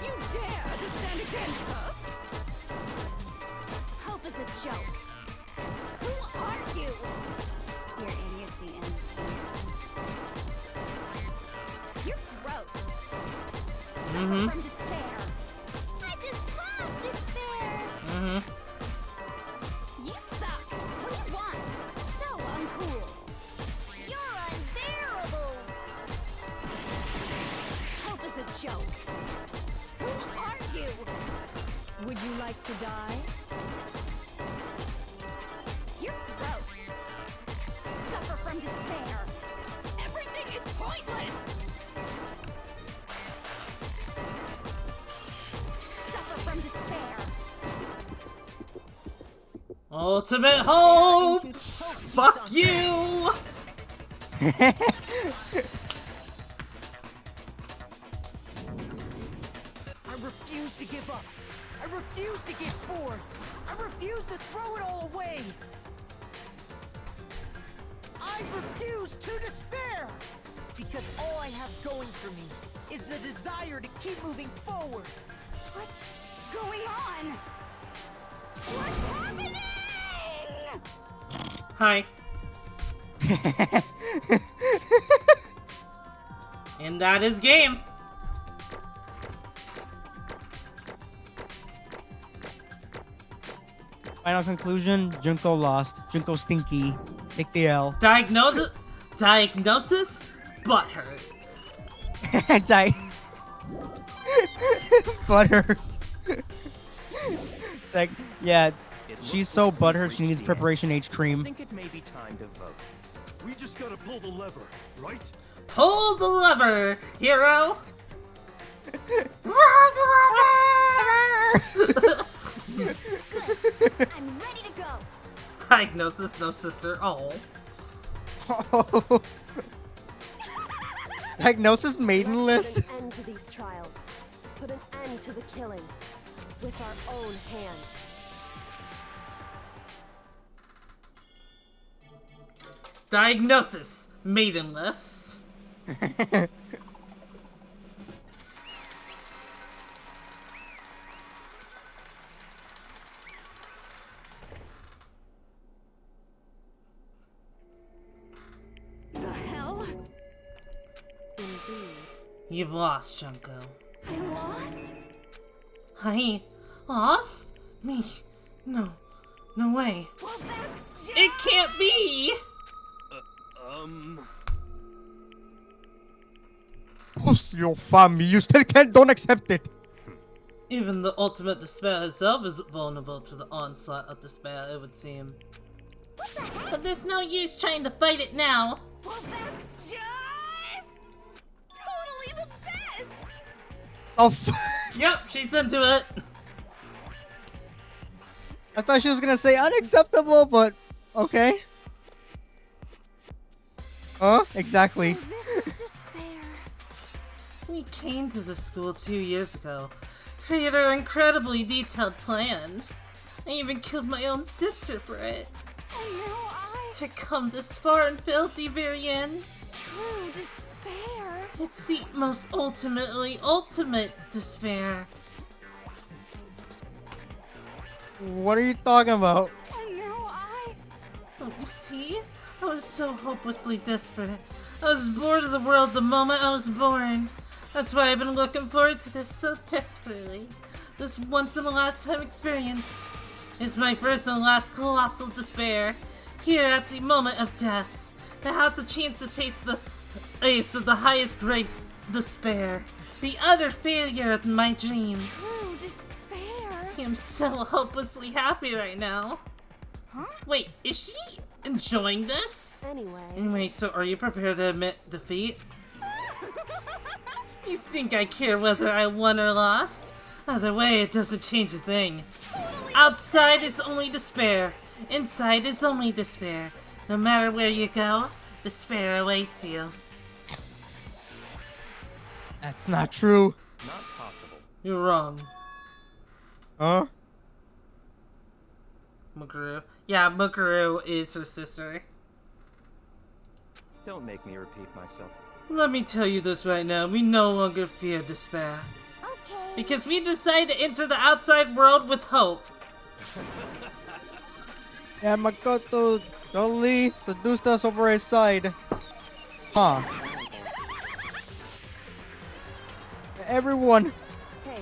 You dare to stand against us? Hope is a joke. Who are you?
Your idiocy ends here.
You're gross. Suffer
Mm-hmm.
from despair.
I just love despair.
Mm-hmm.
You suck. What do you want? So uncool.
You're unbearable.
Hope is a joke. Who are you?
Would you like to die?
You're gross. Suffer from despair. Everything is pointless.
Ultimate hope! Fuck you!
I refuse to give up. I refuse to get bored. I refuse to throw it all away. I refuse to despair. Because all I have going for me is the desire to keep moving forward.
What's going on? What's happening?
Hi. And that is game.
Final conclusion, Junko lost. Junko stinky. Take the L.
Diagnosis? Butthurt.
Butthurt. Like, yeah, she's so butthurt she needs preparation H
I
cream.
think it may be time to vote.
We just gotta pull the lever, right?
Pull the lever, hero!
I'm ready to go.
Diagnosis, no sister. Oh.
Diagnosis maidenless.
Let's put an end to these trials. Put an end to the killing. With our own hands.
Diagnosis, maidenless.
The hell?
Indeed.
You've lost, Junko.
I lost?
I lost? Me? No. No way.
Well, that's just...
It can't be!
Who's your family? You still don't accept it.
Even the ultimate despair itself is vulnerable to the onslaught of despair, it would seem. But there's no use trying to fight it now.
Well, that's just... totally the best!
Oh,
Yep, she's into it.
I thought she was gonna say unacceptable, but okay. Huh? Exactly.
So this is despair.
We came to the school 2 years ago, created an incredibly detailed plan. I even killed my own sister for it.
And now
To come this far and fail at the very end.
True despair.
It's the most ultimate despair.
What are you talking about?
And now
Oh, you see? I was so hopelessly desperate. I was bored of the world the moment I was born. That's why I've been looking forward to this so desperately. This once-in-a-lifetime experience is my first and last colossal despair. Here at the moment of death, I had the chance to taste the ace of the highest grade despair. The utter failure of my dreams.
True despair.
I am so hopelessly happy right now.
Huh?
Wait, is she enjoying this? Anyway, so are you prepared to admit defeat? You think I care whether I won or lost? Either way, it doesn't change a thing. Outside is only despair. Inside is only despair. No matter where you go, despair awaits you.
That's not true.
Not possible.
You're wrong.
Huh?
Muguru. Yeah, Muguru is her sister.
Don't make me repeat myself.
Let me tell you this right now, we no longer fear despair.
Okay.
Because we decided to enter the outside world with hope.
Yeah, Makoto totally seduced us over his side. Huh. Everyone.
Hey,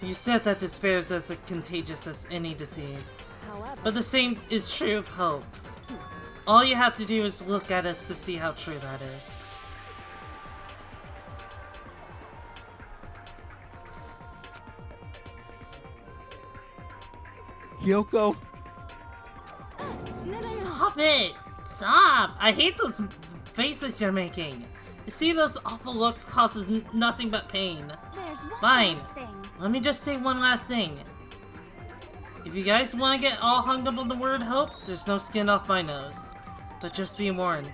You said that despair is as contagious as any disease.
however,
But the same is true of hope. All you have to do is look at us to see how true that is.
Kyoko.
Stop it! Stop! I hate those faces you're making. To see those awful looks causes nothing but pain.
There's one
Fine.
last thing.
Let me just say one last thing. If you guys want to get all hung up on the word hope, there's no skin off my nose. But just be warned.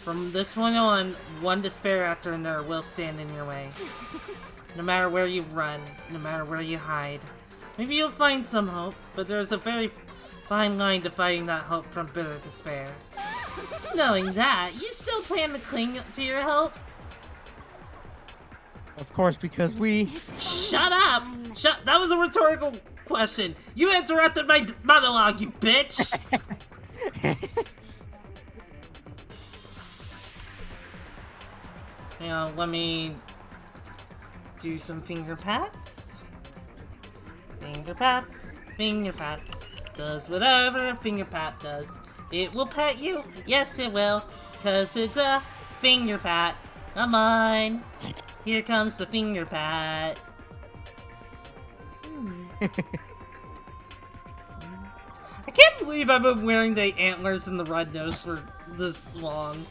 From this point on, one despair after another will stand in your way. No matter where you run, no matter where you hide. Maybe you'll find some hope, but there's a very fine line dividing that hope from bitter despair. Knowing that, you still plan to cling to your hope?
Of course, because we...
Shut up! That was a rhetorical question. You interrupted my monologue, you bitch! You know, let me do some finger pats. Finger pats, finger pats. Does whatever a finger pat does. It will pat you, yes it will, 'cause it's a finger pat of mine. Here comes the finger pat. I can't believe I've been wearing the antlers and the red nose for this long.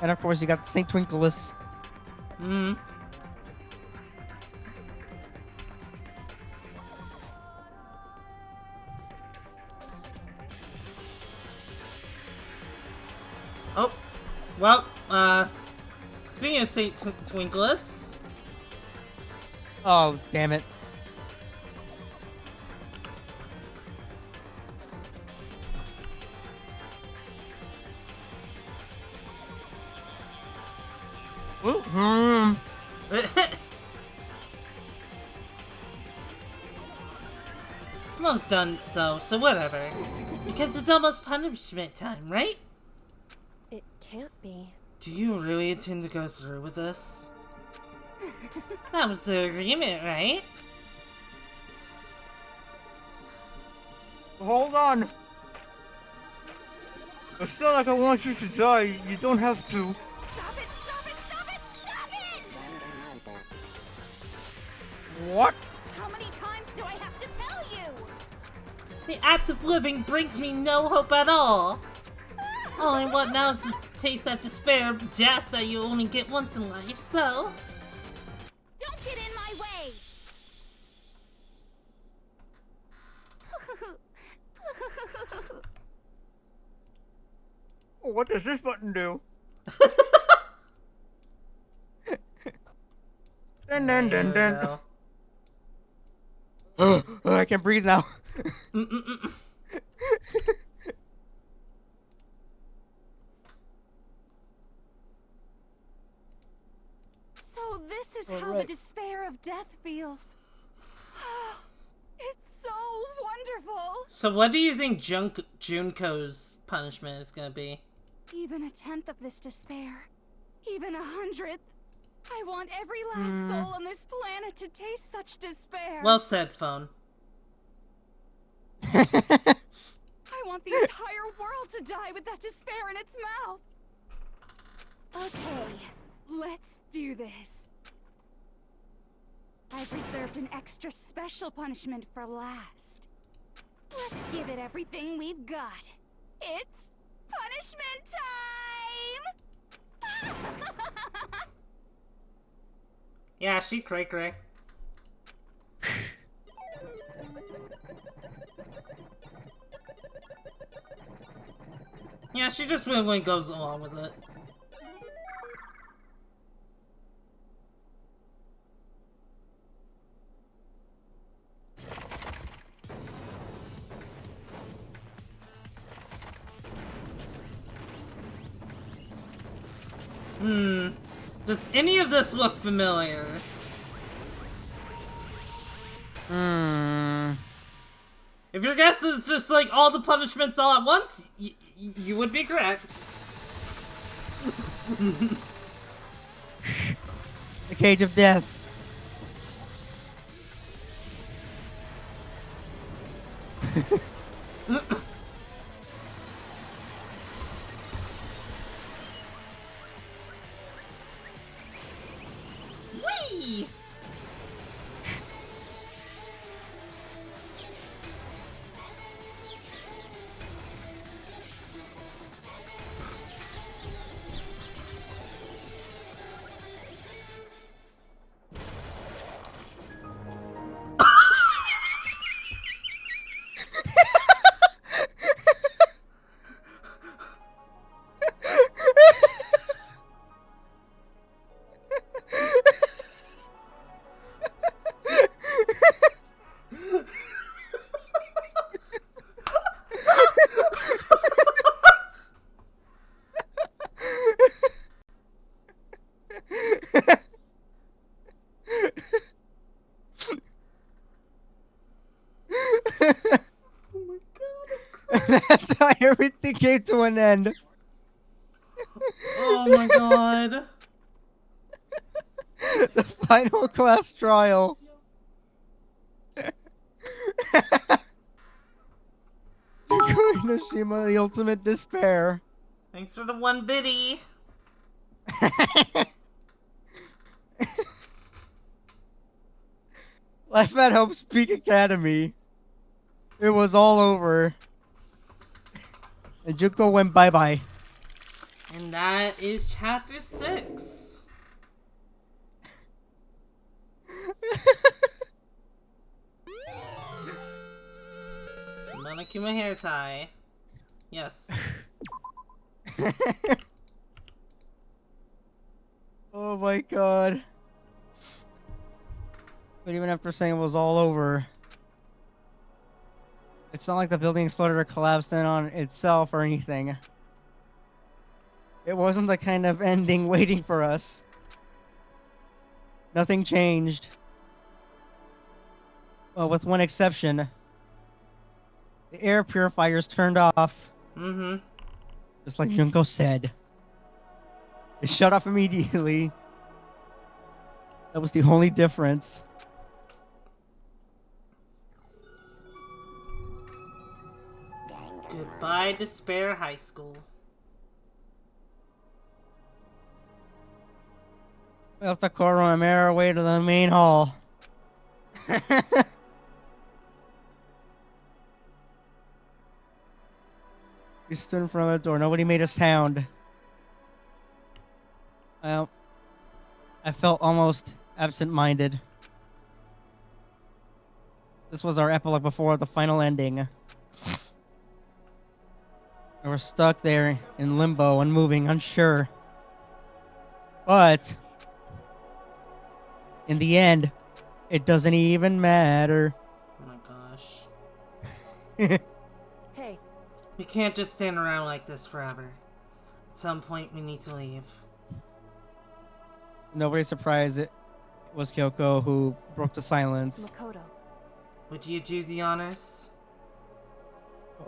And of course, you got St. Twinkleus.
Oh, well, speaking of St. Twinkleus.
Oh, damn it. I'm
almost done, though, so whatever. Because it's almost punishment time, right?
It can't be.
Do you really intend to go through with this? That was the agreement, right?
Hold on. It's not like I want you to die. You don't have to.
Stop it! Stop it! Stop it! Stop it!
What?
How many times do I have to tell you?
The act of living brings me no hope at all. All I want now is to taste that despair of death that you only get once in life, so...
Don't get in my way!
What does this button do? Dun. I can breathe now.
So this is how the despair of death feels. It's so wonderful.
So what do you think Junko's punishment is gonna be?
Even a tenth of this despair, even 100th. I want every last soul on this planet to taste such despair.
Well said, phone.
I want the entire world to die with that despair in its mouth. Okay, let's do this. I've reserved an extra special punishment for last. Let's give it everything we've got. It's punishment time!
Yeah, she cray-cray. Yeah, she just willingly goes along with it. Does any of this look familiar? If your guess is just like all the punishments all at once, you would be correct.
The cage of death.
Whee!
That's how everything came to an end.
Oh my god.
The final class trial. Hiroshima, the ultimate despair.
Thanks for the one biddy.
Life at Hope's Peak Academy. It was all over. And Junko went bye-bye.
And that is chapter 6. I'm gonna keep my hair tie. Yes.
Oh my god. But even after saying it was all over, it's not like the building exploded or collapsed in on itself or anything. It wasn't the kind of ending waiting for us. Nothing changed. Well, with one exception. The air purifiers turned off.
Mm-hmm.
Just like Junko said. It shut off immediately. That was the only difference.
Goodbye, Despair High School.
We left the courtroom and made our way to the main hall. We stood in front of the door. Nobody made a sound. Well, I felt almost absent-minded. This was our epilogue before the final ending. We were stuck there in limbo, unmoving, unsure. But in the end, it doesn't even matter.
Oh my gosh.
Hey.
We can't just stand around like this forever. At some point, we need to leave.
Nobody's surprised it was Kyoko who broke the silence.
Makoto.
Would you do the honors?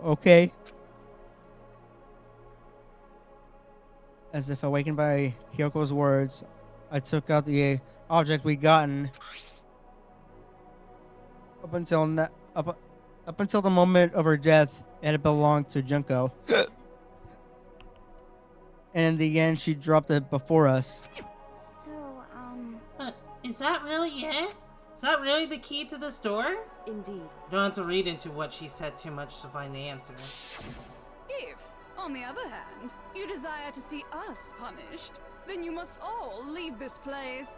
Okay. As if awakened by Kyoko's words, I took out the object we'd gotten. Up until the moment of her death, it had belonged to Junko. And in the end, she dropped it before us.
Is that really it? Is that really the key to this door?
Indeed.
You don't have to read into what she said too much to find the answer.
If, on the other hand, you desire to see us punished, then you must all leave this place.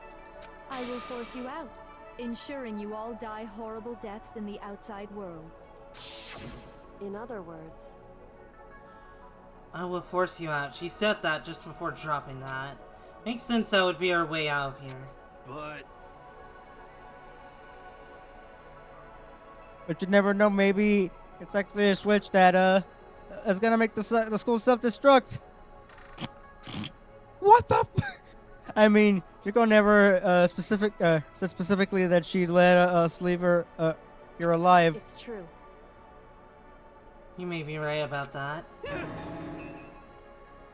I will force you out, ensuring you all die horrible deaths in the outside world.
In other words,
I will force you out. She said that just before dropping that. Makes sense that would be our way out of here.
But you never know, maybe it's actually a switch that is gonna make the school self-destruct. What the I mean, Yuko never said specifically that she'd let us leave her here alive.
It's true.
You may be right about that.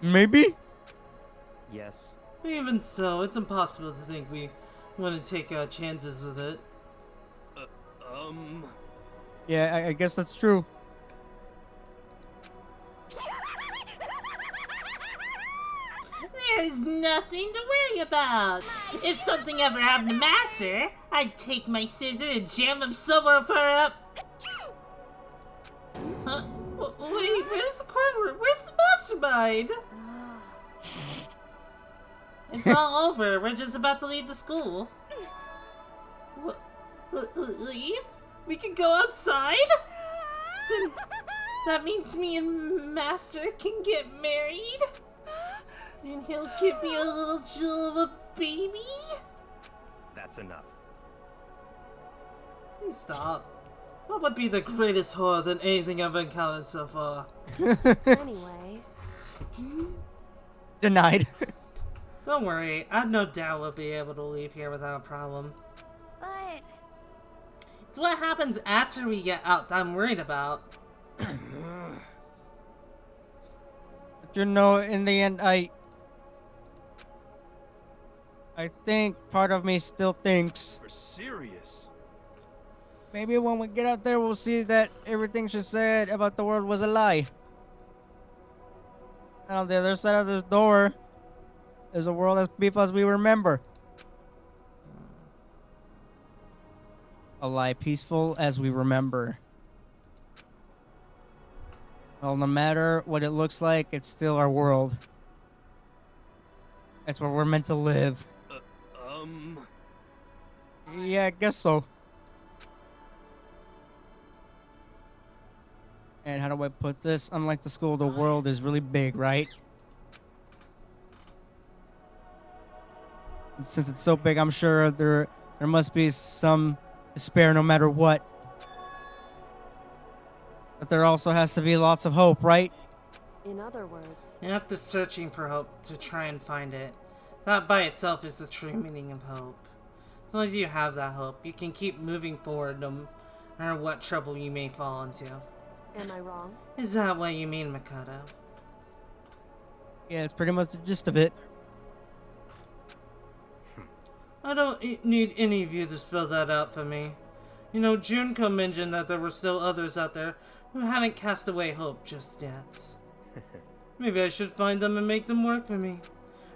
Maybe?
Yes.
Even so, it's impossible to think we want to take chances with it.
Yeah, I guess that's true.
There's nothing to worry about. If something ever happened to Master, I'd take my scissors and jam him somewhere far up. Huh? Wait, where's the courtroom? Where's the mastermind? It's all over. We're just about to leave the school. Leave? We can go outside? Then that means me and Master can get married? Then he'll give me a little jewel of a baby?
That's enough.
Please stop. That would be the greatest horror than anything I've encountered so far.
Anyway.
Denied.
Don't worry, I have no doubt we'll be able to leave here without a problem.
But
It's what happens after we get out that I'm worried about.
you know, in the end, I think part of me still thinks
For serious.
maybe when we get out there, we'll see that everything she said about the world was a lie. And on the other side of this door is a world as peaceful as we remember. A lie peaceful as we remember. Well, no matter what it looks like, it's still our world. That's where we're meant to live. Yeah, I guess so. And how do I put this? Unlike the school, the world is really big, right? And since it's so big, I'm sure there must be some despair no matter what. But there also has to be lots of hope, right?
In other words,
You have to searching for hope to try and find it. That by itself is the true meaning of hope. As long as you have that hope, you can keep moving forward no matter what trouble you may fall into.
am I wrong?
Is that what you mean, Makoto?
Yeah, it's pretty much the gist of it.
I don't need any of you to spell that out for me. You know, Junko mentioned that there were still others out there who hadn't cast away hope just yet. Maybe I should find them and make them work for me.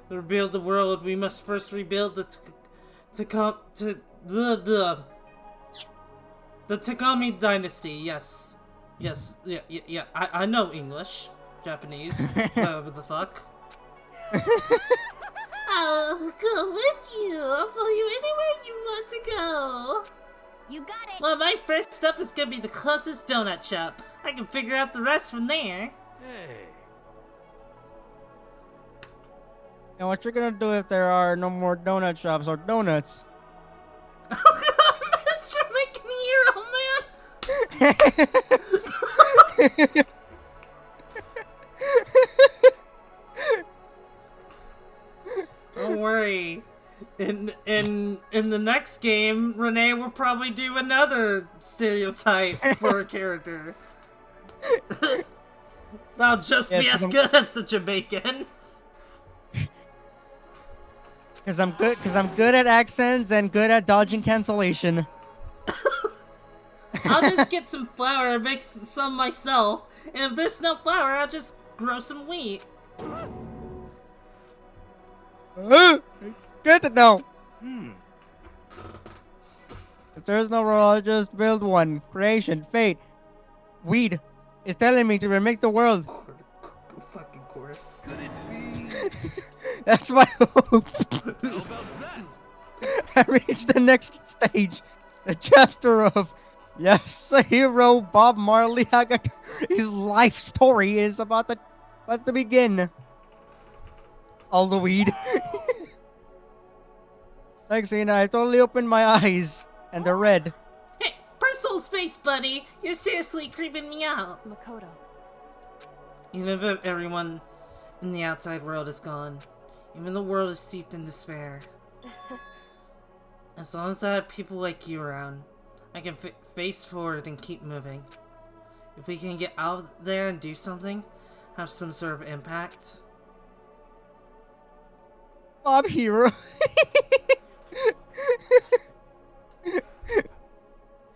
To rebuild the world, we must first rebuild the Takami dynasty. Yes, yeah. I know English, Japanese, whatever the fuck. I'll go with you. I'll follow you anywhere you want to go.
You got it.
Well, my first step is gonna be the closest donut shop. I can figure out the rest from there.
Hey.
And what you're gonna do if there are no more donut shops or donuts?
Mr. McNeero, man! Don't worry. In the next game, Renee will probably do another stereotype for a character. That'll just be as good as the Jamaican.
Cause I'm good at accents and good at dodging cancellation.
I'll just get some flour and make some myself. And if there's no flour, I'll just grow some wheat.
Good to know. If there's no road, I'll just build one. Creation, fate, weed is telling me to remake the world.
Fucking course.
Could it be?
That's my hope.
How about that?
I reached the next stage. The chapter of a hero Bob Marley his life story is about to begin. All the weed. Thanks, Ina. I totally opened my eyes. And they're red.
Hey, personal space, buddy! You're seriously creeping me out!
Makoto.
Even if everyone in the outside world is gone, even the world is steeped in despair. As long as I have people like you around, I can face forward and keep moving. If we can get out there and do something, have some sort of impact.
Bob Hero.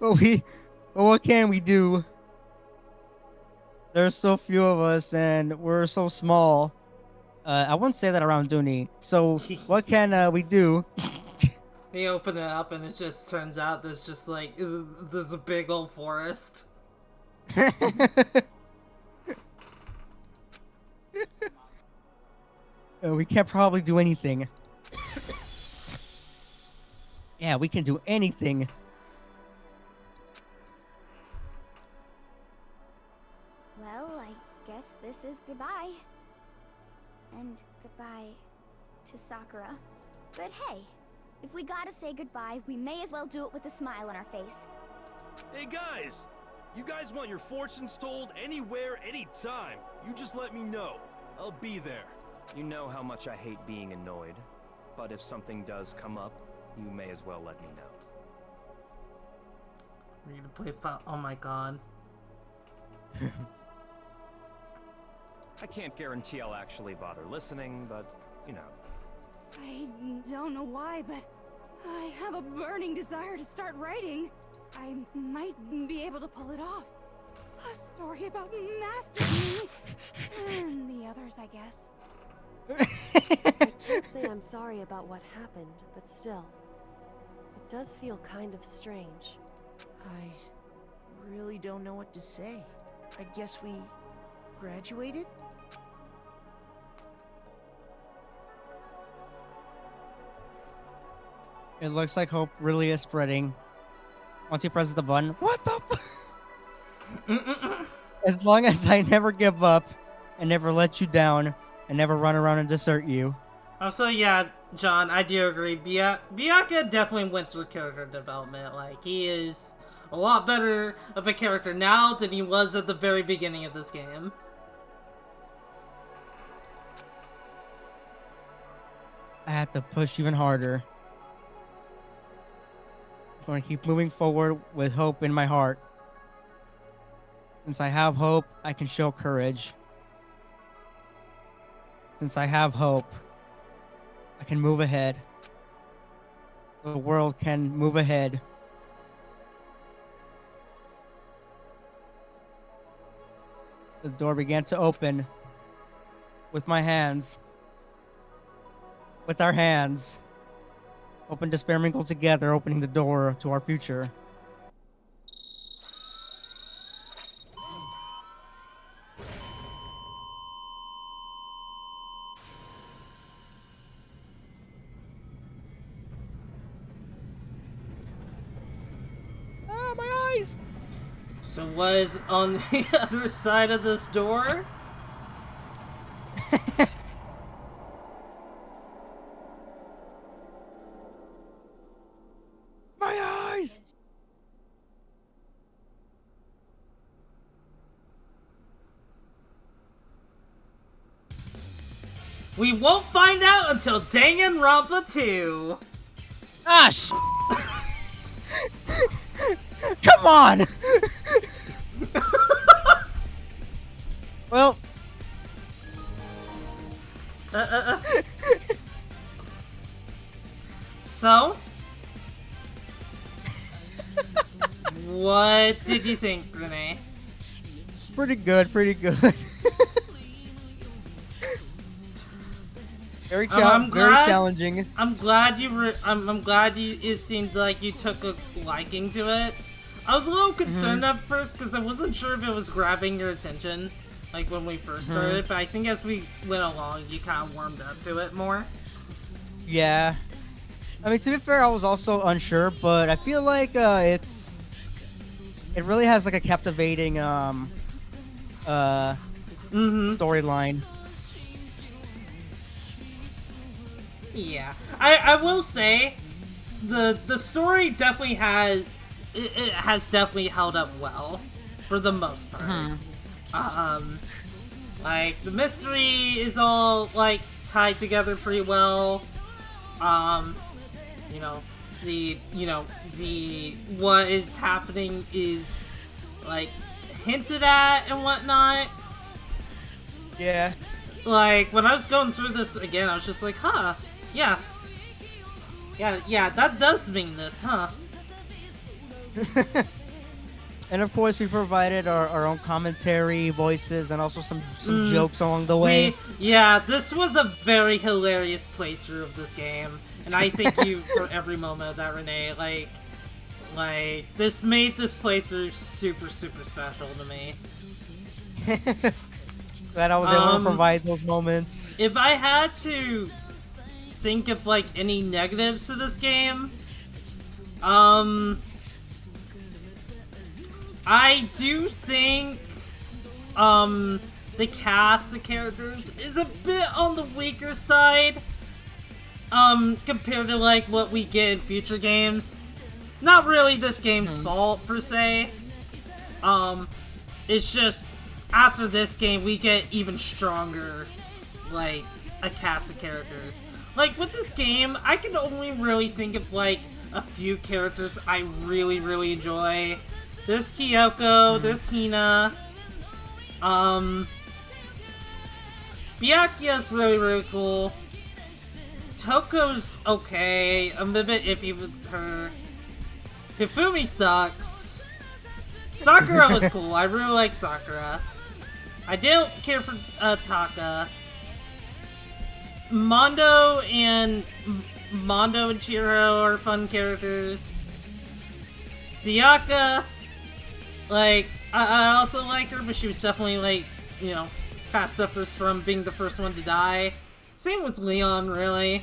But what can we do? There's so few of us and we're so small. I wouldn't say that around Dooney. So what can we do?
They open it up and it just turns out there's just like, there's a big old forest.
We can't probably do anything. Yeah, we can do anything.
Well, I guess this is goodbye. And goodbye to Sakura. But hey, if we gotta say goodbye, we may as well do it with a smile on our face.
Hey guys! You guys want your fortunes told anywhere, anytime. You just let me know. I'll be there.
You know how much I hate being annoyed, but if something does come up, you may as well let me know.
We're gonna play oh my god.
I can't guarantee I'll actually bother listening, but, you know.
I don't know why, but I have a burning desire to start writing. I might be able to pull it off. A story about Master Me and the others, I guess.
I can't say I'm sorry about what happened, but still, it does feel kind of strange.
I really don't know what to say. I guess we graduated?
It looks like hope really is spreading. Once he presses the button, what the As long as I never give up and never let you down and never run around and desert you.
Also, yeah, John, I do agree. Byakuya definitely went through character development. Like, he is a lot better of a character now than he was at the very beginning of this game.
I have to push even harder. I'm going to keep moving forward with hope in my heart. Since I have hope, I can show courage. Since I have hope, I can move ahead. The world can move ahead. The door began to open with my hands. With our hands. Open despair mingled together, opening the door to our future. Ah, my eyes!
So was on the other side of this door?
My eyes!
We won't find out until Danganronpa 2.
Ah, Come on! Well...
So? What did you think, Renee?
Pretty good, pretty good. Very challenging.
I'm glad you I'm glad you. It seemed like you took a liking to it. I was a little concerned at first because I wasn't sure if it was grabbing your attention, like when we first started. But I think as we went along, you kind of warmed up to it more.
Yeah. I mean, to be fair, I was also unsure, but I feel like it really has like a captivating storyline.
Yeah, I will say the story definitely has it has definitely held up well for the most part. Like the mystery is all like tied together pretty well. The what is happening is like hinted at and whatnot.
Yeah.
Like when I was going through this again, I was just like, huh. Yeah, that does mean this, huh?
And of course, we provided our own commentary, voices, and also some jokes along the way.
This was a very hilarious playthrough of this game, and I thank you for every moment of that, Renee. Like this made this playthrough super, super special to me.
Glad I was able to provide those moments.
If I had to think of like any negatives to this game, I do think the cast, the characters, is a bit on the weaker side compared to like what we get in future games. Not really this game's fault per se. It's just after this game we get even stronger, like a cast of characters. Like, with this game, I can only really think of, like, a few characters I really, really enjoy. There's Kyoko, there's Hina, Byakuya's really cool. Toko's okay. I'm a bit iffy with her. Hifumi sucks. Sakura was cool. I really like Sakura. I don't care for Taka. Mondo and Chihiro are fun characters. Sayaka, like, I also like her, but she was definitely, like, you know, past suffers from being the first one to die. Same with Leon, really.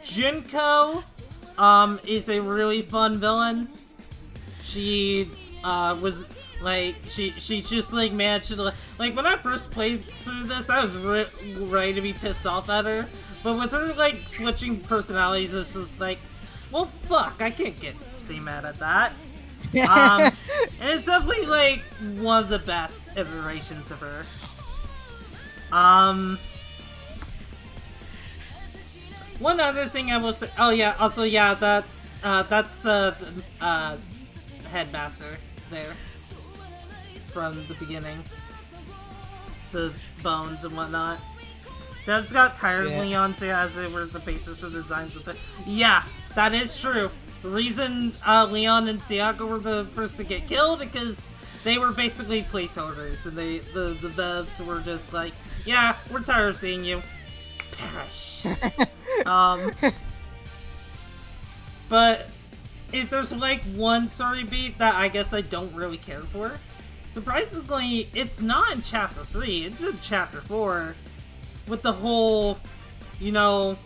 Junko, is a really fun villain. She, was, like, she just, like, managed to, like, when I first played through this, I was ready to be pissed off at her. But with her, like, switching personalities, it's just like, well, fuck, I can't get so mad at that. And it's definitely, like, one of the best iterations of her. One other thing I will say, oh yeah, also yeah, that's the headmaster there from the beginning. The bones and whatnot. That's got tired of Leon as they were the basis for the designs of it. Yeah, that is true. The reason Leon and Sayaka were the first to get killed because they were basically placeholders, and the devs were just like, yeah, we're tired of seeing you. Perish. But if there's like one story beat that I guess I don't really care for, surprisingly, it's not in Chapter 3, it's in Chapter 4, with the whole, you know,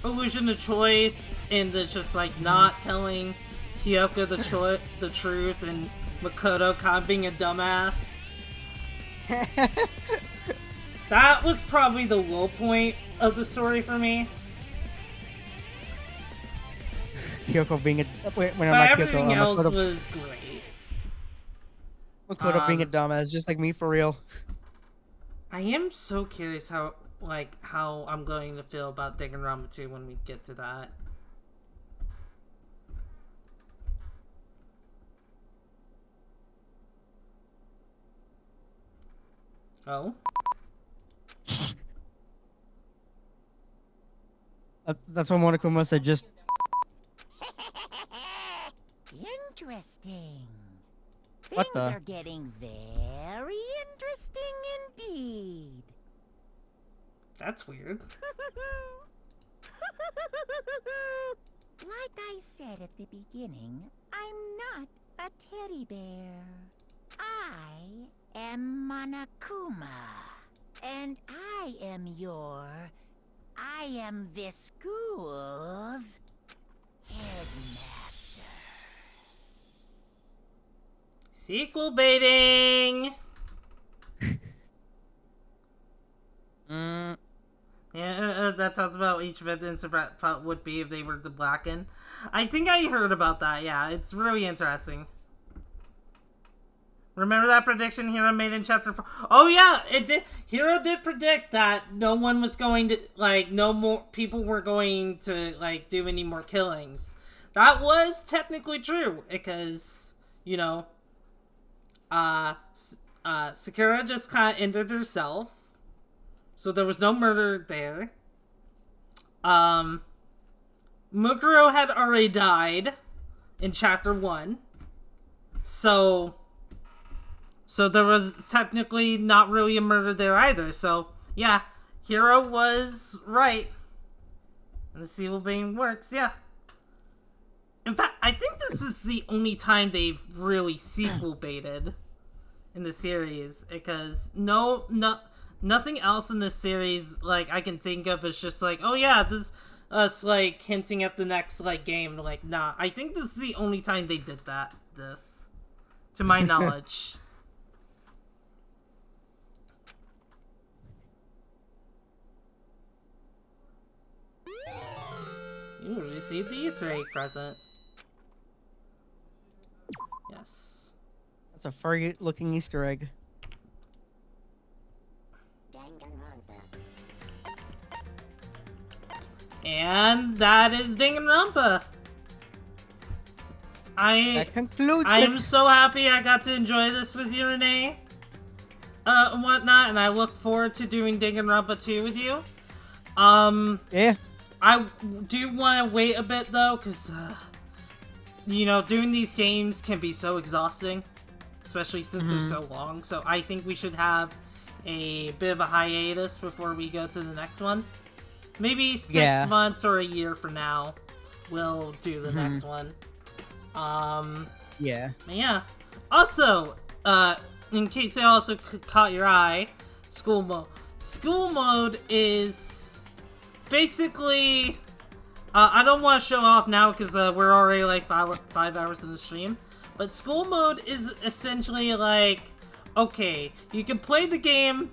illusion of choice, and the just like not telling Hyoko the truth, and Makoto kind of being a dumbass. That was probably the low point of the story for me.
Hyoko being a
but everything else was great.
Makoto being a dumbass, just like me for real.
I am so curious how I'm going to feel about Danganronpa 2 when we get to that. Oh?
That's what Monokuma said, just...
Interesting.
What
Things
the?
are getting very interesting indeed.
That's weird.
Like I said at the beginning, I'm not a teddy bear. I am Monokuma. And I am this school's headmaster.
Sequel baiting! Yeah, that talks about each evidence about would be if they were to blacken. I think I heard about that, yeah. It's really interesting. Remember that prediction Hiro made in Chapter 4? Oh yeah, it did. Hiro did predict that no one was going to, like, no more people were going to, like, do any more killings. That was technically true, because, you know, Sakura just kind of ended herself. So there was no murder there. Mukuro had already died in Chapter 1. So there was technically not really a murder there either. So, yeah, Hiro was right. And the sequel baiting works, yeah. In fact, I think this is the only time they've really sequel baited in the series. Because nothing else in this series, like, I can think of is just like, oh yeah, this us, like, hinting at the next, like, game. Like, nah, I think this is the only time they did this. To my knowledge. You received the Easter egg present. Yes.
That's a furry looking Easter egg.
And that is Danganronpa.
That concludes
I am so happy I got to enjoy this with you, Renee. and whatnot, and I look forward to doing Danganronpa 2 with you.
Yeah.
I do want to wait a bit though, because, you know, doing these games can be so exhausting, especially since they're so long. So I think we should have a bit of a hiatus before we go to the next one. Maybe 6 months or a year from now, we'll do the next one.
Yeah.
Yeah. Also, in case I also caught your eye, school mode. School mode is basically, I don't want to show off now because we're already like 5 hours in the stream. But school mode is essentially like, okay, you can play the game,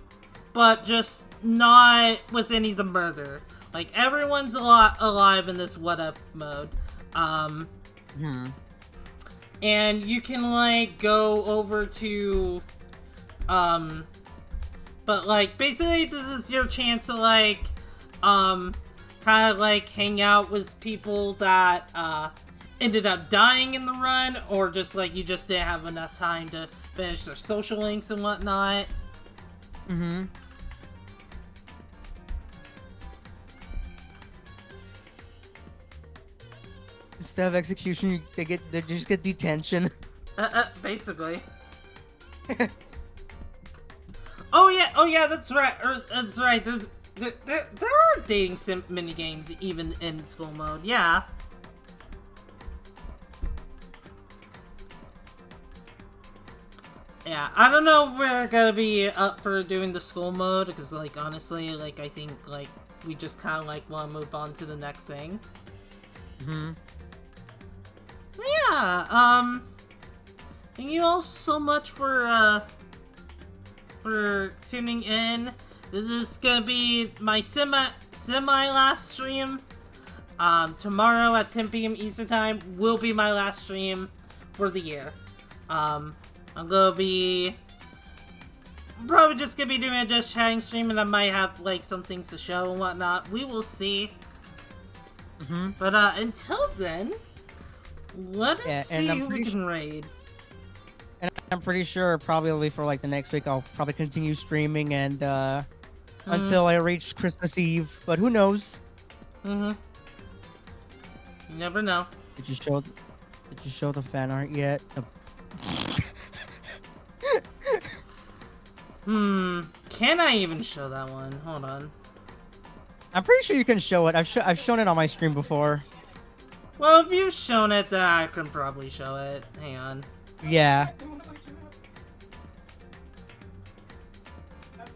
but just not with any of the murder. Like, everyone's alive in this what up mode. And you can, like, go over to, but, like, basically this is your chance to, like, kind of, like, hang out with people that, ended up dying in the run, or just, like, you just didn't have enough time to finish their social links and whatnot.
Instead of execution, they just get detention.
Basically. Oh yeah, that's right. That's right. There are dating sim minigames even in school mode. Yeah. Yeah, I don't know if we're gonna be up for doing the school mode, because, like, honestly, like, I think, like, we just kind of, like, want to move on to the next thing. Yeah, thank you all so much for tuning in. This is gonna be my semi last stream. Tomorrow at 10 p.m. Eastern Time will be my last stream for the year. I'm probably just gonna be doing a just chatting stream, and I might have, like, some things to show and whatnot. We will see. But until then, let us see who we can raid.
And I'm pretty sure probably for like the next week I'll probably continue streaming and until I reach Christmas Eve. But who knows?
You never know.
Did you show the fan art yet?
Can I even show that one? Hold on.
I'm pretty sure you can show it. I've shown it on my stream before.
Well, if you've shown it, then I can probably show it. Hang on.
Yeah.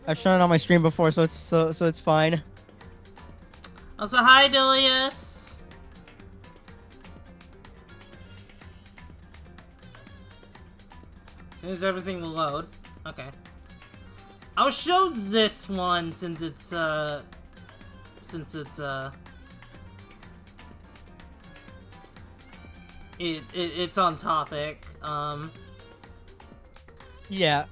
I've shown it on my stream before, so it's fine.
Also, hi, Dilius. As soon as everything will load. Okay. I'll show this one since it's it's on topic.
Yeah.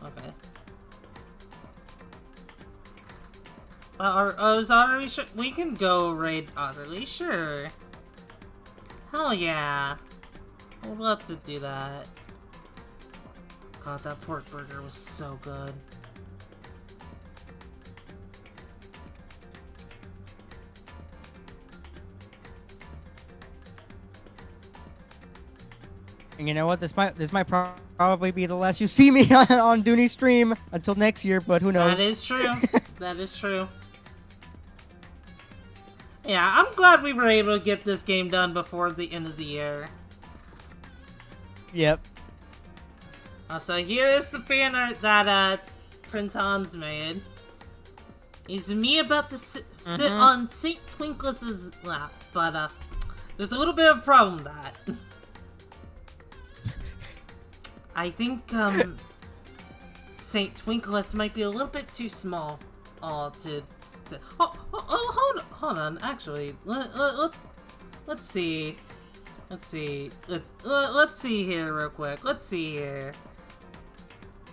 Okay. Is Otterly sure? We can go raid Otterly, sure. Hell yeah. I would love to do that. God, that pork burger was so good.
And you know what? This might probably be the last you see me on Dooney's stream until next year, but who knows?
That is true. That is true. Yeah, I'm glad we were able to get this game done before the end of the year.
Yep.
So here is the fan art that Prince Hans made. It's me about to sit on St. Twinklus's lap, but there's a little bit of a problem with that. I think St. Twinkless might be a little bit too small to sit. Hold on. Actually, let's see. Let's see here real quick. Let's see here.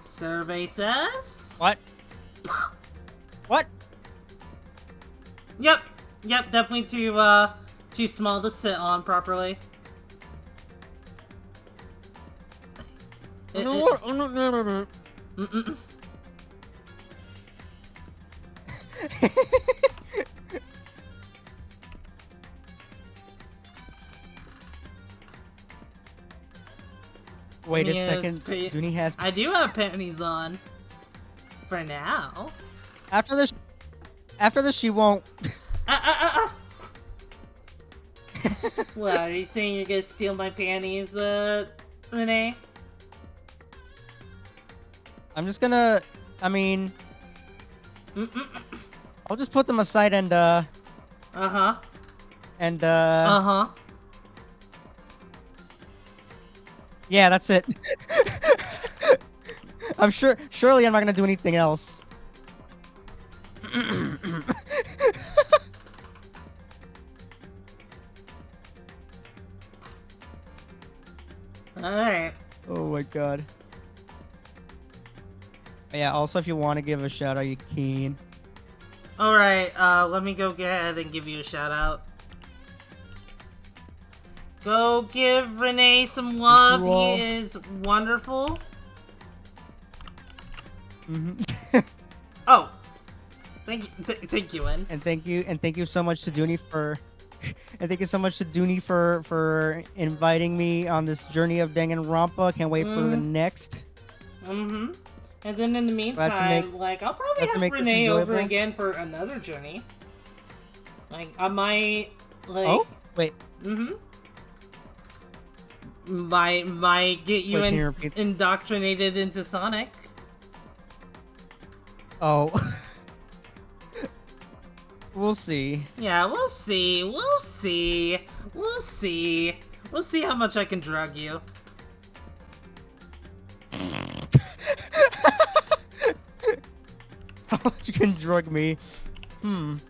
Survey says...
What? What?
Yep, definitely too small to sit on properly.
Wait a second. Dooney has.
I do have panties on. For now.
After this, she won't.
What, are you saying you're gonna steal my panties, Renee?
I'm just gonna. I mean. I'll just put them aside and,
Uh-huh.
And,
Uh-huh.
Yeah, that's it. Surely I'm not gonna do anything else.
Alright.
Oh my god. Yeah, also if you want to give a shout out, you can.
Alright, let me go get ahead and give you a shout out. Go give Renee some love. He is wonderful. Oh, thank you, En.
And thank you so much to Dooney for, for inviting me on this journey of Danganronpa. Can't wait for the next.
And then in the meantime, like I'll probably have Renee over again for another journey. Like I might, like.
Oh wait.
Might get you indoctrinated into Sonic.
Oh. We'll see.
Yeah, we'll see. We'll see. We'll see. We'll see how much I can drug you.
How much you can drug me?
Can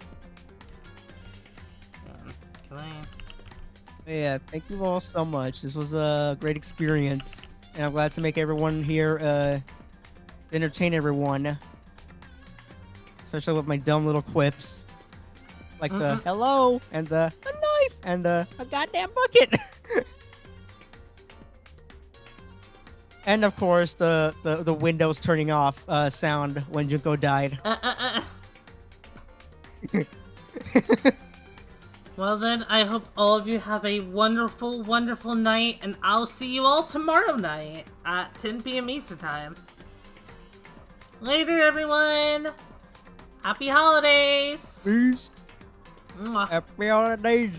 I?
Yeah, thank you all so much. This was a great experience, and I'm glad to make everyone here, entertain everyone. Especially with my dumb little quips. Like the hello, and the a knife, and the a goddamn bucket. And of course, the windows turning off sound when Junko died.
Well then, I hope all of you have a wonderful, wonderful night, and I'll see you all tomorrow night at 10 p.m. Eastern Time. Later, everyone! Happy holidays!
Peace!
Mwah.
Happy holidays!